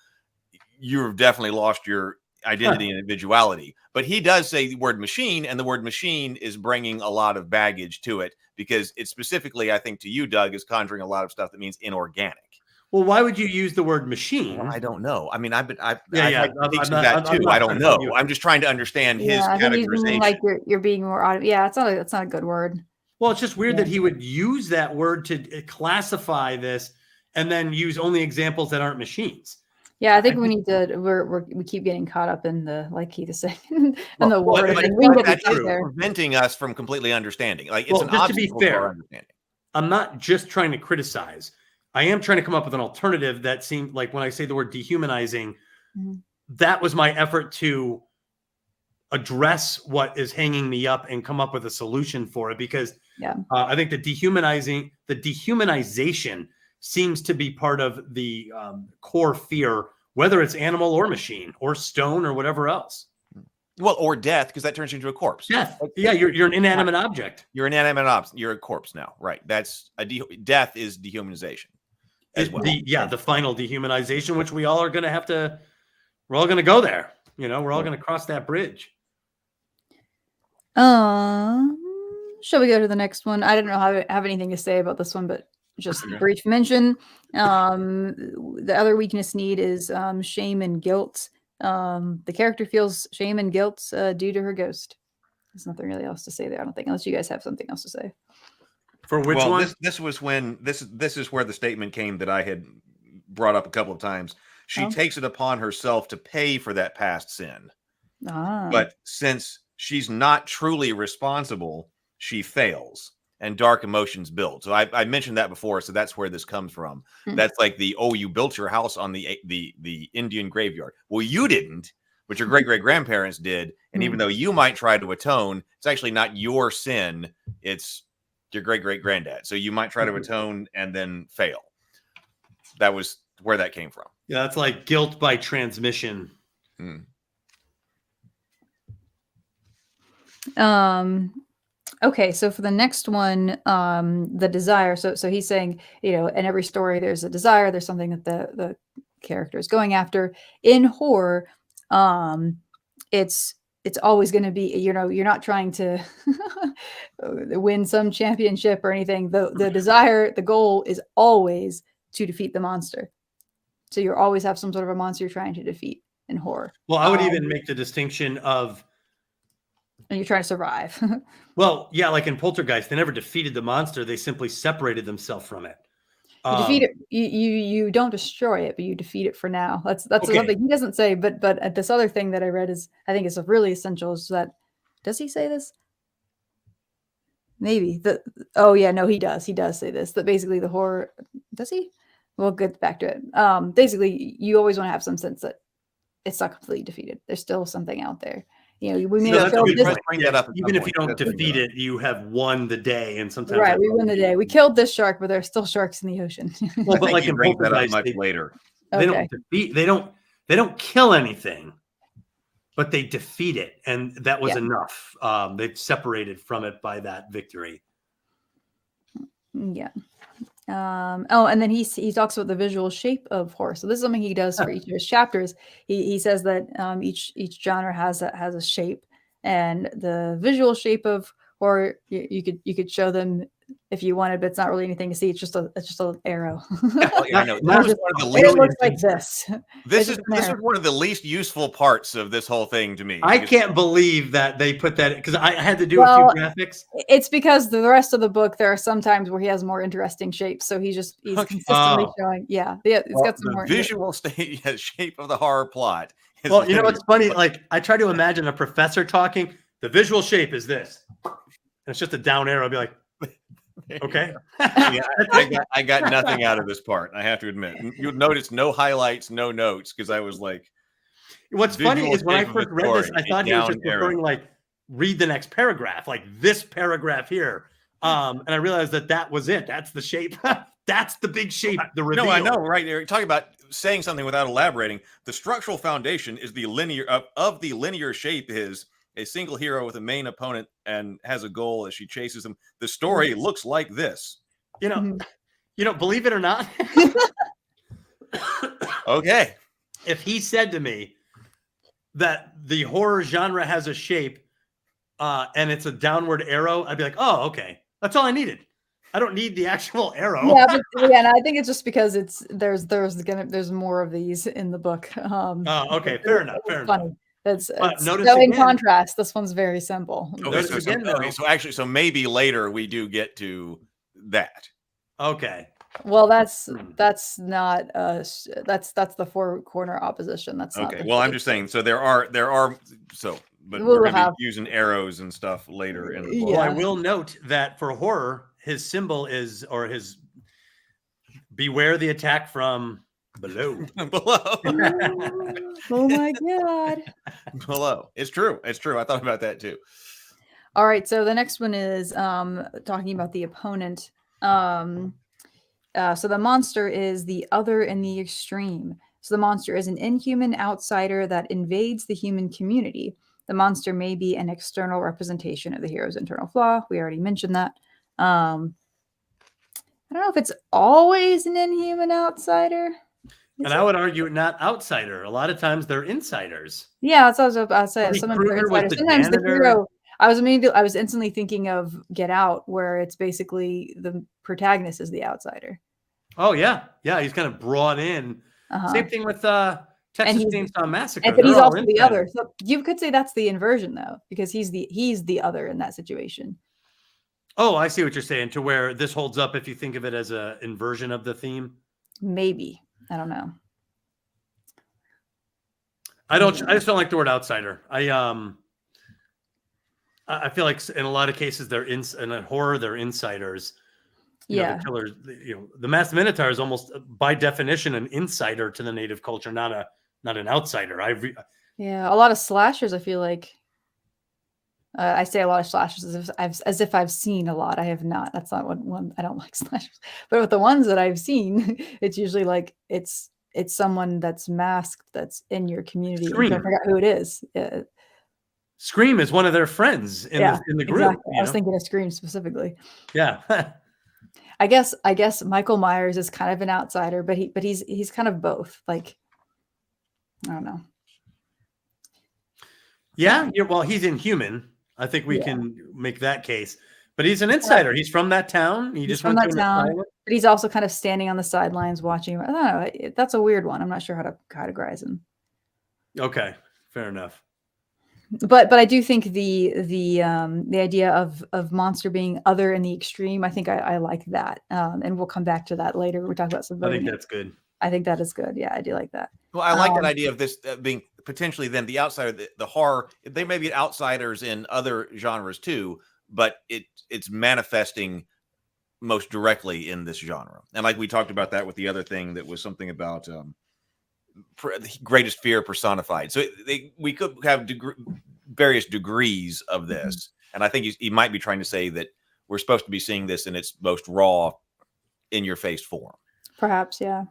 you've definitely lost your identity and individuality. But he does say the word machine, and the word machine is bringing a lot of baggage to it, because it specifically, I think to you, Doug, is conjuring a lot of stuff that means inorganic. Well, why would you use the word machine? Well, I don't know. I mean, I've I'm that too. I don't know. I'm just trying to understand his categorization. Like you're being more it's not a good word. Well, it's just weird that he would use that word to classify this and then use only examples that aren't machines. Yeah, I think we need to. We keep getting caught up in the, like Keith is saying, in the word. But it's preventing us from completely understanding. Like it's an obstacle to our understanding. I'm not just trying to criticize. I am trying to come up with an alternative that seemed like, when I say the word dehumanizing, that was my effort to address what is hanging me up and come up with a solution for it. Because I think the dehumanization seems to be part of the core fear, whether it's animal or machine or stone or whatever else. Well, or death, because that turns you into a corpse. Death. Yeah, you're an inanimate object. You're an inanimate object. You're a corpse now, right? That's death is dehumanization as well. The final dehumanization, which we're all going to go there. We're all going to cross that bridge. Shall we go to the next one? I don't know how I have anything to say about this one, but just a brief mention. The other weakness need is shame and guilt. The character feels shame and guilt due to her ghost. There's nothing really else to say there, I don't think, unless you guys have something else to say. For which one? This was when this is where the statement came that I had brought up a couple of times. She takes it upon herself to pay for that past sin. But since she's not truly responsible, she fails. And dark emotions build. So I mentioned that before. So that's where this comes from. That's like you built your house on the Indian graveyard. Well, you didn't, but your great-great-grandparents did. And even though you might try to atone, it's actually not your sin. It's your great-great-granddad. So you might try to atone and then fail. That was where that came from. Yeah, that's like guilt by transmission. Okay, so for the next one, the desire. So he's saying, in every story there's a desire, there's something that the character is going after. In horror, it's always going to be, you're not trying to win some championship or anything. The desire, the goal is always to defeat the monster. So you always have some sort of a monster you're trying to defeat in horror. Well, I would even make the distinction of, and you're trying to survive. Well, yeah, like in Poltergeist, they never defeated the monster. They simply separated themselves from it. You defeat it. You don't destroy it, but you defeat it for now. That's something he doesn't say. But this other thing that I read I think is really essential. Is that, does he say this? Maybe no, he does. He does say this. That basically the horror. Does he? We'll get back to it. Basically, you always want to have some sense that it's not completely defeated. There's still something out there. We may have killed this. Even if you don't defeat it, you have won the day. And sometimes we win the day. We killed this shark, but there are still sharks in the ocean. Well, but like you bring that up much later. They don't defeat. They don't kill anything, but they defeat it, and that was enough. They've separated from it by that victory. Yeah. And then he talks about the visual shape of horror. So this is something he does for each of his chapters. He says that each genre has a shape, and the visual shape of horror you could show them if you wanted, but it's not really anything to see. It's just an arrow. I know. It looks like this. This is one of the least useful parts of this whole thing to me. I can't believe that they put that, because I had to do a few graphics. It's because the rest of the book, there are some times where he has more interesting shapes. So he's consistently showing. Yeah. It's got some more visual shape of the horror plot. Well, you know what's funny? Like, I try to imagine a professor talking. The visual shape is this. And it's just a down arrow. I'd be like, okay. Yeah, I got nothing out of this part, I have to admit. You'll notice no highlights, no notes, because I was like, what's funny is when I first read this, I thought he was just referring, like, read the next paragraph, like this paragraph here. And I realized that was it. That's the shape. That's the big shape. The reveal. No, I know, right? You're talking about saying something without elaborating. The structural foundation is the linear of the linear shape is a single hero with a main opponent and has a goal as she chases him. The story looks like this. You know, believe it or not. Okay. If he said to me that the horror genre has a shape and it's a downward arrow, I'd be like, oh, okay. That's all I needed. I don't need the actual arrow. Yeah, and I think it's just because there's more of these in the book. Okay, fair enough. It's so in contrast, this one's very simple. Okay, so maybe later we do get to that. Okay. Well, that's not that's the four corner opposition. That's okay. Well, I'm just saying. So there are but we're going to be using arrows and stuff later in the book. Well, I will note that for horror, his symbol is, or his, beware the attack from below. Below. Oh my God. Below. It's true. I thought about that too. All right. So the next one is talking about the opponent. So the monster is the other in the extreme. So the monster is an inhuman outsider that invades the human community. The monster may be an external representation of the hero's internal flaw. We already mentioned that. I don't know if it's always an inhuman outsider. And I would argue not outsider. A lot of times they're insiders. Yeah, that's what I was about to say. Sometimes the hero. I was instantly thinking of Get Out, where it's basically the protagonist is the outsider. Oh yeah, he's kind of brought in. Same thing with Texas Chainsaw Massacre. But he's also the other. So you could say that's the inversion, though, because he's the other in that situation. Oh, I see what you're saying. To where this holds up if you think of it as an inversion of the theme. Maybe. I don't know. I just don't like the word outsider. I feel like in a lot of cases in a horror they're insiders. You know, the killer, the masked minotaur is almost by definition an insider to the native culture, not an outsider. A lot of slashers. I feel like I say a lot of slashers as if I've seen a lot. I have not. That's not one. I don't like slashers, but with the ones that I've seen, it's usually like it's someone that's masked that's in your community. I forgot who it is. Scream is one of their friends in the group. Exactly. I was thinking of Scream specifically. Yeah. I guess Michael Myers is kind of an outsider, but he's kind of both. Like, I don't know. Yeah. Well, he's inhuman. I think we can make that case. But he's an insider. He's from that town. He's just from that town. But he's also kind of standing on the sidelines watching. I don't know. That's a weird one. I'm not sure how to categorize him. Okay, fair enough. But I do think the idea of monster being other in the extreme, I think I like that. And we'll come back to that later. We're talking about some. I think that's good. I think that is good. Yeah, I do like that. Well, I like that idea of this being potentially then the outsider, the horror. They may be outsiders in other genres too, but it's manifesting most directly in this genre. And like we talked about that with the other thing that was something about the greatest fear personified. So we could have various degrees of this. And I think he might be trying to say that we're supposed to be seeing this in its most raw, in-your-face form. Perhaps, yeah.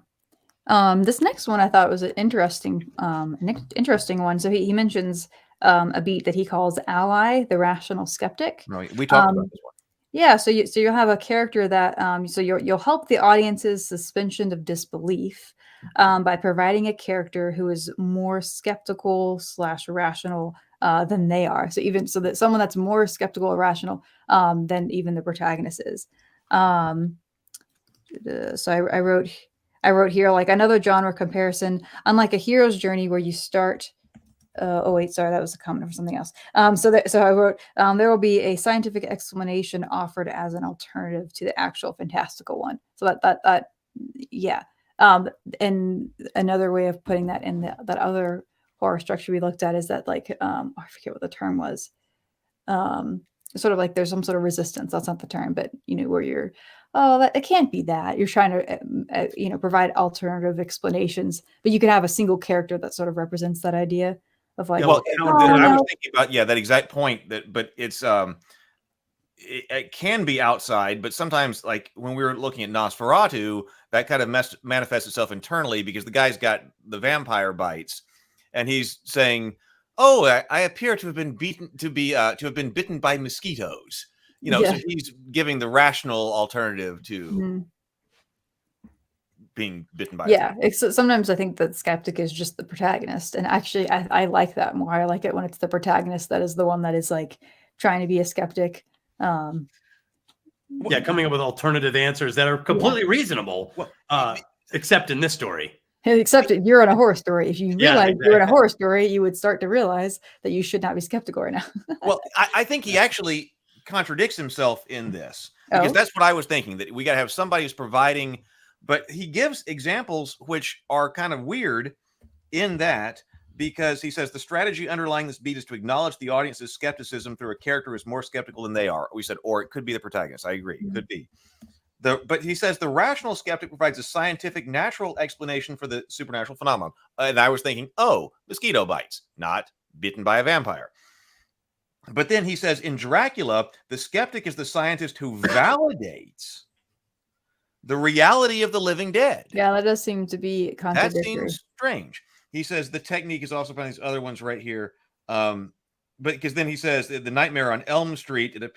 This next one I thought was an interesting one. So he mentions a beat that he calls Ally, the Rational Skeptic. No, we talked about this one. Yeah, so you'll have a character that so you'll help the audience's suspension of disbelief by providing a character who is more skeptical / rational than they are. So even so that someone that's more skeptical or rational than even the protagonist is. So I wrote here like another genre comparison, unlike a hero's journey where you start. Oh wait, sorry, that was a comment for something else. So I wrote, there will be a scientific explanation offered as an alternative to the actual fantastical one. So that yeah. And another way of putting that in that other horror structure we looked at is that like I forget what the term was. Sort of like there's some sort of resistance. That's not the term, but where you're, it can't be that. You're trying to provide alternative explanations, but you could have a single character that sort of represents that idea. Of like, I was thinking about that exact point. But it's it can be outside, but sometimes like when we were looking at Nosferatu, that kind of manifests itself internally because the guy's got the vampire bites, and he's saying, "Oh, I appear to have been bitten by mosquitoes." So he's giving the rational alternative to being bitten by. Sometimes I think that skeptic is just the protagonist, and actually I like that more. I like it when it's the protagonist that is the one that is like trying to be a skeptic. Coming up with alternative answers that are completely reasonable, except in this story. Except you're in a horror story. If you realize you're in a horror story, you would start to realize that you should not be skeptical right now. Well, I think he actually contradicts himself in this because that's what I was thinking, that we got to have somebody who's providing. But he gives examples which are kind of weird in that, because he says the strategy underlying this beat is to acknowledge the audience's skepticism through a character who's more skeptical than they are. We said, or it could be the protagonist. I agree. It could be. But he says the rational skeptic provides a scientific, natural explanation for the supernatural phenomenon. And I was thinking, mosquito bites, not bitten by a vampire. But then he says in Dracula, the skeptic is the scientist who validates the reality of the living dead. Yeah, that does seem to be contradictory. That seems strange. He says the technique is also found in these other ones right here. But because then he says the Nightmare on Elm Street, it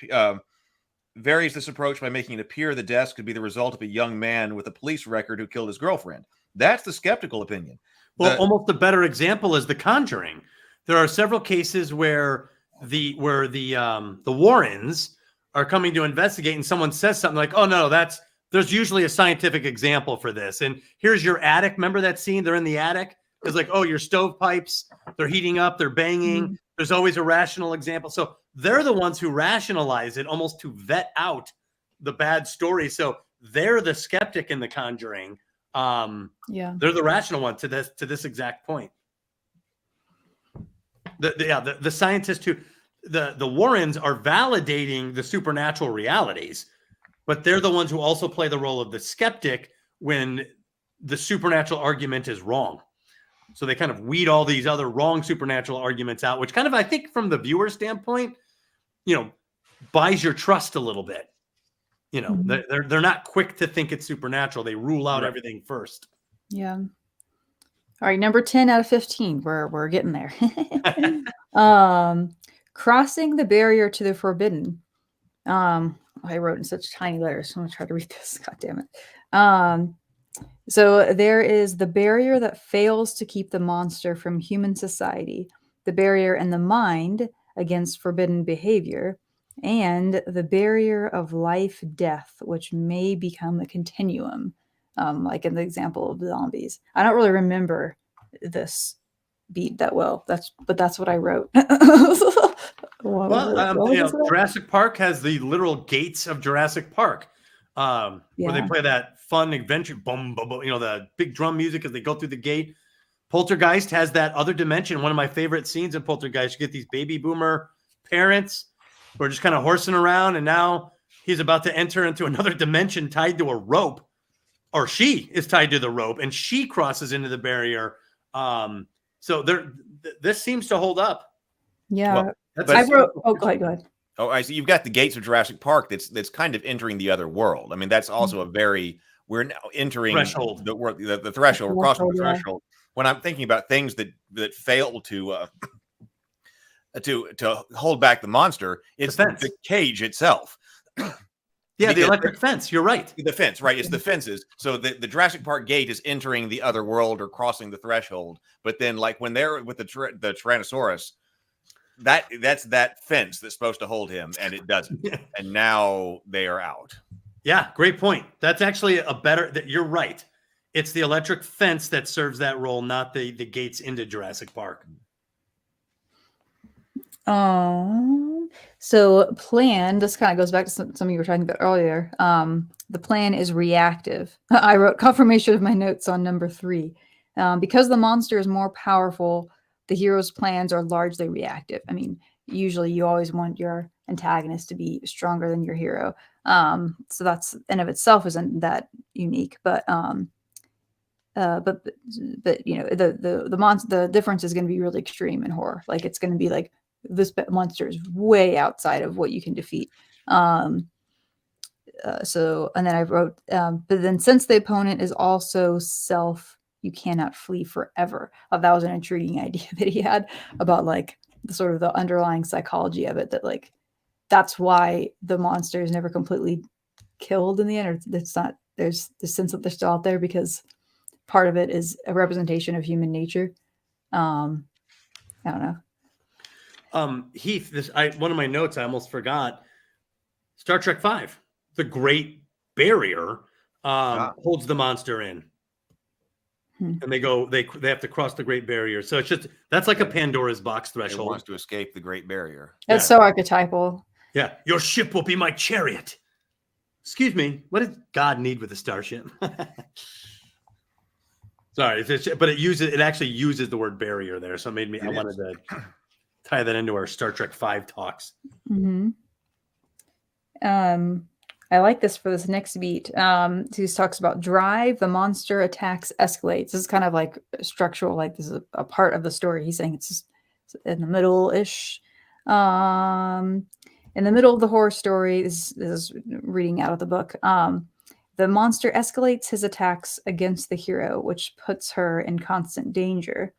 varies this approach by making it appear the death could be the result of a young man with a police record who killed his girlfriend. That's the skeptical opinion. Well, almost a better example is The Conjuring. There are several cases where the Warrens are coming to investigate, and someone says something like, "Oh no, there's usually a scientific example for this. And here's your attic. Remember that scene? They're in the attic. It's like, your stovepipes, they're heating up, they're banging. Mm-hmm. There's always a rational example." So they're the ones who rationalize it almost to vet out the bad story. So they're the skeptic in The Conjuring. They're the rational one to this exact point. The scientists who the Warrens are validating the supernatural realities, but they're the ones who also play the role of the skeptic when the supernatural argument is wrong. So they kind of weed all these other wrong supernatural arguments out, which kind of, I think from the viewer standpoint, buys your trust a little bit. They're not quick to think it's supernatural. They rule out everything first. Yeah. All right, number 10 out of 15. We're getting there. Crossing the barrier to the forbidden. I wrote in such tiny letters. So I'm going to try to read this. God damn it. So there is the barrier that fails to keep the monster from human society, the barrier in the mind against forbidden behavior, and the barrier of life-death, which may become a continuum, like in the example of the zombies. I don't really remember this beat that well. But that's what I wrote. Jurassic Park has the literal gates of Jurassic Park, where they play that fun adventure, boom, boom, boom, the big drum music as they go through the gate. Poltergeist has that other dimension. One of my favorite scenes in Poltergeist, you get these baby boomer parents who are just kind of horsing around, and now he's about to enter into another dimension tied to a rope, or she is tied to the rope, and she crosses into the barrier. So this seems to hold up. Yeah. I wrote. Oh, go ahead. Oh, I see. You've got the gates of Jurassic Park. That's kind of entering the other world. I mean, that's also we're now entering threshold. The threshold. We're crossing the threshold. When I'm thinking about things that fail to hold back the monster, it's the cage itself. Yeah, the electric fence. You're right. The fence, right? It's the fences. So the Jurassic Park gate is entering the other world or crossing the threshold. But then, like when they're with the Tyrannosaurus, that's that fence that's supposed to hold him, and it doesn't. And now they are out. Yeah, great point. That's actually a better. You're right. It's the electric fence that serves that role, not the gates into Jurassic Park. So plan, this kind of goes back to something you were talking about earlier. The plan is reactive. I wrote confirmation of my notes on number 3. Because the monster is more powerful, the hero's plans are largely reactive. I mean, usually you always want your antagonist to be stronger than your hero. So that's in of itself isn't that unique, but you know, the difference is going to be really extreme in horror. Like it's going to be like, this monster is way outside of what you can defeat. So, and then I wrote, but then since the opponent is also self, you cannot flee forever. That was an intriguing idea that he had about like the sort of the underlying psychology of it, that like, that's why the monster is never completely killed in the end, or it's not, there's the sense that they're still out there because part of it is a representation of human nature. I don't know. Heath, one of my notes I almost forgot. Star Trek V, the Great Barrier, holds the monster in, and they have to cross the Great Barrier. So it's just that's like a Pandora's box threshold. It wants to escape the Great Barrier. That's so archetypal. Yeah, your ship will be my chariot. Excuse me, what did God need with a starship? Sorry, but it actually uses the word barrier there, so it made me. I wanted to tie that into our Star Trek V talks. Mm-hmm. I like this for this next beat. He talks about drive, the monster attacks escalates. This is kind of like structural, like this is a part of the story. He's saying it's just in the middle-ish. In the middle of the horror story, this is reading out of the book. The monster escalates his attacks against the hero, which puts her in constant danger.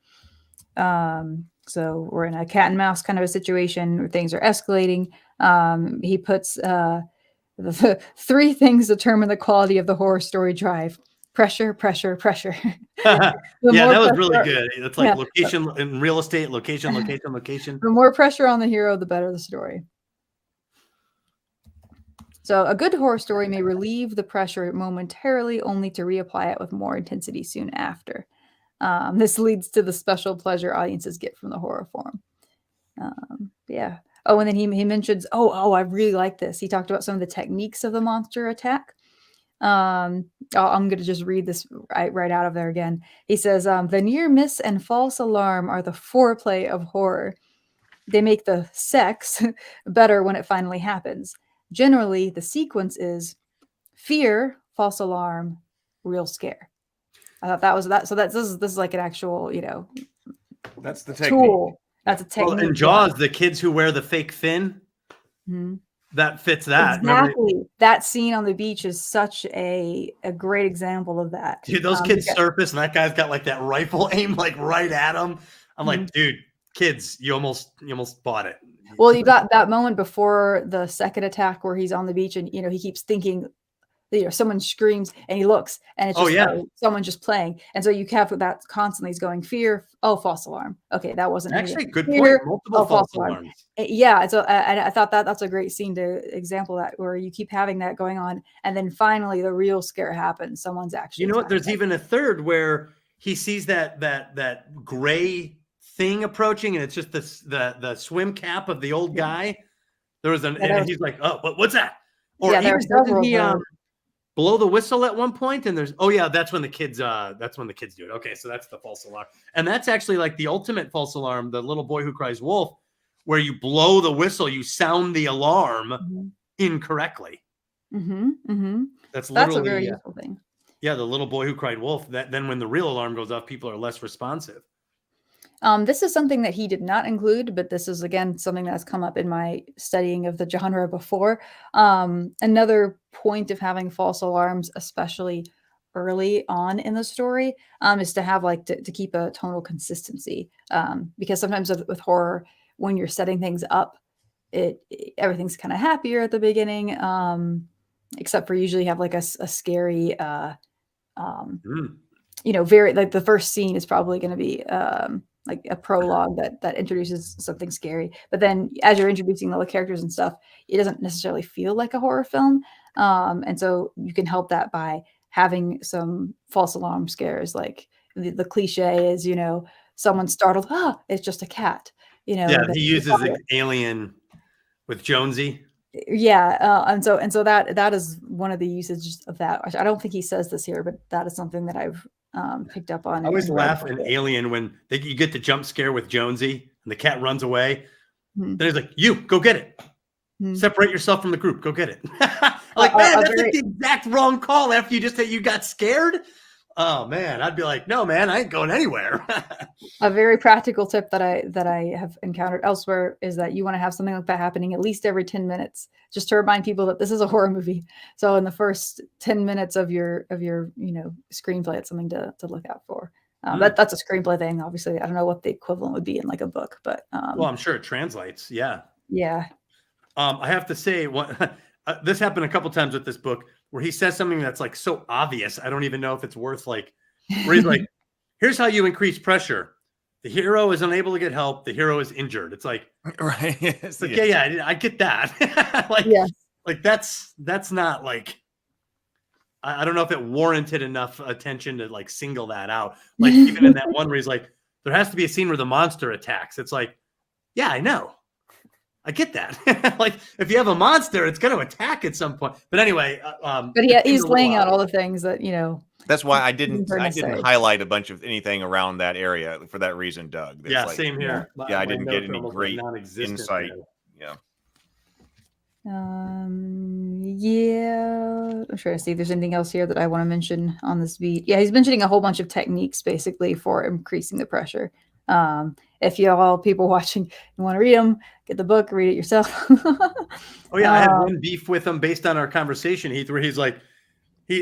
So we're in a cat and mouse kind of a situation where things are escalating. He puts the 3 things determine the quality of the horror story drive: pressure, pressure, pressure. Yeah, that was really good. It's like location in real estate, location. The more pressure on the hero, the better the story. So a good horror story may relieve the pressure momentarily, only to reapply it with more intensity soon after. This leads to the special pleasure audiences get from the horror form. Yeah. Oh, and then he mentions, I really like this. He talked about some of the techniques of the monster attack. I'm going to just read this right out of there again. He says, the near miss and false alarm are the foreplay of horror. They make the sex better when it finally happens. Generally, the sequence is fear, false alarm, real scare. I thought that was that. So this is like an actual, that's the technique. Tool. That's a technique. Well, in Jaws, the kids who wear the fake fin, that fits that. Exactly. Remember? That scene on the beach is such a great example of that. Dude, those kids surface, and that guy's got like that rifle aimed like right at him. I'm like, dude, kids, you almost bought it. Well, you got that moment before the second attack where he's on the beach and he keeps thinking, someone screams and he looks and it's just someone just playing. And so you have that constantly is going fear. Oh, false alarm. Okay, that wasn't actually good fear, point. Multiple false alarms. Yeah, so and I thought that's a great scene to example that, where you keep having that going on, and then finally the real scare happens. Someone's actually. You know what? There's even a third where he sees that gray thing approaching, and it's just the swim cap of the old guy. There was and he's like, "Oh, what's that?" Or doesn't he blow the whistle at one point? And there's that's when the kids do it. Okay, so that's the false alarm, and that's actually like the ultimate false alarm. The little boy who cries wolf, where you blow the whistle, you sound the alarm incorrectly. That's literally a very useful thing. Yeah, the little boy who cried wolf. Then when the real alarm goes off, people are less responsive. This is something that he did not include, but this is, again, something that's come up in my studying of the genre before. Another point of having false alarms, especially early on in the story, is to have to keep a tonal consistency. Because sometimes with horror, when you're setting things up, everything's kind of happier at the beginning. except for usually have like a scary, very like the first scene is probably going to be like a prologue that introduces something scary. But then as you're introducing all the characters and stuff, it doesn't necessarily feel like a horror film. And so you can help that by having some false alarm scares, like the cliche is, someone startled, it's just a cat. Yeah, he uses an alien with Jonesy. Yeah, and so that is one of the usages of that. I don't think he says this here, but that is something that I've picked up on. I always laugh in Alien when you get the jump scare with Jonesy and the cat runs away. Then he's like, "You go get it. Separate yourself from the group. Go get it." Like, man, that's like the exact wrong call after you got scared. Oh man, I'd be like, no, man, I ain't going anywhere. A very practical tip that I have encountered elsewhere is that you want to have something like that happening at least every 10 minutes, just to remind people that this is a horror movie. So in the first 10 minutes of your screenplay, it's something to look out for. That's a screenplay thing. Obviously, I don't know what the equivalent would be in like a book, but well, I'm sure it translates. Yeah. Yeah. I have to say, what this happened a couple times with this book, where he says something that's like so obvious. I don't even know if it's worth like, where he's like, here's how you increase pressure. The hero is unable to get help. The hero is injured. It's like, right. It's like, yeah, I get that. Like, like that's not like, I don't know if it warranted enough attention to like single that out. Like even in that one where he's like, there has to be a scene where the monster attacks. It's like, yeah, I know. I get that. Like if you have a monster, it's going to attack at some point. But anyway, but he's laying out all the things that That's why I didn't highlight a bunch of anything around that area for that reason, Doug. Yeah, like, same here. Yeah, I didn't get any great insight. Yeah. Yeah. I'm trying to see if there's anything else here that I want to mention on this beat. Yeah, he's mentioning a whole bunch of techniques basically for increasing the pressure. If you all people watching you want to read them, get the book, read it yourself. Oh yeah, I had one beef with him based on our conversation, Heath, where he's like,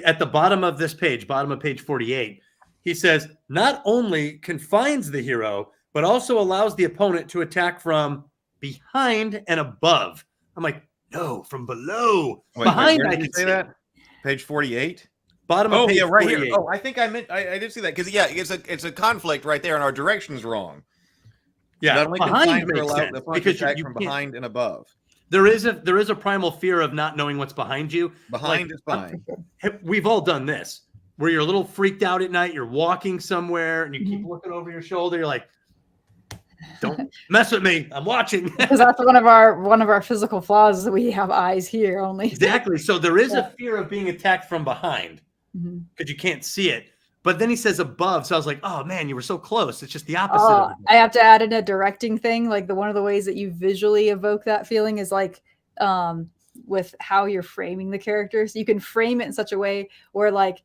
at the bottom of this page, bottom of page 48, he says, not only confines the hero, but also allows the opponent to attack from behind and above. I'm like, no, from below. Behind, I can say that. Page 48. Bottom of page right 48. here. Oh, I think I did see that because it's a conflict right there, and our direction's wrong. Yeah, not only behind makes sense because you from behind and above. There is a primal fear of not knowing what's behind you. Behind is fine. We've all done this, where you're a little freaked out at night. You're walking somewhere and you keep looking over your shoulder. You're like, "Don't mess with me. I'm watching." Because that's one of our physical flaws is that we have eyes here only. Exactly. So there is a fear of being attacked from behind because you can't see it. But then he says above, so I was like, "Oh man, you were so close." It's just the opposite. I have to add in a directing thing. Like one of the ways that you visually evoke that feeling is like with how you're framing the characters. You can frame it in such a way where like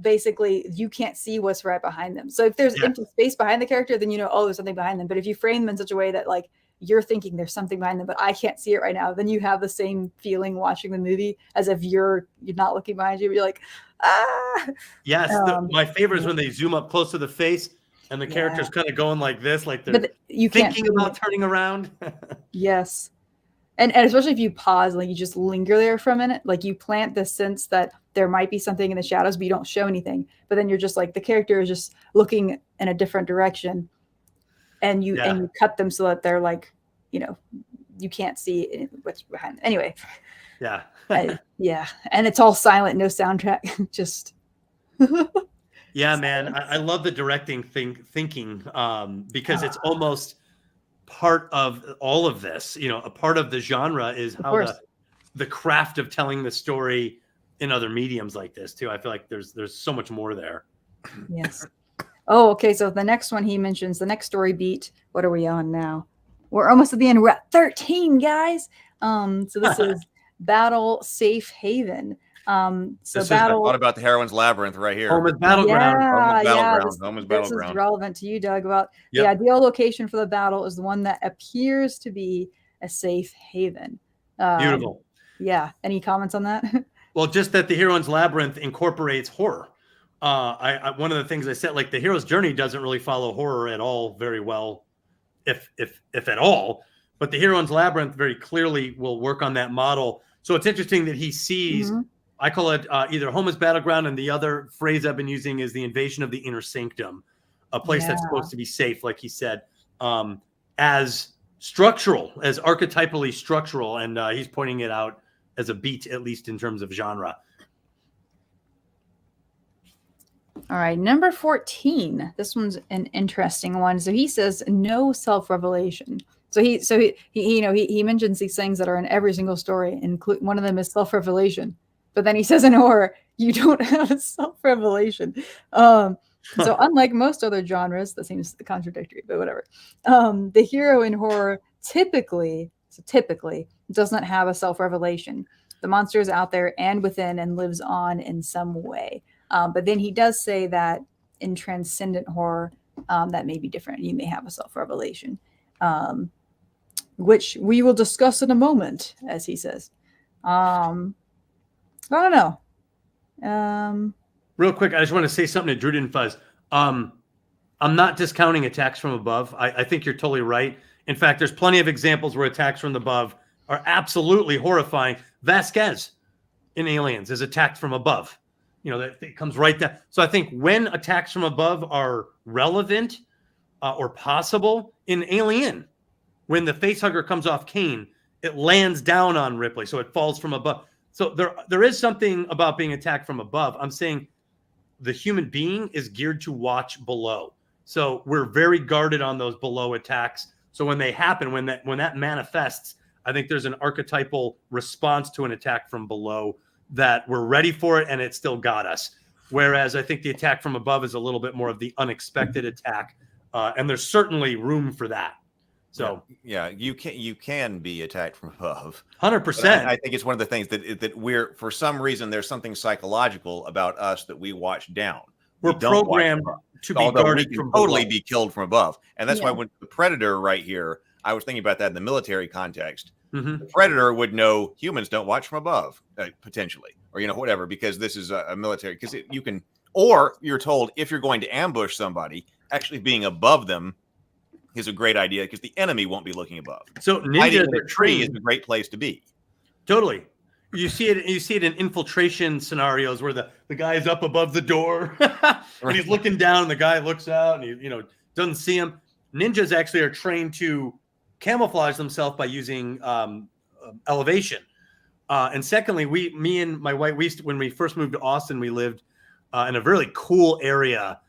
basically you can't see what's right behind them. So if there's empty space behind the character, then there's something behind them. But if you frame them in such a way that like you're thinking there's something behind them, but I can't see it right now, then you have the same feeling watching the movie as if you're not looking behind you. But you're like, ah. Yes, my favorite is when they zoom up close to the face and the character's kind of going like this, like they're thinking about turning around. Yes. And especially if you pause, like you just linger there for a minute, like you plant the sense that there might be something in the shadows, but you don't show anything. But then you're just like, the character is just looking in a different direction. And you cut them so that they're like, you can't see what's behind them. Anyway. Yeah. And it's all silent, no soundtrack. Just. Yeah, man. I love the directing thinking because it's almost part of all of this. A part of the genre is how the craft of telling the story in other mediums like this too. I feel like there's so much more there. Yes. Oh, okay. So the next one he mentions, the next story beat. What are we on now? We're almost at the end. We're at 13, guys. So this is Battle Safe Haven. This Battle. What about the Heroine's Labyrinth right here? Home is Battleground. Home is Battleground. This is relevant to you, Doug. About the ideal location for the battle is the one that appears to be a safe haven. Beautiful. Yeah. Any comments on that? Well, just that the Heroine's Labyrinth incorporates horror. One of the things I said, like the hero's journey doesn't really follow horror at all very well, if at all. But the Heroine's Labyrinth very clearly will work on that model So it's interesting that he sees, I call it either home is battleground, and the other phrase I've been using is the invasion of the inner sanctum, a place that's supposed to be safe, like he said, as structural, as archetypally structural. And he's pointing it out as a beat, at least in terms of genre. All right, number 14. This one's an interesting one. So he says no self-revelation. So he mentions these things that are in every single story, one of them is self-revelation. But then he says in horror, you don't have a self-revelation. So unlike most other genres, that seems contradictory, but whatever. The hero in horror typically does not have a self-revelation. The monster is out there and within and lives on in some way. But then he does say that in transcendent horror, that may be different. You may have a self-revelation, which we will discuss in a moment, as he says. I don't know. Real quick, I just want to say something to Drew and Fuzz. I'm not discounting attacks from above. I think you're totally right. In fact, there's plenty of examples where attacks from above are absolutely horrifying. Vasquez in Aliens is attacked from above. That it comes right down. So I think when attacks from above are relevant or possible, in Alien, when the facehugger comes off Kane, it lands down on Ripley, so it falls from above. So there is something about being attacked from above. I'm saying the human being is geared to watch below. So we're very guarded on those below attacks. So when they happen, when that manifests, I think there's an archetypal response to an attack from below that we're ready for it, and it still got us. Whereas I think the attack from above is a little bit more of the unexpected attack, and there's certainly room for that. So you can be attacked from above. 100%. I think it's one of the things that we're, for some reason, there's something psychological about us that we watch down. We're programmed to be guarded from totally be killed from above, and that's why when the Predator right here, I was thinking about that in the military context. The Predator would know humans don't watch from above, potentially, or whatever, because this is a military. Because you can, or you're told if you're going to ambush somebody, actually being above them is a great idea because the enemy won't be looking above. So hiding in a tree is a great place to be. Totally. You see it in infiltration scenarios where the guy is up above the door and he's looking down, and the guy looks out and he doesn't see him. Ninjas actually are trained to camouflage themselves by using elevation. And secondly, me and my wife, when we first moved to Austin, we lived in a really cool area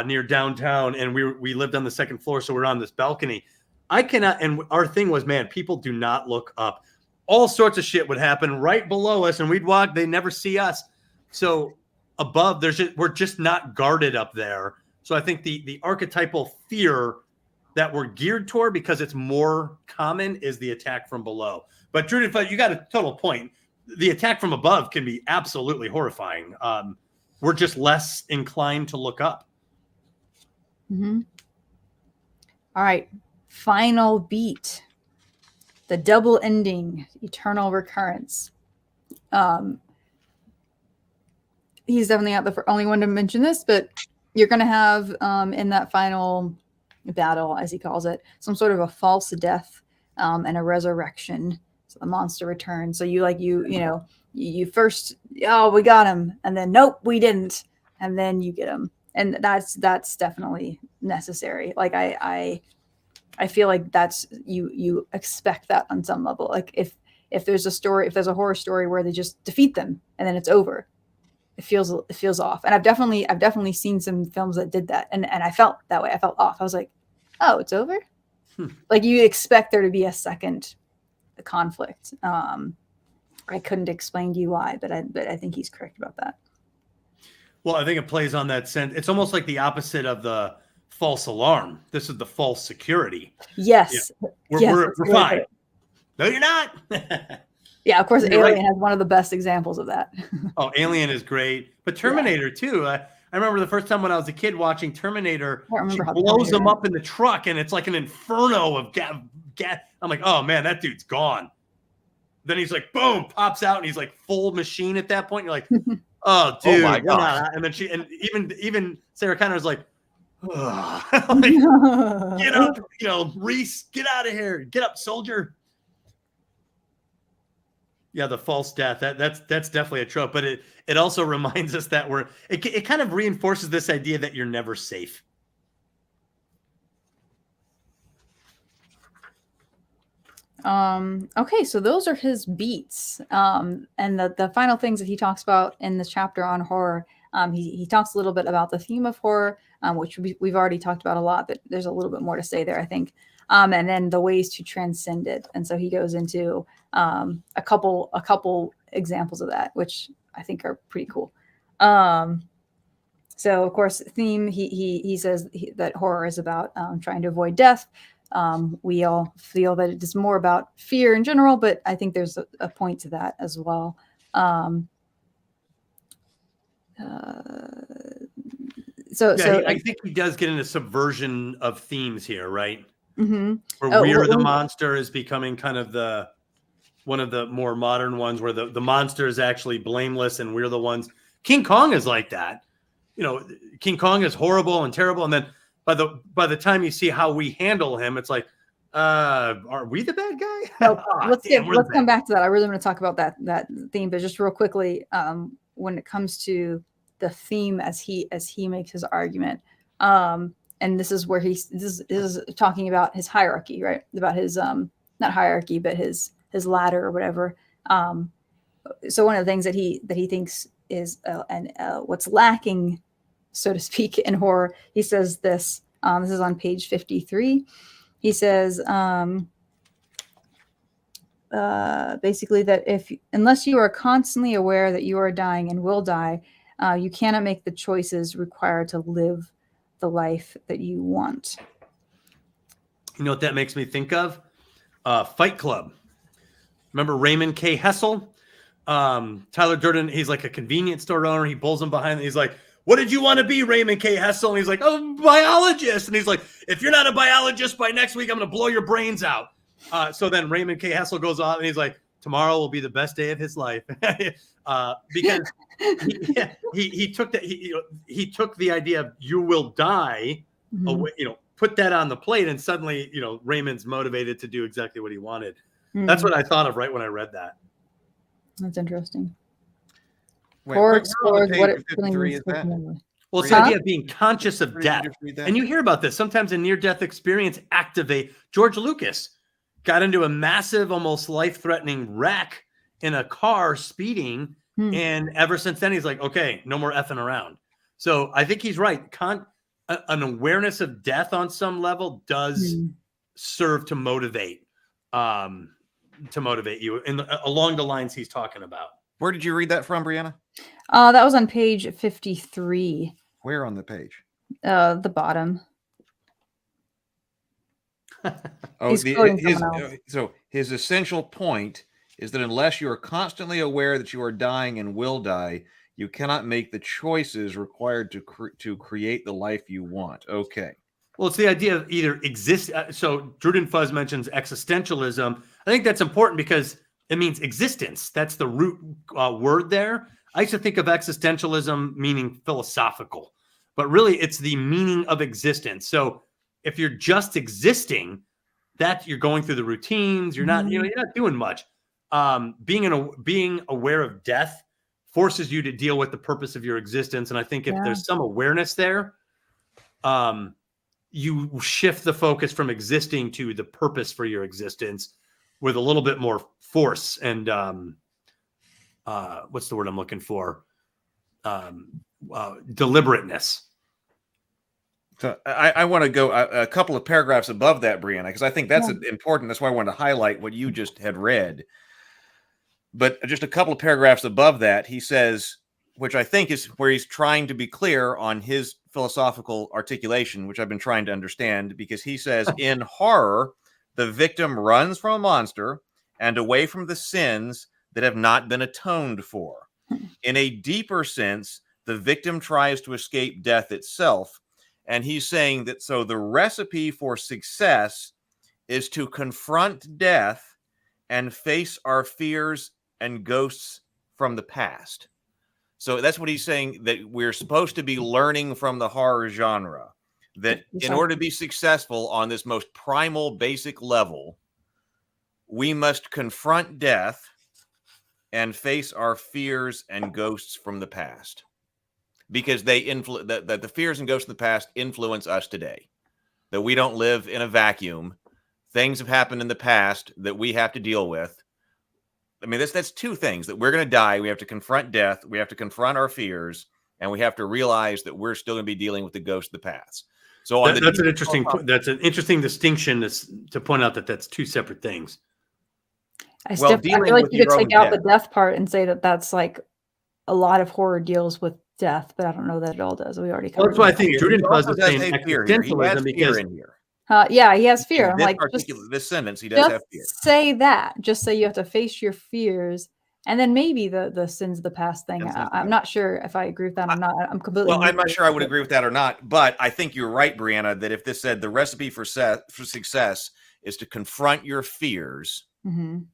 near downtown, and we lived on the second floor, so we're on this balcony. And our thing was, man, people do not look up. All sorts of shit would happen right below us, and we'd walk, they never see us. So above, we're just not guarded up there. So I think the archetypal fear that we're geared toward, because it's more common, is the attack from below. But Drew, you got a total point. The attack from above can be absolutely horrifying. We're just less inclined to look up. All right, final beat. The double ending, eternal recurrence. He's definitely not the only one to mention this, but you're going to have in that final battle, as he calls it, some sort of a false death and a resurrection. So the monster returns. So you first, we got him, and then nope, we didn't, and then you get him, and that's definitely necessary. Like I feel like that's you expect that on some level. Like if there's a horror story where they just defeat them and then it's over, it feels off. And I've definitely seen some films that did that, and I felt that way. I felt off. I was like, oh, it's over. Like you expect there to be a second conflict. I couldn't explain to you why, but I think he's correct about that. Well, I think it plays on that sense. It's almost like the opposite of the false alarm. This is the false security. Yes. Yeah. We're fine. Good. No, you're not. Yeah, of course, Alien has one of the best examples of that. Oh, Alien is great. But Terminator, too. I remember the first time when I was a kid watching Terminator, she blows them up in the truck, and it's like an inferno of gas. I'm like, oh, man, that dude's gone. Then he's like, boom, pops out, and he's like full machine at that point. You're like, oh, dude. Oh, my God. And then even Sarah Connor's like, oh. Like, get up, Reese, get out of here. Get up, soldier. Yeah, the false death. That's definitely a trope, but it also reminds us that it kind of reinforces this idea that you're never safe. Okay, so those are his beats. And the final things that he talks about in this chapter on horror, he talks a little bit about the theme of horror, which we've already talked about a lot, but there's a little bit more to say there, I think. And then the ways to transcend it. And so he goes into a couple examples of that, which I think are pretty cool. So of course, theme, he says that horror is about trying to avoid death. We all feel that it is more about fear in general, but I think there's a point to that as well. So I think he does get into subversion of themes here, right? Mm-hmm. Where we're the monster is becoming kind of one of the more modern ones, where the monster is actually blameless and we're the ones. King Kong is like that. You know, King Kong is horrible and terrible, and then by the time you see how we handle him, it's like, are we the bad guy? Let's come back to that. I really want to talk about that theme, but just real quickly, when it comes to the theme as he makes his argument, and this is where this is talking about his hierarchy, right? About his not hierarchy, but his ladder or whatever. So one of the things that he thinks is what's lacking, so to speak, in horror, he says this. This is on page 53. He says basically that unless you are constantly aware that you are dying and will die, you cannot make the choices required to live the life that you want. You know what that makes me think of? Fight Club. Remember Raymond K. Hessel? Tyler Durden, he's like a convenience store owner. He pulls him behind. He's like, "What did you want to be, Raymond K. Hessel?" And he's like, "Oh, biologist." And he's like, "If you're not a biologist by next week, I'm going to blow your brains out." So then Raymond K. Hessel goes off and he's like, "Tomorrow will be the best day of his life." Because he took that he took the idea of you will die, away, put that on the plate, and suddenly, Raymond's motivated to do exactly what he wanted. Mm-hmm. That's what I thought of right when I read that. That's interesting. Wait, what it really is that? Well, it's the idea of being conscious of death. And you hear about this. Sometimes a near-death experience activate. George Lucas got into a massive, almost life-threatening wreck in a car speeding. And ever since then, he's like, okay, no more effing around. So I think he's right. An awareness of death on some level does serve to motivate you along the lines he's talking about. Where did you read that from, Brianna? That was on page 53. Where on the page? The bottom. His essential point is that unless you are constantly aware that you are dying and will die, you cannot make the choices required to create the life you want. Okay. Well, it's the idea of either exist. So Druden Fuzz mentions existentialism. I think that's important because it means existence. That's the root word there. I used to think of existentialism meaning philosophical, but really it's the meaning of existence. So if you're just existing, that you're going through the routines, you're not doing much. Being aware of death forces you to deal with the purpose of your existence. And I think if there's some awareness there, you shift the focus from existing to the purpose for your existence with a little bit more force and what's the word I'm looking for? Deliberateness. So I want to go a couple of paragraphs above that, Brianna, because I think that's important. That's why I wanted to highlight what you just had read. But just a couple of paragraphs above that, he says, which I think is where he's trying to be clear on his philosophical articulation, which I've been trying to understand, because he says, in horror, the victim runs from a monster and away from the sins that have not been atoned for. In a deeper sense, the victim tries to escape death itself. And he's saying that so the recipe for success is to confront death and face our fears and ghosts from the past. So that's what he's saying, that we're supposed to be learning from the horror genre, that in order to be successful on this most primal, basic level, we must confront death and face our fears and ghosts from the past, because they that the fears and ghosts of the past influence us today. That we don't live in a vacuum. Things have happened in the past that we have to deal with. I mean, that's two things: that we're going to die. We have to confront death. We have to confront our fears, and we have to realize that we're still going to be dealing with the ghosts of the past. So that's an interesting distinction to point out that that's two separate things. I feel like you could take out the death part and say that that's like a lot of horror deals with death, but I don't know that it all does. We already covered. That's why I think Jordan does the same existentialism because he has fear. I'm like, this sentence, he does have fear. Say that. Just say you have to face your fears. And then maybe the sins of the past thing. I'm not sure if I agree with that or not. I'm completely. Well, I'm not sure I would agree with that or not. But I think you're right, Brianna, that if this said the recipe for success is to confront your fears and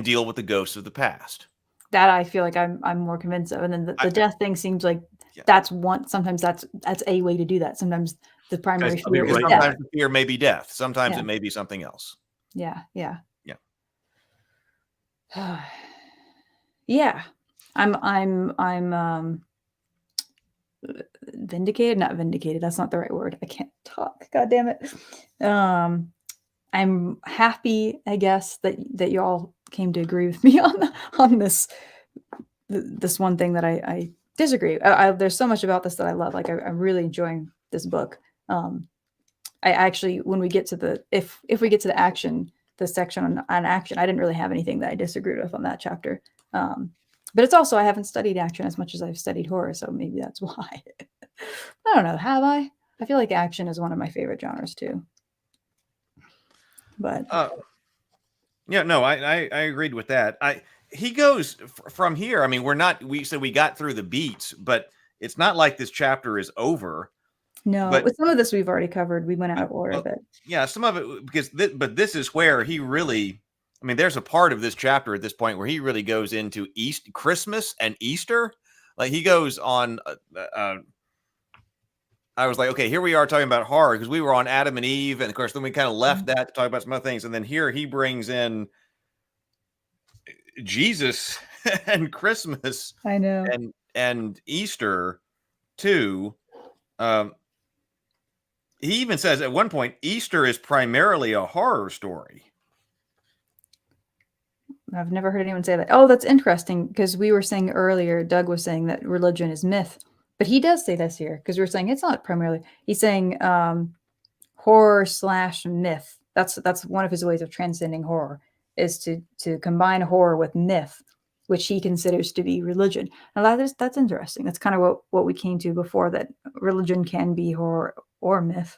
deal with the ghosts of the past. That I feel like I'm more convinced of. And then the death thing seems like that's one. Sometimes that's a way to do that. Sometimes the primary fear is sometimes death. the fear may be death. Sometimes it may be something else. Yeah. I'm vindicated, not vindicated. That's not the right word. I can't talk. God damn it. I'm happy, I guess, that you all came to agree with me on this one thing that I disagree. There's so much about this that I love. Like I'm really enjoying this book. I actually, when we get to if we get to the action, the section on action, I didn't really have anything that I disagreed with on that chapter. But it's also, I haven't studied action as much as I've studied horror, so maybe that's why. I don't know. Have I? I feel like action is one of my favorite genres too. But I agreed with that. He goes from here. I mean, we said we got through the beats, but it's not like this chapter is over. No, with some of this we've already covered. We went out of order a bit. Yeah, some of it but this is where he really, I mean, there's a part of this chapter at this point where he really goes into Christmas and Easter. Like he goes on. I was like, okay, here we are talking about horror because we were on Adam and Eve, and of course, then we kind of left that to talk about some other things, and then here he brings in Jesus and Christmas. I know, and Easter too. He even says at one point, Easter is primarily a horror story. I've never heard anyone say that. Oh, that's interesting because we were saying earlier, Doug was saying that religion is myth, but he does say this here because we were saying it's not primarily. He's saying horror/myth. That's one of his ways of transcending horror is to combine horror with myth, which he considers to be religion. Now that's interesting. That's kind of what we came to before, that religion can be horror or myth.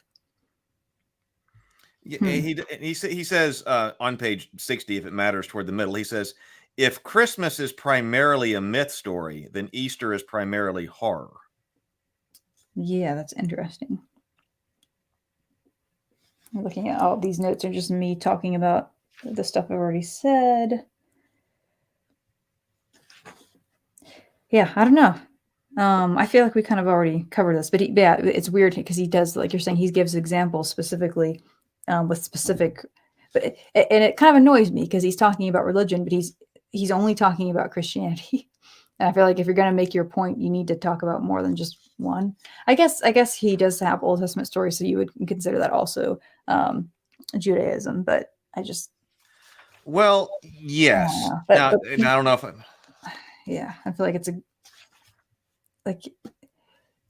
He says on page 60, if it matters, toward the middle, he says, if Christmas is primarily a myth story, then Easter is primarily horror. Yeah, that's interesting. I'm looking at all these notes are just me talking about the stuff I've already said. Yeah, I don't know. I feel like we kind of already covered this, but it's weird because he does, like you're saying, he gives examples specifically with specific, and it kind of annoys me because he's talking about religion, but he's only talking about Christianity. And I feel like if you're going to make your point, you need to talk about more than just one. I guess he does have Old Testament stories, so you would consider that also Judaism, but I just. Well, yes. I don't know if I feel like it's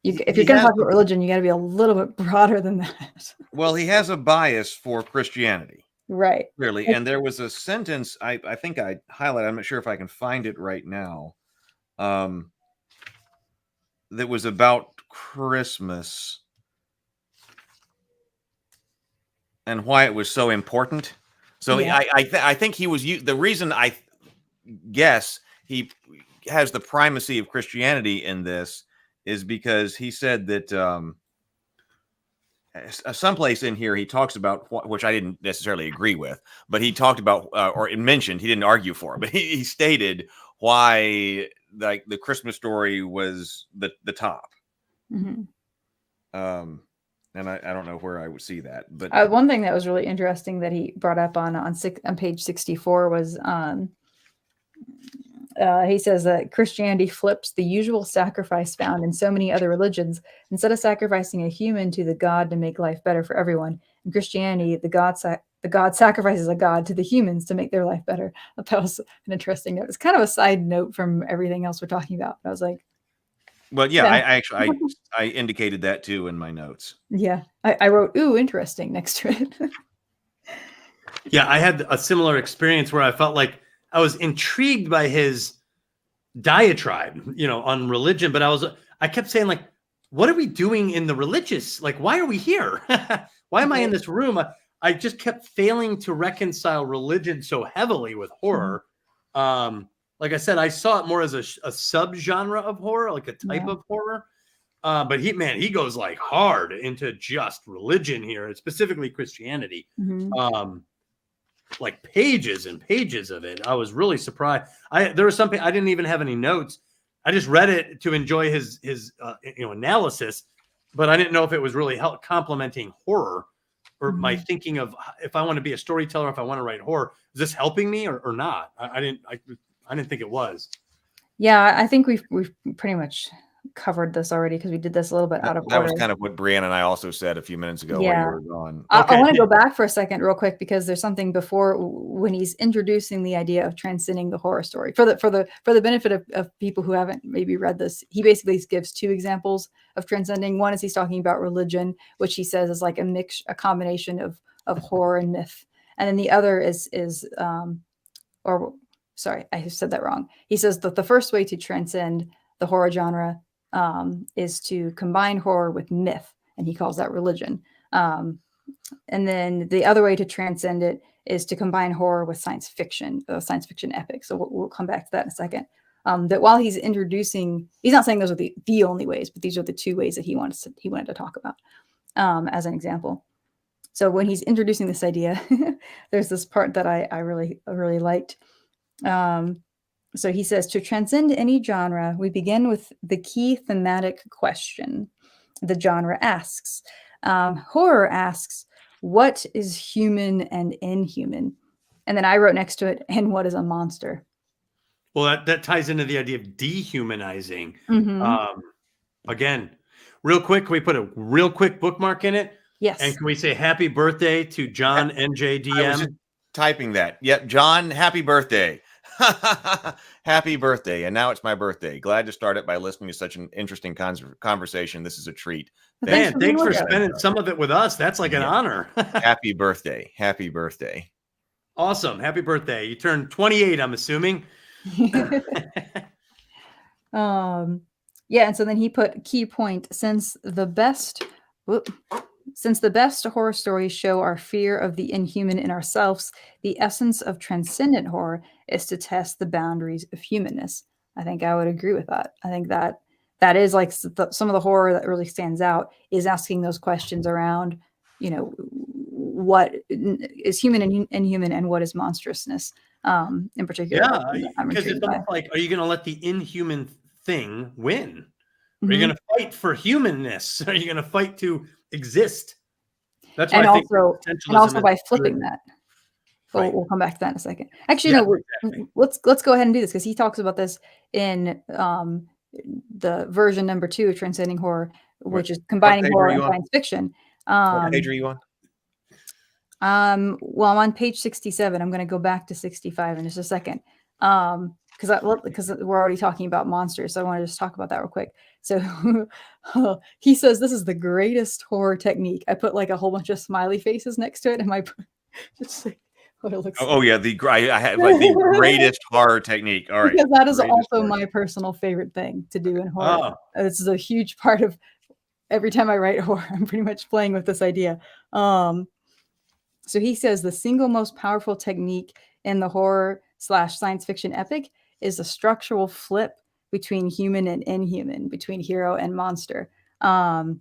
if you're going to talk about religion, you got to be a little bit broader than that. Well, he has a bias for Christianity. Right. Clearly. And there was a sentence I think I highlighted. I'm not sure if I can find it right now. That was about Christmas and why it was so important. So yeah. I think he was the reason I guess he has the primacy of Christianity in this is because he said that someplace in here he talks about which I didn't necessarily agree with, but he talked about or it mentioned, he didn't argue for it, but he stated why like the Christmas story was the top. Mm-hmm. And I don't know where I would see that, but one thing that was really interesting that he brought up on page 64 was He says that Christianity flips the usual sacrifice found in so many other religions. Instead of sacrificing a human to the god to make life better for everyone, in Christianity, the god sacrifices a god to the humans to make their life better. I thought that was an interesting note. It's kind of a side note from everything else we're talking about. I was like, well, yeah, yeah. I actually I indicated that too in my notes. Yeah, I wrote, ooh, interesting next to it. Yeah, I had a similar experience where I felt like I was intrigued by his diatribe, on religion, but I kept saying, like, what are we doing in the religious? Like, why are we here? Why am I in this room? I just kept failing to reconcile religion so heavily with horror. Like I said, I saw it more as a subgenre of horror, like a type of horror. But he goes like hard into just religion here, and specifically Christianity. Like pages and pages of it. I was really surprised. There was something I didn't even have any notes. I just read it to enjoy his analysis, but I didn't know if it was really complementing horror or my thinking of if I want to be a storyteller, if I want to write horror, is this helping me or not? I didn't think it was. Yeah, I think we've pretty much covered this already because we did this a little bit out of order. That was kind of what Brianna and I also said a few minutes ago while you were gone. I want to go back for a second real quick because there's something before when he's introducing the idea of transcending the horror story. For the benefit of people who haven't maybe read this, he basically gives two examples of transcending. One is he's talking about religion, which he says is like a combination of horror and myth. And then the other sorry, I said that wrong. He says that the first way to transcend the horror genre is to combine horror with myth, and he calls that religion. And then the other way to transcend it is to combine horror with science fiction epic. So we'll come back to that in a second. That while he's introducing, he's not saying those are the only ways, but these are the two ways that he wanted to talk about as an example. So when he's introducing this idea, there's this part that I really liked. So he says, to transcend any genre, we begin with the key thematic question the genre asks. Horror asks, what is human and inhuman? And then I wrote next to it, and what is a monster? Well, that ties into the idea of dehumanizing. Again, real quick, can we put a real quick bookmark in it? Yes. And can we say happy birthday to John NJDM? I was just typing that. Yep, John, happy birthday. Happy birthday. And now it's my birthday. Glad to start it by listening to such an interesting conversation. This is a treat. Man, thanks for spending some of it with us. That's like an honor. Happy birthday. Happy birthday. Awesome. Happy birthday. You turned 28, I'm assuming. Yeah, and so then he put key point, since the best horror stories show our fear of the inhuman in ourselves, the essence of transcendent horror is to test the boundaries of humanness. I think I would agree with that. I think that is like some of the horror that really stands out is asking those questions around, what is human and inhuman and what is monstrousness in particular. Yeah, because it's almost like, are you going to let the inhuman thing win? Are you going to fight for humanness? Are you going to fight to exist? That's what I think. And also by flipping that. Right. We'll come back to that in a second. Actually, exactly. Let's go ahead and do this because he talks about this in the version number 2 of Transcending Horror, which is combining horror and science fiction. What page are you on? Well, I'm on page 67. I'm going to go back to 65 in just a second. Because we're already talking about monsters, so I want to just talk about that real quick. So he says this is the greatest horror technique. I put like a whole bunch of smiley faces next to it, and just like what it looks. I had like the greatest horror technique. All right, because that is also my personal favorite thing to do in horror. This is a huge part of every time I write horror. I'm pretty much playing with this idea. So he says the single most powerful technique in the horror/science fiction epic is a structural flip between human and inhuman, between hero and monster. So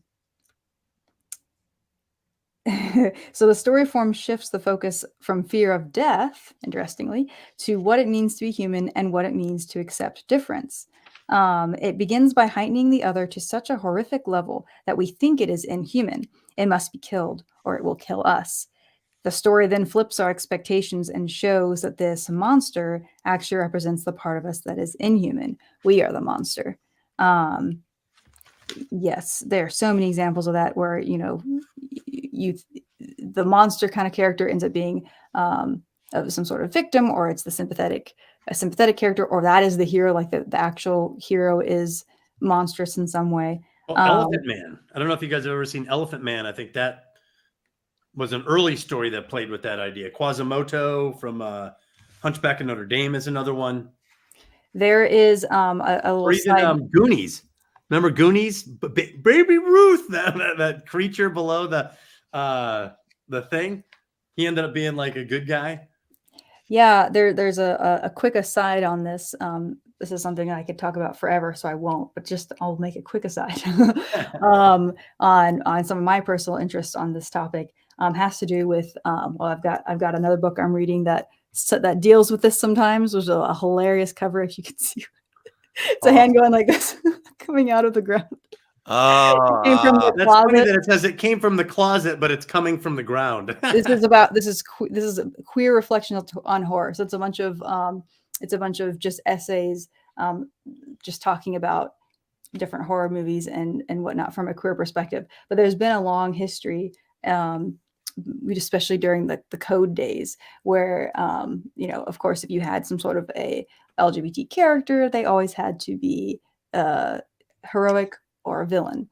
the story form shifts the focus from fear of death, interestingly, to what it means to be human and what it means to accept difference. It begins by heightening the other to such a horrific level that we think it is inhuman. It must be killed or it will kill us. The story then flips our expectations and shows that this monster actually represents the part of us that is inhuman. We are the monster. Yes, there are so many examples of that where, the monster kind of character ends up being of some sort of victim, or it's a sympathetic character, or that is the hero, like the actual hero is monstrous in some way. Well, Elephant Man. I don't know if you guys have ever seen Elephant Man. I think that was an early story that played with that idea. Quasimodo from Hunchback of Notre Dame is another one. There is a little or even Goonies. Remember Goonies? Baby Ruth, that creature below the thing. He ended up being like a good guy. Yeah, there's a quick aside on this. This is something I could talk about forever, so I won't. But I'll make a quick aside on some of my personal interests on this topic. Has to do with I've got another book I'm reading that deals with this sometimes. There's a hilarious cover, if you can see. It's a hand going like this, coming out of the ground. Came from the that's closet. Funny that it says it came from the closet, but it's coming from the ground. This is a queer reflection on horror. So it's a bunch of just essays, just talking about different horror movies and whatnot from a queer perspective. But there's been a long history, especially during the code days, where of course, if you had some sort of a LGBT character, they always had to be heroic or a villain.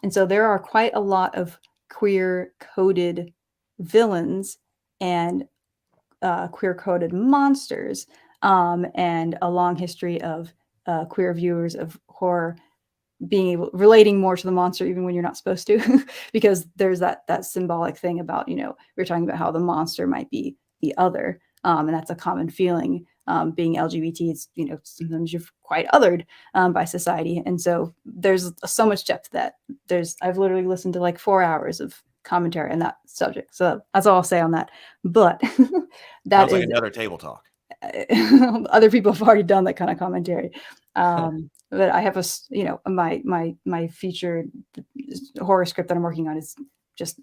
And so there are quite a lot of queer coded villains and queer coded monsters, and a long history of queer viewers of horror relating more to the monster even when you're not supposed to, because there's that symbolic thing about, we're talking about how the monster might be the other, and that's a common feeling. Being LGBT, it's, sometimes you're quite othered by society. And so there's so much depth that I've literally listened to like 4 hours of commentary on that subject. So that's all I'll say on that. But that sounds like another table talk. Other people have already done that kind of commentary. But I have my featured horror script that I'm working on is just,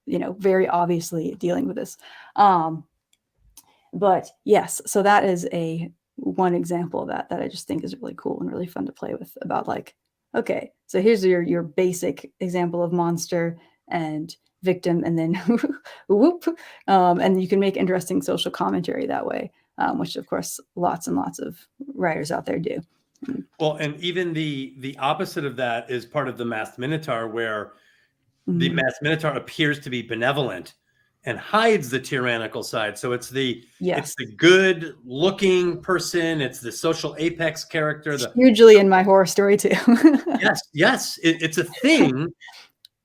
very obviously dealing with this. But yes, so that is one example of that I just think is really cool and really fun to play with, about like, okay, so here's your basic example of monster and victim, and then whoop, and you can make interesting social commentary that way, which of course lots and lots of writers out there do. Well, and even the opposite of that is part of the Masked Minotaur, where the Masked Minotaur appears to be benevolent and hides the tyrannical side. So it's the good looking person. It's the social apex character. Hugely in my horror story too. Yes. It's a thing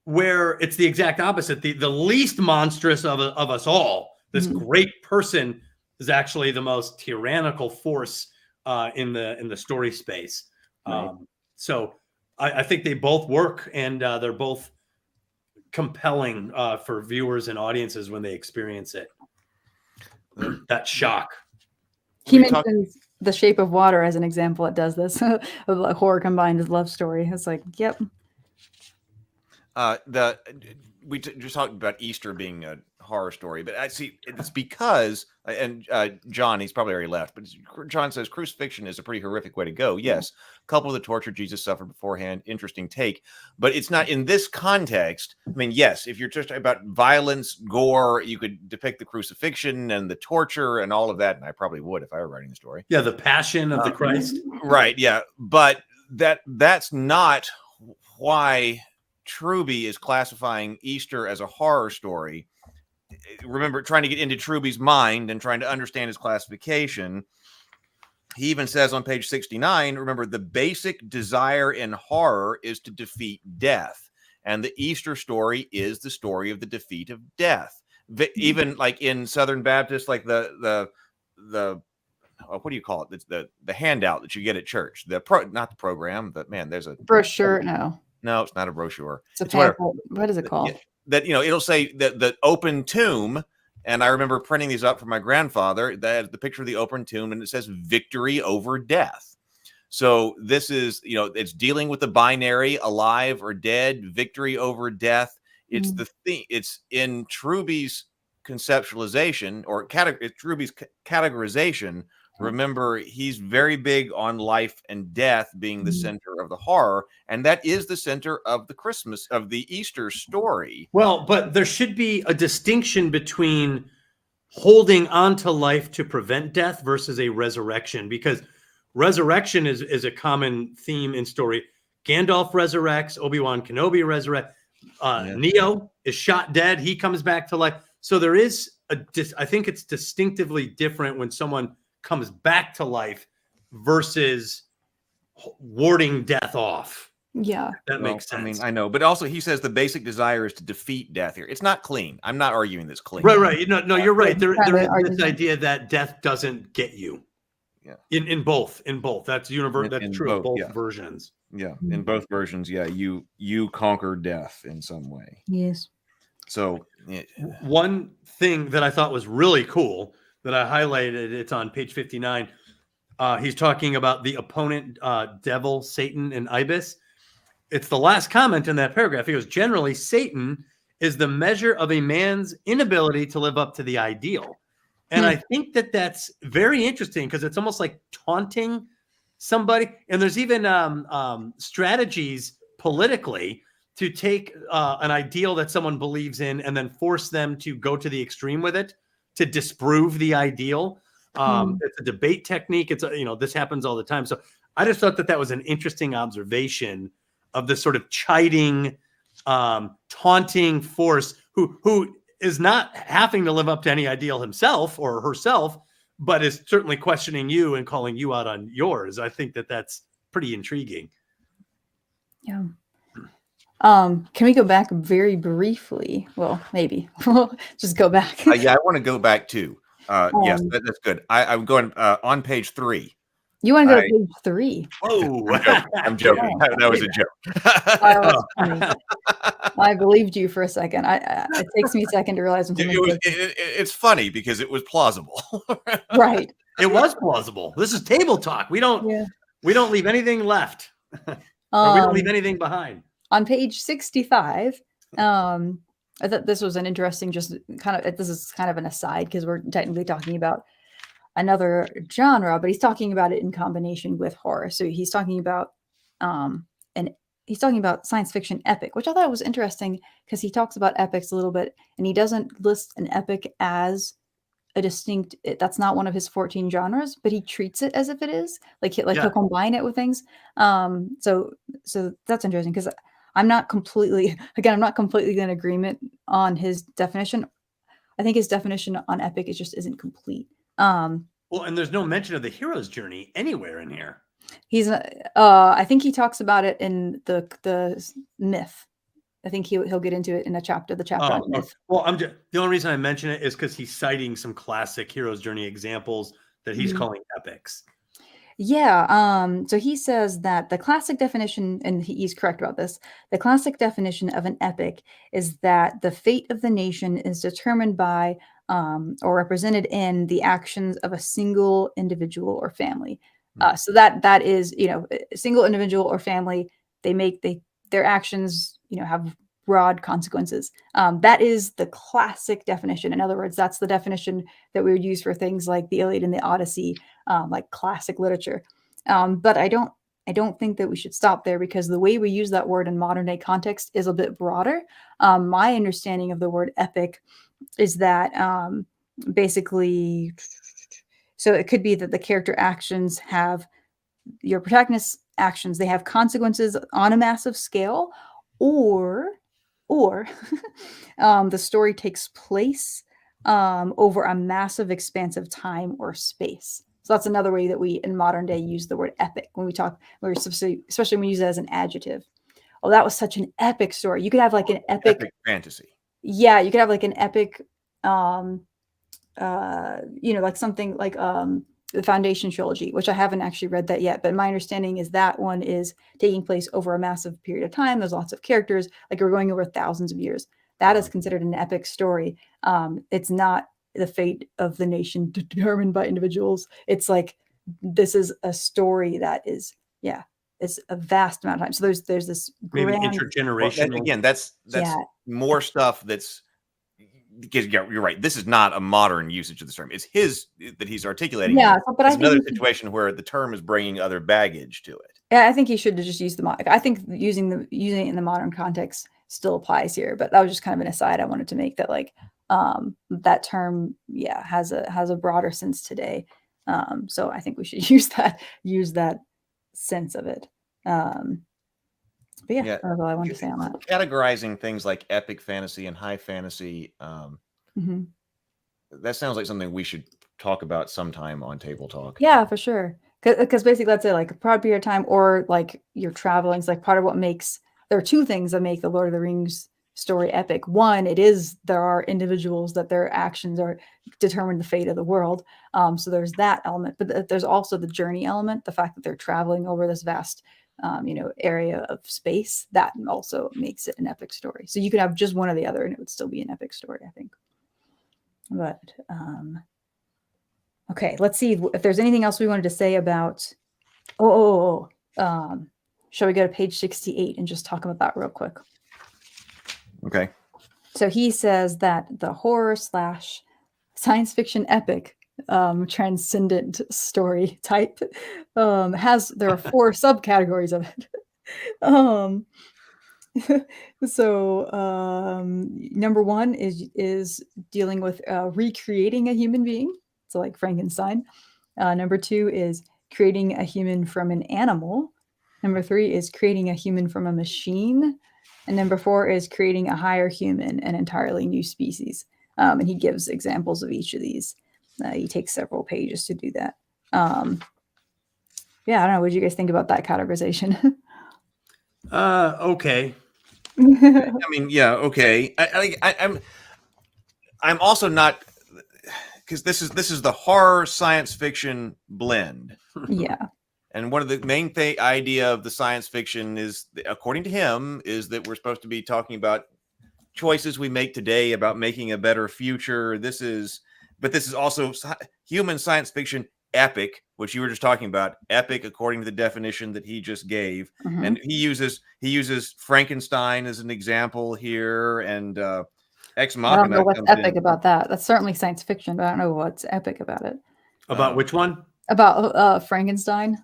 where it's the exact opposite. The least monstrous of us all, this great person, is actually the most tyrannical force in the story space. Right. So I think they both work, and they're both compelling for viewers and audiences when they experience it. That shock. He mentions The Shape of Water as an example. It does this of like horror combined with love story. It's like, yep. We just talked about Easter being a horror story, but I see it's because, and John, he's probably already left, but John says crucifixion is a pretty horrific way to go. Yes, coupled with the torture Jesus suffered beforehand. Interesting take, but it's not in this context. I mean, yes, if you're just about violence, gore, you could depict the crucifixion and the torture and all of that, and I probably would if I were writing the story. Yeah, the passion of the Christ. Right, yeah, but that's not why Truby is classifying Easter as a horror story. Remember, trying to get into Truby's mind and trying to understand his classification. He even says on page 69, remember, the basic desire in horror is to defeat death. And the Easter story is the story of the defeat of death. Even like in Southern Baptist, like the what do you call it? The handout that you get at church. Not the program, but man, there's a brochure. No, it's not a brochure. It's a pamphlet. What is it called? That, it'll say the open tomb. And I remember printing these up for my grandfather. That the picture of the open tomb, and it says victory over death. So this is, it's dealing with the binary, alive or dead, victory over death. It's the thing. It's in Truby's conceptualization or Truby's categorization, remember, he's very big on life and death being the center of the horror, and that is the center of the Easter story. Well, but there should be a distinction between holding on to life to prevent death versus a resurrection, because resurrection is a common theme in story. Gandalf resurrects, Obi-Wan Kenobi resurrects, Neo is shot dead, he comes back to life. So there is I think it's distinctively different when someone comes back to life versus warding death off. Yeah, that makes sense. I mean, I know, but also he says the basic desire is to defeat death here. It's not clean. I'm not arguing this clean. Right. No, you're right. There is this idea that death doesn't get you. Yeah. In both. That's universal. That's true of both versions. Yeah. In both versions. Yeah. You conquer death in some way. Yes. So one thing that I thought was really cool that I highlighted, it's on page 59. He's talking about the opponent, devil, Satan, and Ibis. It's the last comment in that paragraph. He goes, generally, Satan is the measure of a man's inability to live up to the ideal. And I think that that's very interesting because it's almost like taunting somebody. And there's even strategies politically to take an ideal that someone believes in and then force them to go to the extreme with it to disprove the ideal. It's a debate technique. This happens all the time. So I just thought that was an interesting observation of this sort of chiding, taunting force who is not having to live up to any ideal himself or herself, but is certainly questioning you and calling you out on yours. I think that that's pretty intriguing. Yeah. Can we go back very briefly? Well, maybe we'll just go back. Yeah, I want to go back too. Yes, that's good. I'm going on page 3. You want to go to page 3? Oh, I'm joking. That was a joke. I believed you for a second. It takes me a second to realize it's funny because it was plausible. Right. It was plausible. This is table talk. We don't leave anything left. We don't leave anything behind. On page 65, I thought this was an interesting, this is kind of an aside because we're technically talking about another genre, but he's talking about it in combination with horror. So he's talking about science fiction epic, which I thought was interesting because he talks about epics a little bit, and he doesn't list an epic as a distinct. That's not one of his 14 genres, but he treats it as if it is. He'll combine it with things. So that's interesting because I'm not completely in agreement on his definition. I think his definition on epic isn't complete. Well, and there's no mention of the hero's journey anywhere in here. He's I think he talks about it in the myth. I think he'll get into it in the chapter on myth. Well, the only reason I mention it is because he's citing some classic hero's journey examples that he's calling epics. Yeah. So he says that the classic definition, and he's correct about this, the classic definition of an epic is that the fate of the nation is determined by or represented in the actions of a single individual or family. So that is, a single individual or family, their actions, have broad consequences. That is the classic definition. In other words, that's the definition that we would use for things like the Iliad and the Odyssey, like classic literature. But I don't think that we should stop there because the way we use that word in modern day context is a bit broader. My understanding of the word epic is that basically, so it could be that the character actions have your protagonist's actions, they have consequences on a massive scale, or the story takes place over a massive expanse of time or space. So that's another way that we in modern day use the word epic when we talk, especially when we use it as an adjective. Oh, that was such an epic story. You could have like an epic fantasy. Yeah, you could have like an epic, like something like the Foundation trilogy, which I haven't actually read that yet, but my understanding is that one is taking place over a massive period of time. There's lots of characters, like we're going over thousands of years. That is considered an epic story. It's not the fate of the nation determined by individuals. It's like, this is a story that is, it's a vast amount of time. So there's this maybe intergenerational. Well, again, that's more stuff that's because you're right. This is not a modern usage of the term. It's his that he's articulating. Yeah, but I it's think another situation where the term is bringing other baggage to it. Yeah, I think he should have just used I think using it in the modern context still applies here, but that was just kind of an aside I wanted to make, that like that term, has a broader sense today. So I think we should use that sense of it. But that's all I wanted to say on that. Categorizing things like epic fantasy and high fantasy, that sounds like something we should talk about sometime on Table Talk. Yeah, for sure. Because basically, let's say like a broad period of time, or like you're traveling. It's like part of what makes, there are two things that make the Lord of the Rings story epic. One, there are individuals that their actions are determine the fate of the world. So there's that element, but there's also the journey element, the fact that they're traveling over this vast, area of space. That also makes it an epic story. So you could have just one or the other, and it would still be an epic story, I think. But okay, let's see if there's anything else we wanted to say about. Shall we go to page 68 and just talk about that real quick? Okay. So he says that the horror / science fiction epic transcendent story type there are 4 subcategories of it. So number 1 is dealing with recreating a human being. So like Frankenstein. Number 2 is creating a human from an animal. Number 3 is creating a human from a machine. And number 4 is creating a higher human, an entirely new species. And he gives examples of each of these. He takes several pages to do that. I don't know. What do you guys think about that categorization? Okay. I mean, okay. I'm also not, because this is the horror science fiction blend. Yeah. And one of the main idea of the science fiction is, according to him, is that we're supposed to be talking about choices we make today about making a better future. This is also human science fiction epic, which you were just talking about. Epic, according to the definition that he just gave, and he uses Frankenstein as an example here, and Ex Machina. I don't know what's epic about that. That's certainly science fiction, but I don't know what's epic about it. About which one? About Frankenstein.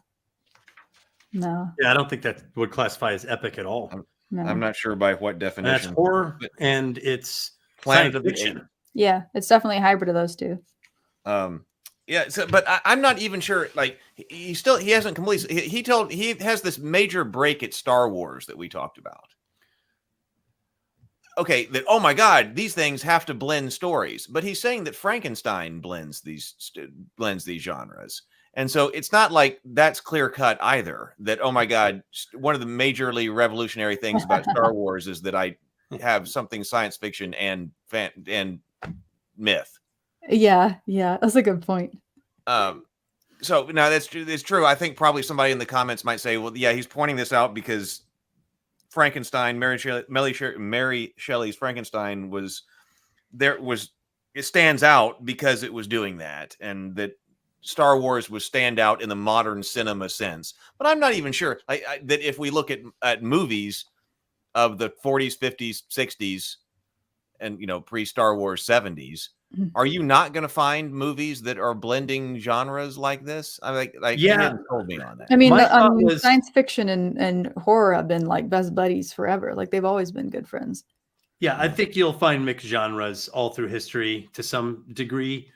No. Yeah, I don't think that would classify as epic at all. No. I'm not sure by what definition. That's horror, and it's Planet science of the fiction. Apes. Yeah, it's definitely a hybrid of those two. But I'm not even sure. Like he hasn't completely. He has this major break at Star Wars that we talked about. Okay, that, oh my God, these things have to blend stories. But he's saying that Frankenstein blends these genres. And so it's not like that's clear cut either. That, oh my God, one of the majorly revolutionary things about Star Wars is that I have something science fiction and myth. Yeah, that's a good point. So now that's true. I think probably somebody in the comments might say, well, yeah, he's pointing this out because Frankenstein, Mary Shelley's Frankenstein it stands out because it was doing that, and that Star Wars was stand out in the modern cinema sense. But I'm not even sure that if we look at movies of the 40s, 50s, 60s, and pre-Star Wars 70s, are you not going to find movies that are blending genres like this? You hadn't told me on that. I mean, science fiction and horror have been like best buddies forever. Like they've always been good friends. Yeah, I think you'll find mixed genres all through history to some degree.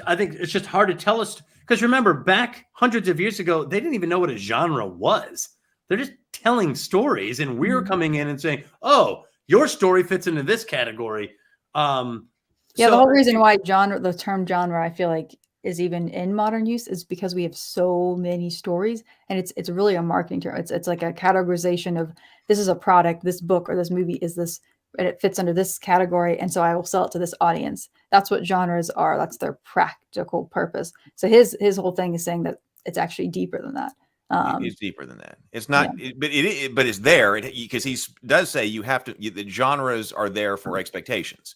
I think it's just hard to tell us, because remember, back hundreds of years ago, they didn't even know what a genre was. They're just telling stories, and we're coming in and saying, "Oh, your story fits into this category." The whole reason why the term genre, I feel like, is even in modern use is because we have so many stories, and it's really a marketing term. It's like a categorization of, this is a product, this book or this movie is this, and it fits under this category, and so I will sell it to this audience. That's what genres are. That's their practical purpose. So his whole thing is saying that it's actually deeper than that. It's deeper than that. It's not, but it's there because he does say you have to. The genres are there for expectations.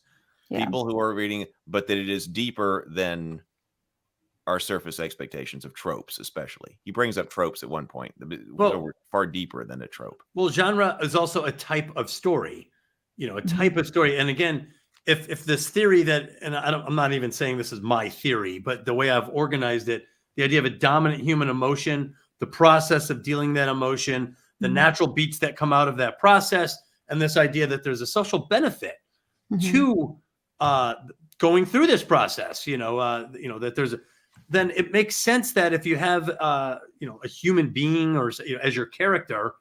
Yeah. People who are reading, but that it is deeper than our surface expectations of tropes, especially. He brings up tropes at one point. We're far deeper than a trope. Well, genre is also a type of story. A type of story. And again, if this theory that, and I'm not even saying this is my theory, but the way I've organized it, the idea of a dominant human emotion, the process of dealing that emotion, the natural beats that come out of that process, and this idea that there's a social benefit to going through this process, that there's then it makes sense that if you have, a human being or as your character,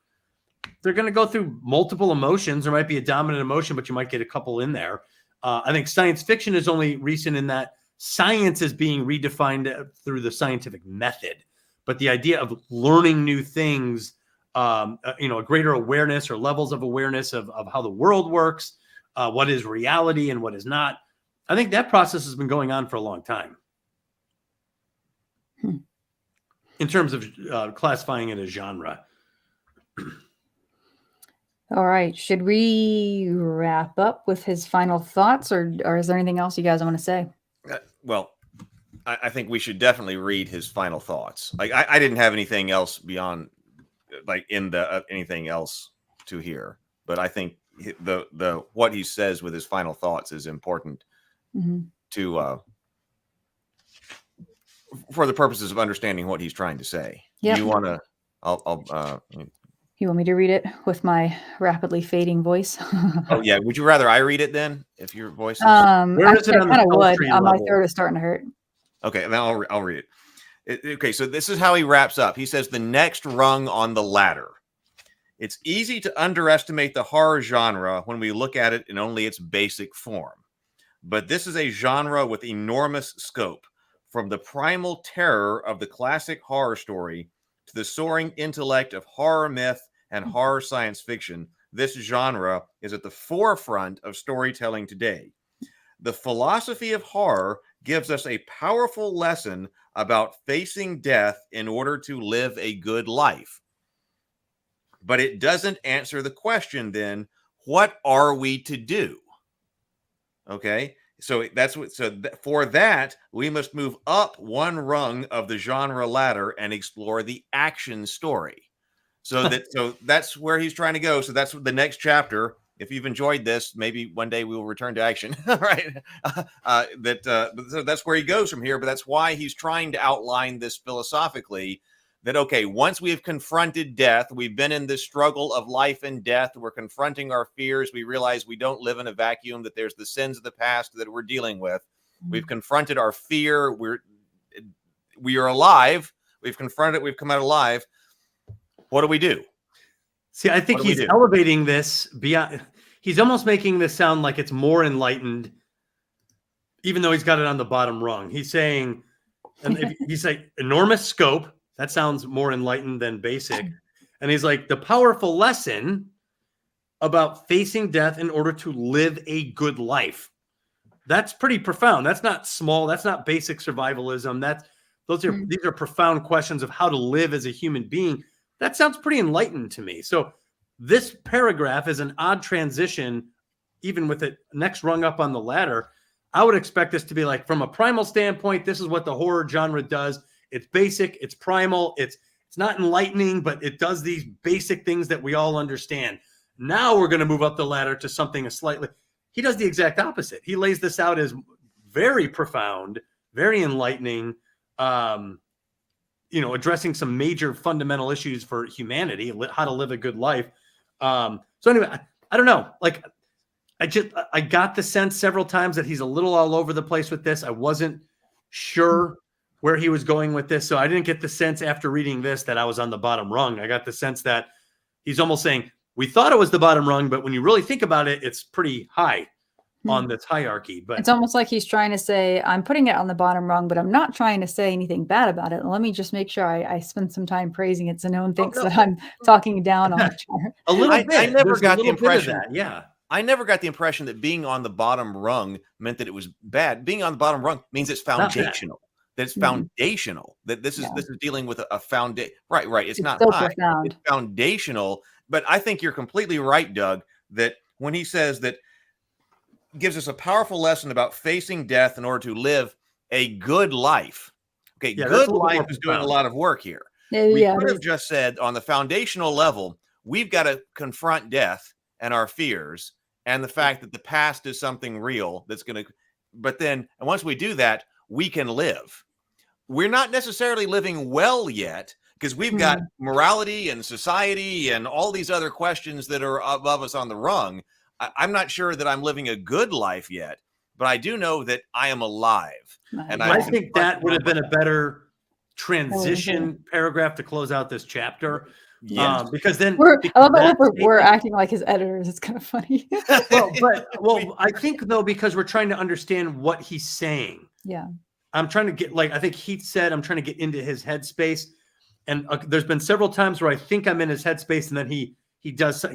they're going to go through multiple emotions. There might be a dominant emotion, but you might get a couple in there. I think science fiction is only recent in that science is being redefined through the scientific method. But the idea of learning new things, a greater awareness or levels of awareness of how the world works, what is reality and what is not. I think that process has been going on for a long time. In terms of classifying it as genre. All right. Should we wrap up with his final thoughts, or is there anything else you guys want to say? Well, I think we should definitely read his final thoughts. Like I didn't have anything else beyond like in the anything else to hear, but I think the what he says with his final thoughts is important to for the purposes of understanding what he's trying to say. Yep. Do you want to? You want me to read it with my rapidly fading voice? Oh yeah. Would you rather I read it then? If your voice is... Where is it on the would. My throat is starting to hurt. Okay, then I'll read it. Okay, so this is how he wraps up. He says, the next rung on the ladder. It's easy to underestimate the horror genre when we look at it in only its basic form. But this is a genre with enormous scope, from the primal terror of the classic horror story to the soaring intellect of horror myth and horror science fiction. This genre is at the forefront of storytelling today. The philosophy of horror gives us a powerful lesson about facing death in order to live a good life. But it doesn't answer the question then, what are we to do? Okay, so for that, we must move up one rung of the genre ladder and explore the action story. So that's where he's trying to go. So that's the next chapter. If you've enjoyed this, maybe one day we will return to action. Right? So that's where he goes from here. But that's why he's trying to outline this philosophically. That, okay, once we have confronted death, we've been in this struggle of life and death. We're confronting our fears. We realize we don't live in a vacuum, that there's the sins of the past that we're dealing with. We've confronted our fear. We are alive. We've confronted it. We've come out alive. What do we do? See, I think he's elevating this beyond. He's almost making this sound like it's more enlightened, even though he's got it on the bottom rung. He's saying, and he's like, enormous scope. That sounds more enlightened than basic. And he's like, the powerful lesson about facing death in order to live a good life. That's pretty profound. That's not small. That's not basic survivalism. These are profound questions of how to live as a human being. That sounds pretty enlightened to me. So this paragraph is an odd transition, even with it next rung up on the ladder. I would expect this to be like, from a primal standpoint, this is what the horror genre does. It's basic, it's primal, it's not enlightening, but it does these basic things that we all understand. Now we're going to move up the ladder to something he does the exact opposite. He lays this out as very profound, very enlightening, addressing some major fundamental issues for humanity, how to live a good life. So anyway, I don't know. Like, I got the sense several times that he's a little all over the place with this. I wasn't sure where he was going with this. So I didn't get the sense after reading this that I was on the bottom rung. I got the sense that he's almost saying, we thought it was the bottom rung, but when you really think about it, it's pretty high on this hierarchy. But it's almost like he's trying to say, I'm putting it on the bottom rung, but I'm not trying to say anything bad about it. Let me just make sure I spend some time praising it so no one thinks that I'm talking down on it. A little bit. I never got the impression. Yeah. I never got the impression that being on the bottom rung meant that it was bad. Being on the bottom rung means it's foundational. That it's foundational. That this is dealing with a foundation. Right. It's not so high. Profound. It's foundational. But I think you're completely right, Doug, that when he says that gives us a powerful lesson about facing death in order to live a good life. Okay, good life is doing a lot of work here. We could have just said on the foundational level, we've got to confront death and our fears and the fact that the past is something real that's going to, but then and once we do that, we can live. We're not necessarily living well yet because we've got morality and society and all these other questions that are above us on the rung. I'm not sure that I'm living a good life yet, but I do know that I am alive. And I think that would have been a better transition paragraph to close out this chapter. Yes. Because then I love that we're acting like his editors. It's kind of funny. well, I think though, because we're trying to understand what he's saying. Yeah. I'm trying to get, like I think Heath said, I'm trying to get into his headspace. And there's been several times where I think I'm in his headspace, and then he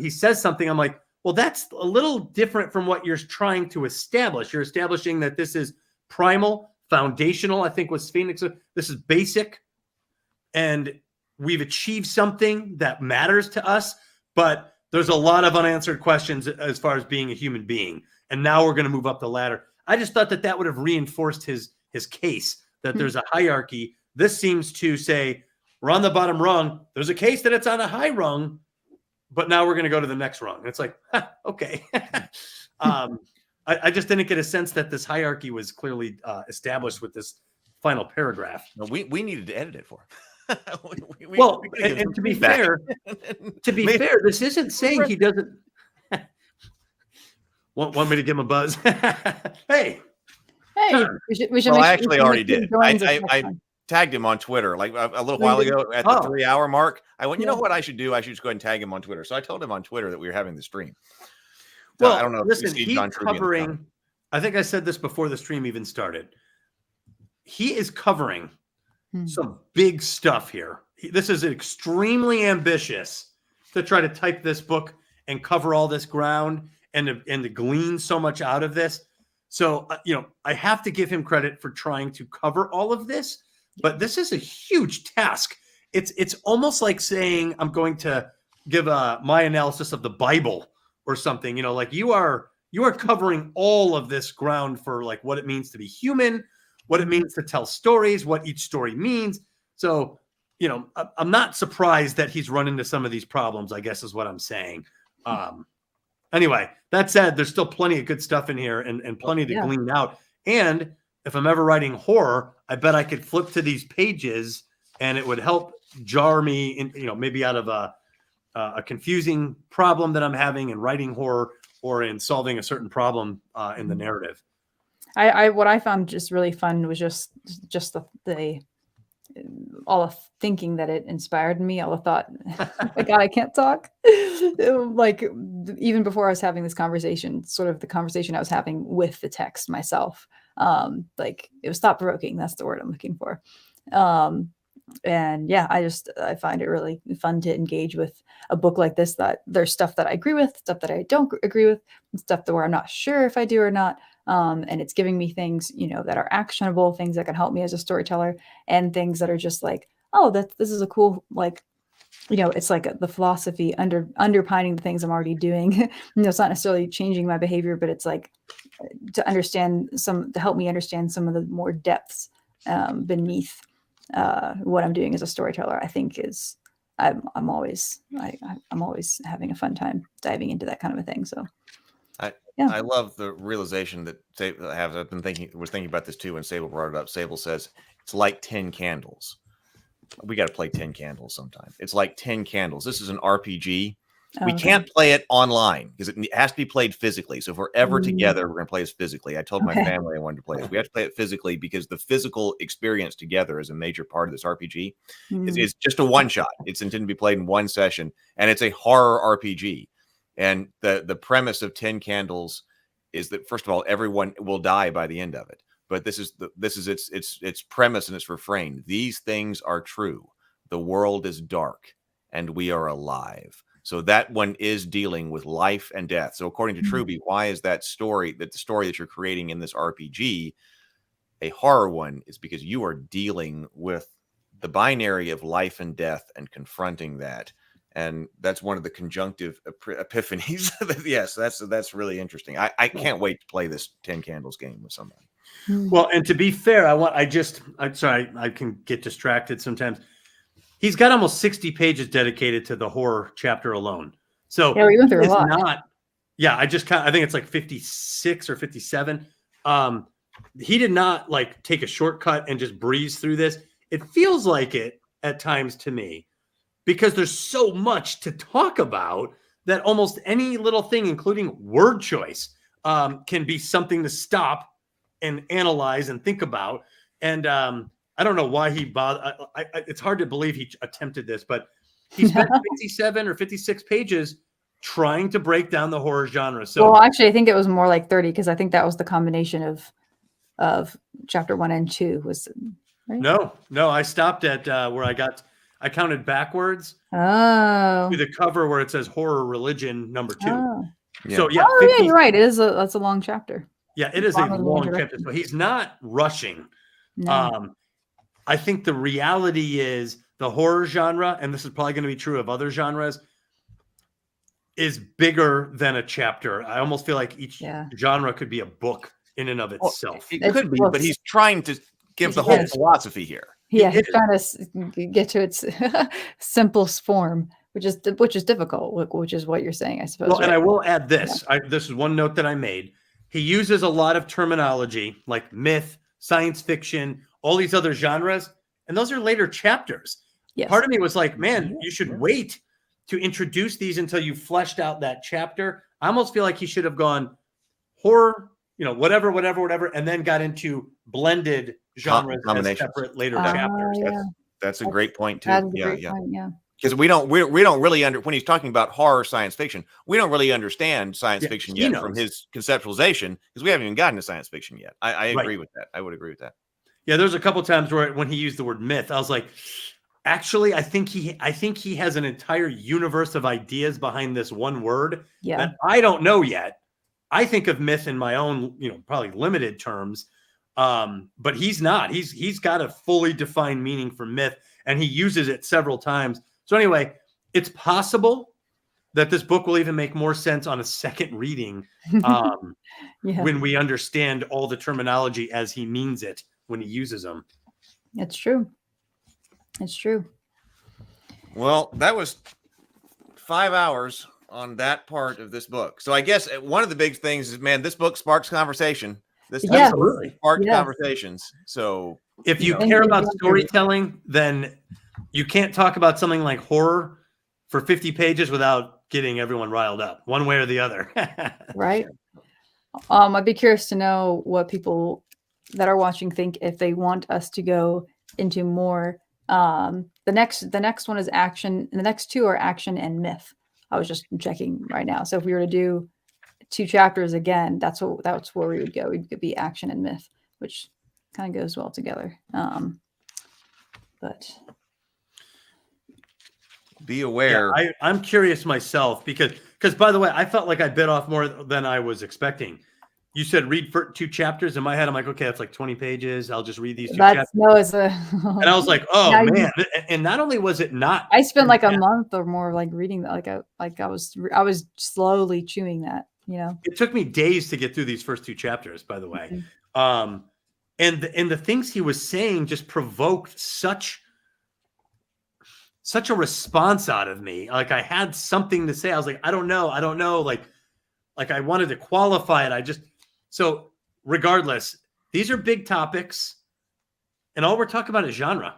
says something. I'm like, well, that's a little different from what you're trying to establish. You're establishing that this is primal, foundational. I think was Phoenix. This is basic, and we've achieved something that matters to us. But there's a lot of unanswered questions as far as being a human being. And now we're going to move up the ladder. I just thought that would have reinforced his case that there's a hierarchy. This seems to say we're on the bottom rung. There's a case that it's on a high rung, but now we're going to go to the next rung. It's like, okay. I just didn't get a sense that this hierarchy was clearly established with this final paragraph. No, we needed to edit it for him. And to be fair, this isn't saying he doesn't want me to give him a buzz. Hey, we should. Well, I actually already did. I tagged him on Twitter like a little while ago at the 3-hour mark. I went, you know what I should do? I should just go ahead and tag him on Twitter. So I told him on Twitter that we were having the stream. Well, I don't know. Listen, he's covering. I think I said this before the stream even started. He is covering some big stuff here. This is extremely ambitious to try to type this book and cover all this ground and to glean so much out of this. So, I have to give him credit for trying to cover all of this, but this is a huge task. It's almost like saying I'm going to give my analysis of the Bible or something, like you are covering all of this ground for like what it means to be human, what it means to tell stories, what each story means. So, I'm not surprised that he's run into some of these problems, I guess is what I'm saying. Anyway, that said, there's still plenty of good stuff in here and plenty to glean out. And if I'm ever writing horror, I bet I could flip to these pages and it would help jar me in, maybe out of a confusing problem that I'm having in writing horror or in solving a certain problem in the narrative. What I found just really fun was just the all the thinking that it inspired in me, all the thought. My God, I can't talk. Like even before I was having this conversation, sort of the conversation I was having with the text myself. Like it was thought provoking. That's the word I'm looking for. And yeah, I find it really fun to engage with a book like this, that there's stuff that I agree with, stuff that I don't agree with, and stuff that where I'm not sure if I do or not. And it's giving me things, that are actionable, things that can help me as a storyteller, and things that are just like, oh, this is a cool, like, it's like the philosophy underpinning the things I'm already doing. It's not necessarily changing my behavior, but it's like to help me understand some of the more depths beneath what I'm doing as a storyteller. I think I'm always having a fun time diving into that kind of a thing. So. I love the realization that was thinking about this too when Sable brought it up. Sable says it's like 10 candles. We got to play 10 candles sometime. It's like 10 candles. This is an RPG. We can't play it online because it has to be played physically. So if we're ever together, we're going to play this physically. I told my family I wanted to play this. We have to play it physically because the physical experience together is a major part of this RPG. It's just a one shot. It's intended to be played in one session, and it's a horror RPG. And the premise of 10 Candles is that, first of all, everyone will die by the end of it. But this is its premise and its refrain. These things are true. The world is dark and we are alive. So that one is dealing with life and death. So according to Truby, why is the story that you're creating in this RPG a horror one? Is because you are dealing with the binary of life and death and confronting that. And that's one of the conjunctive epiphanies. Yes, that's really interesting. I can't wait to play this 10 Candles game with somebody. Well, and to be fair, I'm sorry, I can get distracted sometimes. He's got almost 60 pages dedicated to the horror chapter alone. So yeah, we went through a lot. Yeah, I think it's like 56 or 57. He did not like take a shortcut and just breeze through this. It feels like it at times to me because there's so much to talk about that almost any little thing, including word choice, can be something to stop and analyze and think about. And I don't know why he bothered. It's hard to believe he attempted this, but he spent 57 or 56 pages trying to break down the horror genre. So, well, actually, I think it was more like 30 because I think that was the combination of chapter 1 and 2 was. Right? No, I stopped at where I counted backwards. Oh, To the cover where it says horror religion number 2. Oh. So yeah, oh, yeah, you're right. That's a long chapter. Yeah, it is a long chapter. So he's not rushing. No. I think the reality is the horror genre, and this is probably going to be true of other genres, is bigger than a chapter. I almost feel like each genre could be a book in and of itself. It could be, but he's trying to give the whole philosophy here. Yeah, he's trying to get to its simplest form, which is difficult, which is what you're saying, I suppose. Well, and I will add this. This is one note that I made. He uses a lot of terminology like myth, science fiction, all these other genres, and those are later chapters. Yes. Part of me was like, man, you should wait to introduce these until you fleshed out that chapter. I almost feel like he should have gone horror, whatever, and then got into blended genres as separate later chapters. Yeah. That's a great point too. Point, yeah. Because we don't really when he's talking about horror science fiction, we don't really understand science fiction yet from his conceptualization because we haven't even gotten to science fiction yet. I agree with that. I would agree with that. Yeah, there's a couple times where when he used the word myth, I was like, actually, I think he has an entire universe of ideas behind this one word that I don't know yet. I think of myth in my own, probably limited terms, but he's not. He's got a fully defined meaning for myth, and he uses it several times. So anyway, it's possible that this book will even make more sense on a second reading when we understand all the terminology as he means it when he uses them. It's true. It's true. Well, that was 5 hours on that part of this book. So I guess one of the big things is, man, this book sparks conversation. This absolutely sparks conversations. So if you care about storytelling, then you can't talk about something like horror for 50 pages without getting everyone riled up one way or the other. Right. I'd be curious to know what people that are watching think if they want us to go into more. The next one is action, and the next two are action and myth. I was just checking right now. So if we were to do 2 chapters again, that's where we would go. It could be action and myth, which kind of goes well together. But be aware. Yeah, I'm curious myself because by the way, I felt like I bit off more than I was expecting. You said read for 2 chapters. In my head, I'm like, okay, that's like 20 pages. I'll just read these 2 chapters. And I was like, oh man. And not only was it not, I spent like a month or more like reading that. I was slowly chewing that, It took me days to get through these first 2 chapters, by the way. And the things he was saying just provoked such a response out of me. Like I had something to say. I was like, I don't know. Like I wanted to qualify it. So regardless, these are big topics and all we're talking about is genre,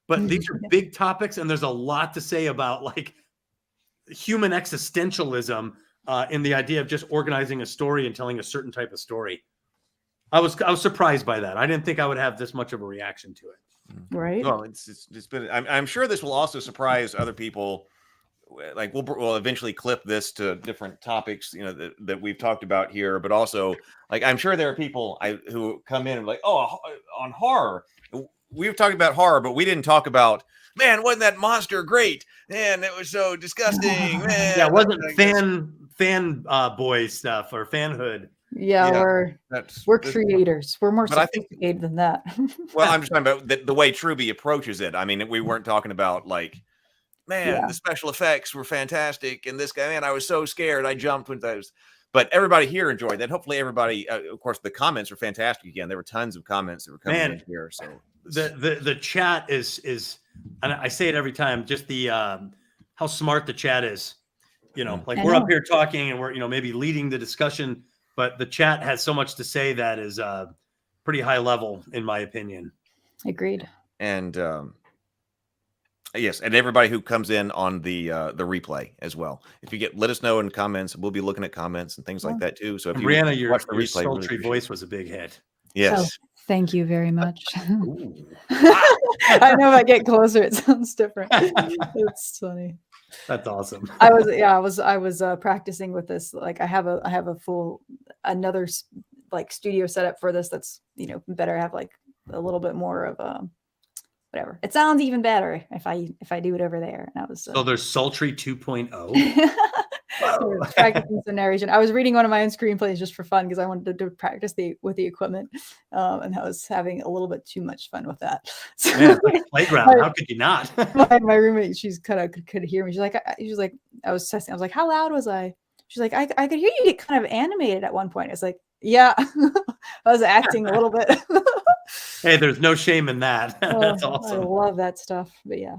but these are big topics. And there's a lot to say about like human existentialism in the idea of just organizing a story and telling a certain type of story. I was surprised by that. I didn't think I would have this much of a reaction to it. Right. Well, it's been. I'm sure this will also surprise other people. Like we'll eventually clip this to different topics, that we've talked about here. But also, like I'm sure there are people who come in and like, oh, on horror, we've talked about horror, but we didn't talk about. Man, wasn't that monster great? Man, it was so disgusting. Man, yeah, it wasn't fan boy stuff or fanhood. Yeah, we're creators. We're more sophisticated than that. Well, I'm just talking about the way Truby approaches it. I mean, we weren't talking about like, man, the special effects were fantastic, and this guy, man, I was so scared, I jumped with those. But everybody here enjoyed that. Hopefully, everybody. Of course, the comments were fantastic. Again, there were tons of comments that were coming in here. So the chat is, and I say it every time. Just the how smart the chat is. You know, like I we're know. up here talking and we're, maybe leading the discussion, but the chat has so much to say that is pretty high level, in my opinion. Agreed. And yes, and everybody who comes in on the replay as well. If you let us know in comments. We'll be looking at comments and things like that too. So if And you Brianna, your watch the replay, sultry really voice was a big hit. yes. Oh, thank you very much. Ooh. I know if I get closer, it sounds different. It's funny. That's awesome. I was practicing with this. Like I have a full another like studio setup for this. That's better have like a little bit more of whatever. It sounds even better if I do it over there. And I was so there's sultry 2.0. practicing some narration. I was reading one of my own screenplays just for fun because I wanted to practice with the equipment, and I was having a little bit too much fun with that. So, Man, it's like a playground. How could you not? my roommate, she's kind of could hear me. She's like, I was testing. I was like, how loud was I? She's like, I could hear you get kind of animated at one point. It's like, yeah, I was acting a little bit. Hey, there's no shame in that. That's awesome. I love that stuff. But yeah.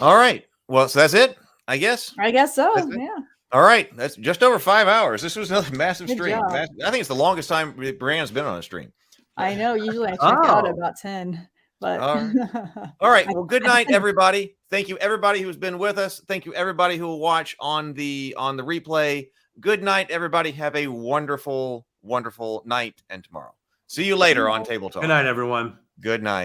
All right. Well, so that's it, I guess. I guess so. Yeah. All right. That's just over 5 hours. This was another massive Good stream. job. I think it's the longest time Brianna's been on a stream. I know. Usually I check out at about 10. But all right. Well, good night, everybody. Thank you, everybody who's been with us. Thank you, everybody who will watch on the replay. Good night, everybody. Have a wonderful, wonderful night and tomorrow. See you later on Table Talk. Good night, everyone. Good night.